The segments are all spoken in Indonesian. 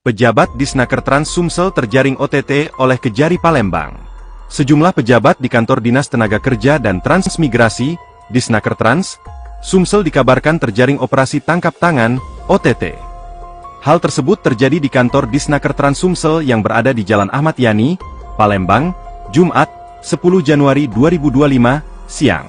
Pejabat Disnaker Trans Sumsel terjaring OTT oleh Kejari Palembang. Sejumlah pejabat di kantor Dinas Tenaga Kerja dan Transmigrasi, Disnaker Trans, Sumsel dikabarkan terjaring operasi tangkap tangan, OTT. Hal tersebut terjadi di kantor Disnaker Trans Sumsel yang berada di Jalan Ahmad Yani, Palembang, Jumat, 10 Januari 2025, siang.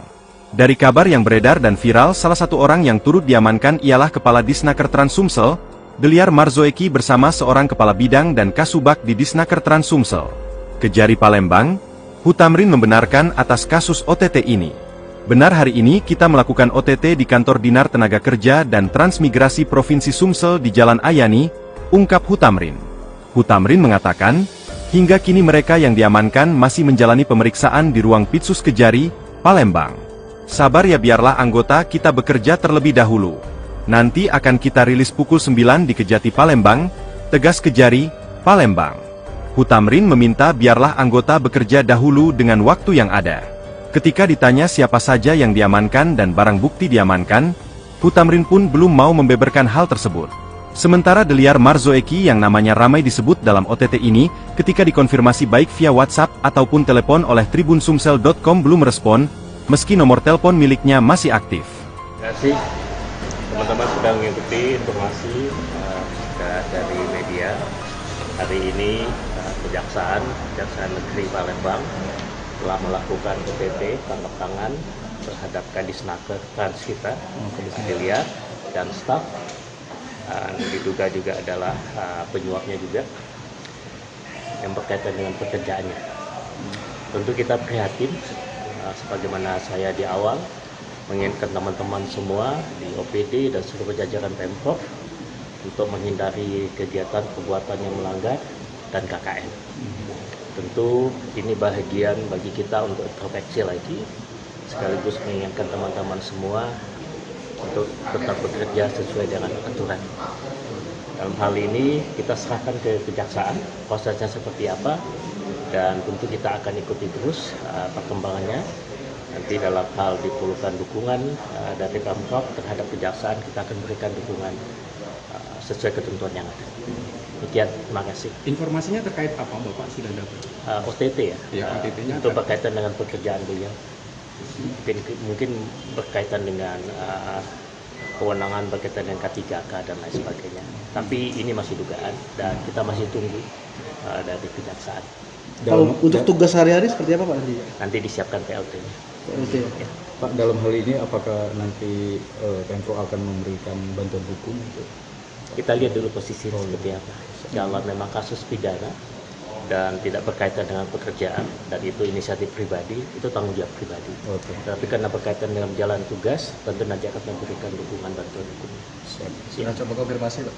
Dari kabar yang beredar dan viral, salah satu orang yang turut diamankan ialah Kepala Disnaker Trans Sumsel, Deliar Marzoeki bersama seorang Kepala Bidang dan Kasubag di Disnaker Trans Sumsel. Kejari Palembang, Hutamrin membenarkan atas kasus OTT ini. Benar, hari ini kita melakukan OTT di kantor Dinar Tenaga Kerja dan Transmigrasi Provinsi Sumsel di Jalan Ayani, ungkap Hutamrin. Hutamrin mengatakan, hingga kini mereka yang diamankan masih menjalani pemeriksaan di ruang Pitsus Kejari, Palembang. Sabar ya, biarlah anggota kita bekerja terlebih dahulu. Nanti akan kita rilis pukul 9 di Kejati Palembang, tegas Kejari, Palembang. Hutamrin meminta biarlah anggota bekerja dahulu dengan waktu yang ada. Ketika ditanya siapa saja yang diamankan dan barang bukti diamankan, Hutamrin pun belum mau membeberkan hal tersebut. Sementara Deliar Marzoeki yang namanya ramai disebut dalam OTT ini, ketika dikonfirmasi baik via WhatsApp ataupun telepon oleh tribunsumsel.com belum respon, meski nomor telepon miliknya masih aktif. Terima kasih teman-teman sudah mengikuti informasi dari media. Hari ini Kejaksaan Negeri Palembang telah melakukan OTT tangkap tangan terhadap Kadisnaker Trans kita, Deliar dan staf. Diduga juga adalah penyuapnya juga yang berkaitan dengan pekerjaannya. Tentu kita prihatin, sebagaimana saya di awal mengingatkan teman-teman semua di OPD dan seluruh jajaran Pemprov untuk menghindari kegiatan perbuatan yang melanggar dan KKN. Tentu ini bahagian bagi kita untuk introspeksi lagi, sekaligus mengingatkan teman-teman semua untuk tetap bekerja sesuai dengan aturan. Dalam hal ini kita serahkan ke Kejaksaan prosesnya seperti apa, dan tentu kita akan ikuti terus perkembangannya. Nanti dalam hal diperlukan dukungan dari Pemprov terhadap Kejaksaan, kita akan berikan dukungan sesuai ketentuan yang ada. Demikian, terima kasih. Informasinya terkait apa Bapak sudah dapat? OTT ya, OTT-nya untuk berkaitan dengan pekerjaan beliau. Mungkin berkaitan dengan kewenangan berkaitan dengan K3K dan lain sebagainya. Tapi ini masih dugaan dan kita masih tunggu dari Kejaksaan. Kalau untuk tugas sehari-hari seperti apa Pak? Nanti disiapkan PLT-nya. Ya. Pak, dalam hal ini apakah nanti Pemprov akan memberikan bantuan hukum? Kita lihat dulu posisi seperti apa. Kalau memang kasus pidana dan tidak berkaitan dengan pekerjaan dan itu inisiatif pribadi, itu tanggung jawab pribadi. Tapi karena berkaitan dengan jalan tugas, tentu nanti akan memberikan dukungan bantuan hukum. Sudah coba konfirmasi Pak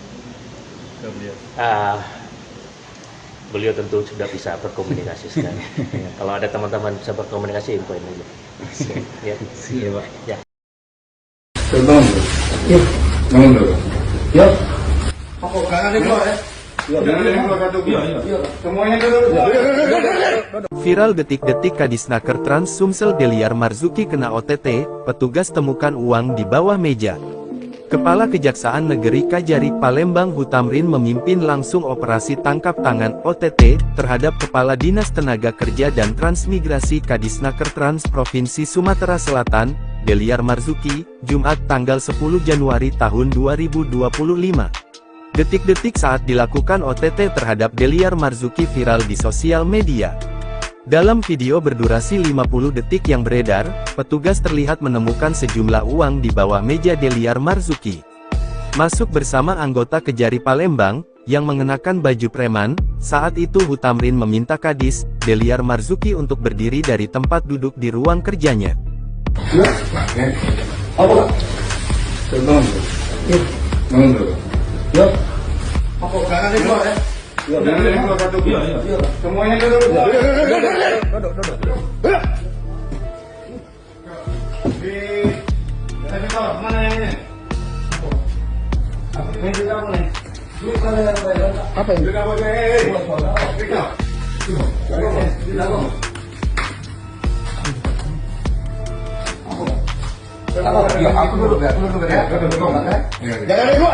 ke beliau? Beliau tentu sudah bisa berkomunikasi sekarang. Kalau ada teman-teman bisa berkomunikasi, infoin aja. Ya. Iya Pak. Ya. Teman dulu. Yuk. Teman dulu. Yuk. Pokok kanan itu ya. Semuanya dulu. Viral detik-detik Kadisnaker Trans Sumsel Deliar Marzuki kena OTT, petugas temukan uang di bawah meja. Kepala Kejaksaan Negeri Kejari Palembang Hutamrin memimpin langsung operasi tangkap tangan OTT terhadap Kepala Dinas Tenaga Kerja dan Transmigrasi Kadisnaker Trans Provinsi Sumatera Selatan, Deliar Marzuki, Jumat tanggal 10 Januari tahun 2025. Detik-detik saat dilakukan OTT terhadap Deliar Marzuki viral di sosial media. Dalam video berdurasi 50 detik yang beredar, petugas terlihat menemukan sejumlah uang di bawah meja Deliar Marzuki. Masuk bersama anggota Kejari Palembang, yang mengenakan baju preman, saat itu Hutamrin meminta Kadis, Deliar Marzuki untuk berdiri dari tempat duduk di ruang kerjanya. Pokok kanan itu ya. Semuanya dulu. Mana yang ini? Apa ini? Aku dulu ya. Jangan ada dua.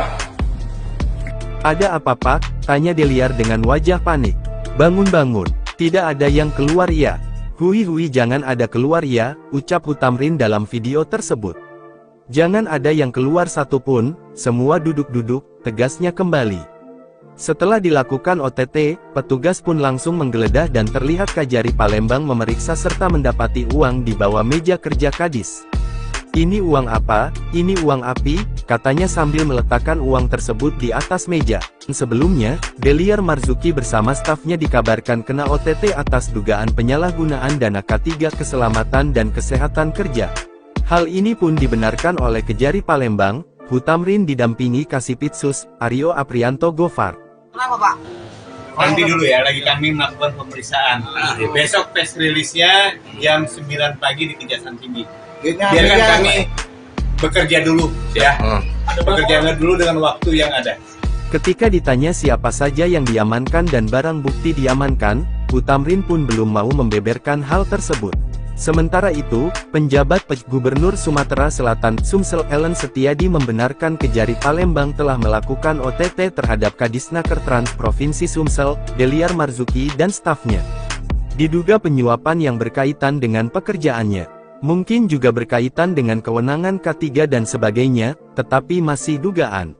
Ada apa Pak? Tanya Deliar dengan wajah panik. Bangun-bangun, tidak ada yang keluar ya. Hui jangan ada keluar ya, ucap Hutamrin dalam video tersebut. Jangan ada yang keluar satupun, semua duduk-duduk, tegasnya kembali. Setelah dilakukan OTT, petugas pun langsung menggeledah dan terlihat Kajari Palembang memeriksa serta mendapati uang di bawah meja kerja Kadis. Ini uang apa? Ini uang api, katanya sambil meletakkan uang tersebut di atas meja. Sebelumnya, Deliar Marzuki bersama stafnya dikabarkan kena OTT atas dugaan penyalahgunaan dana K3 Keselamatan dan Kesehatan Kerja. Hal ini pun dibenarkan oleh Kejari Palembang. Hutamrin didampingi Kasipitsus, Aryo Aprianto Gofar. Kenapa Pak? Nanti dulu ya, lagi kami melakukan pemeriksaan. Besok press release-nya jam 9 pagi di Kejaksaan Tinggi. Biarkan kami bekerja dulu ya. Bekerja dulu dengan waktu yang ada. Ketika ditanya siapa saja yang diamankan dan barang bukti diamankan, Hutamrin pun belum mau membeberkan hal tersebut. Sementara itu, penjabat Gubernur Sumatera Selatan Sumsel Ellen Setiadi membenarkan Kejari Palembang telah melakukan OTT terhadap Kadisnaker Trans Provinsi Sumsel, Deliar Marzuki dan stafnya. Diduga penyuapan yang berkaitan dengan pekerjaannya. Mungkin juga berkaitan dengan kewenangan K3 dan sebagainya, tetapi masih dugaan.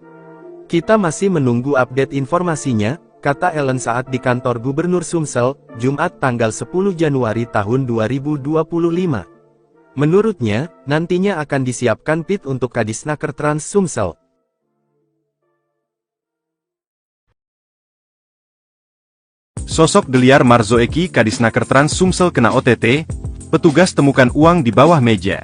Kita masih menunggu update informasinya, kata Ellen saat di kantor Gubernur Sumsel, Jumat tanggal 10 Januari tahun 2025. Menurutnya, nantinya akan disiapkan PIT untuk Kadisnaker Trans Sumsel. Sosok Deliar Marzoeki Kadisnaker Trans Sumsel kena OTT, petugas temukan uang di bawah meja.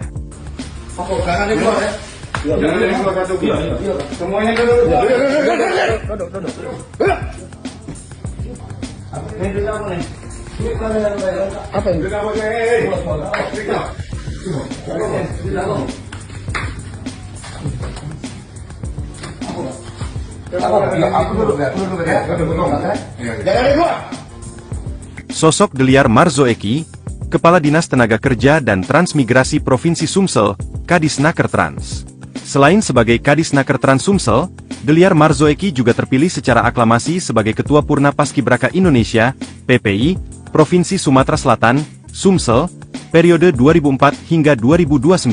Sosok Deliar Marzoeki, Kepala Dinas Tenaga Kerja dan Transmigrasi Provinsi Sumsel, Kadisnaker Trans. Selain sebagai Kadisnaker Trans Sumsel, Deliar Marzoeki juga terpilih secara aklamasi sebagai Ketua Purna Paskibraka Indonesia, PPI, Provinsi Sumatera Selatan, Sumsel, periode 2004 hingga 2029.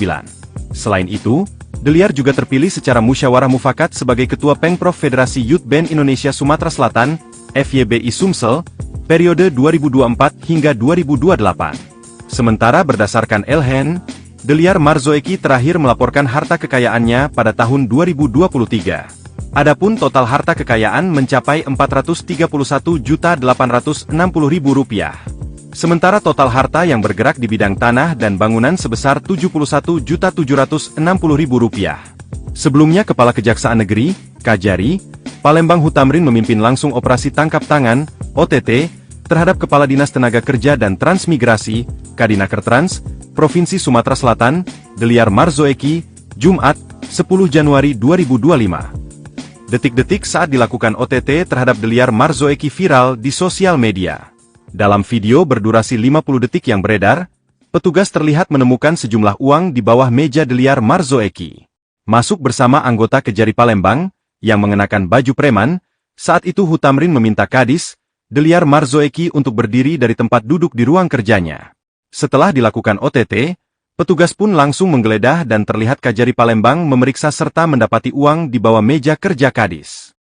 Selain itu, Deliar juga terpilih secara musyawarah mufakat sebagai Ketua Pengprov Federasi Youth Band Indonesia Sumatera Selatan, FYBI Sumsel, periode 2024 hingga 2028. Sementara berdasarkan Elhen, Deliar Marzoeki terakhir melaporkan harta kekayaannya pada tahun 2023. Adapun total harta kekayaan mencapai Rp431.860.000. Sementara total harta yang bergerak di bidang tanah dan bangunan sebesar Rp71.760.000. Sebelumnya Kepala Kejaksaan Negeri, Kajari, Palembang Hutamrin memimpin langsung operasi tangkap tangan, OTT, terhadap Kepala Dinas Tenaga Kerja dan Transmigrasi, Kadinaker Trans, Provinsi Sumatera Selatan, Deliar Marzoeki, Jumat, 10 Januari 2025. Detik-detik saat dilakukan OTT terhadap Deliar Marzoeki viral di sosial media. Dalam video berdurasi 50 detik yang beredar, petugas terlihat menemukan sejumlah uang di bawah meja Deliar Marzoeki. Masuk bersama anggota Kejari Palembang, yang mengenakan baju preman. Saat itu Hutamrin meminta Kadis, Deliar Marzoeki untuk berdiri dari tempat duduk di ruang kerjanya. Setelah dilakukan OTT, petugas pun langsung menggeledah dan terlihat Kajari Palembang memeriksa serta mendapati uang di bawah meja kerja Kadis.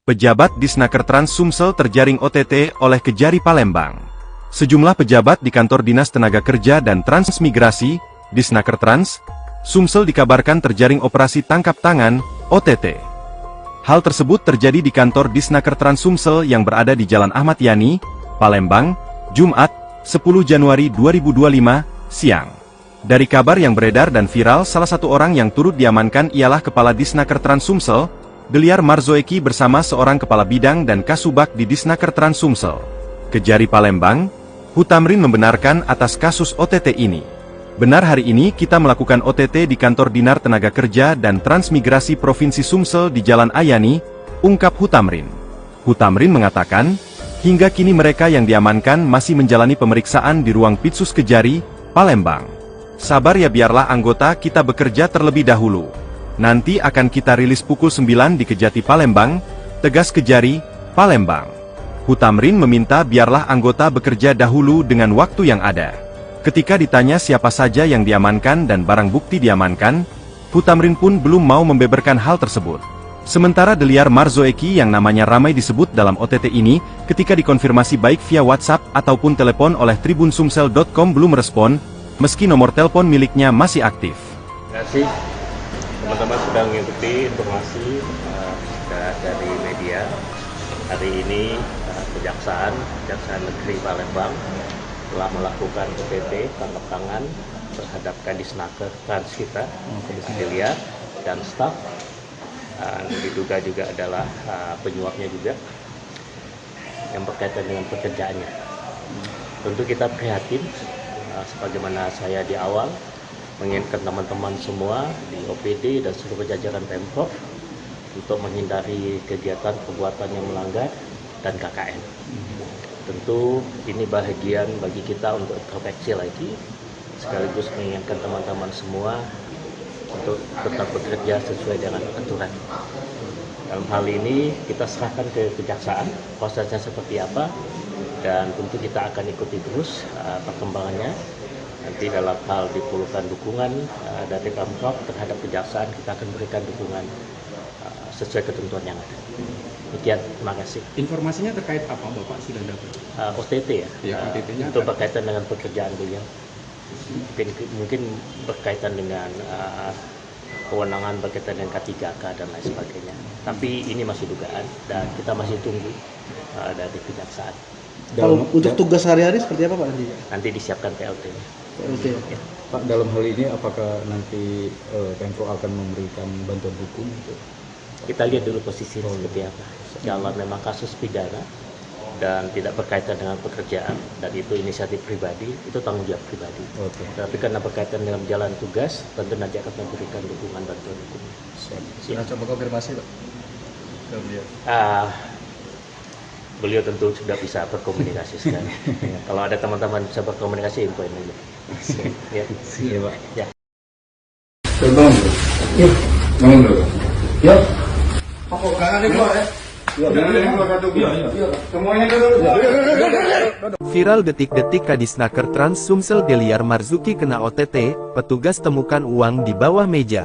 Pejabat Disnaker Trans Sumsel terjaring OTT oleh Kejari Palembang. Sejumlah pejabat di kantor Dinas Tenaga Kerja dan Transmigrasi, Disnaker Trans, Sumsel dikabarkan terjaring operasi tangkap tangan, OTT. Hal tersebut terjadi di kantor Disnaker Trans Sumsel yang berada di Jalan Ahmad Yani, Palembang, Jumat, 10 Januari 2025, siang. Dari kabar yang beredar dan viral, salah satu orang yang turut diamankan ialah Kepala Disnaker Trans Sumsel, Deliar Marzoeki bersama seorang Kepala Bidang dan Kasubag di Disnaker Trans Sumsel. Kejari Palembang, Hutamrin membenarkan atas kasus OTT ini. Benar, hari ini kita melakukan OTT di kantor Dinar Tenaga Kerja dan Transmigrasi Provinsi Sumsel di Jalan Ayani, ungkap Hutamrin. Hutamrin mengatakan, hingga kini mereka yang diamankan masih menjalani pemeriksaan di ruang Pitsus Kejari, Palembang. Sabar ya, biarlah anggota kita bekerja terlebih dahulu. Nanti akan kita rilis pukul 9 di Kejati Palembang, tegas Kejari, Palembang. Hutamrin meminta biarlah anggota bekerja dahulu dengan waktu yang ada. Ketika ditanya siapa saja yang diamankan dan barang bukti diamankan, Hutamrin pun belum mau membeberkan hal tersebut. Sementara Deliar Marzoeki yang namanya ramai disebut dalam OTT ini, ketika dikonfirmasi baik via WhatsApp ataupun telepon oleh tribunsumsel.com belum respon, meski nomor telepon miliknya masih aktif. Terima kasih teman-teman sudah mengikuti informasi dari media. Hari ini Kejaksaan Negeri Palembang telah melakukan OTT tangkap tangan terhadap Kadisnaker Trans kita, Deliar dan staf. Diduga juga adalah penyuapnya juga yang berkaitan dengan pekerjaannya. Tentu kita prihatin, sebagaimana saya di awal mengingatkan teman-teman semua di OPD dan seluruh jajaran Pemprov untuk menghindari kegiatan perbuatan yang melanggar dan KKN. Tentu ini bahagian bagi kita untuk introspeksi lagi, sekaligus mengingatkan teman-teman semua untuk tetap bekerja sesuai dengan aturan. Dalam hal ini kita serahkan ke Kejaksaan prosesnya seperti apa, dan tentu kita akan ikuti terus perkembangannya. Nanti dalam hal diperlukan dukungan dari Pemprov terhadap Kejaksaan, kita akan berikan dukungan sesuai ketentuan yang ada. Demikian, terima kasih. Informasinya terkait apa Bapak sudah dapat? OTT ya, OTT-nya itu berkaitan dengan pekerjaan beliau. Mungkin berkaitan dengan kewenangan berkaitan dengan K3K dan lain sebagainya. Tapi ini masih dugaan dan kita masih tunggu dari Kejaksaan. Kalau untuk tugas sehari-hari seperti apa Pak nanti? Nanti disiapkan PLT-nya. PLT. Ya. Pak, dalam hal ini apakah nanti Pemprov akan memberikan bantuan hukum? Kita lihat dulu posisi seperti apa. Kalau memang kasus pidana dan tidak berkaitan dengan pekerjaan dan itu inisiatif pribadi, itu tanggung jawab pribadi. Oke. Tapi karena berkaitan dengan jalan tugas, tentu nanti akan memberikan dukungan bantuan hukum. Sudah coba konfirmasi Pak ke beliau? Beliau tentu sudah bisa berkomunikasi sekarang. Ya, kalau ada teman-teman bisa berkomunikasi, infoin aja. Ya. Iya Pak. Ya. Ya. Viral detik-detik Kadisnaker Trans Sumsel Deliar Marzuki kena OTT, petugas temukan uang di bawah meja.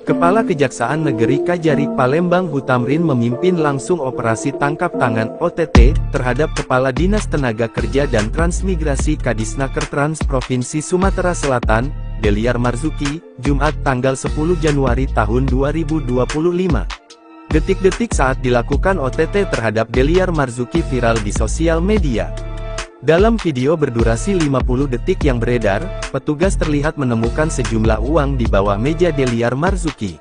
Kepala Kejaksaan Negeri Kejari Palembang Hutamrin memimpin langsung operasi tangkap tangan OTT terhadap Kepala Dinas Tenaga Kerja dan Transmigrasi Kadisnaker Trans Provinsi Sumatera Selatan, Deliar Marzuki, Jumat tanggal 10 Januari tahun 2025. Detik-detik saat dilakukan OTT terhadap Deliar Marzuki viral di sosial media. Dalam video berdurasi 50 detik yang beredar, petugas terlihat menemukan sejumlah uang di bawah meja Deliar Marzuki.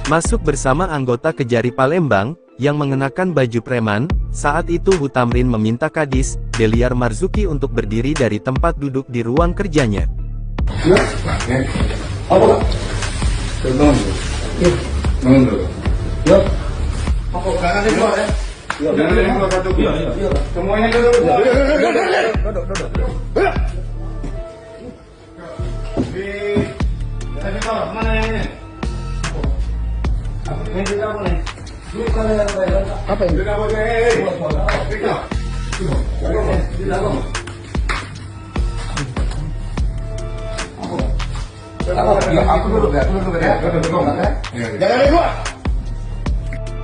Masuk bersama anggota Kejari Palembang, yang mengenakan baju preman, saat itu Hutamrin meminta Kadis, Deliar Marzuki untuk berdiri dari tempat duduk di ruang kerjanya. Apa ini?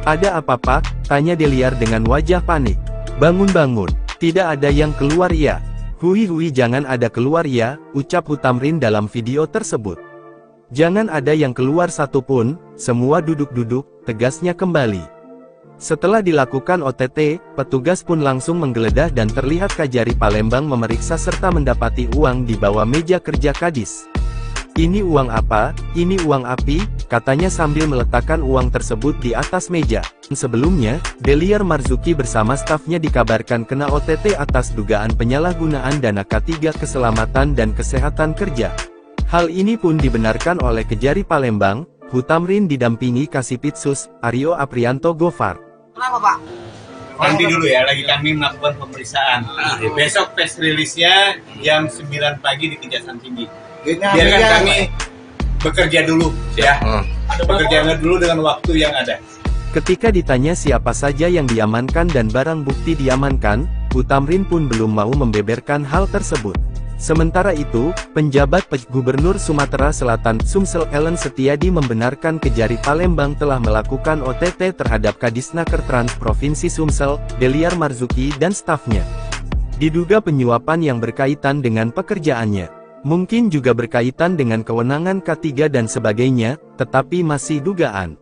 Ada apa Pak? Tanya Deliar dengan wajah panik. Bangun-bangun, tidak ada yang keluar ya. Hui jangan ada keluar ya, ucap Hutamrin dalam video tersebut. Jangan ada yang keluar satupun, semua duduk-duduk, tegasnya kembali. Setelah dilakukan OTT, petugas pun langsung menggeledah dan terlihat Kejari Palembang memeriksa serta mendapati uang di bawah meja kerja Kadis. Ini uang apa? Ini uang api, katanya sambil meletakkan uang tersebut di atas meja. Sebelumnya, Deliar Marzuki bersama stafnya dikabarkan kena OTT atas dugaan penyalahgunaan dana K3 Keselamatan dan Kesehatan Kerja. Hal ini pun dibenarkan oleh Kejari Palembang. Hutamrin didampingi Kasipitsus, Aryo Aprianto Gofar. Kenapa Pak? Nanti dulu ya, lagi kami melakukan pemeriksaan. Besok press release-nya jam 9 pagi di Kejaksaan Tinggi. Biarkan kami bekerja dulu ya. Pekerjaannya dulu dengan waktu yang ada. Ketika ditanya siapa saja yang diamankan dan barang bukti diamankan, Hutamrin pun belum mau membeberkan hal tersebut. Sementara itu, penjabat Gubernur Sumatera Selatan Sumsel Ellen Setiadi membenarkan Kejari Palembang telah melakukan OTT terhadap Kadisnaker Trans Provinsi Sumsel, Deliar Marzuki dan stafnya. Diduga penyuapan yang berkaitan dengan pekerjaannya. Mungkin juga berkaitan dengan kewenangan K3 dan sebagainya, tetapi masih dugaan.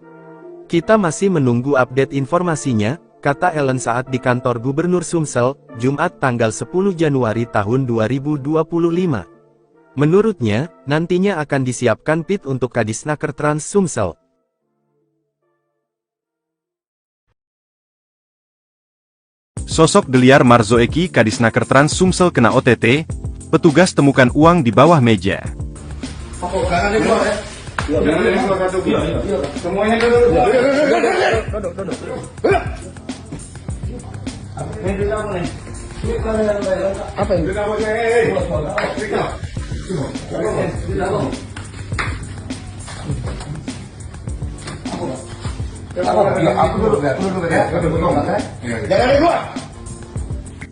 Kita masih menunggu update informasinya, kata Ellen saat di kantor Gubernur Sumsel, Jumat tanggal 10 Januari tahun 2025. Menurutnya, nantinya akan disiapkan PIT untuk Kadisnaker Trans Sumsel. Sosok Deliar Marzoeki Kadisnaker Trans Sumsel kena OTT, petugas temukan uang di bawah meja. Semuanya dulu. Apa ini?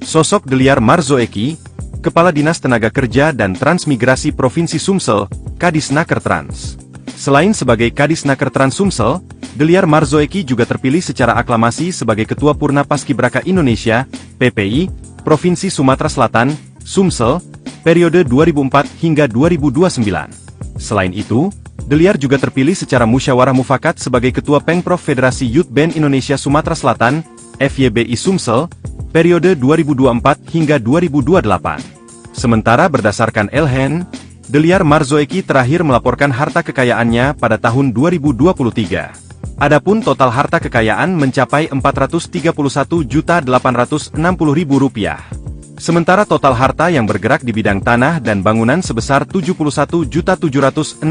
Sosok Deliar Marzoeki, Kepala Dinas Tenaga Kerja dan Transmigrasi Provinsi Sumsel, Kadisnaker Trans. Selain sebagai Kadisnaker Trans Sumsel, Deliar Marzoeki juga terpilih secara aklamasi sebagai Ketua Purna Paskibraka Indonesia, PPI, Provinsi Sumatera Selatan, Sumsel, periode 2004 hingga 2029. Selain itu, Deliar juga terpilih secara musyawarah mufakat sebagai Ketua Pengprov Federasi Youth Band Indonesia Sumatera Selatan, FYBI Sumsel, periode 2024 hingga 2028. Sementara berdasarkan Elhen, Deliar Marzoeki terakhir melaporkan harta kekayaannya pada tahun 2023. Adapun total harta kekayaan mencapai Rp431.860.000. Sementara total harta yang bergerak di bidang tanah dan bangunan sebesar Rp71.760.000.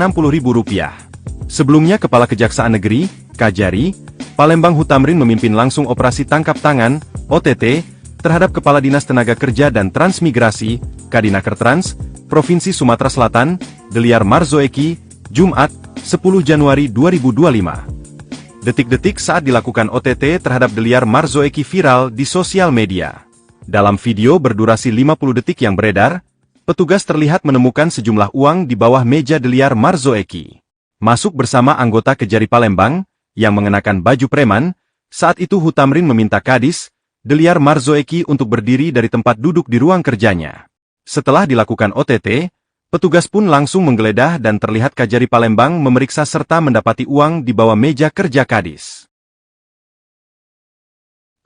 Sebelumnya Kepala Kejaksaan Negeri, Kajari, Palembang Hutamrin memimpin langsung operasi tangkap tangan, OTT, terhadap Kepala Dinas Tenaga Kerja dan Transmigrasi, Kadinaker Trans, Provinsi Sumatera Selatan, Deliar Marzoeki, Jumat, 10 Januari 2025. Detik-detik saat dilakukan OTT terhadap Deliar Marzoeki viral di sosial media. Dalam video berdurasi 50 detik yang beredar, petugas terlihat menemukan sejumlah uang di bawah meja Deliar Marzoeki. Masuk bersama anggota Kejari Palembang, yang mengenakan baju preman, saat itu Hutamrin meminta Kadis, Deliar Marzoeki untuk berdiri dari tempat duduk di ruang kerjanya. Setelah dilakukan OTT, petugas pun langsung menggeledah dan terlihat Kajari Palembang memeriksa serta mendapati uang di bawah meja kerja Kadis.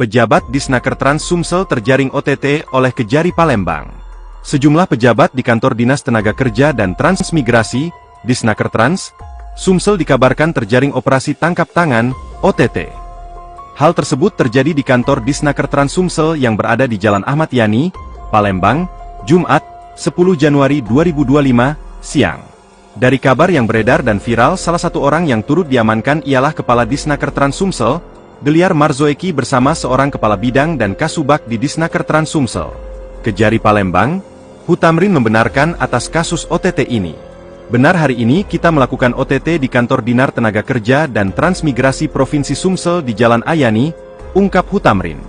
Pejabat Disnaker Trans Sumsel terjaring OTT oleh Kejari Palembang. Sejumlah pejabat di kantor Dinas Tenaga Kerja dan Transmigrasi, Disnaker Trans, Sumsel dikabarkan terjaring operasi tangkap tangan, OTT. Hal tersebut terjadi di kantor Disnaker Trans Sumsel yang berada di Jalan Ahmad Yani, Palembang, Jumat, 10 Januari 2025, siang. Dari kabar yang beredar dan viral, salah satu orang yang turut diamankan ialah Kepala Disnaker Trans Sumsel, Deliar Marzoeki bersama seorang Kepala Bidang dan Kasubag di Disnaker Trans Sumsel. Kejari Palembang, Hutamrin membenarkan atas kasus OTT ini. Benar, hari ini kita melakukan OTT di kantor Dinar Tenaga Kerja dan Transmigrasi Provinsi Sumsel di Jalan Ayani, ungkap Hutamrin.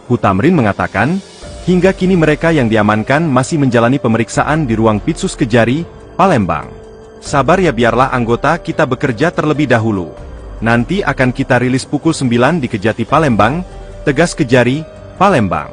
Hutamrin mengatakan, hingga kini mereka yang diamankan masih menjalani pemeriksaan di ruang Pitsus Kejari, Palembang. Sabar ya, biarlah anggota kita bekerja terlebih dahulu. Nanti akan kita rilis pukul 9 di Kejati Palembang, tegas Kejari, Palembang.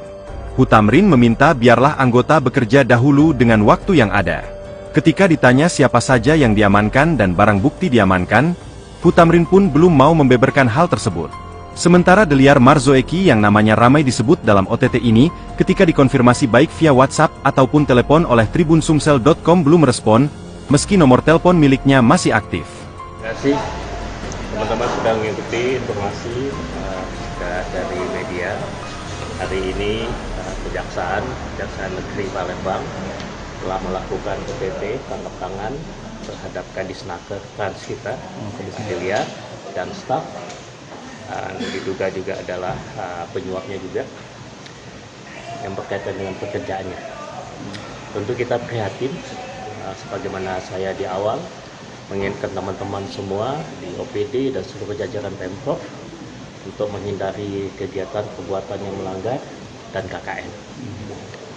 Hutamrin meminta biarlah anggota bekerja dahulu dengan waktu yang ada. Ketika ditanya siapa saja yang diamankan dan barang bukti diamankan, Hutamrin pun belum mau membeberkan hal tersebut. Sementara Deliar Marzoeki yang namanya ramai disebut dalam OTT ini, ketika dikonfirmasi baik via WhatsApp ataupun telepon oleh tribunsumsel.com belum respon, meski nomor telepon miliknya masih aktif. Terima kasih teman-teman sudah mengikuti informasi dari media. Hari ini Kejaksaan Negeri Palembang telah melakukan OTT tangkap tangan terhadap Kadisnaker Trans kita, Deliar dan staf. Diduga juga adalah penyuapnya juga yang berkaitan dengan pekerjaannya. Tentu kita prihatin, sebagaimana saya di awal mengingatkan teman-teman semua di OPD dan seluruh jajaran Pemprov untuk menghindari kegiatan perbuatan yang melanggar dan KKN.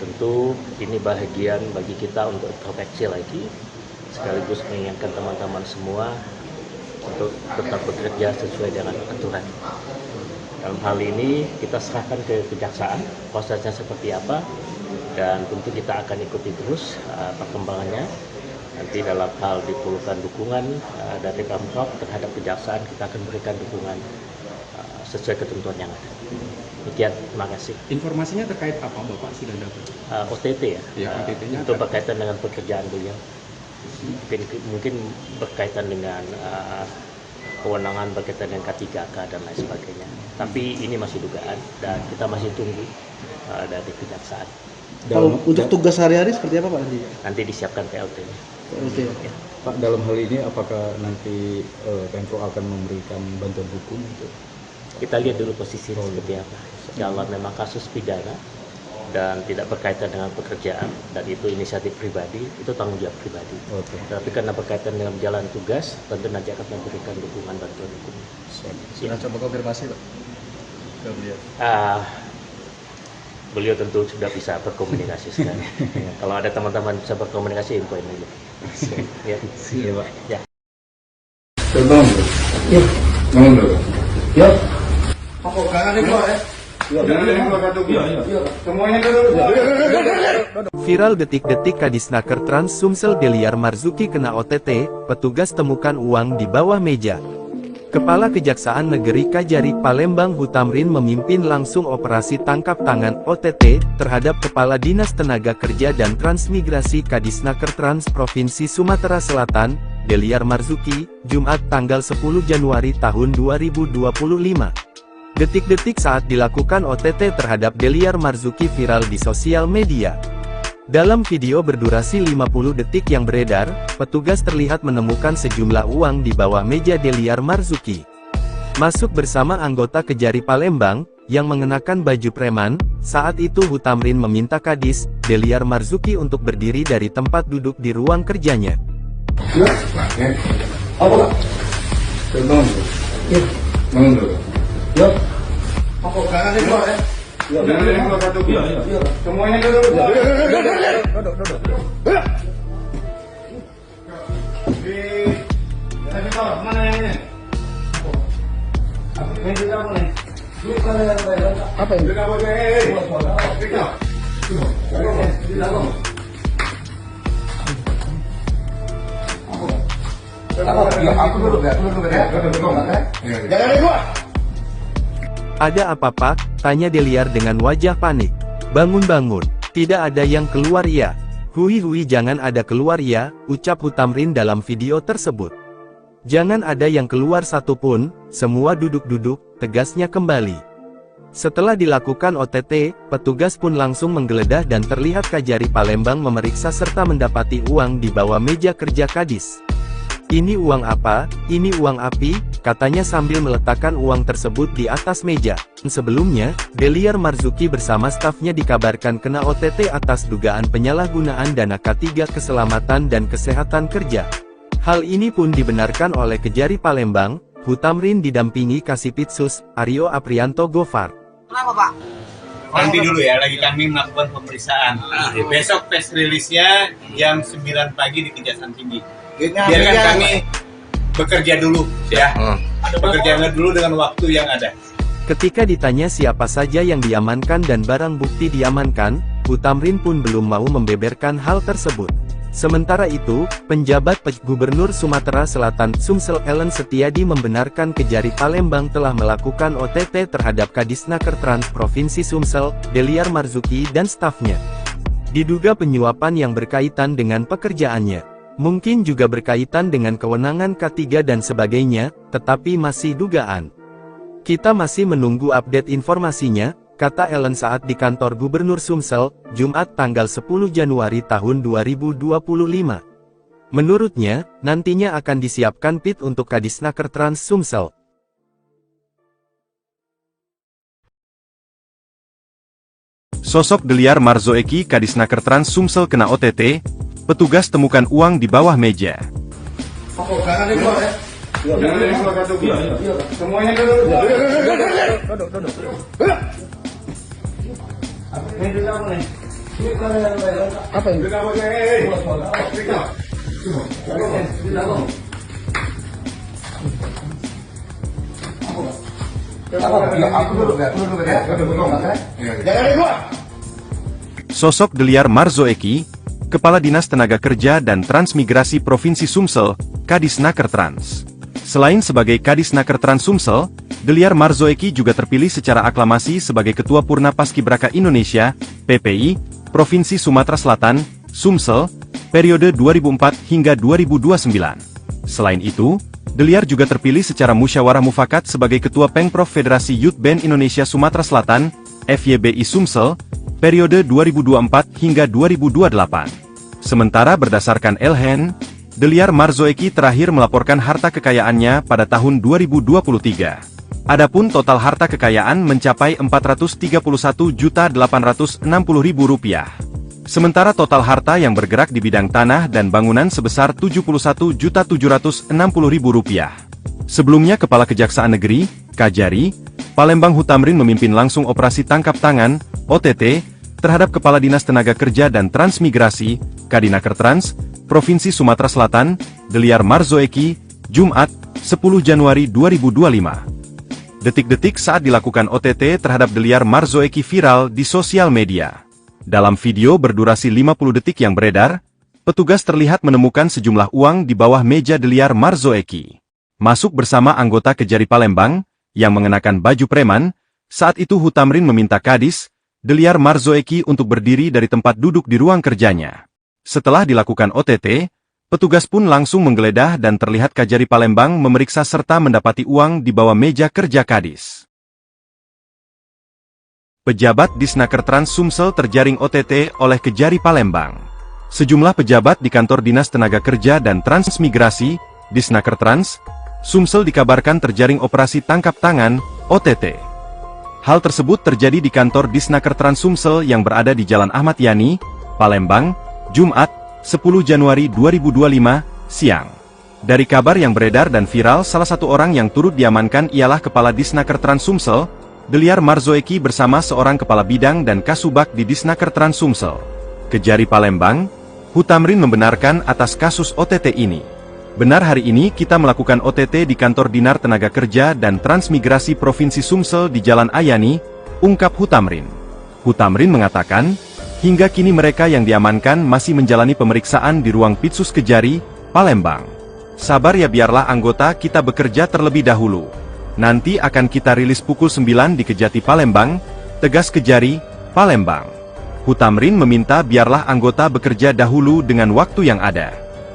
Tentu ini bahagian bagi kita untuk introspeksi lagi, sekaligus mengingatkan teman-teman semua untuk tetap bekerja sesuai dengan aturan. Dalam hal ini kita serahkan ke kejaksaan prosesnya seperti apa, dan tentu kita akan ikuti terus perkembangannya. Nanti dalam hal diperlukan dukungan dari Pemprov terhadap kejaksaan, kita akan berikan dukungan sesuai ketentuan yang ada. Demikian, terima kasih. Informasinya terkait apa Bapak sudah dapat? OTT ya, Ya, OTT-nya itu berkaitan dengan pekerjaan beliau. Mungkin berkaitan dengan kewenangan berkaitan dengan K3K dan lain sebagainya. Tapi ini masih dugaan dan kita masih tunggu dari kejaksaan. Kalau untuk tugas sehari-hari seperti apa Pak nanti? Nanti disiapkan PLT. Oke. Ya. Pak, dalam hal ini apakah nanti Pemprov akan memberikan bantuan hukum untuk Kita lihat dulu posisinya seperti apa. Kalau memang kasus pidana dan tidak berkaitan dengan pekerjaan dan itu inisiatif pribadi, itu tanggung jawab pribadi. Oke. Tapi karena berkaitan dengan jalan tugas, tentu nanti akan memberikan dukungan bantuan hukum. Sudah coba konfirmasi Pak ke beliau? Beliau tentu sudah bisa berkomunikasi sekarang. Ya, kalau ada teman-teman bisa berkomunikasi, infoin aja. Ya. Iya, Pak. Ya. Viral detik-detik Kadisnaker Trans Sumsel Deliar Marzuki kena OTT, petugas temukan uang di bawah meja. Kepala Kejaksaan Negeri Kajari Palembang Hutamrin memimpin langsung operasi tangkap tangan OTT terhadap Kepala Dinas Tenaga Kerja dan Transmigrasi Kadisnaker Trans Provinsi Sumatera Selatan, Deliar Marzuki, Jumat tanggal 10 Januari tahun 2025. Detik-detik saat dilakukan OTT terhadap Deliar Marzuki viral di sosial media. Dalam video berdurasi 50 detik yang beredar, petugas terlihat menemukan sejumlah uang di bawah meja Deliar Marzuki. Masuk bersama anggota Kejari Palembang, yang mengenakan baju preman, saat itu Hutamrin meminta Kadis, Deliar Marzuki untuk berdiri dari tempat duduk di ruang kerjanya. Apa ini? Ada apa Pak? Tanya Deliar dengan wajah panik. Bangun-bangun, tidak ada yang keluar ya. Hui jangan ada keluar ya, ucap Hutamrin dalam video tersebut. Jangan ada yang keluar satupun, semua duduk-duduk, tegasnya kembali. Setelah dilakukan OTT, petugas pun langsung menggeledah dan terlihat Kajari Palembang memeriksa serta mendapati uang di bawah meja kerja Kadis. Ini uang apa? Ini uang api, katanya sambil meletakkan uang tersebut di atas meja. Sebelumnya, Deliar Marzuki bersama stafnya dikabarkan kena OTT atas dugaan penyalahgunaan dana K3 Keselamatan dan Kesehatan Kerja. Hal ini pun dibenarkan oleh Kejari Palembang, Hutamrin didampingi Kasipitsus, Aryo Aprianto Gofar. Kenapa Pak? Nanti dulu ya, lagi kami melakukan pemeriksaan. Besok press release-nya jam 9 pagi di Kejaksaan Tinggi. Biarkan kami bekerja dulu ya. Bekerja dulu dengan waktu yang ada. Ketika ditanya siapa saja yang diamankan dan barang bukti diamankan, Hutamrin pun belum mau membeberkan hal tersebut. Sementara itu, penjabat Gubernur Sumatera Selatan Sumsel Ellen Setiadi membenarkan Kejari Palembang telah melakukan OTT terhadap Kadisnaker Trans Provinsi Sumsel, Deliar Marzuki dan stafnya. Diduga penyuapan yang berkaitan dengan pekerjaannya. Mungkin juga berkaitan dengan kewenangan K3 dan sebagainya, tetapi masih dugaan. Kita masih menunggu update informasinya, kata Ellen saat di kantor Gubernur Sumsel, Jumat tanggal 10 Januari tahun 2025. Menurutnya, nantinya akan disiapkan PIT untuk Kadisnaker Trans Sumsel. Sosok Deliar Marzuki Kadisnaker Trans Sumsel kena OTT, petugas temukan uang di bawah meja. Semuanya duduk. Apa ini? Sosok Deliar Marzoeki, Kepala Dinas Tenaga Kerja dan Transmigrasi Provinsi Sumsel, Kadisnaker Trans. Selain sebagai Kadisnaker Trans Sumsel, Deliar Marzoeki juga terpilih secara aklamasi sebagai Ketua Purna Paskibraka Indonesia, PPI, Provinsi Sumatera Selatan, Sumsel, periode 2004 hingga 2029. Selain itu, Deliar juga terpilih secara musyawarah mufakat sebagai Ketua Pengprov Federasi Youth Band Indonesia Sumatera Selatan, FYBI Sumsel, periode 2024 hingga 2028. Sementara berdasarkan LHN, Deliar Marzoeki terakhir melaporkan harta kekayaannya pada tahun 2023. Adapun total harta kekayaan mencapai Rp431.860.000. Sementara total harta yang bergerak di bidang tanah dan bangunan sebesar Rp71.760.000. Sebelumnya Kepala Kejaksaan Negeri, Kajari, Palembang Hutamrin memimpin langsung operasi tangkap tangan, OTT, terhadap Kepala Dinas Tenaga Kerja dan Transmigrasi, Kadinaker Trans, Provinsi Sumatera Selatan, Deliar Marzoeki, Jumat, 10 Januari 2025. Detik-detik saat dilakukan OTT terhadap Deliar Marzoeki viral di sosial media. Dalam video berdurasi 50 detik yang beredar, petugas terlihat menemukan sejumlah uang di bawah meja Deliar Marzoeki. Masuk bersama anggota Kejari Palembang, yang mengenakan baju preman, saat itu Hutamrin meminta Kadis, Deliar Marzoeki untuk berdiri dari tempat duduk di ruang kerjanya. Setelah dilakukan OTT, petugas pun langsung menggeledah dan terlihat Kajari Palembang memeriksa serta mendapati uang di bawah meja kerja Kadis. Pejabat Disnaker Trans Sumsel terjaring OTT oleh Kejari Palembang. Sejumlah pejabat di kantor Dinas Tenaga Kerja dan Transmigrasi, Disnaker Trans, Sumsel dikabarkan terjaring operasi tangkap tangan, OTT. Hal tersebut terjadi di kantor Disnaker Trans Sumsel yang berada di Jalan Ahmad Yani, Palembang, Jumat, 10 Januari 2025, siang. Dari kabar yang beredar dan viral, salah satu orang yang turut diamankan ialah Kepala Disnaker Trans Sumsel, Deliar Marzoeki bersama seorang Kepala Bidang dan Kasubag di Disnaker Trans Sumsel. Kejari Palembang, Hutamrin membenarkan atas kasus OTT ini. Benar, hari ini kita melakukan OTT di kantor Dinar Tenaga Kerja dan Transmigrasi Provinsi Sumsel di Jalan Ayani, ungkap Hutamrin. Hutamrin mengatakan, hingga kini mereka yang diamankan masih menjalani pemeriksaan di ruang Pitsus Kejari, Palembang. Sabar ya, biarlah anggota kita bekerja terlebih dahulu. Nanti akan kita rilis pukul 9 di Kejati Palembang, tegas Kejari, Palembang. Hutamrin meminta biarlah anggota bekerja dahulu dengan waktu yang ada.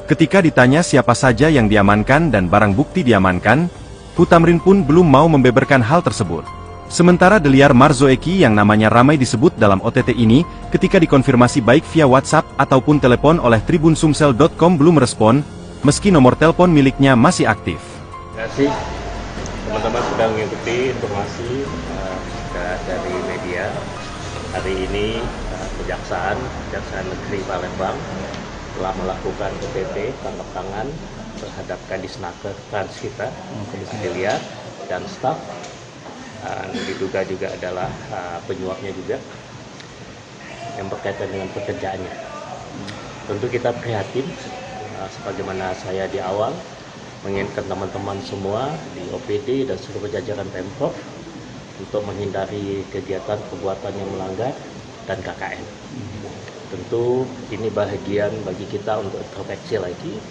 Ketika ditanya siapa saja yang diamankan dan barang bukti diamankan, Hutamrin pun belum mau membeberkan hal tersebut. Sementara Deliar Marzoeki yang namanya ramai disebut dalam OTT ini, ketika dikonfirmasi baik via WhatsApp ataupun telepon oleh tribunsumsel.com belum respon, meski nomor telepon miliknya masih aktif. Terima kasih teman-teman sudah mengikuti informasi dari media. Hari ini Kejaksaan Negeri Palembang telah melakukan OTT tangkap tangan terhadap Kadisnaker Trans kita, Deliar dan staf. Diduga juga adalah penyuapnya juga yang berkaitan dengan pekerjaannya. Tentu kita prihatin, sebagaimana saya di awal mengingatkan teman-teman semua di OPD dan seluruh jajaran Pemprov untuk menghindari kegiatan perbuatan yang melanggar dan KKN. Tentu ini bahagian bagi kita untuk introspeksi lagi,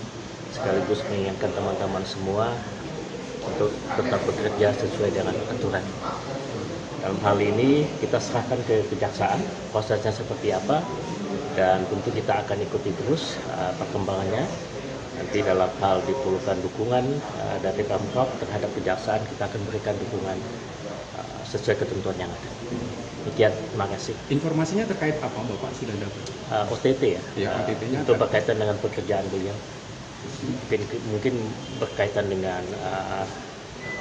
sekaligus mengingatkan teman-teman semua untuk tetap bekerja sesuai dengan aturan. Dalam hal ini kita serahkan ke Kejaksaan prosesnya seperti apa, dan tentu kita akan ikuti terus perkembangannya. Nanti dalam hal diperlukan dukungan dari Pemprov terhadap Kejaksaan, kita akan berikan dukungan sesuai ketentuan yang ada. Demikian, terima kasih. Informasinya terkait apa Bapak sudah dapat? OTT ya, OTT-nya itu berkaitan dengan pekerjaan beliau. Mungkin berkaitan dengan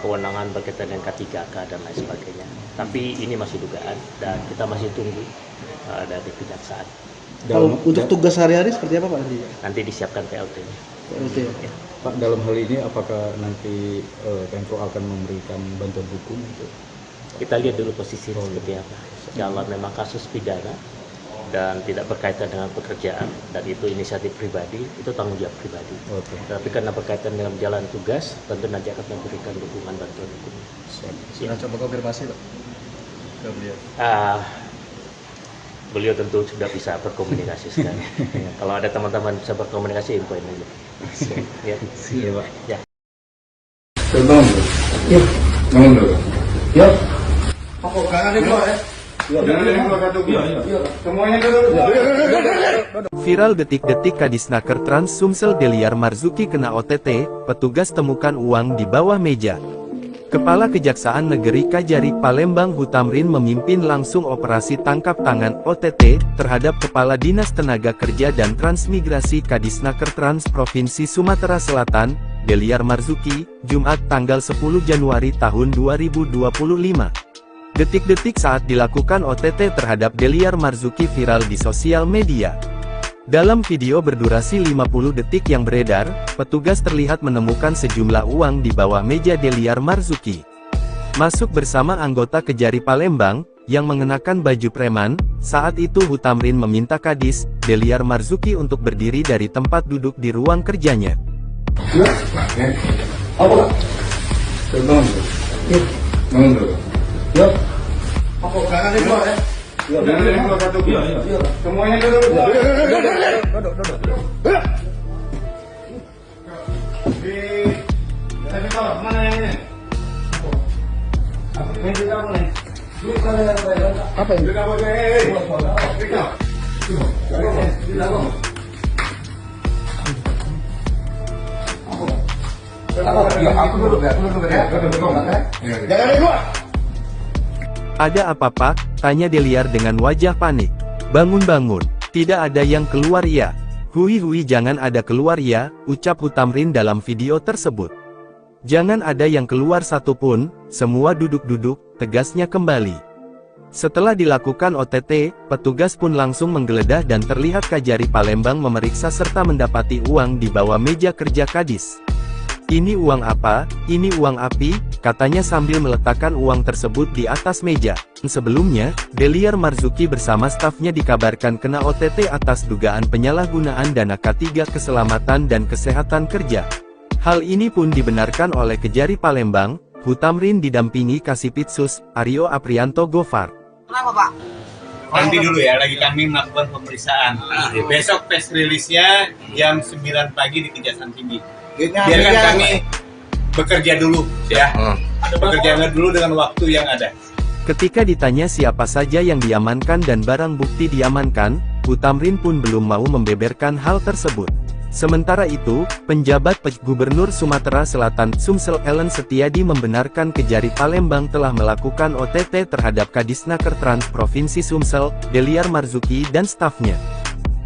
kewenangan berkaitan dengan K3K dan lain sebagainya. Tapi ini masih dugaan dan kita masih tunggu dari Kejaksaan. Kalau untuk tugas sehari-hari seperti apa Pak? Nanti disiapkan PLT-nya. PLT ya. Pak, dalam hal ini apakah nanti Pemprov akan memberikan bantuan hukum untuk Kita lihat dulu posisi seperti apa. Kalau memang kasus pidana dan tidak berkaitan dengan pekerjaan dan itu inisiatif pribadi, itu tanggung jawab pribadi. Oke. Tapi karena berkaitan dengan jalan tugas, tentu nanti akan memberikan dukungan bantuan hukum. Sudah coba konfirmasi Pak ke beliau. Beliau tentu sudah bisa berkomunikasi sekarang. Ya, kalau ada teman-teman bisa berkomunikasi, infoin aja. Ya. Iya, Pak. Ya. Viral detik-detik Kadisnaker Trans Sumsel Deliar Marzuki kena OTT, petugas temukan uang di bawah meja. Kepala Kejaksaan Negeri Kajari Palembang Hutamrin memimpin langsung operasi tangkap tangan OTT terhadap Kepala Dinas Tenaga Kerja dan Transmigrasi Kadisnaker Trans Provinsi Sumatera Selatan, Deliar Marzuki, Jumat tanggal 10 Januari tahun 2025. Detik-detik saat dilakukan OTT terhadap Deliar Marzuki viral di sosial media. Dalam video berdurasi 50 detik yang beredar, petugas terlihat menemukan sejumlah uang di bawah meja Deliar Marzuki. Masuk bersama anggota Kejari Palembang, yang mengenakan baju preman, saat itu Hutamrin meminta Kadis, Deliar Marzuki untuk berdiri dari tempat duduk di ruang kerjanya. Apa ini? Ada apa Pak? Tanya Deliar dengan wajah panik. Bangun-bangun, tidak ada yang keluar ya. Hui jangan ada keluar ya, ucap Hutamrin dalam video tersebut. Jangan ada yang keluar satupun, semua duduk-duduk, tegasnya kembali. Setelah dilakukan OTT, petugas pun langsung menggeledah dan terlihat Kajari Palembang memeriksa serta mendapati uang di bawah meja kerja Kadis. Ini uang apa? Ini uang api, katanya sambil meletakkan uang tersebut di atas meja. Sebelumnya, Deliar Marzuki bersama stafnya dikabarkan kena OTT atas dugaan penyalahgunaan dana K3 Keselamatan dan Kesehatan Kerja. Hal ini pun dibenarkan oleh Kejari Palembang, Hutamrin didampingi Kasipitsus, Aryo Aprianto Gofar. Kenapa Pak? Nanti dulu ya, lagi kami melakukan pemeriksaan. Besok press release-nya jam 9 pagi di Kejaksaan Tinggi. Biarkan kami bekerja dulu ya. Bekerja dulu dengan waktu yang ada. Ketika ditanya siapa saja yang diamankan dan barang bukti diamankan, Hutamrin pun belum mau membeberkan hal tersebut. Sementara itu, penjabat Gubernur Sumatera Selatan Sumsel Ellen Setiadi membenarkan Kejari Palembang telah melakukan OTT terhadap Kadisnaker Trans Provinsi Sumsel, Deliar Marzuki dan stafnya.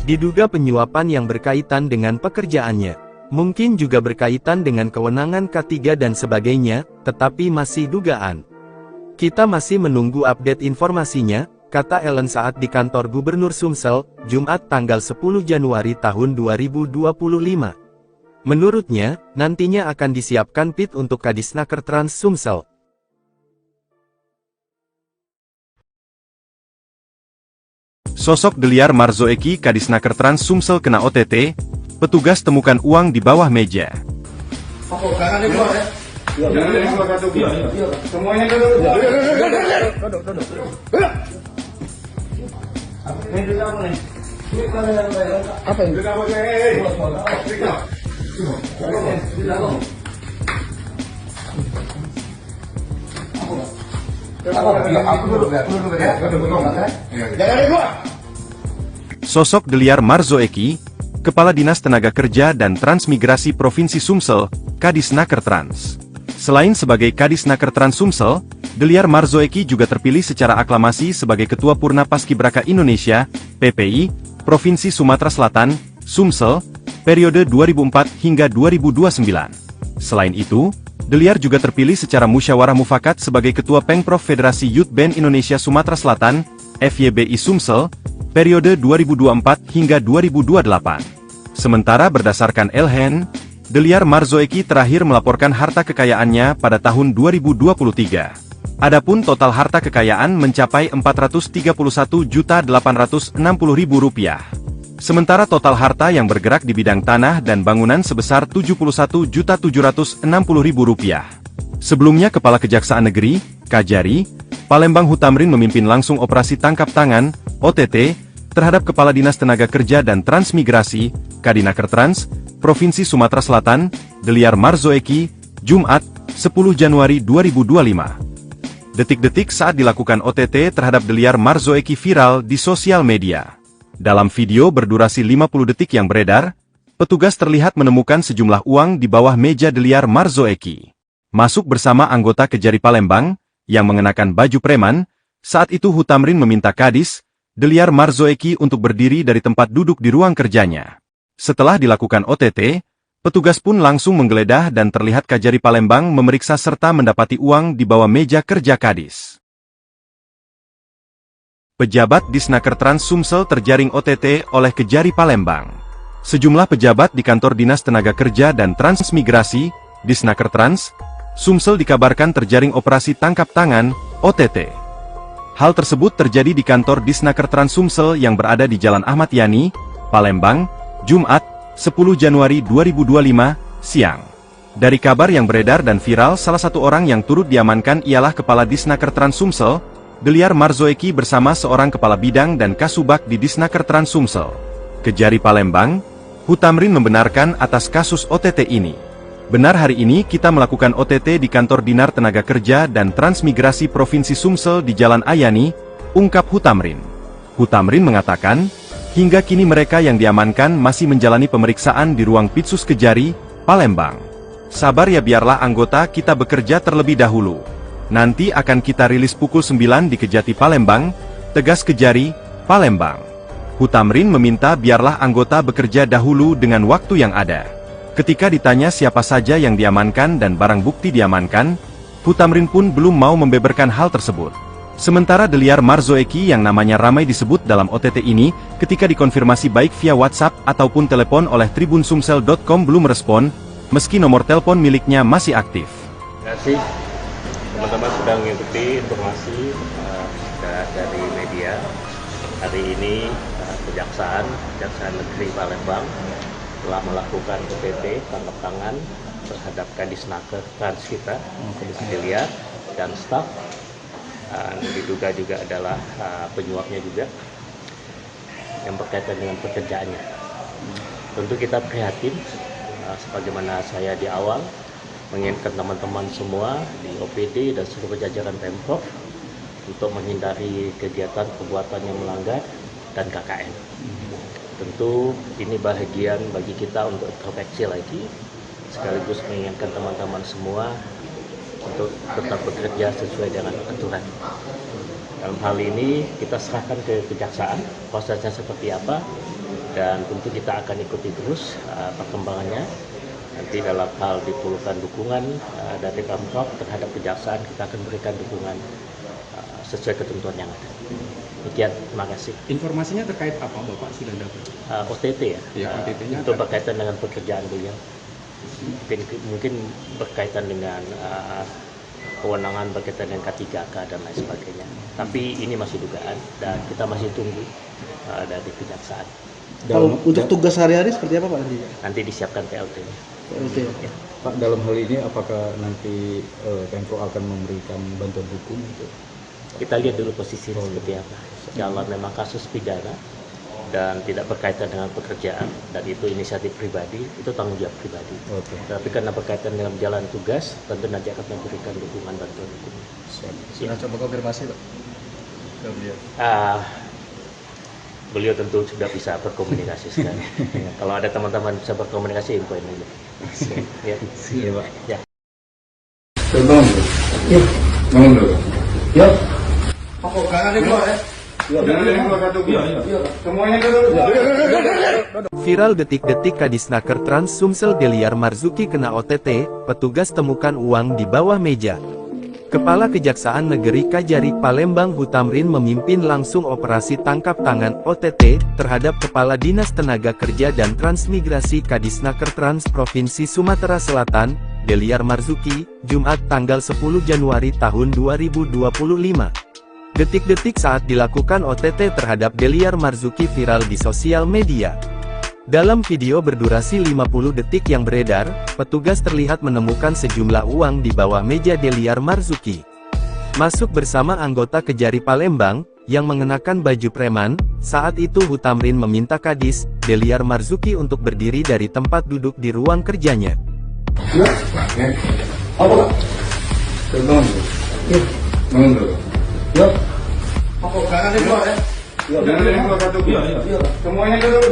Diduga penyuapan yang berkaitan dengan pekerjaannya. Mungkin juga berkaitan dengan kewenangan K3 dan sebagainya, tetapi masih dugaan. Kita masih menunggu update informasinya, kata Ellen saat di kantor Gubernur Sumsel, Jumat tanggal 10 Januari tahun 2025. Menurutnya, nantinya akan disiapkan PIT untuk Kadisnaker Trans Sumsel. Sosok Deliar Marzuki Kadisnaker Trans Sumsel kena OTT, petugas temukan uang di bawah meja. Apa ini? Sosok Deliar Marzuki, Kepala Dinas Tenaga Kerja dan Transmigrasi Provinsi Sumsel, Kadisnaker Trans. Selain sebagai Kadisnaker Trans Sumsel, Deliar Marzuki juga terpilih secara aklamasi sebagai Ketua Purna Paskibraka Indonesia, PPI, Provinsi Sumatera Selatan, Sumsel, periode 2004 hingga 2029. Selain itu, Deliar juga terpilih secara musyawarah mufakat sebagai Ketua Pengprov Federasi Youth Band Indonesia Sumatera Selatan, FYBI Sumsel, periode 2024 hingga 2028. Sementara berdasarkan Elhen, Deliar Marzoeki terakhir melaporkan harta kekayaannya pada tahun 2023. Adapun total harta kekayaan mencapai Rp431.860.000. Sementara total harta yang bergerak di bidang tanah dan bangunan sebesar Rp71.760.000. Sebelumnya Kepala Kejaksaan Negeri, Kajari, Palembang Hutamrin memimpin langsung operasi tangkap tangan, OTT, terhadap Kepala Dinas Tenaga Kerja dan Transmigrasi, Kadinakertrans, Provinsi Sumatera Selatan, Deliar Marzoeki, Jumat, 10 Januari 2025. Detik-detik saat dilakukan OTT terhadap Deliar Marzoeki viral di sosial media. Dalam video berdurasi 50 detik yang beredar, petugas terlihat menemukan sejumlah uang di bawah meja Deliar Marzoeki. Masuk bersama anggota Kejari Palembang, yang mengenakan baju preman. Saat itu Hutamrin meminta Kadis, Deliar Marzoeki untuk berdiri dari tempat duduk di ruang kerjanya. Setelah dilakukan OTT, petugas pun langsung menggeledah dan terlihat Kajari Palembang memeriksa serta mendapati uang di bawah meja kerja Kadis. Pejabat Disnakertrans Sumsel terjaring OTT oleh Kejari Palembang. Sejumlah pejabat di kantor Dinas Tenaga Kerja dan Transmigrasi, Disnakertrans, Sumsel dikabarkan terjaring operasi tangkap tangan, OTT. Hal tersebut terjadi di kantor Disnakertrans Sumsel yang berada di Jalan Ahmad Yani, Palembang, Jumat, 10 Januari 2025, siang. Dari kabar yang beredar dan viral, salah satu orang yang turut diamankan ialah Kepala Disnakertrans Sumsel, Deliar Marzoeki bersama seorang Kepala Bidang dan Kasubag di Disnakertrans Sumsel. Kejari Palembang, Hutamrin membenarkan atas kasus OTT ini. Benar, hari ini kita melakukan OTT di kantor Dinar Tenaga Kerja dan Transmigrasi Provinsi Sumsel di Jalan Ayani, ungkap Hutamrin. Hutamrin mengatakan, hingga kini mereka yang diamankan masih menjalani pemeriksaan di ruang Pitsus Kejari, Palembang. Sabar ya, biarlah anggota kita bekerja terlebih dahulu. Nanti akan kita rilis pukul 9 di Kejati Palembang, tegas Kejari, Palembang. Hutamrin meminta biarlah anggota bekerja dahulu dengan waktu yang ada. Ketika ditanya siapa saja yang diamankan dan barang bukti diamankan, Hutamrin pun belum mau membeberkan hal tersebut. Sementara Deliar Marzoeki yang namanya ramai disebut dalam OTT ini, ketika dikonfirmasi baik via WhatsApp ataupun telepon oleh tribunsumsel.com belum respon, meski nomor telepon miliknya masih aktif. Terima kasih teman-teman sudah mengikuti informasi dari media. Hari ini Kejaksaan Negeri Palembang telah melakukan OTT tangkap tangan terhadap Kadisnakertrans kita, Deliar dan staf. Diduga juga adalah penyuapnya juga yang berkaitan dengan pekerjaannya. Tentu kita prihatin, sebagaimana saya di awal mengingatkan teman-teman semua di OPD dan seluruh jajaran Pemprov untuk menghindari kegiatan perbuatan yang melanggar dan KKN. Tentu ini bahagian bagi kita untuk introspeksi lagi, sekaligus mengingatkan teman-teman semua untuk tetap bekerja sesuai dengan aturan. Dalam hal ini kita serahkan ke Kejaksaan prosesnya seperti apa, dan tentu kita akan ikuti terus perkembangannya. Nanti dalam hal diperlukan dukungan dari Pemprov terhadap Kejaksaan, kita akan berikan dukungan sesuai ketentuan yang ada. Demikian, terima kasih. Informasinya terkait apa Bapak sudah dapat? OTT ya, OTT-nya untuk berkaitan dengan pekerjaan beliau. Mungkin berkaitan dengan kewenangan berkaitan dengan K3K dan lain sebagainya. Tapi ini masih dugaan dan kita masih tunggu dari Kejaksaan. Kalau untuk tugas sehari-hari seperti apa Pak nanti? Nanti disiapkan PLT-nya. PLT. Ya. Pak, dalam hal ini apakah nanti Pemprov akan memberikan bantuan hukum? Kita lihat dulu posisinya seperti apa. Kalau memang kasus pidana dan tidak berkaitan dengan pekerjaan dan itu inisiatif pribadi, itu tanggung jawab pribadi. Tapi karena berkaitan dengan jalan tugas, tentu nanti akan memberikan dukungan bantuan hukum. Sudah coba konfirmasi Pak? Beliau tentu sudah bisa berkomunikasi sekarang. Kalau ada teman-teman bisa berkomunikasi, infoin aja. Ya. Iya Pak. Ya. Yuk. Viral detik-detik Kadisnakertrans Sumsel Deliar Marzoeki kena OTT, petugas temukan uang di bawah meja. Kepala Kejaksaan Negeri Kajari Palembang Hutamrin memimpin langsung operasi tangkap tangan (OTT) terhadap Kepala Dinas Tenaga Kerja dan Transmigrasi Kadisnaker Trans Provinsi Sumatera Selatan, Deliar Marzuki, Jumat tanggal 10 Januari tahun 2025. Detik-detik saat dilakukan OTT terhadap Deliar Marzuki viral di sosial media. Dalam video berdurasi 50 detik yang beredar, petugas terlihat menemukan sejumlah uang di bawah meja Deliar Marzuki. Masuk bersama anggota Kejari Palembang, yang mengenakan baju preman. Saat itu Hutamrin meminta Kadis, Deliar Marzuki untuk berdiri dari tempat duduk di ruang kerjanya. Semuanya duduk.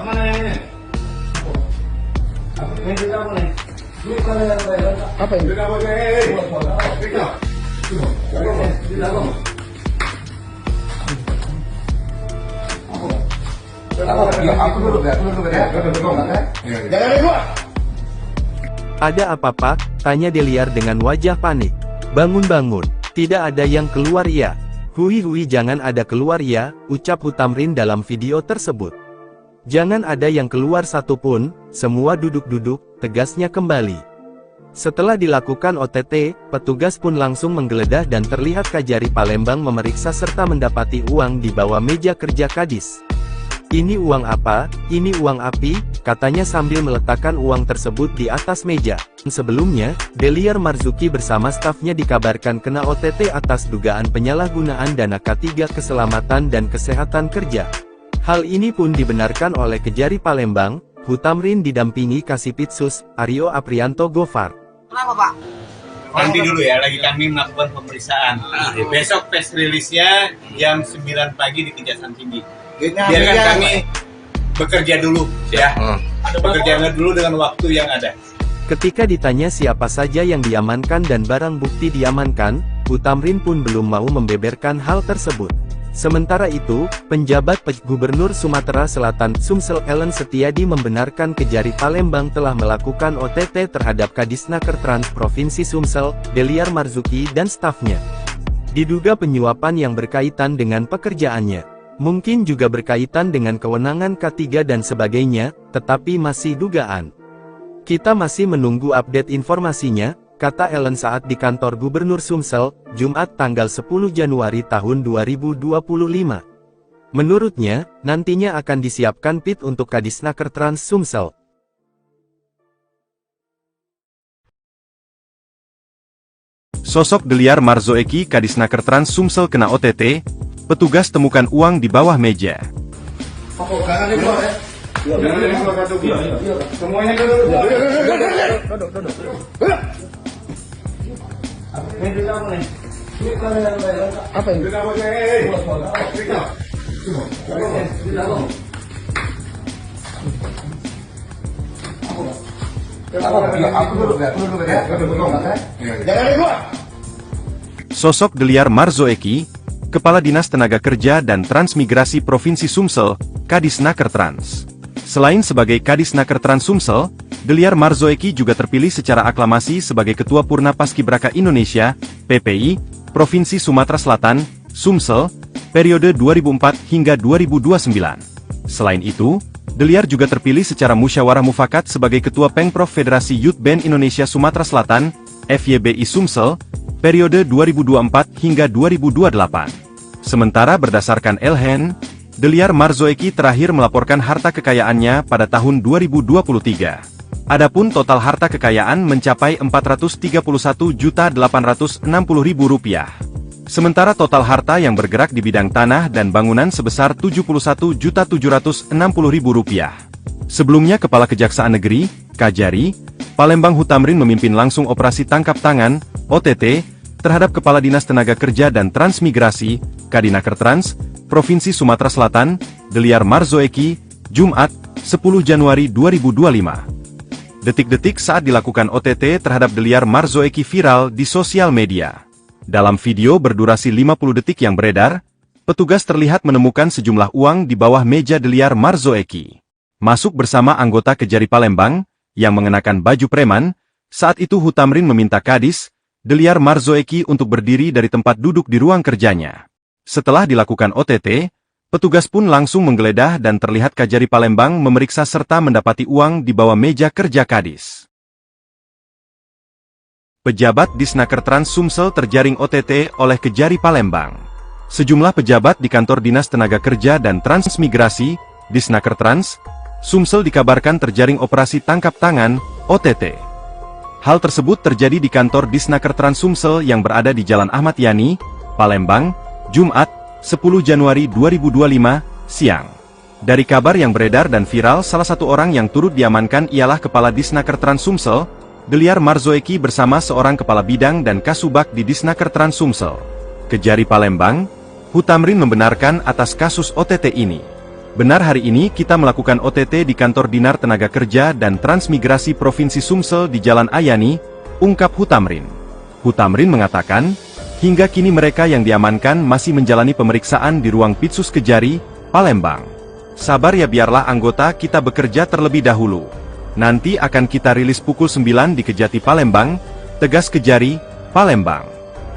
Mana ini? Apa ini? Jangan keluar. Ada apa Pak? Tanya Deliar dengan wajah panik. Bangun-bangun, tidak ada yang keluar ya. Hui jangan ada keluar ya, ucap Hutamrin dalam video tersebut. Jangan ada yang keluar satupun, semua duduk-duduk, tegasnya kembali. Setelah dilakukan OTT, petugas pun langsung menggeledah dan terlihat Kajari Palembang memeriksa serta mendapati uang di bawah meja kerja Kadis. Ini uang apa? Ini uang api, katanya sambil meletakkan uang tersebut di atas meja. Sebelumnya, Deliar Marzuki bersama stafnya dikabarkan kena OTT atas dugaan penyalahgunaan dana K3 Keselamatan dan Kesehatan Kerja. Hal ini pun dibenarkan oleh Kejari Palembang. Hutamrin didampingi Kasipitsus, Aryo Aprianto Gofar. Kenapa Pak? Nanti dulu ya, lagi kami melakukan pemeriksaan. Besok press release-nya jam 9 pagi di Kejaksaan Tinggi. Biarkan kami bekerja dulu ya. Bekerja dulu dengan waktu yang ada. Ketika ditanya siapa saja yang diamankan dan barang bukti diamankan, Hutamrin pun belum mau membeberkan hal tersebut. Sementara itu, penjabat Gubernur Sumatera Selatan Sumsel Ellen Setiadi membenarkan Kejari Palembang telah melakukan OTT terhadap Kadisnaker Trans Provinsi Sumsel, Deliar Marzuki dan stafnya. Diduga penyuapan yang berkaitan dengan pekerjaannya. Mungkin juga berkaitan dengan kewenangan K3 dan sebagainya, tetapi masih dugaan. Kita masih menunggu update informasinya, kata Ellen saat di kantor Gubernur Sumsel, Jumat tanggal 10 Januari tahun 2025. Menurutnya, nantinya akan disiapkan PIT untuk Kadisnaker Trans Sumsel. Sosok Deliar Marzuki Kadisnaker Trans Sumsel kena OTT, petugas temukan uang di bawah meja. Semuanya duduk. Apa ini? Sosok Deliar Marzuki, Kepala Dinas Tenaga Kerja dan Transmigrasi Provinsi Sumsel, Kadisnaker Trans. Selain sebagai Kadisnaker Trans Sumsel, Deliar Marzuki juga terpilih secara aklamasi sebagai Ketua Purna Paskibraka Indonesia, PPI, Provinsi Sumatera Selatan, Sumsel, periode 2004 hingga 2029. Selain itu, Deliar juga terpilih secara musyawarah mufakat sebagai Ketua Pengprov Federasi Youth Band Indonesia Sumatera Selatan, FYBI Sumsel, periode 2024 hingga 2028. Sementara berdasarkan Elhen, Deliar Marzuki terakhir melaporkan harta kekayaannya pada tahun 2023. Adapun total harta kekayaan mencapai Rp431.860.000. Sementara total harta yang bergerak di bidang tanah dan bangunan sebesar Rp71.760.000. Sebelumnya Kepala Kejaksaan Negeri, Kajari, Palembang Hutamrin memimpin langsung operasi tangkap tangan, OTT, terhadap Kepala Dinas Tenaga Kerja dan Transmigrasi, Kadinaker Trans, Provinsi Sumatera Selatan, Deliar Marzuki, Jumat, 10 Januari 2025. Detik-detik saat dilakukan OTT terhadap Deliar Marzuki viral di sosial media. Dalam video berdurasi 50 detik yang beredar, petugas terlihat menemukan sejumlah uang di bawah meja Deliar Marzuki. masuk bersama anggota Kejari Palembang, yang mengenakan baju preman. Saat itu Hutamrin meminta Kadis, Deliar Marzoeki untuk berdiri dari tempat duduk di ruang kerjanya. Setelah dilakukan OTT, petugas pun langsung menggeledah dan terlihat Kejari Palembang memeriksa serta mendapati uang di bawah meja kerja Kadis. Pejabat di Snaker Trans Sumsel terjaring OTT oleh Kejari Palembang. Sejumlah pejabat di kantor Dinas Tenaga Kerja dan Transmigrasi di Snaker Trans Sumsel dikabarkan terjaring operasi tangkap tangan (OTT). Hal tersebut terjadi di kantor Disnaker Trans Sumsel yang berada di Jalan Ahmad Yani, Palembang, Jumat, 10 Januari 2025, siang. Dari kabar yang beredar dan viral, salah satu orang yang turut diamankan ialah Kepala Disnaker Trans Sumsel, Deliar Marzoeki bersama seorang Kepala Bidang dan Kasubag di Disnaker Trans Sumsel. Kejari Palembang, Hutamrin membenarkan atas kasus OTT ini. Benar, hari ini kita melakukan OTT di kantor Dinar Tenaga Kerja dan Transmigrasi Provinsi Sumsel di Jalan Ayani, ungkap Hutamrin. Hutamrin mengatakan, hingga kini mereka yang diamankan masih menjalani pemeriksaan di ruang Pitsus Kejari, Palembang. Sabar ya, biarlah anggota kita bekerja terlebih dahulu. Nanti akan kita rilis pukul 9 di Kejati Palembang, tegas Kejari, Palembang.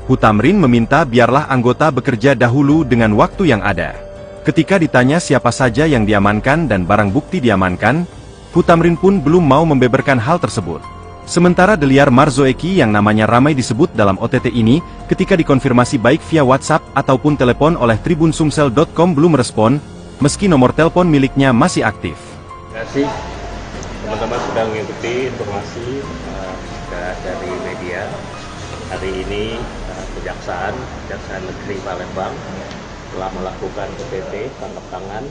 Hutamrin meminta biarlah anggota bekerja dahulu dengan waktu yang ada. Ketika ditanya siapa saja yang diamankan dan barang bukti diamankan, Hutamrin pun belum mau membeberkan hal tersebut. Sementara Deliar Marzoeki yang namanya ramai disebut dalam OTT ini, ketika dikonfirmasi baik via WhatsApp ataupun telepon oleh tribunsumsel.com belum respon, meski nomor telepon miliknya masih aktif. Terima kasih teman-teman sudah mengikuti informasi dari media. Hari ini Kejaksaan Negeri Palembang telah melakukan OTT tangkap tangan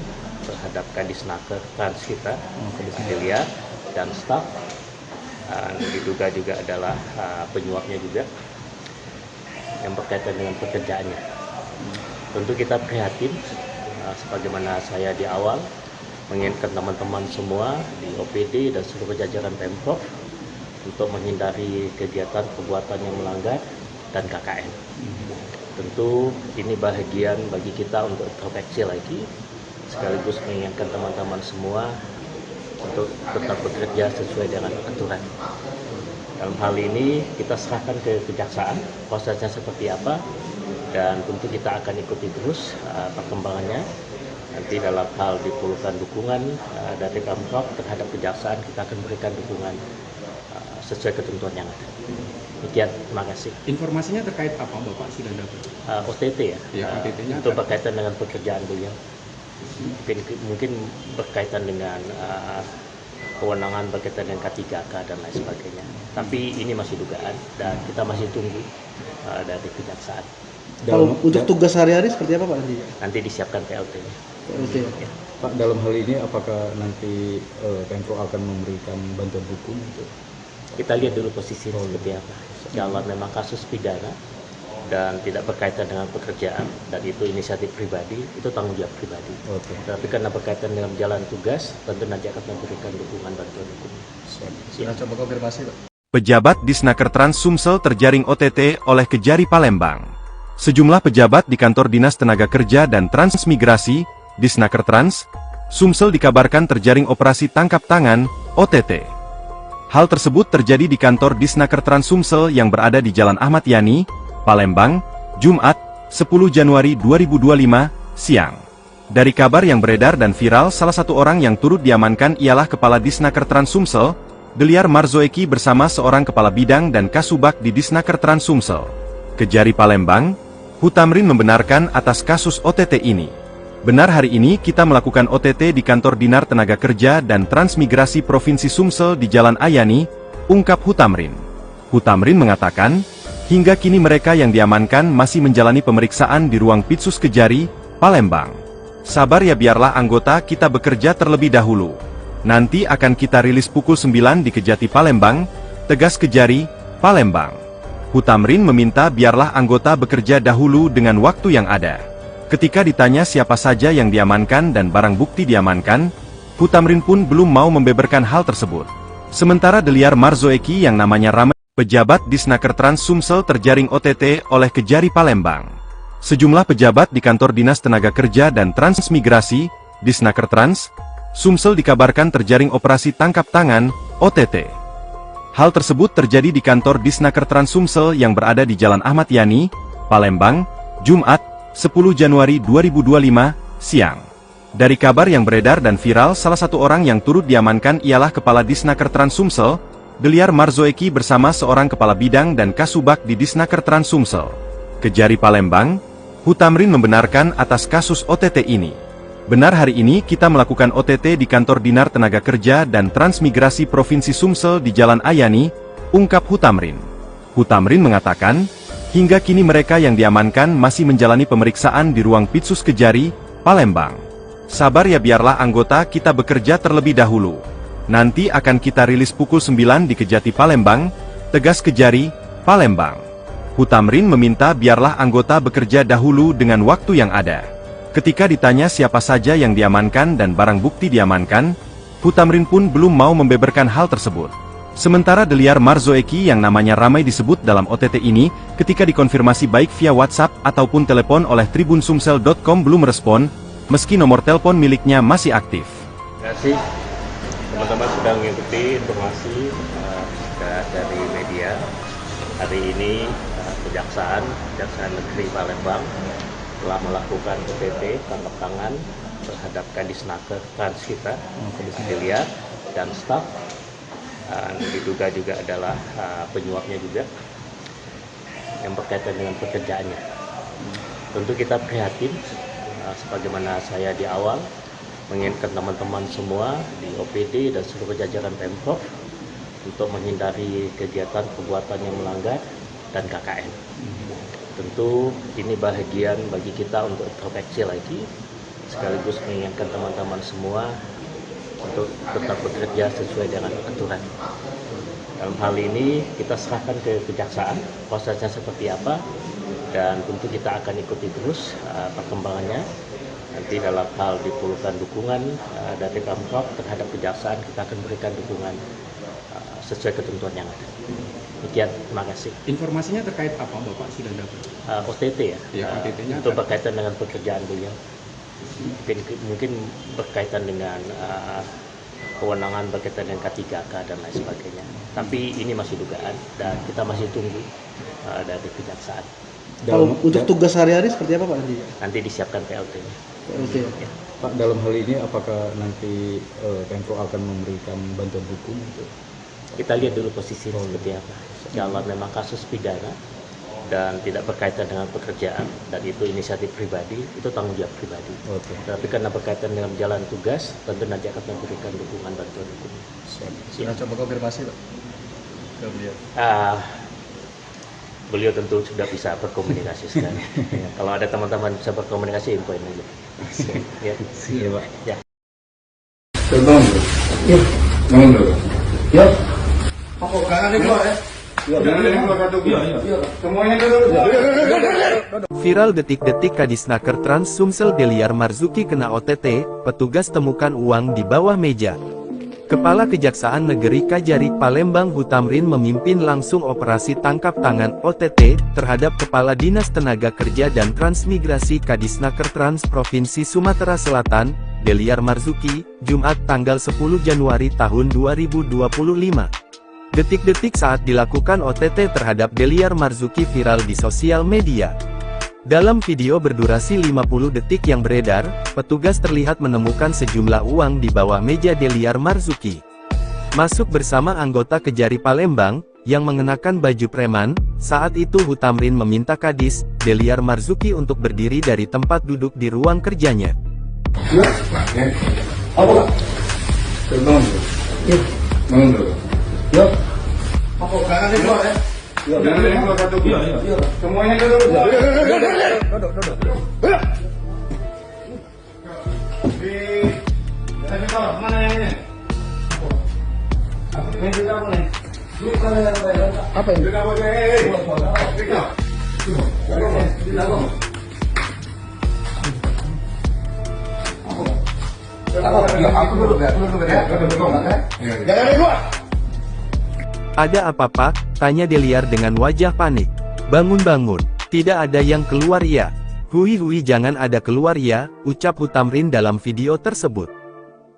terhadap Kadisnaker Trans kita, Kadis Deliar dan staf. Diduga juga adalah penyuapnya juga yang berkaitan dengan pekerjaannya. Tentu kita prihatin, sebagaimana saya di awal mengingatkan teman-teman semua di OPD dan seluruh jajaran Pemprov untuk menghindari kegiatan perbuatan yang melanggar dan KKN. Tentu ini bahagian bagi kita untuk introspeksi lagi, sekaligus mengingatkan teman-teman semua untuk tetap bekerja sesuai dengan aturan. Dalam hal ini kita serahkan ke Kejaksaan prosesnya seperti apa, dan tentu kita akan ikuti terus perkembangannya. Nanti dalam hal diperlukan dukungan dari Pemprov terhadap Kejaksaan, kita akan berikan dukungan sesuai ketentuan yang ada. Demikian, terima kasih. Informasinya terkait apa Bapak sudah dapat? OTT ya, OTT-nya itu berkaitan dengan pekerjaan beliau. Mungkin berkaitan dengan kewenangan berkaitan dengan K3K dan lain sebagainya. Tapi ini masih dugaan dan kita masih tunggu dari Kejaksaan. Kalau untuk tugas sehari-hari seperti apa Pak nanti? Nanti disiapkan PLT-nya. PLT. Ya. Pak, dalam hal ini apakah nanti Pemprov akan memberikan bantuan hukum? Kita lihat dulu posisinya seperti apa. Kalau memang kasus pidana dan tidak berkaitan dengan pekerjaan dan itu inisiatif pribadi, itu tanggung jawab pribadi. Tapi karena berkaitan dengan jalan tugas, tentu nanti akan memberikan dukungan bantuan hukum. Sudah coba konfirmasi Pak. Pejabat di Snaker Trans Sumsel terjaring OTT oleh Kejari Palembang. Sejumlah pejabat di kantor Dinas Tenaga Kerja dan Transmigrasi di Snaker Trans Sumsel dikabarkan terjaring operasi tangkap tangan (OTT). Hal tersebut terjadi di kantor Disnaker Trans Sumsel yang berada di Jalan Ahmad Yani, Palembang, Jumat, 10 Januari 2025, siang. Dari kabar yang beredar dan viral, salah satu orang yang turut diamankan ialah Kepala Disnaker Trans Sumsel, Deliar Marzoeki bersama seorang Kepala Bidang dan Kasubag di Disnaker Trans Sumsel. Kejari Palembang, Hutamrin membenarkan atas kasus OTT ini. Benar, hari ini kita melakukan OTT di kantor Dinar Tenaga Kerja dan Transmigrasi Provinsi Sumsel di Jalan Ayani, ungkap Hutamrin. Hutamrin mengatakan, hingga kini mereka yang diamankan masih menjalani pemeriksaan di ruang Pitsus Kejari, Palembang. Sabar ya, biarlah anggota kita bekerja terlebih dahulu. Nanti akan kita rilis pukul 9 di Kejati Palembang, tegas Kejari, Palembang. Hutamrin meminta biarlah anggota bekerja dahulu dengan waktu yang ada. Ketika ditanya siapa saja yang diamankan dan barang bukti diamankan, Hutamrin pun belum mau membeberkan hal tersebut. Sementara Deliar Marzoeki yang namanya ramai, pejabat di Snaker Trans Sumsel terjaring OTT oleh Kejari Palembang. Sejumlah pejabat di kantor Dinas Tenaga Kerja dan Transmigrasi di Snaker Trans Sumsel dikabarkan terjaring operasi tangkap tangan, OTT. Hal tersebut terjadi di kantor Disnaker Trans Sumsel yang berada di Jalan Ahmad Yani, Palembang, Jumat, 10 Januari 2025, siang. Dari kabar yang beredar dan viral, salah satu orang yang turut diamankan ialah Kepala Disnaker Trans Sumsel, Deliar Marzoeki bersama seorang Kepala Bidang dan Kasubag di Disnaker Trans Sumsel. Kejari Palembang, Hutamrin membenarkan atas kasus OTT ini. Benar, hari ini kita melakukan OTT di kantor Dinar Tenaga Kerja dan Transmigrasi Provinsi Sumsel di Jalan Ayani, ungkap Hutamrin. Hutamrin mengatakan, hingga kini mereka yang diamankan masih menjalani pemeriksaan di ruang Pitsus Kejari, Palembang. Sabar ya, biarlah anggota kita bekerja terlebih dahulu. Nanti akan kita rilis pukul 9 di Kejati Palembang, tegas Kejari, Palembang. Hutamrin meminta biarlah anggota bekerja dahulu dengan waktu yang ada. Ketika ditanya siapa saja yang diamankan dan barang bukti diamankan, Hutamrin pun belum mau membeberkan hal tersebut. Sementara Deliar Marzoeki yang namanya ramai disebut dalam OTT ini, ketika dikonfirmasi baik via WhatsApp ataupun telepon oleh tribunsumsel.com belum respon, meski nomor telepon miliknya masih aktif. Terima kasih teman-teman sudah mengikuti informasi dari media. Hari ini Kejaksaan Negeri Palembang telah melakukan OTT tangkap tangan terhadap Kadisnaker Trans kita, Deliar dan staf. Diduga juga adalah penyuapnya juga yang berkaitan dengan pekerjaannya. Tentu kita prihatin, sebagaimana saya di awal mengingatkan teman-teman semua di OPD dan seluruh jajaran Pemprov untuk menghindari kegiatan perbuatan yang melanggar dan KKN. Tentu ini bahagian bagi kita untuk introspeksi lagi, sekaligus mengingatkan teman-teman semua untuk tetap bekerja sesuai dengan aturan. Dalam hal ini kita serahkan ke Kejaksaan prosesnya seperti apa, dan tentu kita akan ikuti terus perkembangannya. Nanti dalam hal diperlukan dukungan dari Pemprov terhadap Kejaksaan, kita akan berikan dukungan sesuai ketentuan yang ada. Demikian, terima kasih. Informasinya terkait apa Bapak sudah dapat? OTT ya, OTT-nya itu berkaitan dengan pekerjaan beliau. Mungkin berkaitan dengan kewenangan berkaitan dengan K3K dan lain sebagainya. Tapi ini masih dugaan dan kita masih tunggu dari Kejaksaan. Kalau untuk tugas sehari-hari seperti apa Pak nanti? Nanti disiapkan PLT-nya. PLT. Ya. Pak, dalam hal ini apakah nanti Pemprov akan memberikan bantuan hukum? Kita lihat dulu posisi seperti apa. Kalau memang kasus pidana dan tidak berkaitan dengan pekerjaan dan itu inisiatif pribadi, itu tanggung jawab pribadi. Tapi karena berkaitan dengan jalan tugas, tentu nanti akan memberikan dukungan bantuan hukum. Sudah coba konfirmasi Pak ke beliau? Beliau tentu sudah bisa berkomunikasi sekarang. Ya, kalau ada teman-teman bisa berkomunikasi, infoin aja. Ya. Iya Pak. Ya. Ya. Viral detik-detik Kadisnaker Trans Sumsel Deliar Marzuki kena OTT, petugas temukan uang di bawah meja. Kepala Kejaksaan Negeri Kajari Palembang Hutamrin memimpin langsung operasi tangkap tangan OTT terhadap Kepala Dinas Tenaga Kerja dan Transmigrasi Kadisnaker Trans Provinsi Sumatera Selatan, Deliar Marzuki, Jumat tanggal 10 Januari tahun 2025. Detik-detik saat dilakukan OTT terhadap Deliar Marzuki viral di sosial media. Dalam video berdurasi 50 detik yang beredar, petugas terlihat menemukan sejumlah uang di bawah meja Deliar Marzuki. Masuk bersama anggota Kejari Palembang, yang mengenakan baju preman. Saat itu Hutamrin meminta Kadis, Deliar Marzuki untuk berdiri dari tempat duduk di ruang kerjanya. Apa ini? Ada apa Pak? Tanya Deliar dengan wajah panik. Bangun-bangun, tidak ada yang keluar ya. Hui jangan ada keluar ya, ucap Hutamrin dalam video tersebut.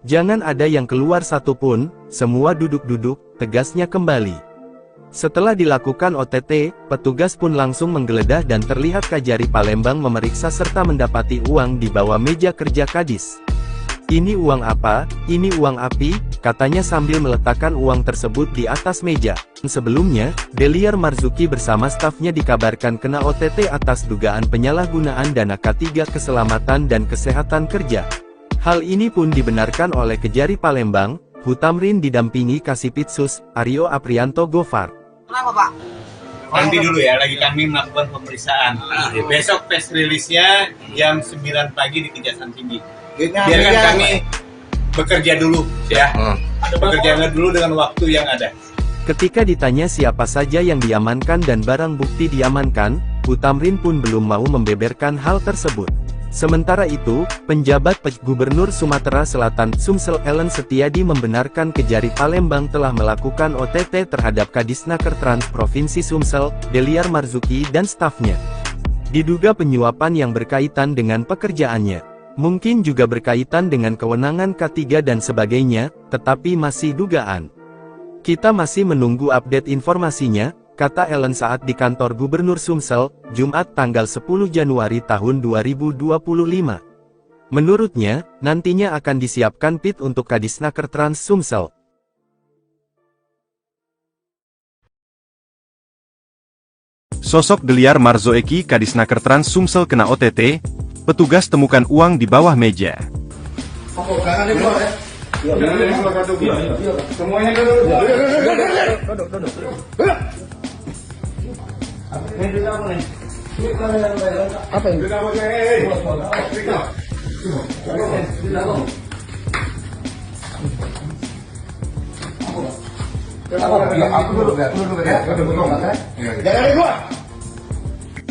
Jangan ada yang keluar satupun, semua duduk-duduk, tegasnya kembali. Setelah dilakukan OTT, petugas pun langsung menggeledah dan terlihat Kajari Palembang memeriksa serta mendapati uang di bawah meja kerja Kadis. "Ini uang apa? Ini uang api," katanya sambil meletakkan uang tersebut di atas meja. Sebelumnya, Deliar Marzuki bersama stafnya dikabarkan kena OTT atas dugaan penyalahgunaan dana K3 Keselamatan dan Kesehatan Kerja. Hal ini pun dibenarkan oleh Kejari Palembang. Hutamrin didampingi Kasipitsus, Aryo Aprianto Gofar. Kenapa Pak? Nanti dulu ya, lagi kami melakukan pemeriksaan. Besok press release-nya jam 9 pagi di Kejaksaan Tinggi. Biarkan kami bekerja dulu ya. Bekerja dulu dengan waktu yang ada. Ketika ditanya siapa saja yang diamankan dan barang bukti diamankan, Hutamrin pun belum mau membeberkan hal tersebut. Sementara itu, penjabat Gubernur Sumatera Selatan Sumsel Ellen Setiadi membenarkan Kejari Palembang telah melakukan OTT terhadap Kadisnaker Trans Provinsi Sumsel, Deliar Marzuki dan stafnya. Diduga penyuapan yang berkaitan dengan pekerjaannya. Mungkin juga berkaitan dengan kewenangan K3 dan sebagainya, tetapi masih dugaan. Kita masih menunggu update informasinya, kata Ellen saat di kantor Gubernur Sumsel, Jumat tanggal 10 Januari tahun 2025. Menurutnya, nantinya akan disiapkan PIT untuk Kadisnaker Trans Sumsel. Sosok Deliar Marzoeki Kadisnaker Trans Sumsel kena OTT, petugas temukan uang di bawah meja. Semuanya Apa ini?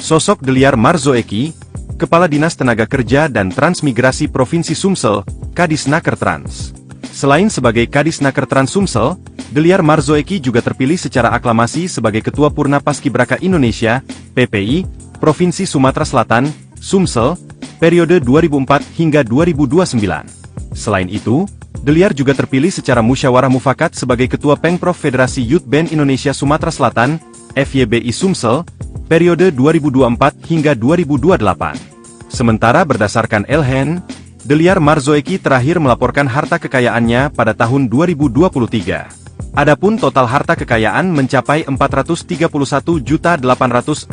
Sosok Deliar Marzoeki, Kepala Dinas Tenaga Kerja dan Transmigrasi Provinsi Sumsel, Kadisnaker Trans. Selain sebagai Kadisnaker Trans Sumsel, Deliar Marzoeki juga terpilih secara aklamasi sebagai Ketua Purna Paskibraka Indonesia, PPI, Provinsi Sumatera Selatan, Sumsel, periode 2004 hingga 2029. Selain itu, Deliar juga terpilih secara musyawarah mufakat sebagai Ketua Pengprov Federasi Youth Band Indonesia Sumatera Selatan, FYBI Sumsel, periode 2024 hingga 2028. Sementara berdasarkan Elhen, Deliar Marzoeki terakhir melaporkan harta kekayaannya pada tahun 2023. Adapun total harta kekayaan mencapai Rp431.860.000.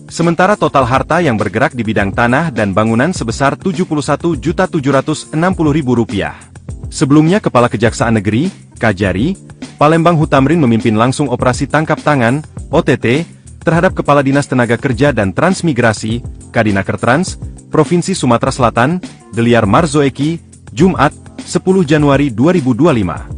Sementara total harta yang bergerak di bidang tanah dan bangunan sebesar Rp71.760.000. Sebelumnya Kepala Kejaksaan Negeri, Kajari Palembang Hutamrin memimpin langsung operasi tangkap tangan, OTT, terhadap Kepala Dinas Tenaga Kerja dan Transmigrasi, Kadinaker Trans, Provinsi Sumatera Selatan, Deliar Marzoeki, Jumat, 10 Januari 2025.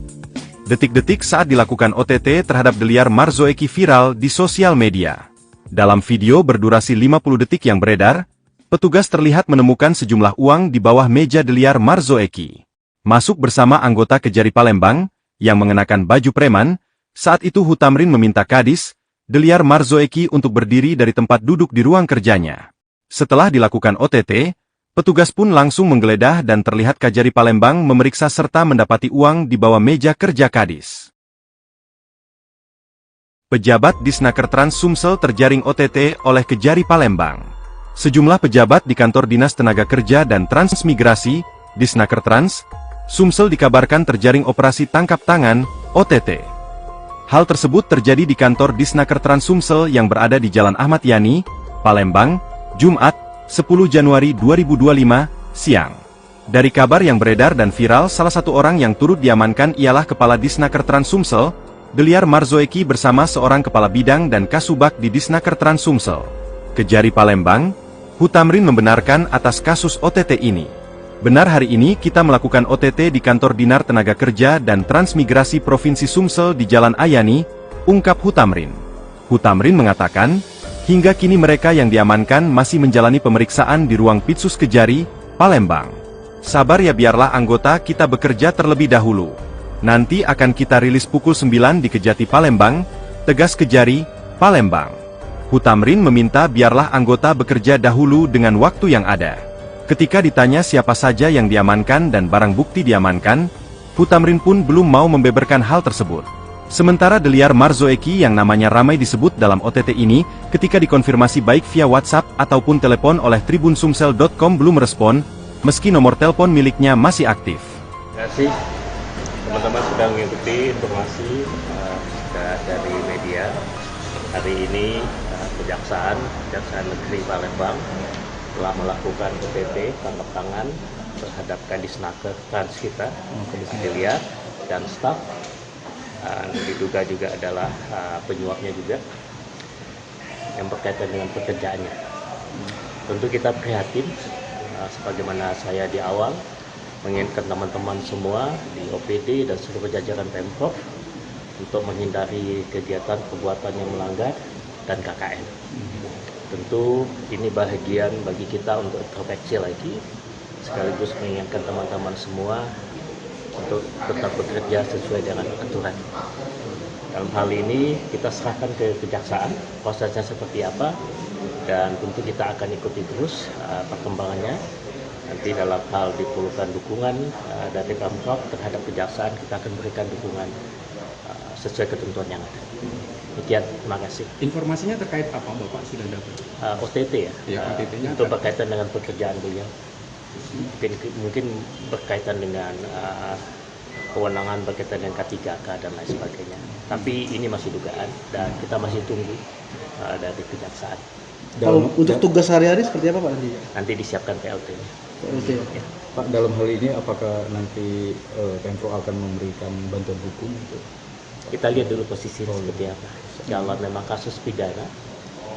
Detik-detik saat dilakukan OTT terhadap Deliar Marzoeki viral di sosial media. Dalam video berdurasi 50 detik yang beredar, petugas terlihat menemukan sejumlah uang di bawah meja Deliar Marzoeki. Masuk bersama anggota Kejari Palembang, yang mengenakan baju preman. Saat itu Hutamrin meminta Kadis, Deliar Marzoeki untuk berdiri dari tempat duduk di ruang kerjanya. Setelah dilakukan OTT, petugas pun langsung menggeledah dan terlihat Kajari Palembang memeriksa serta mendapati uang di bawah meja kerja Kadis. Pejabat Disnaker Trans Sumsel terjaring OTT oleh Kejari Palembang. Sejumlah pejabat di kantor Dinas Tenaga Kerja dan Transmigrasi, Disnaker Trans, Sumsel dikabarkan terjaring operasi tangkap tangan, OTT. Hal tersebut terjadi di kantor Disnaker Trans Sumsel yang berada di Jalan Ahmad Yani, Palembang, Jumat, 10 Januari 2025, siang. Dari kabar yang beredar dan viral, salah satu orang yang turut diamankan ialah Kepala Disnaker Trans Sumsel, Deliar Marzoeki bersama seorang Kepala Bidang dan Kasubag di Disnaker Trans Sumsel. Kejari Palembang, Hutamrin membenarkan atas kasus OTT ini. Benar, hari ini kita melakukan OTT di kantor Dinar Tenaga Kerja dan Transmigrasi Provinsi Sumsel di Jalan Ayani, ungkap Hutamrin. Hutamrin mengatakan, hingga kini mereka yang diamankan masih menjalani pemeriksaan di ruang Pitsus Kejari, Palembang. Sabar ya, biarlah anggota kita bekerja terlebih dahulu. Nanti akan kita rilis pukul 9 di Kejati Palembang, tegas Kejari, Palembang. Hutamrin meminta biarlah anggota bekerja dahulu dengan waktu yang ada. Ketika ditanya siapa saja yang diamankan dan barang bukti diamankan, Hutamrin pun belum mau membeberkan hal tersebut. Sementara Deliar Marzoeki yang namanya ramai disebut dalam OTT ini, ketika dikonfirmasi baik via WhatsApp ataupun telepon oleh tribunsumsel.com belum respon, meski nomor telepon miliknya masih aktif. Terima kasih teman-teman sudah mengikuti informasi dari media. Hari ini Kejaksaan Negeri Palembang telah melakukan OTT tangkap tangan terhadap Kadisnaker Trans kita, Deliar dan staf. Diduga juga adalah penyuapnya juga yang berkaitan dengan pekerjaannya. Tentu kita prihatin, sebagaimana saya di awal mengingatkan teman-teman semua di OPD dan seluruh jajaran Pemprov untuk menghindari kegiatan perbuatan yang melanggar dan KKN. Tentu ini bahagian bagi kita untuk introspeksi lagi, sekaligus mengingatkan teman-teman semua untuk tetap bekerja sesuai dengan aturan. Dalam hal ini kita serahkan ke Kejaksaan prosesnya seperti apa, dan tentu kita akan ikuti terus perkembangannya. Nanti dalam hal diperlukan dukungan dari Pemprov terhadap Kejaksaan, kita akan berikan dukungan sesuai ketentuan yang ada. Demikian, terima kasih. Informasinya terkait apa Bapak sudah dapat? OTT ya, OTT-nya untuk berkaitan dengan pekerjaan beliau. Mungkin berkaitan dengan kewenangan berkaitan dengan K3K dan lain sebagainya. Tapi ini masih dugaan dan kita masih tunggu dari Kejaksaan. Kalau untuk tugas sehari-hari seperti apa Pak nanti? Nanti disiapkan PLT-nya. Ya. Pak, dalam hal ini apakah nanti Pemprov akan memberikan bantuan hukum? Kita lihat dulu posisi seperti apa. Kalau memang kasus pidana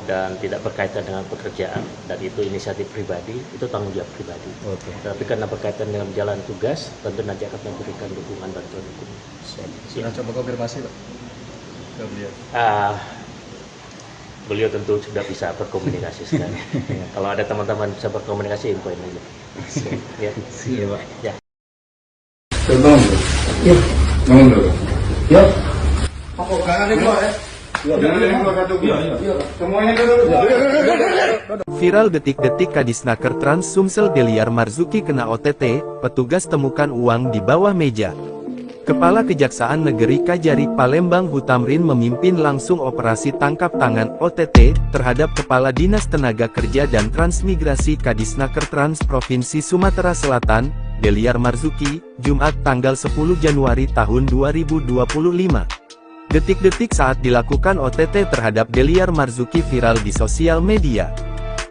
dan tidak berkaitan dengan pekerjaan dan itu inisiatif pribadi, itu tanggung jawab pribadi. Tapi karena berkaitan dengan jalan tugas, tentu nanti akan memberikan dukungan bantuan hukum. Sudah coba konfirmasi Pak ke beliau? Beliau tentu sudah bisa berkomunikasi sekarang. Kalau ada teman-teman bisa berkomunikasi, infoin aja. Ya. Iya Pak. Ya. Ya. Apa kangen itu ya? Semuanya dulu. Viral detik-detik Kadisnaker Trans Sumsel Deliar Marzuki kena OTT, petugas temukan uang di bawah meja. Kepala Kejaksaan Negeri Kajari Palembang Hutamrin memimpin langsung operasi tangkap tangan OTT terhadap Kepala Dinas Tenaga Kerja dan Transmigrasi Kadisnaker Trans Provinsi Sumatera Selatan, Deliar Marzuki, Jumat tanggal 10 Januari tahun 2025. Detik-detik saat dilakukan OTT terhadap Deliar Marzuki viral di sosial media.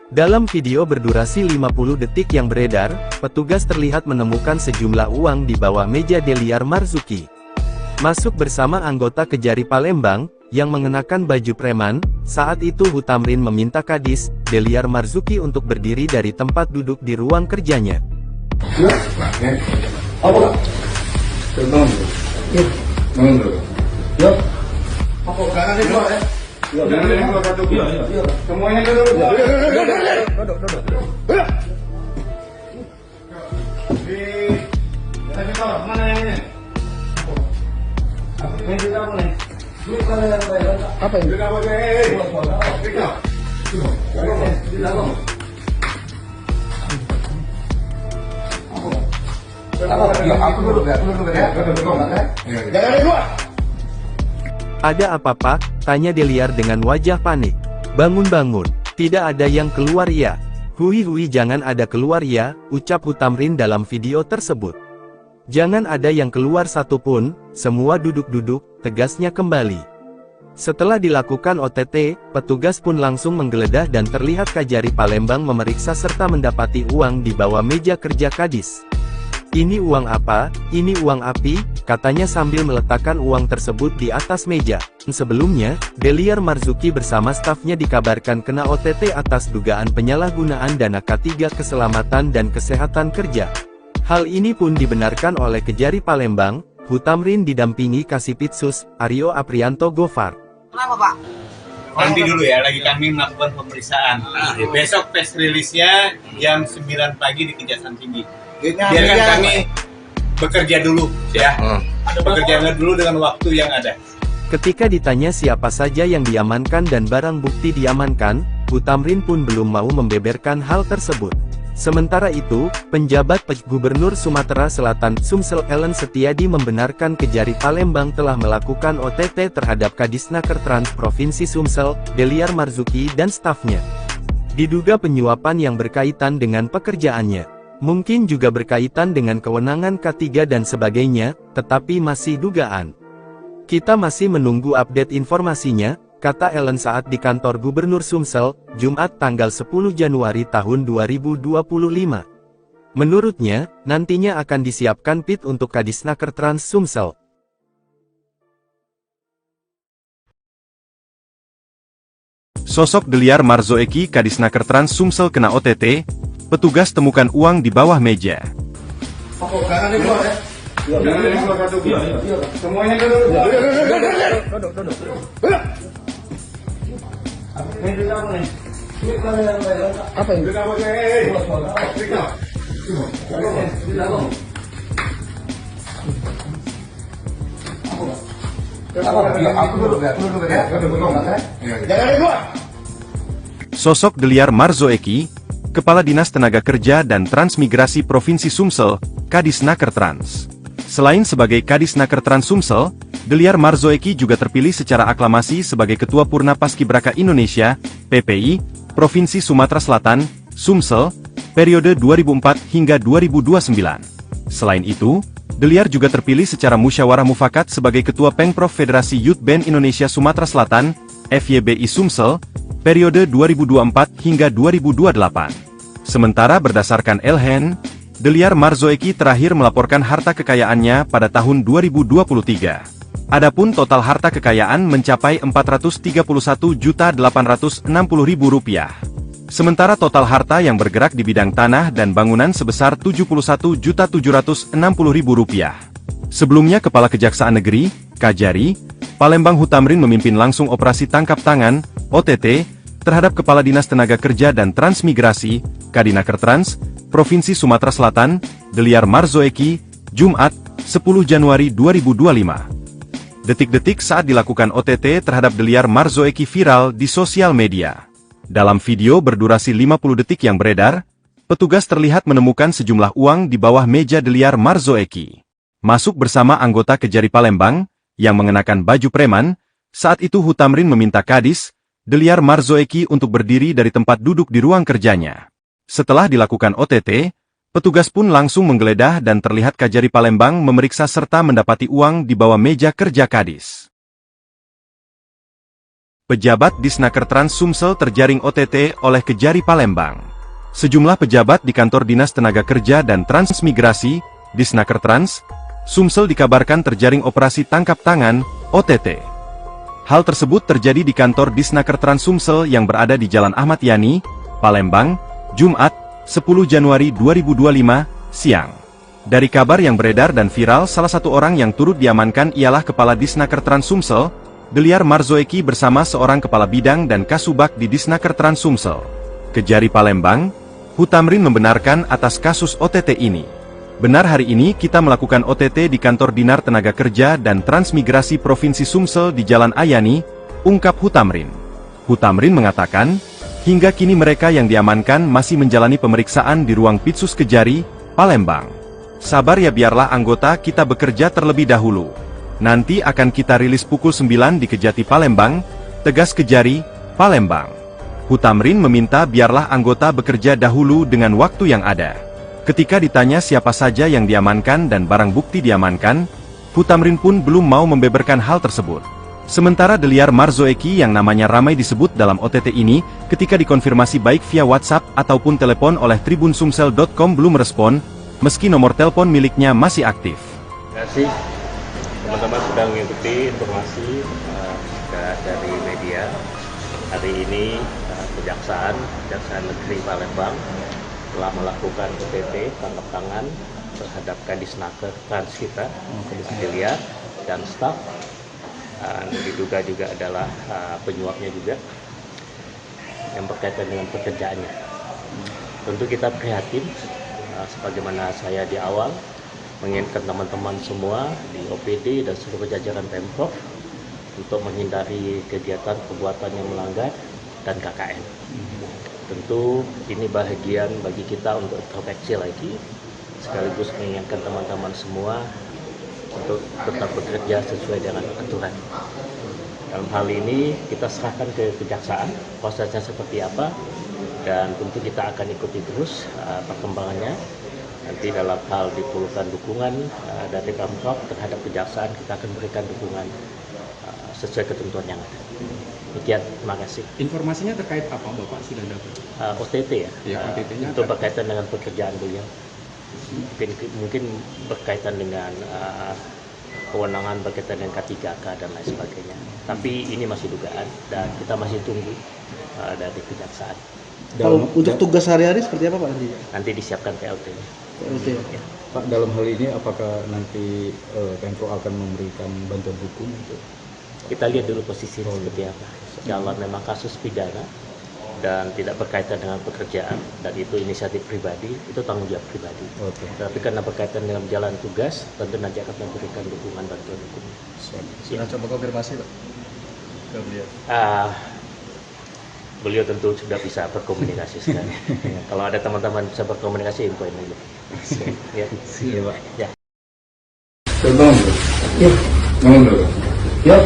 Dalam video berdurasi 50 detik yang beredar, petugas terlihat menemukan sejumlah uang di bawah meja Deliar Marzuki. Masuk bersama anggota Kejari Palembang, yang mengenakan baju preman, saat itu Hutamrin meminta Kadis, Deliar Marzuki untuk berdiri dari tempat duduk di ruang kerjanya. Apa kangen itu ya? Semuanya dulu. Mana yang ini? Apa ini? Jangan keluar. Ada apa Pak? Tanya Deliar dengan wajah panik. Bangun-bangun, tidak ada yang keluar ya. Hui jangan ada keluar ya, ucap Hutamrin dalam video tersebut. Jangan ada yang keluar satupun, semua duduk-duduk, tegasnya kembali. Setelah dilakukan OTT, petugas pun langsung menggeledah dan terlihat Kajari Palembang memeriksa serta mendapati uang di bawah meja kerja Kadis. Ini uang apa? Ini uang api, katanya sambil meletakkan uang tersebut di atas meja. Sebelumnya, Deliar Marzuki bersama stafnya dikabarkan kena OTT atas dugaan penyalahgunaan dana K3 Keselamatan dan Kesehatan Kerja. Hal ini pun dibenarkan oleh Kejari Palembang, Hutamrin didampingi Kasipitsus, Aryo Aprianto Gofar. Kenapa Pak? Nanti dulu ya, lagi kami melakukan pemeriksaan. Besok press release-nya jam 9 pagi di Kejaksaan Tinggi. Biarkan kami bekerja dulu ya. Bekerja dulu dengan waktu yang ada. Ketika ditanya siapa saja yang diamankan dan barang bukti diamankan, Hutamrin pun belum mau membeberkan hal tersebut. Sementara itu, penjabat Gubernur Sumatera Selatan Sumsel Ellen Setiadi membenarkan Kejari Palembang telah melakukan OTT terhadap Kadisnaker Trans Provinsi Sumsel, Deliar Marzuki dan stafnya. Diduga penyuapan yang berkaitan dengan pekerjaannya. Mungkin juga berkaitan dengan kewenangan K3 dan sebagainya, tetapi masih dugaan. Kita masih menunggu update informasinya, kata Ellen saat di kantor Gubernur Sumsel, Jumat tanggal 10 Januari tahun 2025. Menurutnya, nantinya akan disiapkan PIT untuk Kadisnaker Trans Sumsel. Sosok Deliar Marzoeki Kadisnaker Trans Sumsel kena OTT, petugas temukan uang di bawah meja. Semuanya duduk. Apa ini? Sosok Deliar Marzoeki, Kepala Dinas Tenaga Kerja dan Transmigrasi Provinsi Sumsel, Kadisnaker Trans. Selain sebagai Kadisnaker Trans Sumsel, Deliar Marzoeki juga terpilih secara aklamasi sebagai Ketua Purna Paskibraka Indonesia, PPI, Provinsi Sumatera Selatan, Sumsel, periode 2004 hingga 2029. Selain itu, Deliar juga terpilih secara musyawarah mufakat sebagai Ketua Pengprov Federasi Youth Band Indonesia Sumatera Selatan, FYBI Sumsel, periode 2024 hingga 2028. Sementara berdasarkan Elhen, Deliar Marzoeki terakhir melaporkan harta kekayaannya pada tahun 2023. Adapun total harta kekayaan mencapai Rp431.860.000. Sementara total harta yang bergerak di bidang tanah dan bangunan sebesar Rp71.760.000. Sebelumnya Kepala Kejaksaan Negeri, Kajari, Palembang Hutamrin memimpin langsung operasi tangkap tangan, OTT, terhadap Kepala Dinas Tenaga Kerja dan Transmigrasi, Kadinaker Trans, Provinsi Sumatera Selatan, Deliar Marzoeki, Jumat, 10 Januari 2025. Detik-detik saat dilakukan OTT terhadap Deliar Marzoeki viral di sosial media. Dalam video berdurasi 50 detik yang beredar, petugas terlihat menemukan sejumlah uang di bawah meja Deliar Marzoeki. Masuk bersama anggota Kejari Palembang, yang mengenakan baju preman. Saat itu Hutamrin meminta Kadis, Deliar Marzoeki untuk berdiri dari tempat duduk di ruang kerjanya. Setelah dilakukan OTT, petugas pun langsung menggeledah dan terlihat Kajari Palembang memeriksa serta mendapati uang di bawah meja kerja Kadis. Pejabat Disnaker Trans Sumsel terjaring OTT oleh Kejari Palembang. Sejumlah pejabat di kantor Dinas Tenaga Kerja dan Transmigrasi, Disnaker Trans, Sumsel dikabarkan terjaring operasi tangkap tangan, OTT. Hal tersebut terjadi di kantor Disnaker Trans Sumsel yang berada di Jalan Ahmad Yani, Palembang, Jumat, 10 Januari 2025, siang. Dari kabar yang beredar dan viral, salah satu orang yang turut diamankan ialah Kepala Disnaker Trans Sumsel, Deliar Marzoeki bersama seorang Kepala Bidang dan Kasubag di Disnaker Trans Sumsel. Kejari Palembang, Hutamrin membenarkan atas kasus OTT ini. Benar, hari ini kita melakukan OTT di kantor Dinar Tenaga Kerja dan Transmigrasi Provinsi Sumsel di Jalan Ayani, ungkap Hutamrin. Hutamrin mengatakan, hingga kini mereka yang diamankan masih menjalani pemeriksaan di ruang Pitsus Kejari, Palembang. Sabar ya, biarlah anggota kita bekerja terlebih dahulu. Nanti akan kita rilis pukul 9 di Kejati Palembang, tegas Kejari, Palembang. Hutamrin meminta biarlah anggota bekerja dahulu dengan waktu yang ada. Ketika ditanya siapa saja yang diamankan dan barang bukti diamankan, Hutamrin pun belum mau membeberkan hal tersebut. Sementara Deliar Marzoeki yang namanya ramai disebut dalam OTT ini, ketika dikonfirmasi baik via WhatsApp ataupun telepon oleh tribunsumsel.com belum respon, meski nomor telepon miliknya masih aktif. Terima kasih teman-teman sudah mengikuti informasi dari media. Hari ini Kejaksaan Negeri Palembang telah melakukan OTT tangkap tangan terhadap Kadisnaker Trans kita, Deliar dan staf. Diduga juga adalah penyuapnya juga yang berkaitan dengan pekerjaannya. Tentu kita prihatin, sebagaimana saya di awal mengingatkan teman-teman semua di OPD dan seluruh jajaran Pemprov untuk menghindari kegiatan perbuatan yang melanggar dan KKN. Tentu ini bahagian bagi kita untuk introspeksi lagi, sekaligus mengingatkan teman-teman semua untuk tetap bekerja sesuai dengan aturan. Dalam hal ini kita serahkan ke kejaksaan prosesnya seperti apa, dan tentu kita akan ikuti terus perkembangannya. Nanti dalam hal diperlukan dukungan dari Pemprov terhadap kejaksaan, kita akan berikan dukungan sesuai ketentuan yang ada. Demikian, terima kasih. Informasinya terkait apa Bapak sudah dapat? OTT ya, OTT-nya itu berkaitan dengan pekerjaan beliau. Mungkin berkaitan dengan kewenangan berkaitan dengan K3K dan lain sebagainya. Tapi ini masih dugaan dan kita masih tunggu dari kejaksaan. Kalau untuk tugas sehari-hari seperti apa Pak nanti? Nanti disiapkan PLT. Ya. Pak, dalam hal ini apakah nanti Pemprov akan memberikan bantuan hukum? Kita lihat dulu posisinya seperti apa. Kalau memang kasus pidana dan tidak berkaitan dengan pekerjaan dan itu inisiatif pribadi, itu tanggung jawab pribadi. Tapi karena berkaitan dengan jalan tugas, tentu nanti akan memberikan dukungan bantuan hukum. Sudah coba konfirmasi Pak ke beliau? Beliau tentu sudah bisa berkomunikasi sekarang. Kalau ada teman-teman bisa berkomunikasi, infoin dulu. Ya. Iya Pak. Ya. Ya.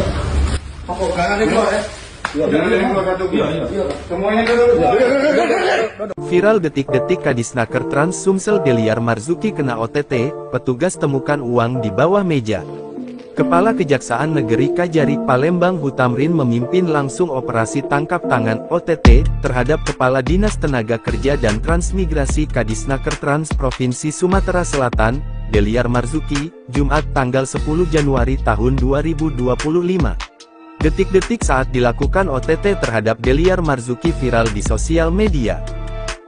Viral detik-detik Kadisnaker Trans Sumsel Deliar Marzuki kena OTT, petugas temukan uang di bawah meja. Kepala Kejaksaan Negeri Kajari Palembang Hutamrin memimpin langsung operasi tangkap tangan OTT terhadap Kepala Dinas Tenaga Kerja dan Transmigrasi Kadisnaker Trans Provinsi Sumatera Selatan, Deliar Marzuki, Jumat tanggal 10 Januari tahun 2025. Detik-detik saat dilakukan OTT terhadap Deliar Marzuki viral di sosial media.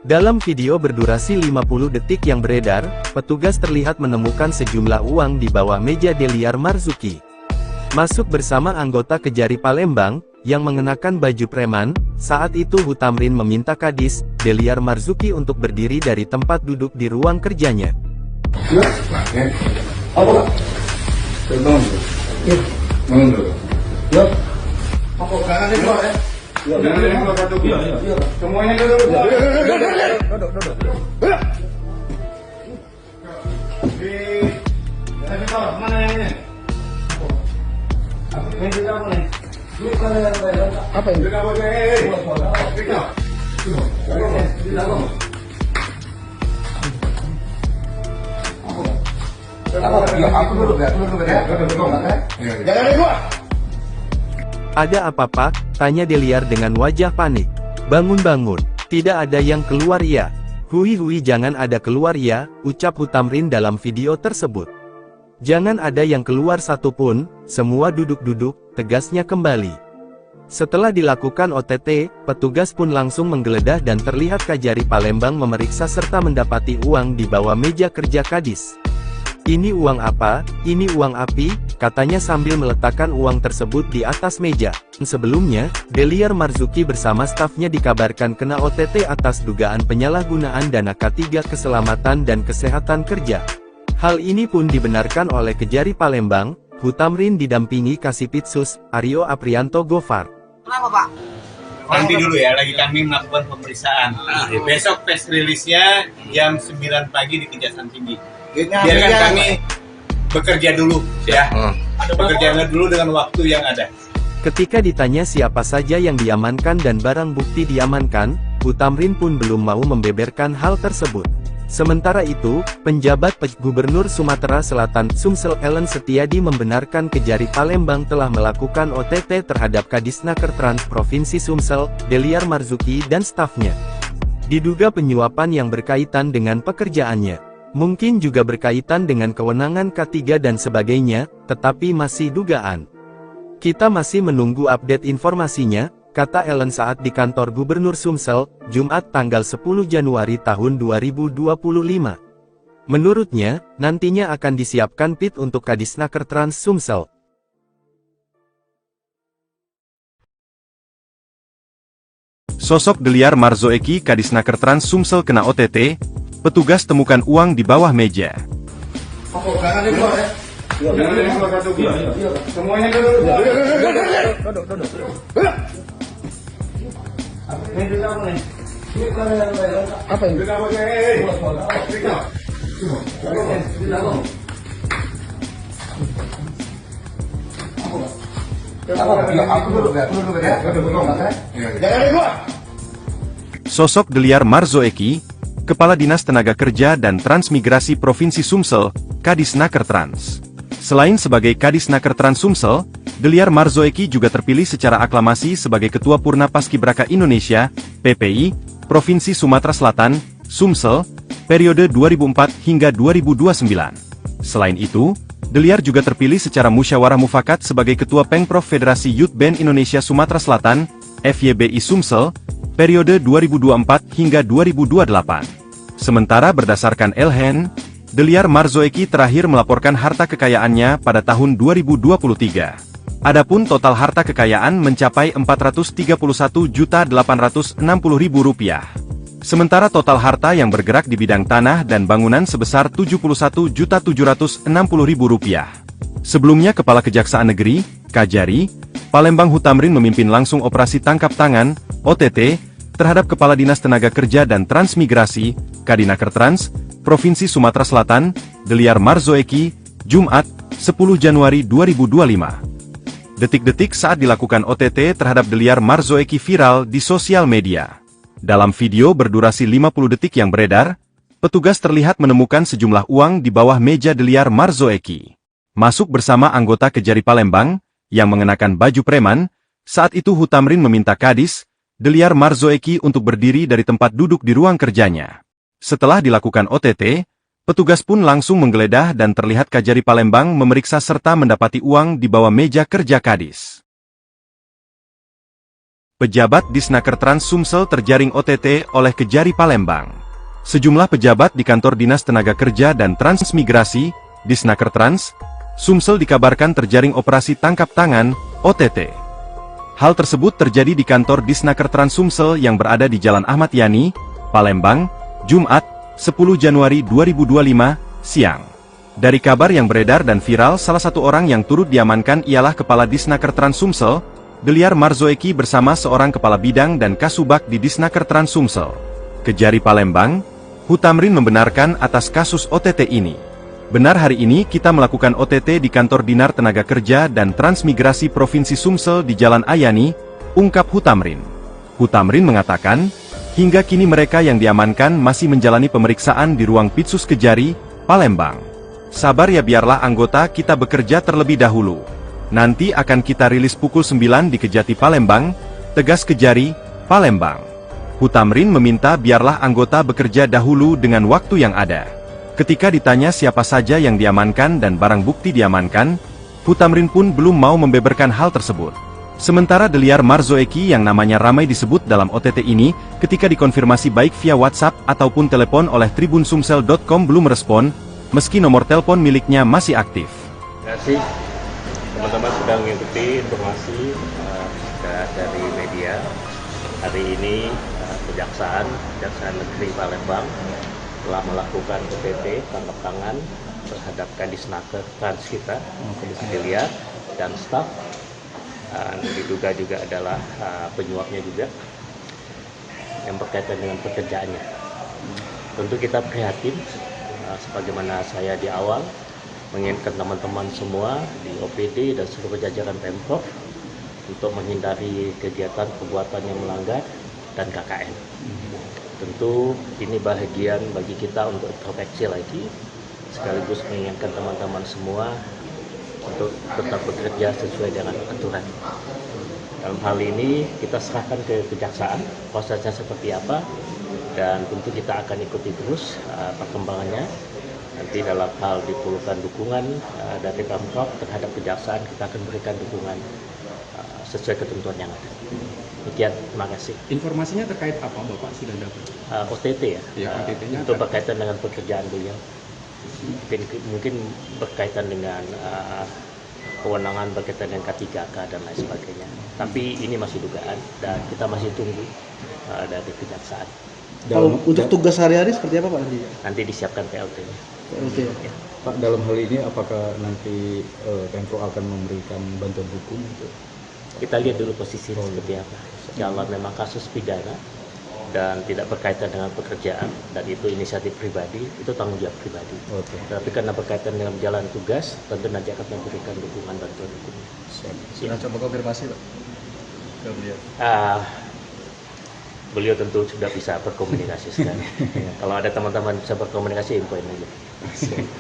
Dalam video berdurasi 50 detik yang beredar, petugas terlihat menemukan sejumlah uang di bawah meja Deliar Marzuki. Masuk bersama anggota Kejari Palembang, yang mengenakan baju preman, saat itu Hutamrin meminta Kadis, Deliar Marzuki untuk berdiri dari tempat duduk di ruang kerjanya. Apa ini? Ada apa Pak? Tanya Deliar dengan wajah panik. Bangun-bangun, tidak ada yang keluar ya. Hui jangan ada keluar ya, ucap Hutamrin dalam video tersebut. Jangan ada yang keluar satupun, semua duduk-duduk, tegasnya kembali. Setelah dilakukan OTT, petugas pun langsung menggeledah dan terlihat Kajari Palembang memeriksa serta mendapati uang di bawah meja kerja Kadis. Ini uang apa? Ini uang api, katanya sambil meletakkan uang tersebut di atas meja. Sebelumnya, Deliar Marzuki bersama stafnya dikabarkan kena OTT atas dugaan penyalahgunaan dana K3 Keselamatan dan Kesehatan Kerja. Hal ini pun dibenarkan oleh Kejari Palembang, Hutamrin didampingi Kasipitsus, Aryo Aprianto Gofar. Kenapa Pak? Nanti dulu ya, lagi kami melakukan pemeriksaan. Besok press release-nya jam 9 pagi di Kejaksaan Tinggi. Biarkan kami bekerja dulu ya. Bekerja dulu dengan waktu yang ada. Ketika ditanya siapa saja yang diamankan dan barang bukti diamankan, Hutamrin pun belum mau membeberkan hal tersebut. Sementara itu, penjabat Gubernur Sumatera Selatan Sumsel Ellen Setiadi membenarkan Kejari Palembang telah melakukan OTT terhadap Kadisnaker Trans Provinsi Sumsel, Deliar Marzuki dan stafnya. Diduga penyuapan yang berkaitan dengan pekerjaannya. Mungkin juga berkaitan dengan kewenangan K3 dan sebagainya, tetapi masih dugaan. Kita masih menunggu update informasinya, kata Ellen saat di kantor Gubernur Sumsel, Jumat tanggal 10 Januari tahun 2025. Menurutnya, nantinya akan disiapkan PIT untuk Kadisnaker Trans Sumsel. Sosok Deliar Marzuki Kadisnaker Trans Sumsel kena OTT, petugas temukan uang di bawah meja. Semuanya dulu. Apa ini? Sosok Deliar Marzo Eki, Kepala Dinas Tenaga Kerja dan Transmigrasi Provinsi Sumsel, Kadisnaker Trans. Selain sebagai Kadisnaker Trans Sumsel, Deliar Marzo Eki juga terpilih secara aklamasi sebagai Ketua Purna Paskibraka Indonesia, PPI, Provinsi Sumatera Selatan, Sumsel, periode 2004 hingga 2029. Selain itu, Deliar juga terpilih secara musyawarah mufakat sebagai Ketua Pengprov Federasi Youth Band Indonesia Sumatera Selatan, FYBI Sumsel, periode 2024 hingga 2028. Sementara berdasarkan LHN, Deliar Marzo Eki terakhir melaporkan harta kekayaannya pada tahun 2023. Adapun total harta kekayaan mencapai Rp431.860.000. Sementara total harta yang bergerak di bidang tanah dan bangunan sebesar Rp71.760.000. Sebelumnya Kepala Kejaksaan Negeri, Kajari, Palembang Hutamrin memimpin langsung operasi tangkap tangan, OTT, terhadap Kepala Dinas Tenaga Kerja dan Transmigrasi, Kadinaker Trans, Provinsi Sumatera Selatan, Deliar Marzo Eki, Jumat, 10 Januari 2025. Detik-detik saat dilakukan OTT terhadap Deliar Marzo Eki viral di sosial media. Dalam video berdurasi 50 detik yang beredar, petugas terlihat menemukan sejumlah uang di bawah meja Deliar Marzo Eki. Masuk bersama anggota Kejari Palembang, yang mengenakan baju preman. Saat itu Hutamrin meminta Kadis, Deliar Marzo Eki untuk berdiri dari tempat duduk di ruang kerjanya. Setelah dilakukan OTT, petugas pun langsung menggeledah dan terlihat Kajari Palembang memeriksa serta mendapati uang di bawah meja kerja Kadis. Pejabat Disnaker Trans Sumsel terjaring OTT oleh Kejari Palembang. Sejumlah pejabat di kantor Dinas Tenaga Kerja dan Transmigrasi, Disnaker Trans, Sumsel dikabarkan terjaring operasi tangkap tangan, OTT. Hal tersebut terjadi di kantor Disnaker Trans Sumsel yang berada di Jalan Ahmad Yani, Palembang, Jumat, 10 Januari 2025, siang. Dari kabar yang beredar dan viral, salah satu orang yang turut diamankan ialah Kepala Disnaker Trans Sumsel, Deliar Marzo Eki bersama seorang kepala bidang dan kasubag di Disnaker Trans Sumsel. Kejari Palembang, Hutamrin membenarkan atas kasus OTT ini. Benar, hari ini kita melakukan OTT di kantor Dinar Tenaga Kerja dan Transmigrasi Provinsi Sumsel di Jalan Ayani, ungkap Hutamrin. Hutamrin mengatakan, hingga kini mereka yang diamankan masih menjalani pemeriksaan di ruang Pitsus Kejari, Palembang. Sabar ya, biarlah anggota kita bekerja terlebih dahulu. Nanti akan kita rilis pukul 9 di Kejati Palembang, tegas Kejari, Palembang. Hutamrin meminta biarlah anggota bekerja dahulu dengan waktu yang ada. Ketika ditanya siapa saja yang diamankan dan barang bukti diamankan, Hutamrin pun belum mau membeberkan hal tersebut. Sementara Deliar Marzo Eki yang namanya ramai disebut dalam OTT ini, ketika dikonfirmasi baik via WhatsApp ataupun telepon oleh tribunsumsel.com belum respon, meski nomor telepon miliknya masih aktif. Terima kasih teman-teman sudah mengikuti informasi dari media. Hari ini Kejaksaan Negeri Palembang telah melakukan OTT tangkap tangan terhadap Kadisnaker Trans kita, Deliar dan staf. Diduga juga adalah penyuapnya juga yang berkaitan dengan pekerjaannya. Tentu kita prihatin, sebagaimana saya di awal mengingatkan teman-teman semua di OPD dan seluruh jajaran Pemprov untuk menghindari kegiatan perbuatan yang melanggar dan KKN. Tentu ini bahagian bagi kita untuk introspeksi lagi, sekaligus mengingatkan teman-teman semua untuk tetap bekerja sesuai dengan aturan. Dalam hal ini kita serahkan ke Kejaksaan prosesnya seperti apa, dan tentu kita akan ikuti terus perkembangannya. Nanti dalam hal diperlukan dukungan dari Pemprov terhadap Kejaksaan, kita akan berikan dukungan sesuai ketentuan yang ada. Demikian, terima kasih. Informasinya terkait apa Bapak sudah dapat? OTT ya, OTT-nya untuk berkaitan dengan pekerjaan beliau. Mungkin berkaitan dengan kewenangan berkaitan dengan K3K dan lain sebagainya. Tapi ini masih dugaan dan kita masih tunggu dari Kejaksaan. Untuk tugas sehari-hari seperti apa Pak nanti? Nanti disiapkan PLT-nya. Ya. Pak, dalam hal ini apakah nanti Pemprov akan memberikan bantuan hukum? Kita lihat dulu posisinya seperti apa. Kalau memang kasus pidana, dan tidak berkaitan dengan pekerjaan, dan itu inisiatif pribadi, itu tanggung jawab pribadi. Tapi karena berkaitan dengan jalan tugas, tentu nanti akan memberikan dukungan bantuan hukum. Sudah coba konfirmasi Pak ke beliau? Beliau tentu sudah bisa berkomunikasi sekarang. Kalau ada teman-teman bisa berkomunikasi, infoin aja.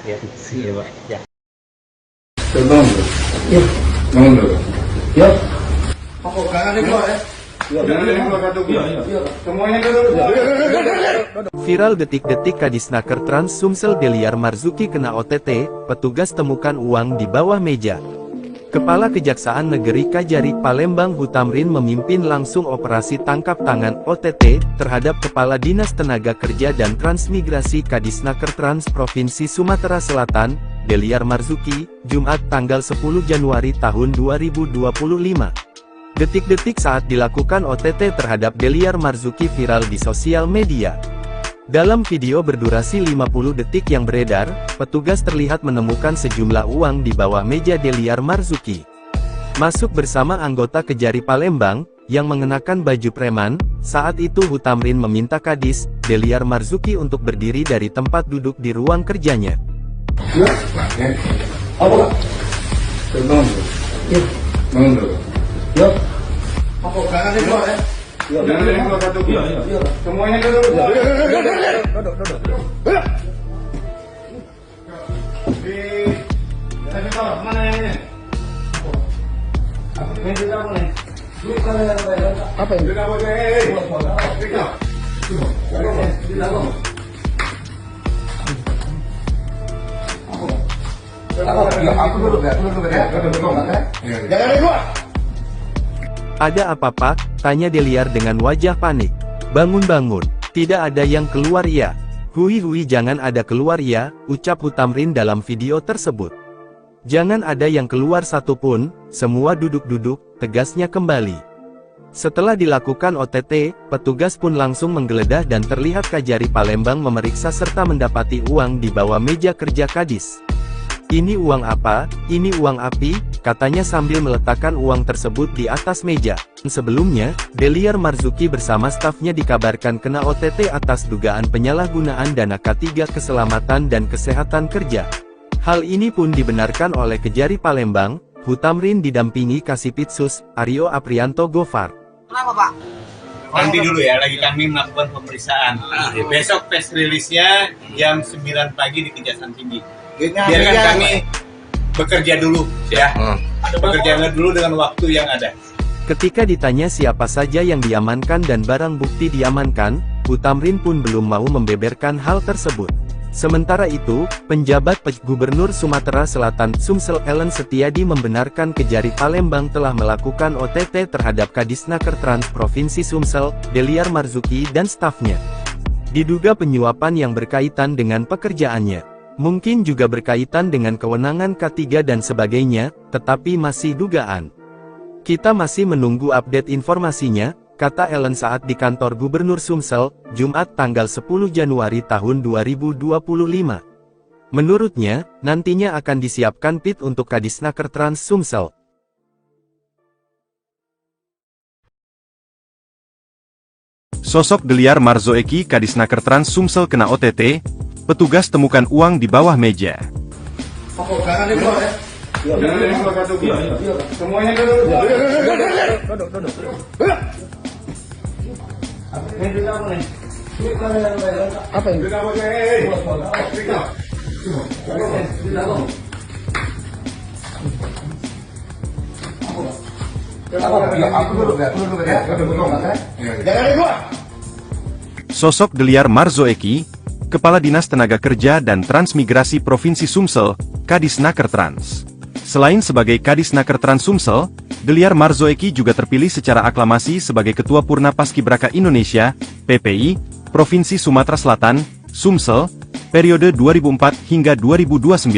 Ya. Iya Pak. Ya. Viral detik-detik Kadisnaker Trans Sumsel Deliar Marzuki kena OTT, petugas temukan uang di bawah meja. Kepala Kejaksaan Negeri Kajari Palembang Hutamrin memimpin langsung operasi tangkap tangan OTT terhadap Kepala Dinas Tenaga Kerja dan Transmigrasi Kadisnaker Trans Provinsi Sumatera Selatan, Deliar Marzuki, Jumat tanggal 10 Januari tahun 2025. Detik-detik saat dilakukan OTT terhadap Deliar Marzuki viral di sosial media. Dalam video berdurasi 50 detik yang beredar, petugas terlihat menemukan sejumlah uang di bawah meja Deliar Marzuki. Masuk bersama anggota Kejari Palembang, yang mengenakan baju preman, saat itu Hutamrin meminta Kadis, Deliar Marzuki untuk berdiri dari tempat duduk di ruang kerjanya. Ada apa Pak? Tanya Deliar dengan wajah panik. Bangun-bangun, tidak ada yang keluar ya. Hui jangan ada keluar ya, ucap Hutamrin dalam video tersebut. Jangan ada yang keluar satupun, semua duduk-duduk, tegasnya kembali. Setelah dilakukan OTT, petugas pun langsung menggeledah dan terlihat Kajari Palembang memeriksa serta mendapati uang di bawah meja kerja Kadis. Ini uang apa? Ini uang api, katanya sambil meletakkan uang tersebut di atas meja. Sebelumnya, Deliar Marzuki bersama stafnya dikabarkan kena OTT atas dugaan penyalahgunaan dana K3 Keselamatan dan Kesehatan Kerja. Hal ini pun dibenarkan oleh Kejari Palembang, Hutamrin didampingi Kasipitsus, Aryo Aprianto Gofar. Kenapa Pak? Nanti dulu ya, lagi kami melakukan pemeriksaan. Besok press release-nya jam 9 pagi di Kejaksaan Tinggi. Biarkan kami bekerja dulu ya. Bekerja dulu dengan waktu yang ada. Ketika ditanya siapa saja yang diamankan dan barang bukti diamankan, Hutamrin pun belum mau membeberkan hal tersebut. Sementara itu, penjabat Gubernur Sumatera Selatan Sumsel Ellen Setiadi membenarkan Kejari Palembang telah melakukan OTT terhadap Kadisnaker Trans Provinsi Sumsel, Deliar Marzuki dan stafnya. Diduga penyuapan yang berkaitan dengan pekerjaannya. Mungkin juga berkaitan dengan kewenangan K3 dan sebagainya, tetapi masih dugaan. Kita masih menunggu update informasinya, kata Ellen saat di kantor Gubernur Sumsel, Jumat tanggal 10 Januari tahun 2025. Menurutnya, nantinya akan disiapkan PIT untuk Kadisnaker Trans Sumsel. Sosok Deliar Marzuki Kadisnaker Trans Sumsel kena OTT, petugas temukan uang di bawah meja. Sosok Deliar Marzuki, Kepala Dinas Tenaga Kerja dan Transmigrasi Provinsi Sumsel, Kadisnaker Trans. Selain sebagai Kadisnaker Trans Sumsel, Deliar Marzuki juga terpilih secara aklamasi sebagai Ketua Purna Paskibraka Indonesia, PPI, Provinsi Sumatera Selatan, Sumsel, periode 2004 hingga 2029.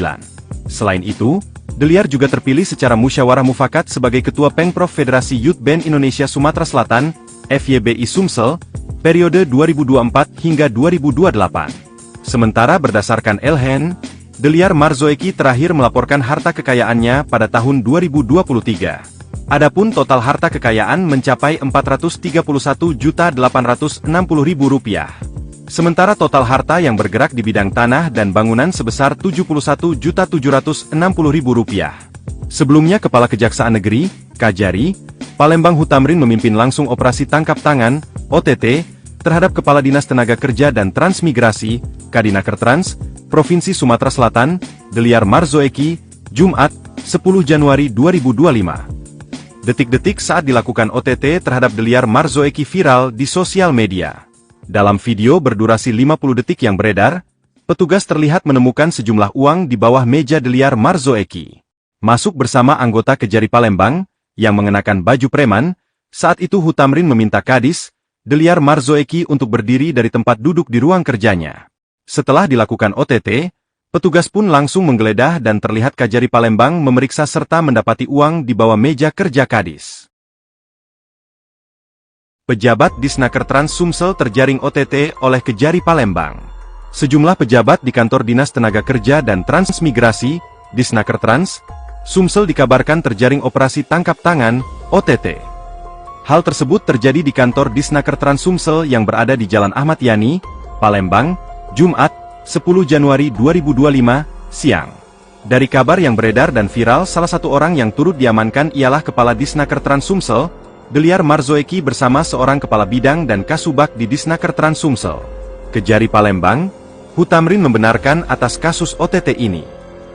Selain itu, Deliar juga terpilih secara musyawarah mufakat sebagai Ketua Pengprov Federasi Youth Band Indonesia Sumatera Selatan, FYBI Sumsel, periode 2024 hingga 2028. Sementara berdasarkan LHN, Deliar Marzuki terakhir melaporkan harta kekayaannya pada tahun 2023. Adapun total harta kekayaan mencapai Rp431.860.000. Sementara total harta yang bergerak di bidang tanah dan bangunan sebesar Rp71.760.000. Sebelumnya Kepala Kejaksaan Negeri, Kajari, Palembang Hutamrin memimpin langsung operasi tangkap tangan, OTT, terhadap Kepala Dinas Tenaga Kerja dan Transmigrasi, Kadinakertrans, Provinsi Sumatera Selatan, Deliar Marzoeki, Jumat, 10 Januari 2025. Detik-detik saat dilakukan OTT terhadap Deliar Marzoeki viral di sosial media. Dalam video berdurasi 50 detik yang beredar, petugas terlihat menemukan sejumlah uang di bawah meja Deliar Marzoeki. Masuk bersama anggota Kejari Palembang, yang mengenakan baju preman, saat itu Hutamrin meminta Kadis, Deliar Marzoeki untuk berdiri dari tempat duduk di ruang kerjanya. Setelah dilakukan OTT, petugas pun langsung menggeledah dan terlihat Kajari Palembang memeriksa serta mendapati uang di bawah meja kerja Kadis. Pejabat Disnakertrans Sumsel terjaring OTT oleh Kejari Palembang. Sejumlah pejabat di kantor Dinas Tenaga Kerja dan Transmigrasi, Disnakertrans, Sumsel dikabarkan terjaring operasi tangkap tangan, OTT. Hal tersebut terjadi di kantor Disnakertrans Sumsel yang berada di Jalan Ahmad Yani, Palembang, Jumat, 10 Januari 2025, siang. Dari kabar yang beredar dan viral, salah satu orang yang turut diamankan ialah Kepala Disnakertrans Sumsel, Deliar Marzoeki bersama seorang Kepala Bidang dan Kasubag di Disnakertrans Sumsel. Kejari Palembang, Hutamrin membenarkan atas kasus OTT ini.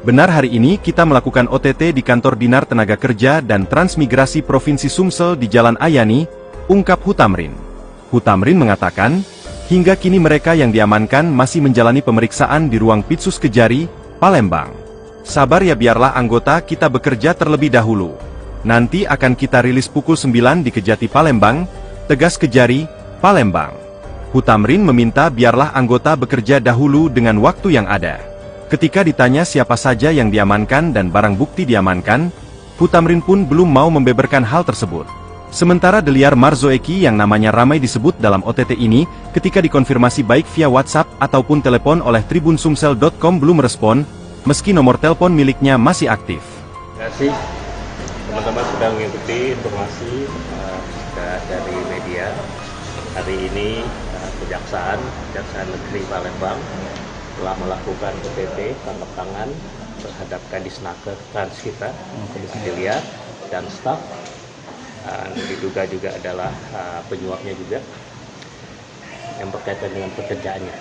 Benar, hari ini kita melakukan OTT di kantor Dinar Tenaga Kerja dan Transmigrasi Provinsi Sumsel di Jalan Ayani, ungkap Hutamrin. Hutamrin mengatakan, hingga kini mereka yang diamankan masih menjalani pemeriksaan di ruang Pitsus Kejari, Palembang. Sabar ya, biarlah anggota kita bekerja terlebih dahulu. Nanti akan kita rilis pukul 9 di Kejati Palembang, tegas Kejari, Palembang. Hutamrin meminta biarlah anggota bekerja dahulu dengan waktu yang ada. Ketika ditanya siapa saja yang diamankan dan barang bukti diamankan, Hutamrin pun belum mau membeberkan hal tersebut. Sementara Deliar Marzoeki yang namanya ramai disebut dalam OTT ini, ketika dikonfirmasi baik via WhatsApp ataupun telepon oleh tribunsumsel.com belum respon, meski nomor telepon miliknya masih aktif. Terima kasih teman-teman sudah mengikuti informasi dari media. Hari ini Kejaksaan Negeri Palembang telah melakukan OTT tangkap tangan terhadap Kadisnakertrans kita, Deliar dan staf. Diduga juga adalah penyuapnya juga yang berkaitan dengan pekerjaannya.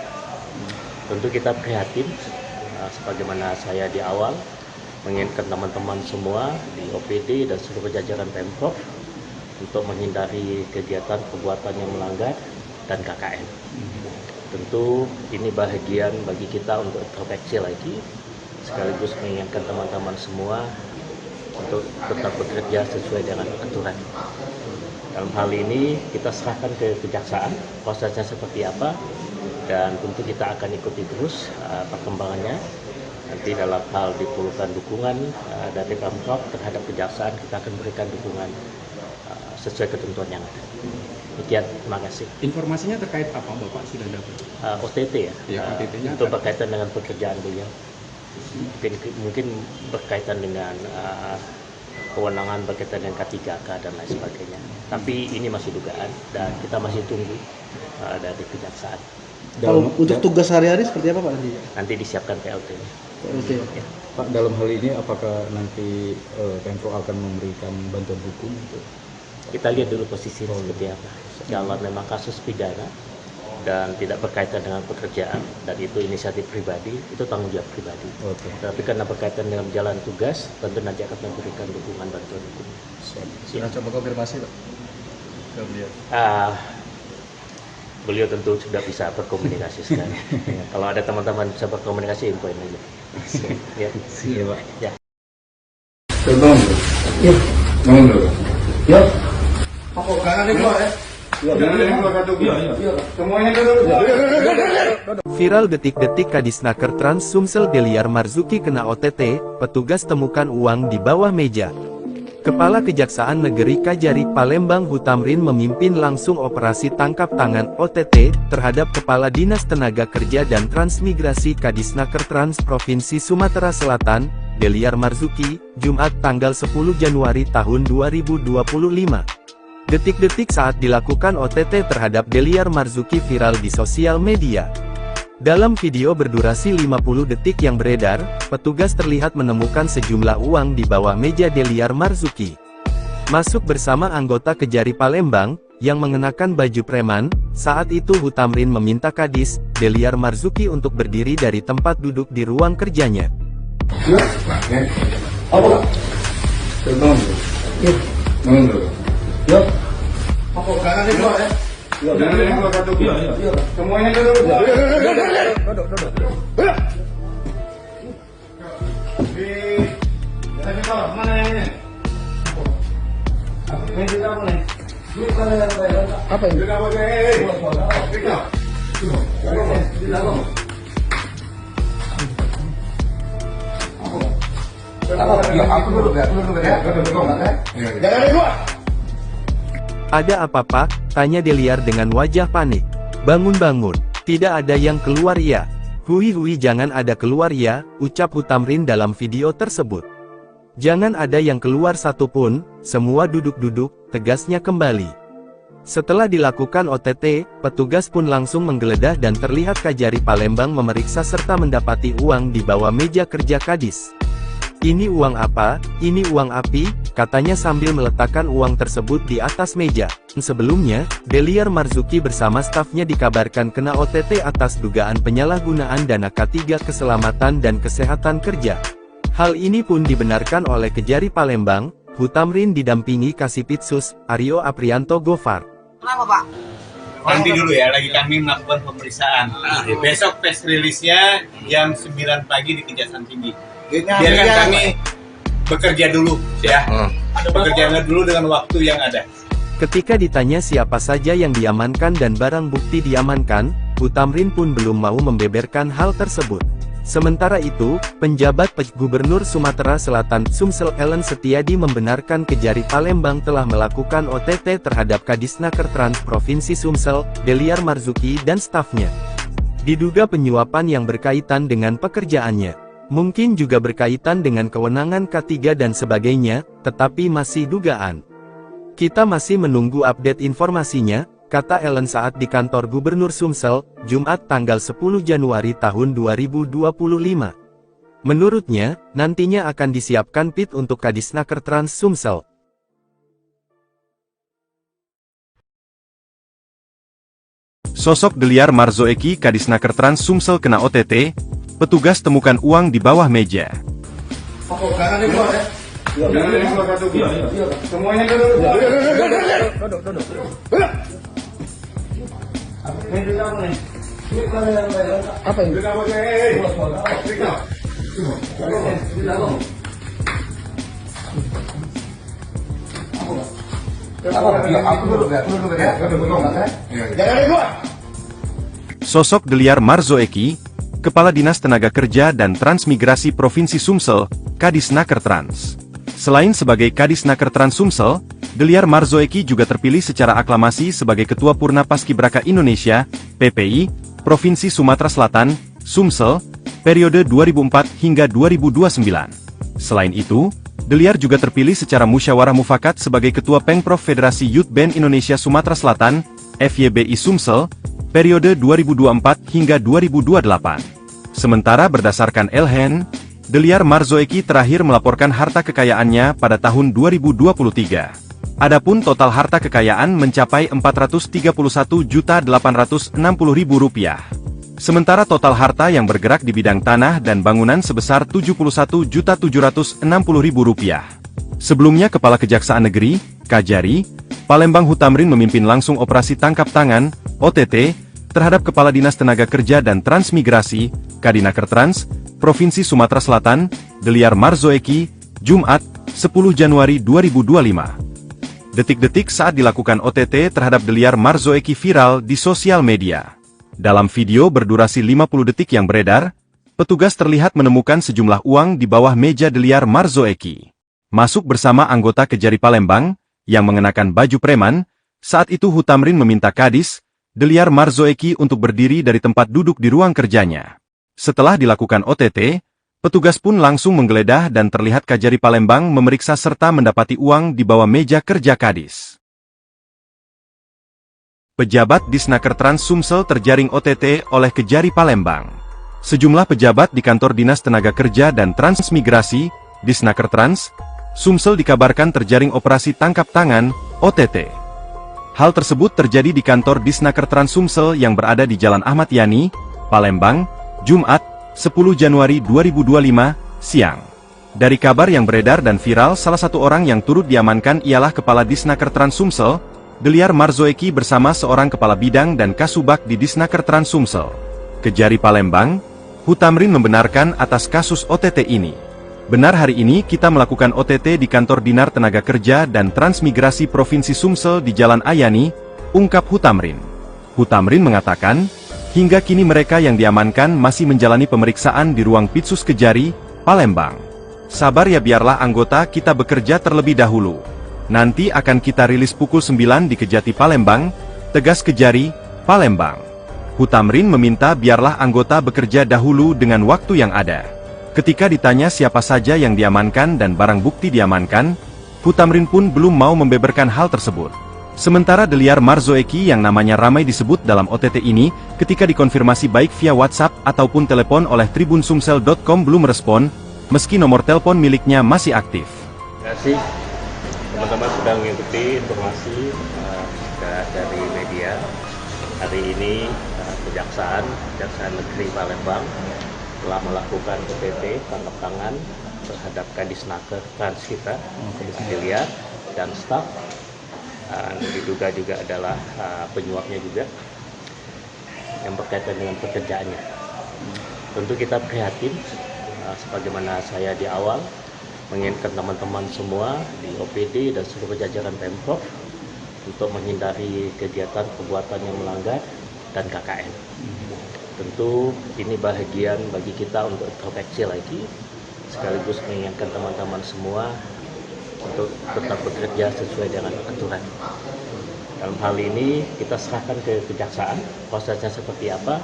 Tentu kita prihatin, sebagaimana saya di awal mengingatkan teman-teman semua di OPD dan seluruh jajaran Pemprov untuk menghindari kegiatan perbuatan yang melanggar dan KKN. Tentu ini bahagian bagi kita untuk introspeksi lagi, sekaligus mengingatkan teman-teman semua untuk tetap bekerja sesuai dengan aturan. Dalam hal ini kita serahkan ke Kejaksaan prosesnya seperti apa, dan tentu kita akan ikuti terus perkembangannya. Nanti dalam hal diperlukan dukungan dari Pemprov terhadap Kejaksaan, kita akan berikan dukungan sesuai ketentuan yang ada. Demikian, terima kasih. Informasinya terkait apa Bapak sudah dapat? OTT ya, OTT-nya itu berkaitan dengan pekerjaan beliau. Mungkin berkaitan dengan kewenangan berkaitan dengan K3K dan lain sebagainya. Tapi ini masih dugaan dan kita masih tunggu dari Kejaksaan. Kalau untuk tugas sehari-hari seperti apa Pak nanti? Nanti disiapkan PLT. Ya. Pak, dalam hal ini apakah nanti Pemprov akan memberikan bantuan hukum? Kita lihat dulu posisinya seperti apa. Kalau memang kasus pidana dan tidak berkaitan dengan pekerjaan dan itu inisiatif pribadi, itu tanggung jawab pribadi. Tapi karena berkaitan dengan jalan tugas, tentu nanti akan memberikan dukungan bantuan hukum. Sudah coba konfirmasi Pak ke beliau? Beliau tentu sudah bisa berkomunikasi sekarang. Kalau ada teman-teman bisa berkomunikasi, infoin aja. Ya. Iya Pak. Ya. Ya. Viral detik-detik Kadisnakertrans Sumsel Deliar Marzuki kena OTT, petugas temukan uang di bawah meja. Kepala Kejaksaan Negeri Kajari Palembang Hutamrin memimpin langsung operasi tangkap tangan OTT terhadap Kepala Dinas Tenaga Kerja dan Transmigrasi Kadisnakertrans Provinsi Sumatera Selatan, Deliar Marzuki, Jumat tanggal 10 Januari tahun 2025. Detik-detik saat dilakukan OTT terhadap Deliar Marzuki viral di sosial media. Dalam video berdurasi 50 detik yang beredar, petugas terlihat menemukan sejumlah uang di bawah meja Deliar Marzuki. Masuk bersama anggota Kejari Palembang, yang mengenakan baju preman. Saat itu Hutamrin meminta Kadis, Deliar Marzuki untuk berdiri dari tempat duduk di ruang kerjanya. Apa ini? Ada apa Pak? Tanya Deliar dengan wajah panik. Bangun-bangun, tidak ada yang keluar ya. Hui jangan ada keluar ya, ucap Hutamrin dalam video tersebut. Jangan ada yang keluar satupun, semua duduk-duduk, tegasnya kembali. Setelah dilakukan OTT, petugas pun langsung menggeledah dan terlihat Kejari Palembang memeriksa serta mendapati uang di bawah meja kerja Kadis. Ini uang apa? Ini uang api, katanya sambil meletakkan uang tersebut di atas meja. Sebelumnya, Deliar Marzuki bersama stafnya dikabarkan kena OTT atas dugaan penyalahgunaan dana K3 Keselamatan dan Kesehatan Kerja. Hal ini pun dibenarkan oleh Kejari Palembang. Hutamrin didampingi Kasipitsus, Aryo Aprianto Gofar. Kenapa Pak? Nanti dulu ya, lagi kami melakukan pemeriksaan. Besok press release-nya jam 9 pagi di Kejaksaan Tinggi. Biarkan kami bekerja dulu ya. Bekerja dulu dengan waktu yang ada. Ketika ditanya siapa saja yang diamankan dan barang bukti diamankan, Hutamrin pun belum mau membeberkan hal tersebut. Sementara itu, penjabat Gubernur Sumatera Selatan Sumsel Ellen Setiadi membenarkan Kejari Palembang telah melakukan OTT terhadap Kadisnaker Trans Provinsi Sumsel, Deliar Marzuki dan stafnya. Diduga penyuapan yang berkaitan dengan pekerjaannya. Mungkin juga berkaitan dengan kewenangan K3 dan sebagainya, tetapi masih dugaan. Kita masih menunggu update informasinya, kata Ellen saat di kantor Gubernur Sumsel, Jumat tanggal 10 Januari tahun 2025. Menurutnya, nantinya akan disiapkan PIT untuk Kadisnaker Trans Sumsel. Sosok Deliar Marzuki Kadisnaker Trans Sumsel kena OTT, petugas temukan uang di bawah meja. Apa ini? Sosok Deliar Marzuki, Kepala Dinas Tenaga Kerja dan Transmigrasi Provinsi Sumsel, Kadisnaker Trans. Selain sebagai Kadisnaker Trans Sumsel, Deliar Marzuki juga terpilih secara aklamasi sebagai Ketua Purna Paskibraka Indonesia, PPI, Provinsi Sumatera Selatan, Sumsel, periode 2004 hingga 2029. Selain itu, Deliar juga terpilih secara musyawarah mufakat sebagai Ketua Pengprov Federasi Youth Band Indonesia Sumatera Selatan, FYBI Sumsel, periode 2024 hingga 2028. Sementara berdasarkan Elhen, Deliar Marzuki terakhir melaporkan harta kekayaannya pada tahun 2023. Adapun total harta kekayaan mencapai Rp431.860.000. Sementara total harta yang bergerak di bidang tanah dan bangunan sebesar Rp71.760.000. Sebelumnya Kepala Kejaksaan Negeri, Kajari, Palembang Hutamrin memimpin langsung operasi tangkap tangan, OTT, terhadap Kepala Dinas Tenaga Kerja dan Transmigrasi, Kadinaker Trans, Provinsi Sumatera Selatan, Deliar Marzuki, Jumat, 10 Januari 2025. Detik-detik saat dilakukan OTT terhadap Deliar Marzuki viral di sosial media. Dalam video berdurasi 50 detik yang beredar, petugas terlihat menemukan sejumlah uang di bawah meja Deliar Marzuki. Masuk bersama anggota Kejari Palembang, yang mengenakan baju preman. Saat itu Hutamrin meminta Kadis, Deliar Marzuki untuk berdiri dari tempat duduk di ruang kerjanya. Setelah dilakukan OTT, Petugas pun langsung menggeledah dan terlihat Kajari Palembang memeriksa serta mendapati uang di bawah meja kerja Kadis. Pejabat Disnaker Trans Sumsel terjaring OTT oleh Kejari Palembang. Sejumlah pejabat di kantor Dinas Tenaga Kerja dan Transmigrasi, Disnaker Trans, Sumsel dikabarkan terjaring operasi tangkap tangan, OTT. Hal tersebut terjadi di kantor Disnaker Trans Sumsel yang berada di Jalan Ahmad Yani, Palembang, Jumat, 10 Januari 2025, siang. Dari kabar yang beredar dan viral, salah satu orang yang turut diamankan ialah Kepala Disnaker Trans Sumsel, Deliar Marzoeki bersama seorang kepala bidang dan kasubag di Disnaker Trans Sumsel. Kejari Palembang, Hutamrin membenarkan atas kasus OTT ini. Benar, hari ini kita melakukan OTT di kantor Dinar Tenaga Kerja dan Transmigrasi Provinsi Sumsel di Jalan Ayani, ungkap Hutamrin. Hutamrin mengatakan, hingga kini mereka yang diamankan masih menjalani pemeriksaan di ruang Pitsus Kejari, Palembang. Sabar ya, biarlah anggota kita bekerja terlebih dahulu. Nanti akan kita rilis pukul 9 di Kejati Palembang, tegas Kejari, Palembang. Hutamrin meminta biarlah anggota bekerja dahulu dengan waktu yang ada. Ketika ditanya siapa saja yang diamankan dan barang bukti diamankan, Hutamrin pun belum mau membeberkan hal tersebut. Sementara Deliar Marzoeki yang namanya ramai disebut dalam OTT ini, ketika dikonfirmasi baik via WhatsApp ataupun telepon oleh tribunsumsel.com belum respon, meski nomor telepon miliknya masih aktif. Terima kasih teman-teman sudah mengikuti informasi dari media. Hari ini Kejaksaan Negeri Palembang telah melakukan OTT tangkap tangan terhadap Kadisnaker Trans kita, Kadis Deliar dan staf. Diduga juga adalah penyuapnya juga yang berkaitan dengan pekerjaannya. Tentu kita prihatin, sebagaimana saya di awal mengingatkan teman-teman semua di OPD dan seluruh jajaran Pemprov untuk menghindari kegiatan perbuatan yang melanggar dan KKN. Tentu ini bahagian bagi kita untuk introspeksi lagi, sekaligus mengingatkan teman-teman semua untuk tetap bekerja sesuai dengan aturan. Dalam hal ini kita serahkan ke Kejaksaan prosesnya seperti apa,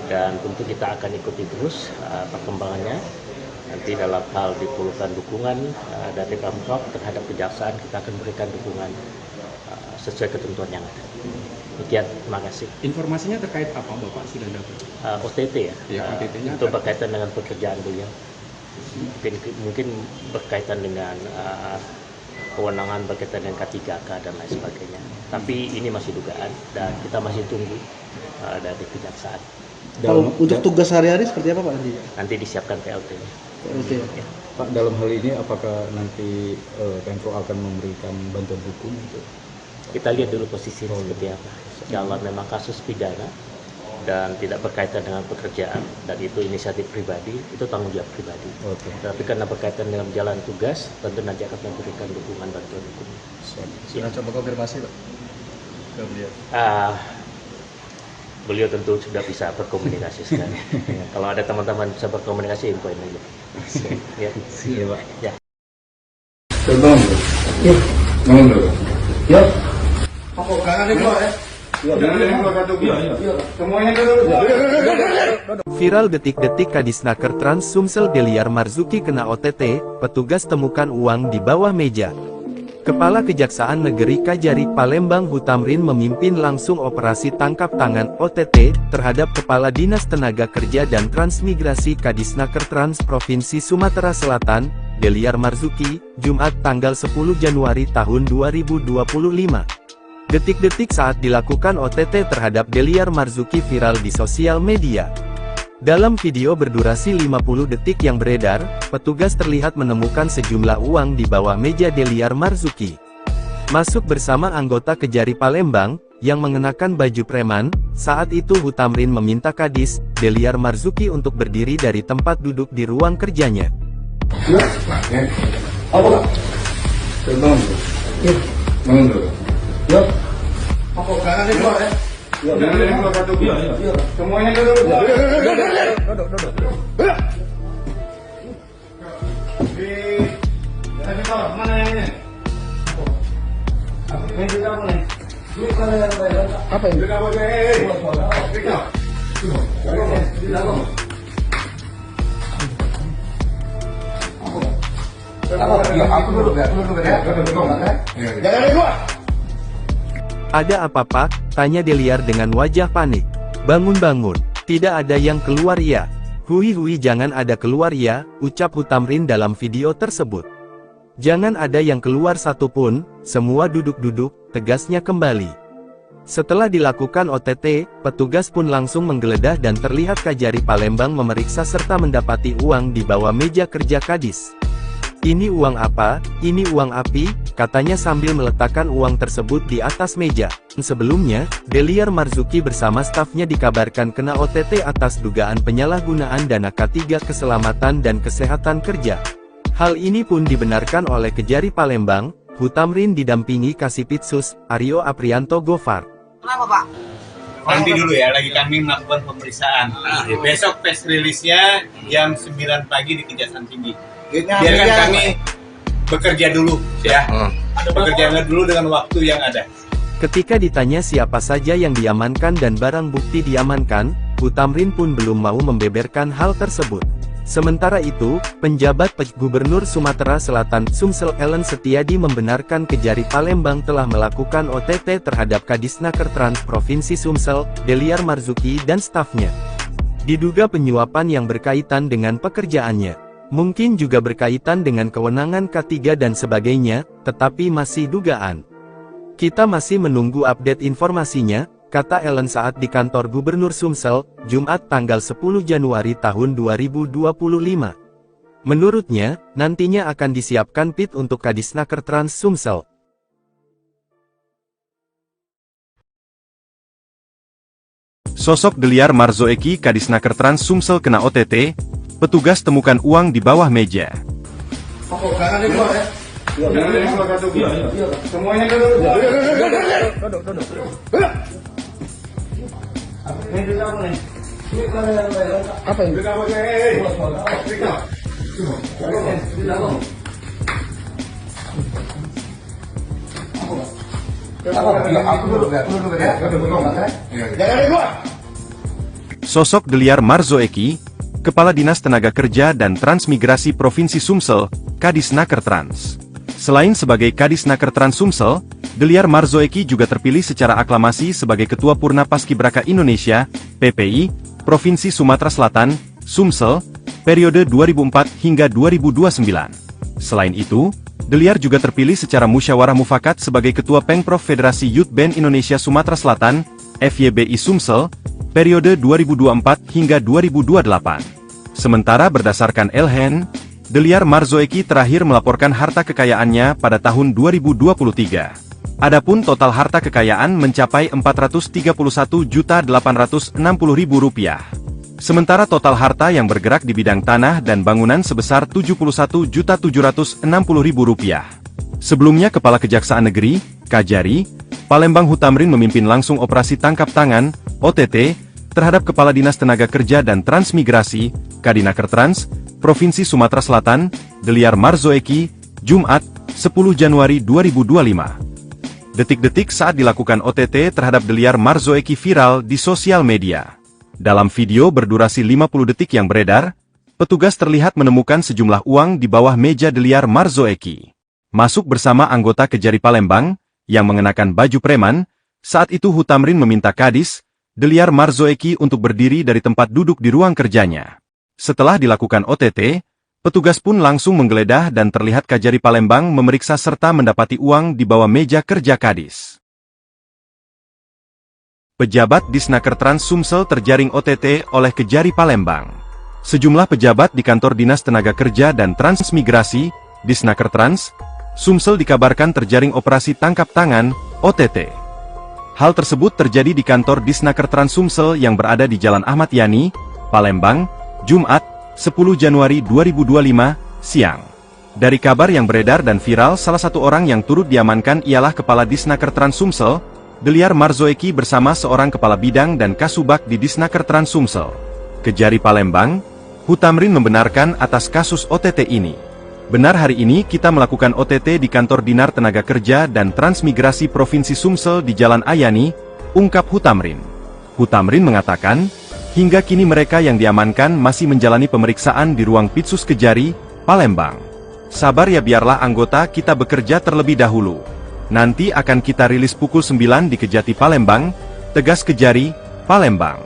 dan tentu kita akan ikuti terus perkembangannya. Nanti dalam hal diperlukan dukungan dari Pemprov terhadap Kejaksaan, kita akan berikan dukungan sesuai ketentuan yang ada. Demikian, terima kasih. Informasinya terkait apa Bapak sudah dapat? OTT ya, OTT-nya itu berkaitan dengan pekerjaan beliau. Mungkin berkaitan dengan kewenangan berkaitan dengan K3K dan lain sebagainya. Tapi ini masih dugaan dan kita masih tunggu dari Kejaksaan. Kalau untuk tugas sehari-hari seperti apa Pak nanti? Nanti disiapkan PLT-nya. Ya. Pak, dalam hal ini apakah nanti Pemprov akan memberikan bantuan hukum? Kita lihat dulu posisi seperti apa. Kalau memang kasus pidana dan tidak berkaitan dengan pekerjaan dan itu inisiatif pribadi, itu tanggung jawab pribadi. Tapi karena berkaitan dengan jalan tugas, tentu nanti akan memberikan dukungan bantuan hukum. Sudah coba konfirmasi Pak ke beliau? Beliau tentu sudah bisa berkomunikasi sekarang. Kalau ada teman-teman bisa berkomunikasi, infoin aja. Ya. Iya Pak. Ya. Ya. Viral detik-detik Kadisnaker Trans Sumsel Deliar Marzuki kena OTT, petugas temukan uang di bawah meja. Kepala Kejaksaan Negeri Kajari Palembang Hutamrin memimpin langsung operasi tangkap tangan OTT terhadap Kepala Dinas Tenaga Kerja dan Transmigrasi Kadisnaker Trans Provinsi Sumatera Selatan, Deliar Marzuki, Jumat tanggal 10 Januari tahun 2025. Detik-detik saat dilakukan OTT terhadap Deliar Marzuki viral di sosial media. Dalam video berdurasi 50 detik yang beredar, petugas terlihat menemukan sejumlah uang di bawah meja Deliar Marzuki. Masuk bersama anggota Kejari Palembang, yang mengenakan baju preman, saat itu Hutamrin meminta Kadis, Deliar Marzuki untuk berdiri dari tempat duduk di ruang kerjanya. Semuanya dulu. Mana ini? Apa ini? Jangan ada gua. Ada apa Pak? Tanya Deliar dengan wajah panik. Bangun-bangun, tidak ada yang keluar ya. Hui jangan ada keluar ya, ucap Hutamrin dalam video tersebut. Jangan ada yang keluar satupun, semua duduk-duduk, tegasnya kembali. Setelah dilakukan OTT, petugas pun langsung menggeledah dan terlihat Kajari Palembang memeriksa serta mendapati uang di bawah meja kerja Kadis. Ini uang apa? Ini uang api, katanya sambil meletakkan uang tersebut di atas meja. Sebelumnya, Deliar Marzuki bersama stafnya dikabarkan kena OTT atas dugaan penyalahgunaan dana K3 Keselamatan dan Kesehatan Kerja. Hal ini pun dibenarkan oleh Kejari Palembang. Hutamrin didampingi Kasipitsus, Aryo Aprianto Gofar. Kenapa Pak? Nanti dulu ya, lagi kami melakukan pemeriksaan. Besok press release-nya jam 9 pagi di Kejaksaan Tinggi. Biarkan kami bekerja dulu ya. Bekerja dulu dengan waktu yang ada. Ketika ditanya siapa saja yang diamankan dan barang bukti diamankan, Hutamrin pun belum mau membeberkan hal tersebut. Sementara itu, penjabat Gubernur Sumatera Selatan Sumsel Ellen Setiadi membenarkan Kejari Palembang telah melakukan OTT terhadap Kadisnaker Trans Provinsi Sumsel, Deliar Marzuki dan stafnya. Diduga penyuapan yang berkaitan dengan pekerjaannya. Mungkin juga berkaitan dengan kewenangan K3 dan sebagainya, tetapi masih dugaan. Kita masih menunggu update informasinya, kata Ellen saat di kantor Gubernur Sumsel, Jumat tanggal 10 Januari tahun 2025. Menurutnya, nantinya akan disiapkan PIT untuk Kadisnaker Trans Sumsel. Sosok Deliar Marzoeki Kadisnaker Trans Sumsel kena OTT, petugas temukan uang di bawah meja. Jangan ada gua ya. Jangan ada gua satu gua. Semuanya duduk. Apa ini? Sosok Deliar Marzoeki, Kepala Dinas Tenaga Kerja dan Transmigrasi Provinsi Sumsel, Kadisnaker Trans. Selain sebagai Kadisnaker Trans Sumsel, Deliar Marzoeki juga terpilih secara aklamasi sebagai Ketua Purna Paskibraka Indonesia, PPI, Provinsi Sumatera Selatan, Sumsel, periode 2004 hingga 2029. Selain itu, Deliar juga terpilih secara musyawarah mufakat sebagai Ketua Pengprov Federasi Youth Band Indonesia Sumatera Selatan, FYBI Sumsel, periode 2024 hingga 2028. Sementara berdasarkan Elhen, Deliar Marzoeki terakhir melaporkan harta kekayaannya pada tahun 2023. Adapun total harta kekayaan mencapai Rp431.860.000. Sementara total harta yang bergerak di bidang tanah dan bangunan sebesar Rp71.760.000. Sebelumnya Kepala Kejaksaan Negeri, Kajari, Palembang Hutamrin memimpin langsung operasi tangkap tangan, OTT, terhadap Kepala Dinas Tenaga Kerja dan Transmigrasi, Kadinaker Trans, Provinsi Sumatera Selatan, Deliar Marzoeki, Jumat, 10 Januari 2025. Detik-detik saat dilakukan OTT terhadap Deliar Marzoeki viral di sosial media. Dalam video berdurasi 50 detik yang beredar, petugas terlihat menemukan sejumlah uang di bawah meja Deliar Marzoeki. Masuk bersama anggota Kejari Palembang, yang mengenakan baju preman. Saat itu Hutamrin meminta Kadis, Deliar Marzoeki untuk berdiri dari tempat duduk di ruang kerjanya. Setelah dilakukan OTT, petugas pun langsung menggeledah dan terlihat Kajari Palembang memeriksa serta mendapati uang di bawah meja kerja Kadis. Pejabat Disnaker Trans Sumsel terjaring OTT oleh Kejari Palembang. Sejumlah pejabat di kantor Dinas Tenaga Kerja dan Transmigrasi, Disnaker Trans, Sumsel dikabarkan terjaring operasi tangkap tangan, OTT. Hal tersebut terjadi di kantor Disnaker Trans Sumsel yang berada di Jalan Ahmad Yani, Palembang, Jumat, 10 Januari 2025, siang. Dari kabar yang beredar dan viral, salah satu orang yang turut diamankan ialah Kepala Disnaker Trans Sumsel, Deliar Marzoeki bersama seorang Kepala Bidang dan Kasubag di Disnaker Trans Sumsel. Kejari Palembang, Hutamrin membenarkan atas kasus OTT ini. Benar, hari ini kita melakukan OTT di kantor Dinar Tenaga Kerja dan Transmigrasi Provinsi Sumsel di Jalan Ayani, ungkap Hutamrin. Hutamrin mengatakan, hingga kini mereka yang diamankan masih menjalani pemeriksaan di ruang Pitsus Kejari, Palembang. Sabar ya, biarlah anggota kita bekerja terlebih dahulu. Nanti akan kita rilis pukul 9 di Kejati Palembang, tegas Kejari, Palembang.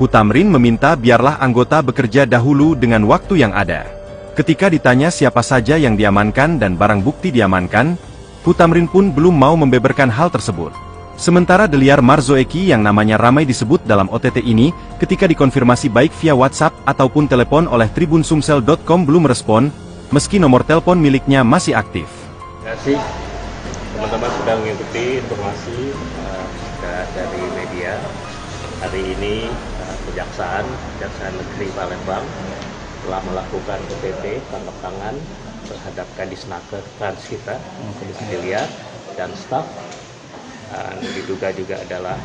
Hutamrin meminta biarlah anggota bekerja dahulu dengan waktu yang ada. Ketika ditanya siapa saja yang diamankan dan barang bukti diamankan, Hutamrin pun belum mau membeberkan hal tersebut. Sementara Deliar Marzoeki yang namanya ramai disebut dalam OTT ini, ketika dikonfirmasi baik via WhatsApp ataupun telepon oleh tribunsumsel.com belum respon, meski nomor telepon miliknya masih aktif. Terima kasih teman-teman sudah mengikuti informasi dari media. Hari ini Kejaksaan Negeri Palembang telah melakukan OTT tangkap tangan terhadap Kadisnaker Trans kita, Deliar, dan staf. Diduga juga adalah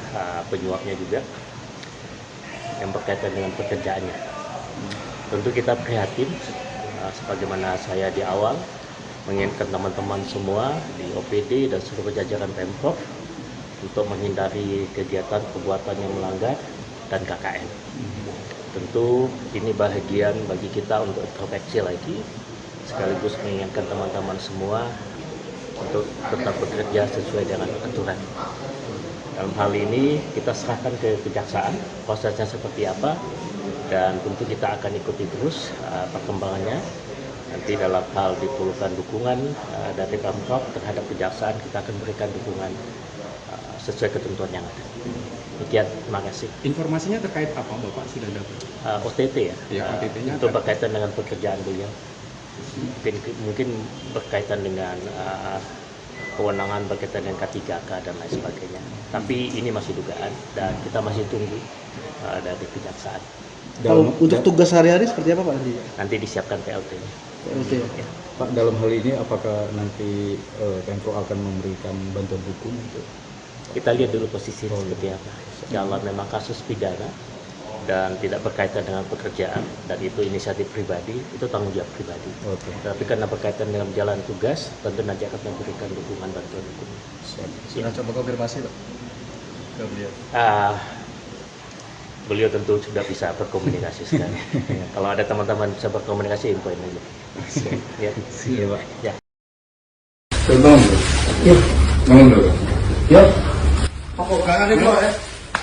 penyuapnya juga yang berkaitan dengan pekerjaannya. Tentu kita prihatin, sebagaimana saya di awal mengingatkan teman-teman semua di OPD dan seluruh jajaran Pemprov untuk menghindari kegiatan perbuatan yang melanggar dan KKN. Tentu ini bahagian bagi kita untuk introspeksi lagi, sekaligus mengingatkan teman-teman semua untuk tetap bekerja sesuai dengan aturan. Dalam hal ini kita serahkan ke Kejaksaan prosesnya seperti apa, dan tentu kita akan ikuti terus perkembangannya. Nanti dalam hal diperlukan dukungan dari Pemprov terhadap Kejaksaan, kita akan berikan dukungan sesuai ketentuan yang ada. Demikian, terima kasih. Informasinya terkait apa Bapak sudah dapat? OTT ya, Ya, OTT-nya untuk berkaitan dengan pekerjaan beliau. Mungkin berkaitan dengan kewenangan berkaitan dengan K3K dan lain sebagainya. Tapi ini masih dugaan dan kita masih tunggu dari Kejaksaan. Kalau untuk tugas sehari-hari seperti apa Pak? Nanti disiapkan PLT. Ya. Pak, dalam hal ini apakah nanti Pemprov akan memberikan bantuan hukum? Kita lihat dulu posisi seperti apa. Kalau memang kasus pidana dan tidak berkaitan dengan pekerjaan dan itu inisiatif pribadi, itu tanggung jawab pribadi. Tapi karena berkaitan dengan jalan tugas, tentu nanti akan memberikan dukungan bantuan hukum. Sudah coba konfirmasi Pak ke beliau? Beliau tentu sudah bisa berkomunikasi sekarang. Kalau ada teman-teman bisa berkomunikasi, infoin aja. Ya. Iya Pak. Ya. Tolong dulu. Ya. Tolong dulu. Ya. Pokok kanan di bawah ya.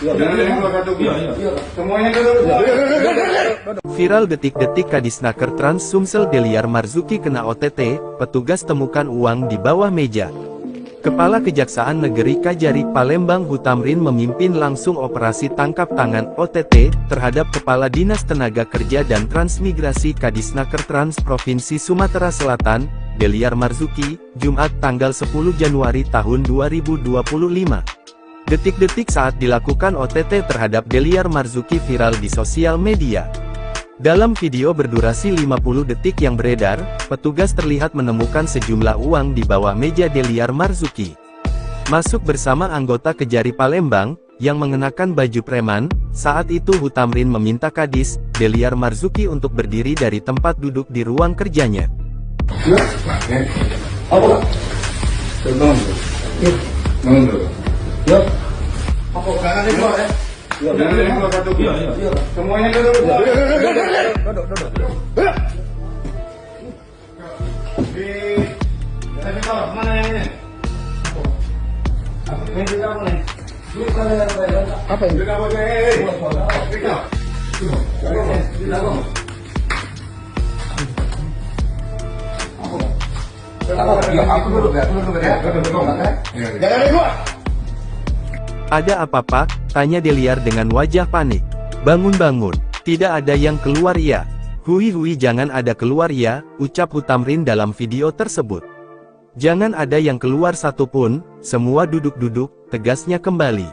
Jangan yang keluar kartu gula. Semuanya dulu. Viral detik-detik Kadisnaker Trans Sumsel Deliar Marzuki kena OTT, petugas temukan uang di bawah meja. Kepala Kejaksaan Negeri Kejari Palembang Hutamrin memimpin langsung operasi tangkap tangan OTT terhadap Kepala Dinas Tenaga Kerja dan Transmigrasi Kadisnaker Trans Provinsi Sumatera Selatan, Deliar Marzuki, Jumat tanggal 10 Januari tahun 2025. Detik-detik saat dilakukan OTT terhadap Deliar Marzuki viral di sosial media. Dalam video berdurasi 50 detik yang beredar, petugas terlihat menemukan sejumlah uang di bawah meja Deliar Marzuki. Masuk bersama anggota Kejari Palembang, yang mengenakan baju preman, saat itu Hutamrin meminta Kadis, Deliar Marzuki untuk berdiri dari tempat duduk di ruang kerjanya. Apa? Tolong dulu. Tolong dulu. Ya. Pokok kanan di bawah ya. Jangan yang keluar kartu gula. Semuanya dulu. Di bawah mana yang ini? Ini di bawah nih. Apa ini? Di bawah di bawah. Jangan keluar. Ada apa Pak? Tanya Deliar dengan wajah panik. Bangun-bangun, tidak ada yang keluar ya. Hui jangan ada keluar ya, ucap Hutamrin dalam video tersebut. Jangan ada yang keluar satupun, semua duduk-duduk, tegasnya kembali.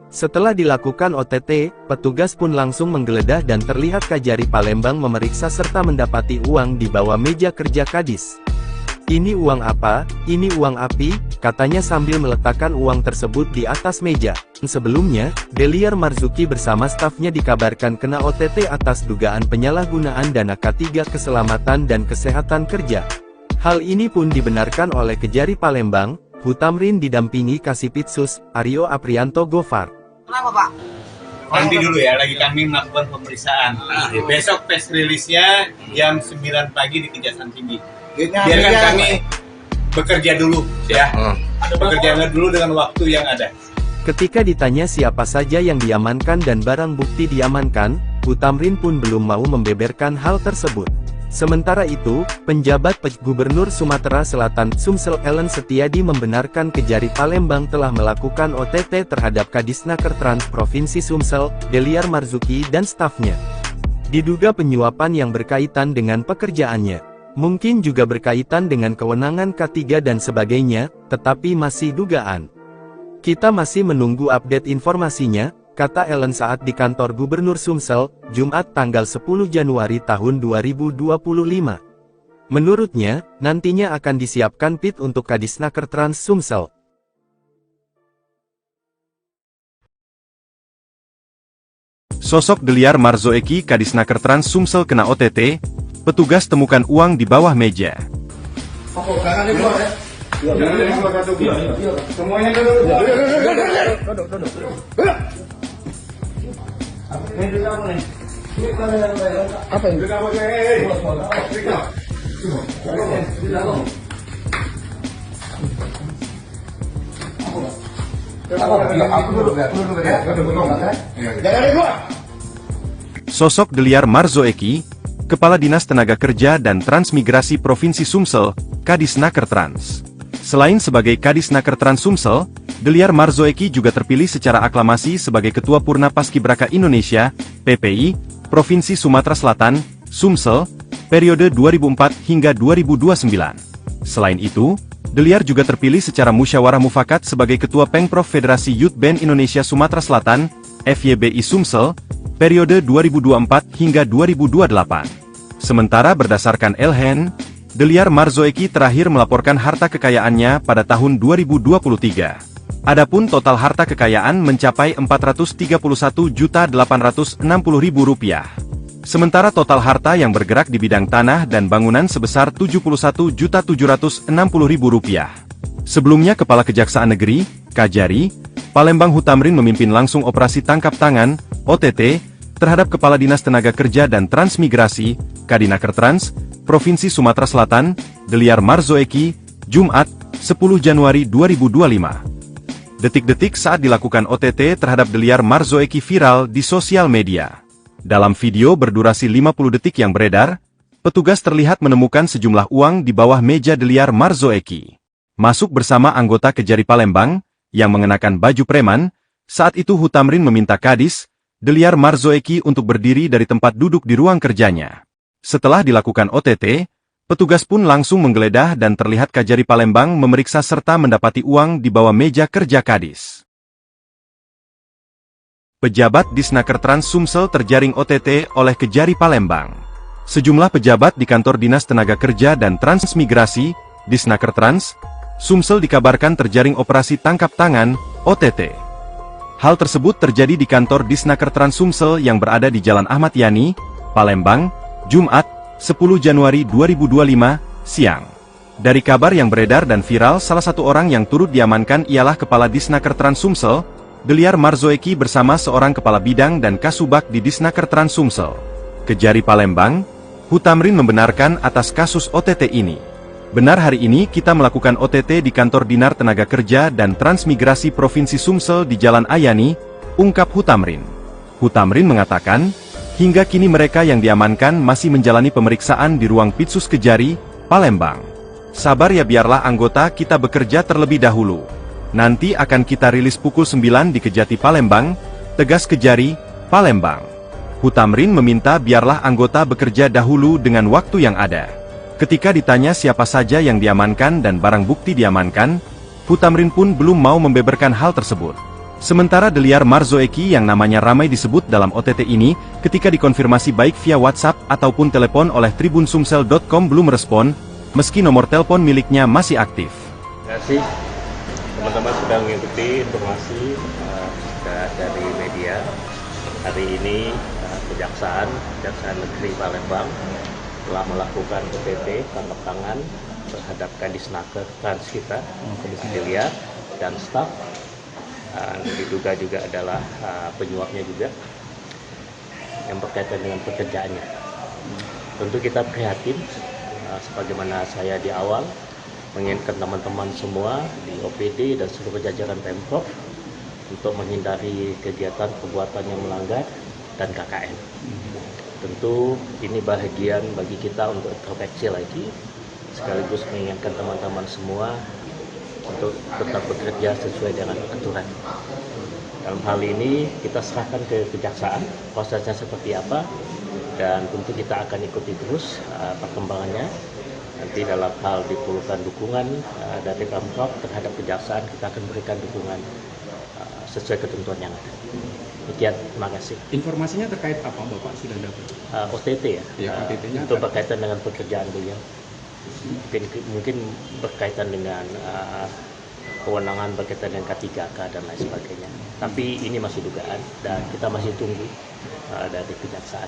Setelah dilakukan OTT, petugas pun langsung menggeledah dan terlihat Kejari Palembang memeriksa serta mendapati uang di bawah meja kerja Kadis. Ini uang apa? Ini uang api, katanya sambil meletakkan uang tersebut di atas meja. Sebelumnya, Deliar Marzuki bersama stafnya dikabarkan kena OTT atas dugaan penyalahgunaan dana K3 Keselamatan dan Kesehatan Kerja. Hal ini pun dibenarkan oleh Kejari Palembang, Hutamrin didampingi Kasipitsus, Aryo Aprianto Gofar. Kenapa Pak? Nanti dulu ya, lagi kami melakukan pemeriksaan. Besok press release-nya jam 9 pagi di Kejaksaan Tinggi. Biarkan kami bekerja dulu ya. Bekerja dulu dengan waktu yang ada. Ketika ditanya siapa saja yang diamankan dan barang bukti diamankan, Hutamrin pun belum mau membeberkan hal tersebut. Sementara itu, penjabat Gubernur Sumatera Selatan Sumsel Ellen Setiadi membenarkan Kejari Palembang telah melakukan OTT terhadap Kadisnaker Trans Provinsi Sumsel, Deliar Marzuki dan stafnya. Diduga penyuapan yang berkaitan dengan pekerjaannya. Mungkin juga berkaitan dengan kewenangan K3 dan sebagainya, tetapi masih dugaan. Kita masih menunggu update informasinya, kata Ellen saat di kantor Gubernur Sumsel, Jumat tanggal 10 Januari tahun 2025. Menurutnya, nantinya akan disiapkan PIT untuk Kadisnaker Trans Sumsel. Sosok Deliar Marzoeki Kadisnaker Trans Sumsel kena OTT, petugas temukan uang di bawah meja. Semuanya duduk. Apa ini? Sosok Deliar Marzoeki, Kepala Dinas Tenaga Kerja dan Transmigrasi Provinsi Sumsel, Kadisnaker Trans. Selain sebagai Kadisnaker Trans Sumsel, Deliar Marzoeki juga terpilih secara aklamasi sebagai Ketua Purna Paskibraka Indonesia, PPI, Provinsi Sumatera Selatan, Sumsel, periode 2004 hingga 2029. Selain itu, Deliar juga terpilih secara musyawarah mufakat sebagai Ketua Pengprov Federasi Youth Band Indonesia Sumatera Selatan, FYBI Sumsel, periode 2024 hingga 2028. Sementara berdasarkan LHN, Deliar Marzoeki terakhir melaporkan harta kekayaannya pada tahun 2023. Adapun total harta kekayaan mencapai Rp431.860.000. Sementara total harta yang bergerak di bidang tanah dan bangunan sebesar Rp71.760.000. Sebelumnya Kepala Kejaksaan Negeri, Kajari, Palembang Hutamrin memimpin langsung operasi tangkap tangan, OTT, terhadap Kepala Dinas Tenaga Kerja dan Transmigrasi, Kadinaker Trans, Provinsi Sumatera Selatan, Deliar Marzoeki, Jumat, 10 Januari 2025. Detik-detik saat dilakukan OTT terhadap Deliar Marzoeki viral di sosial media. Dalam video berdurasi 50 detik yang beredar, petugas terlihat menemukan sejumlah uang di bawah meja Deliar Marzoeki. Masuk bersama anggota Kejari Palembang, yang mengenakan baju preman, saat itu Hutamrin meminta Kadis, Deliar Marzoeki untuk berdiri dari tempat duduk di ruang kerjanya. Setelah dilakukan OTT, petugas pun langsung menggeledah dan terlihat Kajari Palembang memeriksa serta mendapati uang di bawah meja kerja Kadis. Pejabat Disnaker Trans Sumsel terjaring OTT oleh Kejari Palembang. Sejumlah pejabat di kantor Dinas Tenaga Kerja dan Transmigrasi, Disnaker Trans, Sumsel dikabarkan terjaring operasi tangkap tangan, OTT. Hal tersebut terjadi di kantor Disnaker Trans Sumsel yang berada di Jalan Ahmad Yani, Palembang, Jumat, 10 Januari 2025, siang. Dari kabar yang beredar dan viral, salah satu orang yang turut diamankan ialah Kepala Disnaker Trans Sumsel, Deliar Marzoeki bersama seorang Kepala Bidang dan Kasubag di Disnaker Trans Sumsel. Kejari Palembang, Hutamrin membenarkan atas kasus OTT ini. Benar hari ini kita melakukan OTT di kantor Dinar Tenaga Kerja dan Transmigrasi Provinsi Sumsel di Jalan Ayani, ungkap Hutamrin. Hutamrin mengatakan, hingga kini mereka yang diamankan masih menjalani pemeriksaan di ruang Pitsus Kejari, Palembang. Sabar ya, biarlah anggota kita bekerja terlebih dahulu. Nanti akan kita rilis pukul 9 di Kejati Palembang, tegas Kejari, Palembang. Hutamrin meminta biarlah anggota bekerja dahulu dengan waktu yang ada. Ketika ditanya siapa saja yang diamankan dan barang bukti diamankan, Hutamrin pun belum mau membeberkan hal tersebut. Sementara Deliar Marzoeki yang namanya ramai disebut dalam OTT ini, ketika dikonfirmasi baik via WhatsApp ataupun telepon oleh tribunsumsel.com belum respon, meski nomor telepon miliknya masih aktif. Terima kasih teman-teman sudah mengikuti informasi dari media. Hari ini Kejaksaan Negeri Palembang telah melakukan OTT tangkap tangan terhadap Kadisnaker Trans kita, Deliar dan staf. Diduga juga adalah penyuapnya juga yang berkaitan dengan pekerjaannya. Tentu kita prihatin sebagaimana saya di awal mengingatkan teman-teman semua di OPD dan seluruh jajaran Pemprov untuk menghindari kegiatan perbuatan yang melanggar dan KKN. Tentu ini bahagian bagi kita untuk introspeksi lagi, sekaligus mengingatkan teman-teman semua untuk tetap bekerja sesuai dengan aturan. Dalam hal ini kita serahkan ke kejaksaan prosesnya seperti apa, dan tentu kita akan ikuti terus perkembangannya. Nanti dalam hal diperlukan dukungan dari Pemprov terhadap kejaksaan, kita akan berikan dukungan sesuai ketentuan yang ada. Demikian, terima kasih. Informasinya terkait apa Bapak sudah dapat? OTT ya, Ya, OTT-nya itu berkaitan dengan pekerjaan beliau. Mungkin berkaitan dengan kewenangan berkaitan dengan K3K dan lain sebagainya. Tapi ini masih dugaan dan kita masih tunggu dari kejaksaan.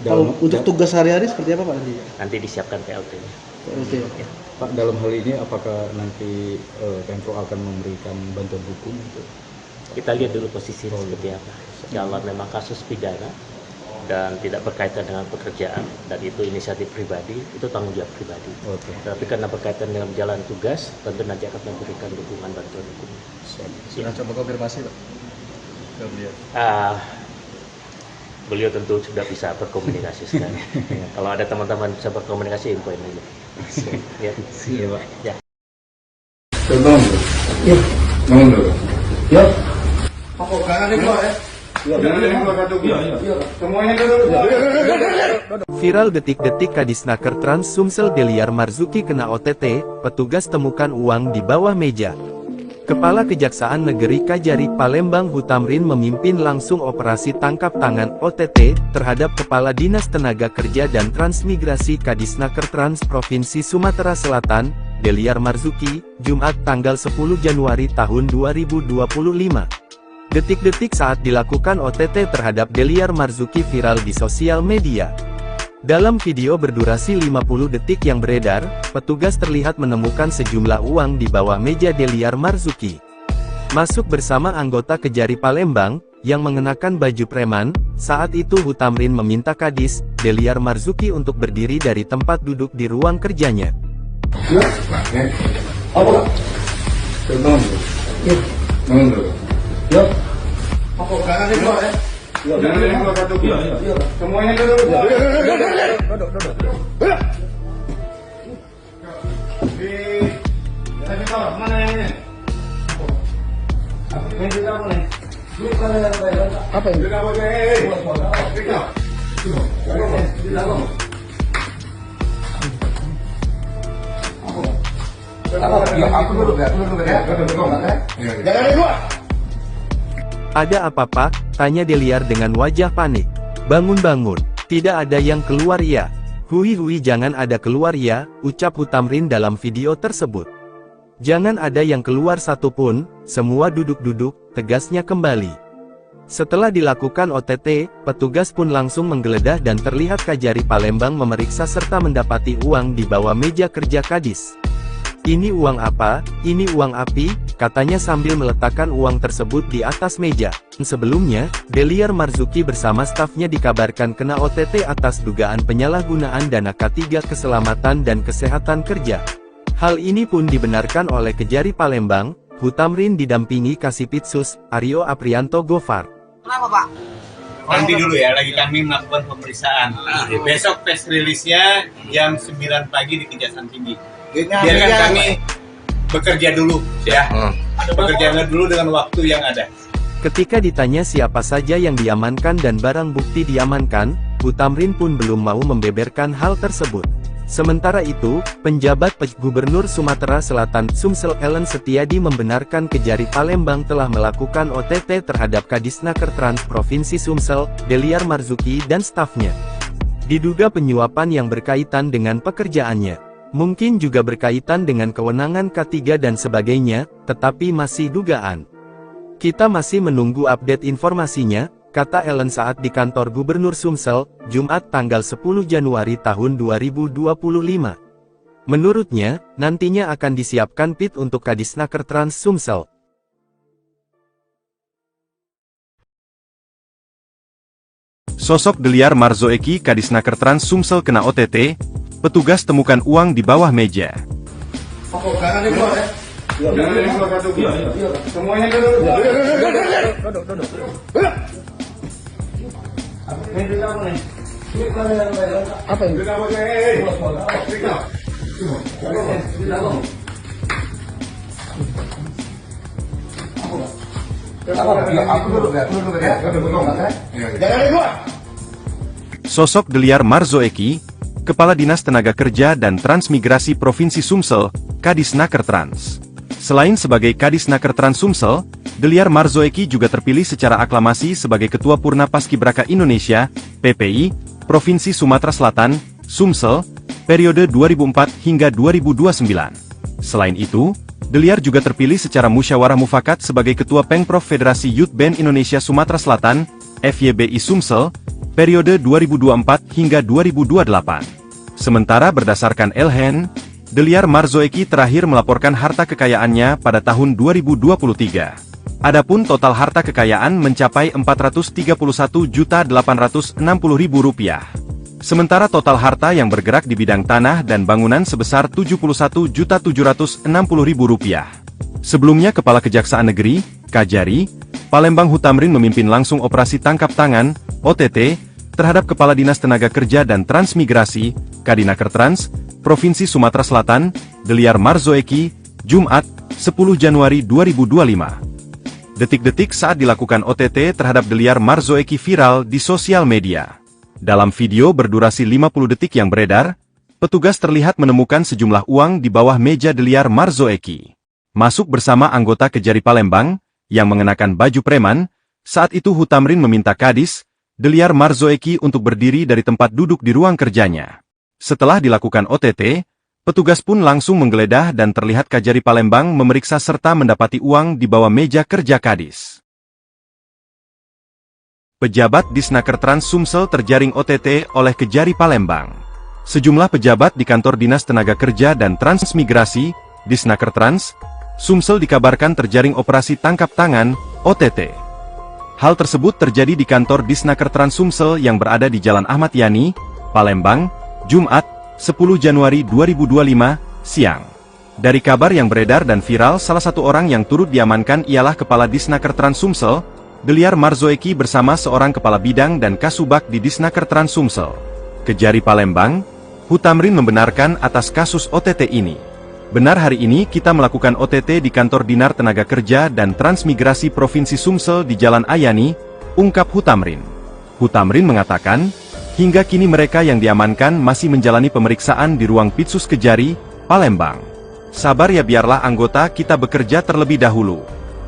Kalau untuk tugas sehari-hari seperti apa Pak nanti? Nanti disiapkan PLT-nya. PLT. Ya. Pak, dalam hal ini apakah nanti Pemprov akan memberikan bantuan hukum untuk Kita lihat dulu posisinya seperti apa. Kalau memang kasus pidana dan tidak berkaitan dengan pekerjaan dan itu inisiatif pribadi, itu tanggung jawab pribadi. Oke. Tapi karena berkaitan dengan jalan tugas, tentu nanti akan memberikan dukungan bantuan hukum. Sudah coba konfirmasi Pak ke beliau? Beliau tentu sudah bisa berkomunikasi sekarang. Kalau ada teman-teman bisa berkomunikasi, infoin aja. Ya. Iya, Pak. Ya. Bangun dulu. Yuk. Bangun dulu. Yuk. Apa kanan ini keluar ya? Jangan keluar satu. Iya. Semuanya dulu. Viral detik-detik Kadisnaker Trans Sumsel Deliar Marzuki kena OTT, petugas temukan uang di bawah meja. Kepala Kejaksaan Negeri Kajari Palembang Hutamrin memimpin langsung operasi tangkap tangan OTT terhadap Kepala Dinas Tenaga Kerja dan Transmigrasi Kadisnaker Trans Provinsi Sumatera Selatan, Deliar Marzuki, Jumat tanggal 10 Januari tahun 2025. Detik-detik saat dilakukan OTT terhadap Deliar Marzuki viral di sosial media. Dalam video berdurasi 50 detik yang beredar, petugas terlihat menemukan sejumlah uang di bawah meja Deliar Marzuki. Masuk bersama anggota Kejari Palembang, yang mengenakan baju preman, saat itu Hutamrin meminta Kadis, Deliar Marzuki untuk berdiri dari tempat duduk di ruang kerjanya. Yuk. Apa? Bangun dulu. Yuk. Bangun dulu. Yuk. Apa kanan ini keluar ya? Jangan keluar satu. Iya. Semuanya dulu. Di tahu mana yang ini? Ini juga apa nih? Apa ini? Juga apa aku dulu ya. Jangan keluar. Ada apa Pak? Tanya Deliar dengan wajah panik. Bangun-bangun, tidak ada yang keluar ya. Hui jangan ada keluar ya, ucap Hutamrin dalam video tersebut. Jangan ada yang keluar satupun, semua duduk-duduk, tegasnya kembali. Setelah dilakukan OTT, petugas pun langsung menggeledah dan terlihat Kajari Palembang memeriksa serta mendapati uang di bawah meja kerja Kadis. Ini uang apa? Ini uang api, katanya sambil meletakkan uang tersebut di atas meja. Sebelumnya, Deliar Marzuki bersama stafnya dikabarkan kena OTT atas dugaan penyalahgunaan dana K3 Keselamatan dan Kesehatan Kerja. Hal ini pun dibenarkan oleh Kejari Palembang, Hutamrin didampingi Kasipitsus, Aryo Aprianto Gofar. Kenapa Pak? Nanti dulu ya, lagi kami melakukan pemeriksaan. Besok press release-nya jam 9 pagi di Kejaksaan Tinggi. Biarkan kami bekerja dulu ya. Bekerja dulu dengan waktu yang ada. Ketika ditanya siapa saja yang diamankan dan barang bukti diamankan, Hutamrin pun belum mau membeberkan hal tersebut. Sementara itu, penjabat Gubernur Sumatera Selatan Sumsel Ellen Setiadi membenarkan Kejari Palembang telah melakukan OTT terhadap Kadisnaker Trans Provinsi Sumsel, Deliar Marzuki dan stafnya. Diduga penyuapan yang berkaitan dengan pekerjaannya. Mungkin juga berkaitan dengan kewenangan K3 dan sebagainya, tetapi masih dugaan. Kita masih menunggu update informasinya, kata Ellen saat di kantor Gubernur Sumsel, Jumat tanggal 10 Januari tahun 2025. Menurutnya, nantinya akan disiapkan PIT untuk Kadisnaker Trans Sumsel. Sosok Deliar Marzuki Kadisnaker Trans Sumsel kena OTT, Petugas temukan uang di bawah meja. Jangan dibuat ya. Jangan dibuat satu. Semuanya duduk. Apa ini? Sosok Deliar Marzo Eki, Kepala Dinas Tenaga Kerja dan Transmigrasi Provinsi Sumsel, Kadisnaker Trans. Selain sebagai Kadisnaker Trans Sumsel, Deliar Marzo Eki juga terpilih secara aklamasi sebagai Ketua Purna Paskibraka Indonesia, PPI, Provinsi Sumatera Selatan, Sumsel, periode 2004 hingga 2029. Selain itu, Deliar juga terpilih secara musyawarah mufakat sebagai Ketua Pengprov Federasi Youth Band Indonesia Sumatera Selatan, FYBI Sumsel, periode 2024 hingga 2028. Sementara berdasarkan LHN, Deliar Marzo Eki terakhir melaporkan harta kekayaannya pada tahun 2023. Adapun total harta kekayaan mencapai Rp431.860.000. Sementara total harta yang bergerak di bidang tanah dan bangunan sebesar Rp71.760.000. Sebelumnya Kepala Kejaksaan Negeri, Kajari, Palembang Hutamrin memimpin langsung operasi tangkap tangan, OTT, terhadap Kepala Dinas Tenaga Kerja dan Transmigrasi, Kadinaker Trans, Provinsi Sumatera Selatan, Deliar Marzo Eki, Jumat, 10 Januari 2025. Detik-detik saat dilakukan OTT terhadap Deliar Marzo Eki viral di sosial media. Dalam video berdurasi 50 detik yang beredar, petugas terlihat menemukan sejumlah uang di bawah meja Deliar Marzo Eki. Masuk bersama anggota Kejari Palembang, yang mengenakan baju preman. Saat itu Hutamrin meminta Kadis, Deliar Marzo Eki untuk berdiri dari tempat duduk di ruang kerjanya. Setelah dilakukan OTT, petugas pun langsung menggeledah dan terlihat Kajari Palembang memeriksa serta mendapati uang di bawah meja kerja Kadis. Pejabat Disnaker Trans Sumsel terjaring OTT oleh Kejari Palembang. Sejumlah pejabat di kantor Dinas Tenaga Kerja dan Transmigrasi, Disnaker Trans, Sumsel dikabarkan terjaring operasi tangkap tangan, OTT. Hal tersebut terjadi di kantor Disnaker Trans Sumsel yang berada di Jalan Ahmad Yani, Palembang, Jumat, 10 Januari 2025, siang. Dari kabar yang beredar dan viral, salah satu orang yang turut diamankan ialah Kepala Disnaker Trans Sumsel, Deliar Marzo Eki bersama seorang Kepala Bidang dan Kasubag di Disnaker Trans Sumsel. Kejari Palembang, Hutamrin membenarkan atas kasus OTT ini. Benar, hari ini kita melakukan OTT di kantor Dinas Tenaga Kerja dan Transmigrasi Provinsi Sumsel di Jalan Ayani, ungkap Hutamrin. Hutamrin mengatakan, hingga kini mereka yang diamankan masih menjalani pemeriksaan di ruang Pitsus Kejari, Palembang. Sabar ya, biarlah anggota kita bekerja terlebih dahulu.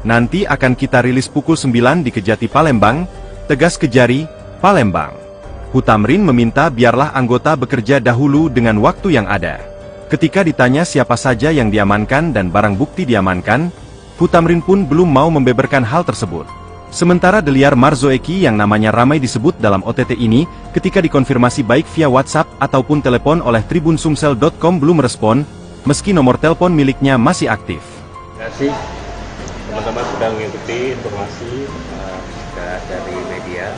Nanti akan kita rilis pukul 9 di Kejati Palembang, tegas Kejari, Palembang. Hutamrin meminta biarlah anggota bekerja dahulu dengan waktu yang ada. Ketika ditanya siapa saja yang diamankan dan barang bukti diamankan, Hutamrin pun belum mau membeberkan hal tersebut. Sementara Deliar Marzo Eki yang namanya ramai disebut dalam OTT ini, ketika dikonfirmasi baik via WhatsApp ataupun telepon oleh tribunsumsel.com belum respon, meski nomor telepon miliknya masih aktif. Terima kasih teman-teman sudah mengikuti informasi dari media.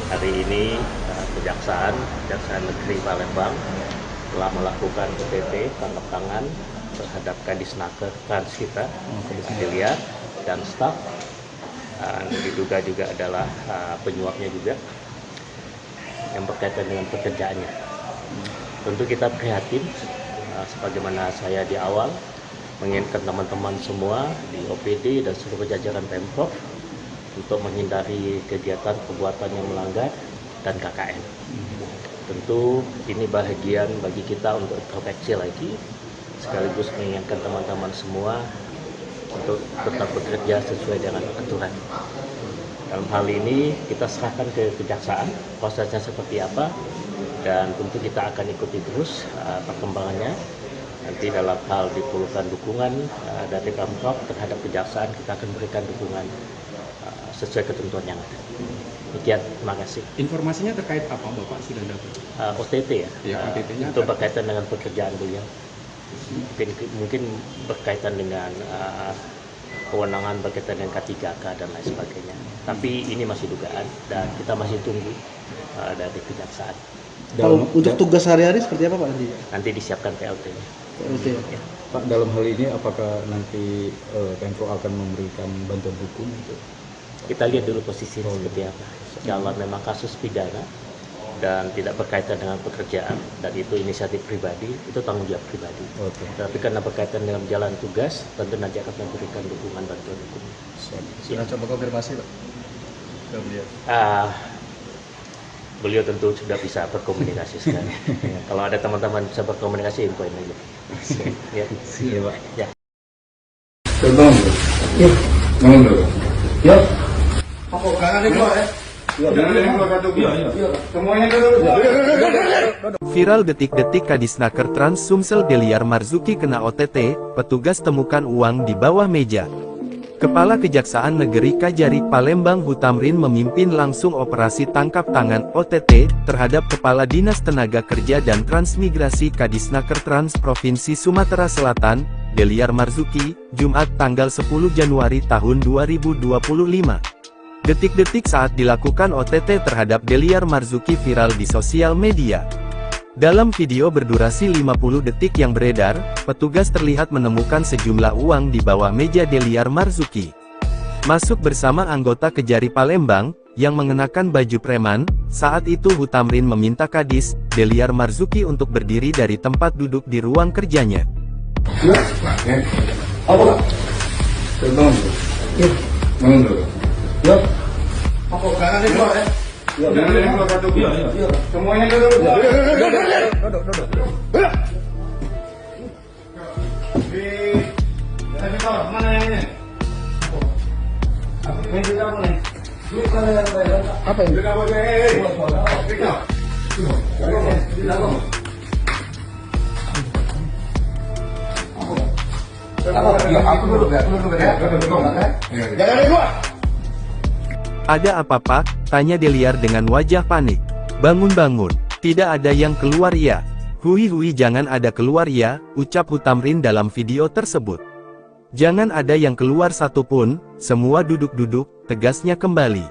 Hari ini Kejaksaan Negeri Palembang telah melakukan OTT tangkap tangan terhadap Kadisnaker Trans kita, Deliar dan staf. Diduga juga adalah penyuapnya juga yang berkaitan dengan pekerjaannya. Tentu kita prihatin, sebagaimana saya di awal mengingatkan teman-teman semua di OPD dan seluruh jajaran Pemprov untuk menghindari kegiatan perbuatan yang melanggar dan KKN. Tentu ini bahagian bagi kita untuk introspeksi lagi, sekaligus mengingatkan teman-teman semua untuk tetap bekerja sesuai dengan aturan. Dalam hal ini kita serahkan ke Kejaksaan prosesnya seperti apa, dan tentu kita akan ikuti terus perkembangannya. Nanti dalam hal diperlukan dukungan dari Pemprov terhadap Kejaksaan, kita akan berikan dukungan sesuai ketentuan yang ada. Demikian, terima kasih. Informasinya terkait apa Bapak sudah dapat? OTT ya, OTT-nya itu berkaitan dengan pekerjaan beliau. Mungkin berkaitan dengan kewenangan berkaitan dengan K3K dan lain sebagainya. Tapi ini masih dugaan dan kita masih tunggu dari Kejaksaan. Kalau untuk tugas sehari-hari seperti apa Pak nanti? Nanti disiapkan PLT. PLT. Pak, dalam hal ini apakah nanti Pemprov akan memberikan bantuan hukum gitu? Kita lihat dulu posisinya seperti apa. Kalau memang kasus pidana dan tidak berkaitan dengan pekerjaan dan itu inisiatif pribadi, itu tanggung jawab pribadi. Oke. Tapi karena berkaitan dengan jalan tugas, tentu nanti akan memberikan dukungan bantuan hukum. Sudah coba konfirmasi Pak ke beliau? Beliau tentu sudah bisa berkomunikasi sekarang. Ya, kalau ada teman-teman bisa berkomunikasi, infoin aja. Ya. Iya Pak. Ya. Terbang dulu. Yuk. Bangun dulu. Yuk. Pokok kanan itu ya. Jangan ada yang keluar kartu. Iya. Semuanya dulu. Viral detik-detik Kadisnaker Trans Sumsel Deliar Marzuki kena OTT, petugas temukan uang di bawah meja. Kepala Kejaksaan Negeri Kajari Palembang Hutamrin memimpin langsung operasi tangkap tangan OTT terhadap Kepala Dinas Tenaga Kerja dan Transmigrasi Kadisnaker Trans Provinsi Sumatera Selatan, Deliar Marzuki, Jumat tanggal 10 Januari tahun 2025. Detik-detik saat dilakukan OTT terhadap Deliar Marzuki viral di sosial media. Dalam video berdurasi 50 detik yang beredar, petugas terlihat menemukan sejumlah uang di bawah meja Deliar Marzuki. Masuk bersama anggota Kejari Palembang, yang mengenakan baju preman, saat itu Hutamrin meminta Kadis, Deliar Marzuki untuk berdiri dari tempat duduk di ruang kerjanya. Yuk. Apa? Terbang dulu. Yuk. Bangun dulu. Yuk. Pokok kanan itu ya. Jangan ada yang keluar kartu. Iya. Semuanya dulu. Mana yang ini? Apa ini? Ada apa Pak? Tanya Deliar dengan wajah panik. Bangun-bangun, tidak ada yang keluar ya. Hui jangan ada keluar ya, ucap Hutamrin dalam video tersebut. Jangan ada yang keluar satupun, semua duduk-duduk, tegasnya kembali.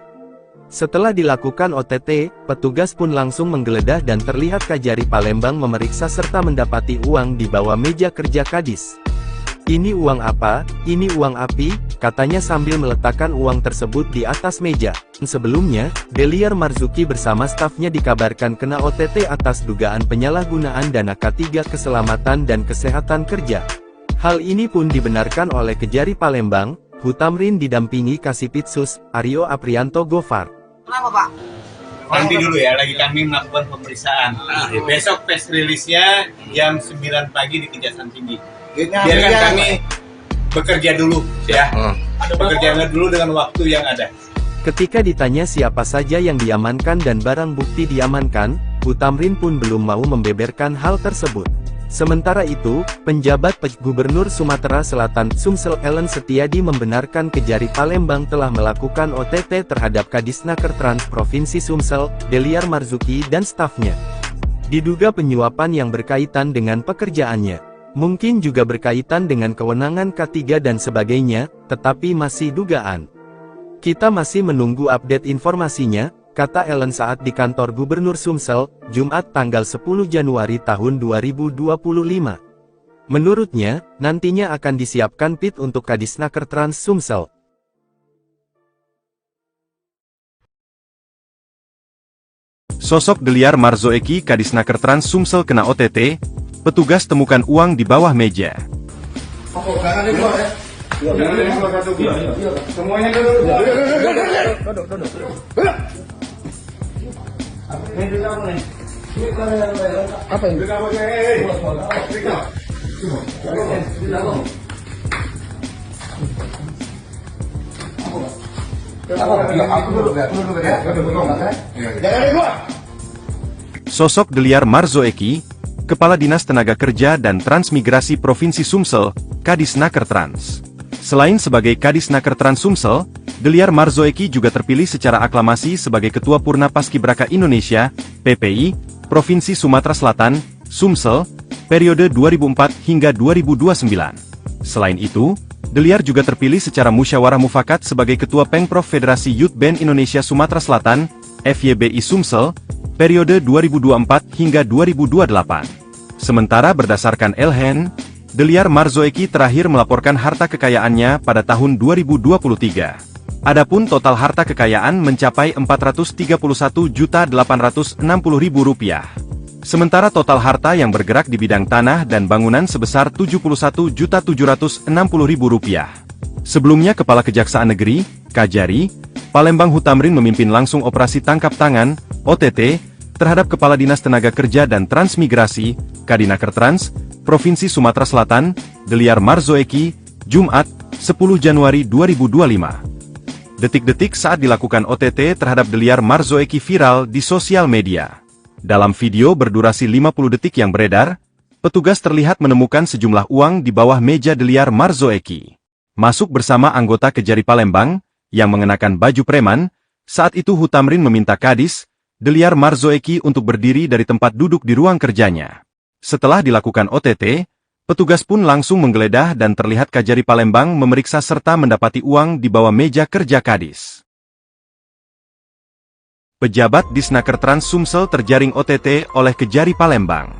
Setelah dilakukan OTT, petugas pun langsung menggeledah dan terlihat Kajari Palembang memeriksa serta mendapati uang di bawah meja kerja Kadis. Ini uang apa? Ini uang api, katanya sambil meletakkan uang tersebut di atas meja. Sebelumnya, Deliar Marzuki bersama stafnya dikabarkan kena OTT atas dugaan penyalahgunaan dana K3 Keselamatan dan Kesehatan Kerja. Hal ini pun dibenarkan oleh Kejari Palembang, Hutamrin didampingi Kasipitsus, Aryo Aprianto Gofar. Kenapa Pak? Nanti dulu ya, lagi kami melakukan pemeriksaan. Besok press release-nya jam 9 pagi di Kejaksaan Tinggi. Biarkan kami bekerja dulu ya. Bekerja dulu dengan waktu yang ada. Ketika ditanya siapa saja yang diamankan dan barang bukti diamankan, Hutamrin pun belum mau membeberkan hal tersebut. Sementara itu, penjabat Gubernur Sumatera Selatan Sumsel Ellen Setiadi membenarkan Kejari Palembang telah melakukan OTT terhadap Kadisnaker Trans Provinsi Sumsel, Deliar Marzuki dan stafnya. Diduga penyuapan yang berkaitan dengan pekerjaannya. Mungkin juga berkaitan dengan kewenangan K3 dan sebagainya, tetapi masih dugaan. Kita masih menunggu update informasinya, kata Ellen saat di kantor Gubernur Sumsel, Jumat tanggal 10 Januari tahun 2025. Menurutnya, nantinya akan disiapkan PIT untuk Kadisnaker Trans Sumsel. Sosok Deliar Marzuki Kadisnaker Trans Sumsel kena OTT, petugas temukan uang di bawah meja. Pokok kanan itu ya. Jangan ada yang keluar kartu. Iya. Semuanya dulu. Apa ini? Sosok Deliar Marzuki, Kepala Dinas Tenaga Kerja dan Transmigrasi Provinsi Sumsel, Kadisnaker Trans. Selain sebagai Kadisnaker Trans Sumsel, Deliar Marzuki juga terpilih secara aklamasi sebagai Ketua Purna Paskibraka Indonesia, PPI, Provinsi Sumatera Selatan, Sumsel, periode 2004 hingga 2029. Selain itu, Deliar juga terpilih secara musyawarah mufakat sebagai Ketua Pengprov Federasi Youth Band Indonesia Sumatera Selatan, FYBI Sumsel, periode 2024 hingga 2028. Sementara berdasarkan Elhen, Deliar Marzoeki terakhir melaporkan harta kekayaannya pada tahun 2023. Adapun total harta kekayaan mencapai Rp431.860.000. Sementara total harta yang bergerak di bidang tanah dan bangunan sebesar Rp71.760.000. Sebelumnya Kepala Kejaksaan Negeri, Kajari, Palembang Hutamrin memimpin langsung operasi tangkap tangan, OTT, terhadap Kepala Dinas Tenaga Kerja dan Transmigrasi, Kadinakertrans, Provinsi Sumatera Selatan, Deliar Marzoeki, Jumat, 10 Januari 2025. Detik-detik saat dilakukan OTT terhadap Deliar Marzoeki viral di sosial media. Dalam video berdurasi 50 detik yang beredar, petugas terlihat menemukan sejumlah uang di bawah meja Deliar Marzoeki. Masuk bersama anggota Kejari Palembang, yang mengenakan baju preman. Saat itu Hutamrin meminta Kadis, Deliar Marzoeki untuk berdiri dari tempat duduk di ruang kerjanya. Setelah dilakukan OTT, petugas pun langsung menggeledah dan terlihat Kajari Palembang memeriksa serta mendapati uang di bawah meja kerja Kadis. Pejabat Disnakertrans Sumsel terjaring OTT oleh Kejari Palembang.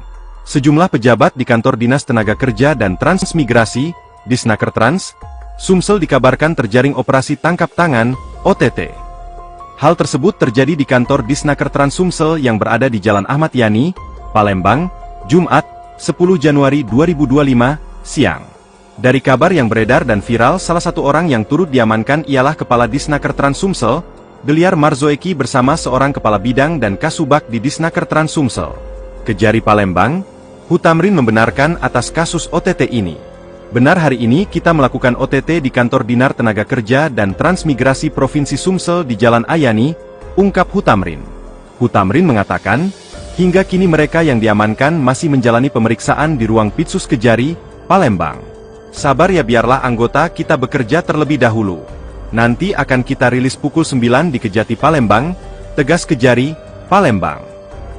Sejumlah pejabat di kantor Dinas Tenaga Kerja dan Transmigrasi, Disnakertrans, Sumsel dikabarkan terjaring operasi tangkap tangan, OTT. Hal tersebut terjadi di kantor Disnakertrans Sumsel yang berada di Jalan Ahmad Yani, Palembang, Jumat, 10 Januari 2025, siang. Dari kabar yang beredar dan viral, salah satu orang yang turut diamankan ialah Kepala Disnakertrans Sumsel, Deliar Marzoeki bersama seorang kepala bidang dan kasubag di Disnakertrans Sumsel. Kejari Palembang, Hutamrin membenarkan atas kasus OTT ini. Benar, hari ini kita melakukan OTT di kantor Dinar Tenaga Kerja dan Transmigrasi Provinsi Sumsel di Jalan Ayani, ungkap Hutamrin. Hutamrin mengatakan, hingga kini mereka yang diamankan masih menjalani pemeriksaan di ruang Pitsus Kejari, Palembang. Sabar ya, biarlah anggota kita bekerja terlebih dahulu. Nanti akan kita rilis pukul 9 di Kejati Palembang, tegas Kejari, Palembang.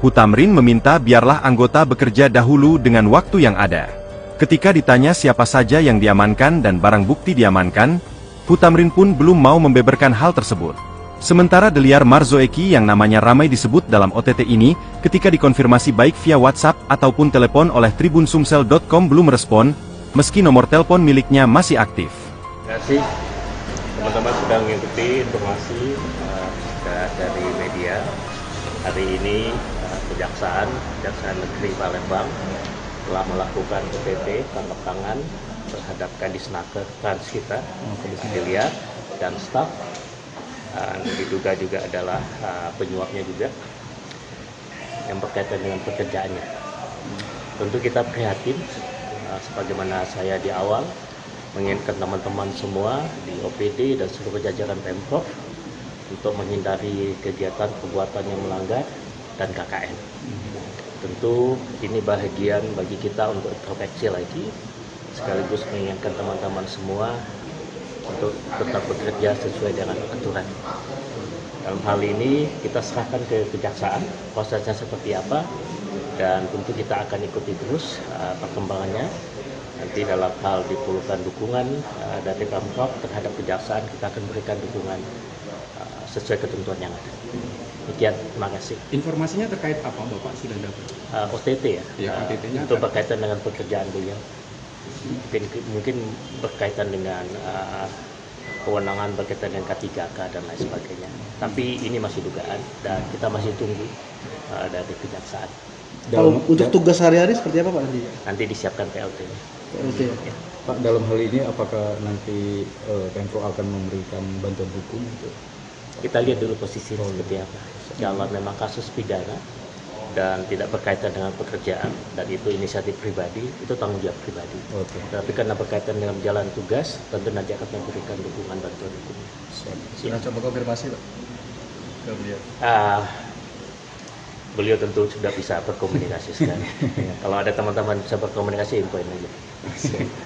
Hutamrin meminta biarlah anggota bekerja dahulu dengan waktu yang ada. Ketika ditanya siapa saja yang diamankan dan barang bukti diamankan, Hutamrin pun belum mau membeberkan hal tersebut. Sementara Deliar Marzoeki yang namanya ramai disebut dalam OTT ini, ketika dikonfirmasi baik via WhatsApp ataupun telepon oleh tribunsumsel.com belum respon, meski nomor telepon miliknya masih aktif. Terima kasih teman-teman sudah mengikuti informasi dari media. Hari ini Kejaksaan Negeri Palembang telah melakukan OTT tangkap tangan terhadap Kadisnakertrans kita, Deliar dan staf. Diduga juga adalah penyuapnya juga yang berkaitan dengan pekerjaannya. Tentu kita prihatin, sebagaimana saya di awal mengingatkan teman-teman semua di OPD dan seluruh jajaran Pemprov untuk menghindari kegiatan perbuatan yang melanggar dan KKN. Tentu ini bahagian bagi kita untuk introspeksi lagi, sekaligus mengingatkan teman-teman semua untuk tetap bekerja sesuai dengan aturan. Dalam hal ini kita serahkan ke Kejaksaan prosesnya seperti apa, dan tentu kita akan ikuti terus perkembangannya. Nanti dalam hal diperlukan dukungan dari Pemprov terhadap Kejaksaan, kita akan berikan dukungan sesuai ketentuan yang ada. Demikian, terima kasih. Informasinya terkait apa Bapak sudah dapat? OTT ya, OTT-nya itu berkaitan dengan pekerjaan beliau. Mungkin berkaitan dengan kewenangan berkaitan dengan K3K dan lain sebagainya. Tapi ini masih dugaan dan kita masih tunggu dari Kejaksaan. Kalau untuk tugas sehari-hari seperti apa Pak nanti? Nanti disiapkan PLT-nya. PLT ya. Pak, dalam hal ini apakah nanti Pemprov akan memberikan bantuan hukum? Kita lihat dulu posisi seperti apa. Kalau memang kasus pidana dan tidak berkaitan dengan pekerjaan dan itu inisiatif pribadi, itu tanggung jawab pribadi. Tapi karena berkaitan dengan jalan tugas, tentu nanti akan memberikan dukungan bantuan hukum. Sudah coba konfirmasi Pak ke beliau? Beliau tentu sudah bisa berkomunikasi sekarang. Kalau ada teman-teman bisa berkomunikasi, infoin aja.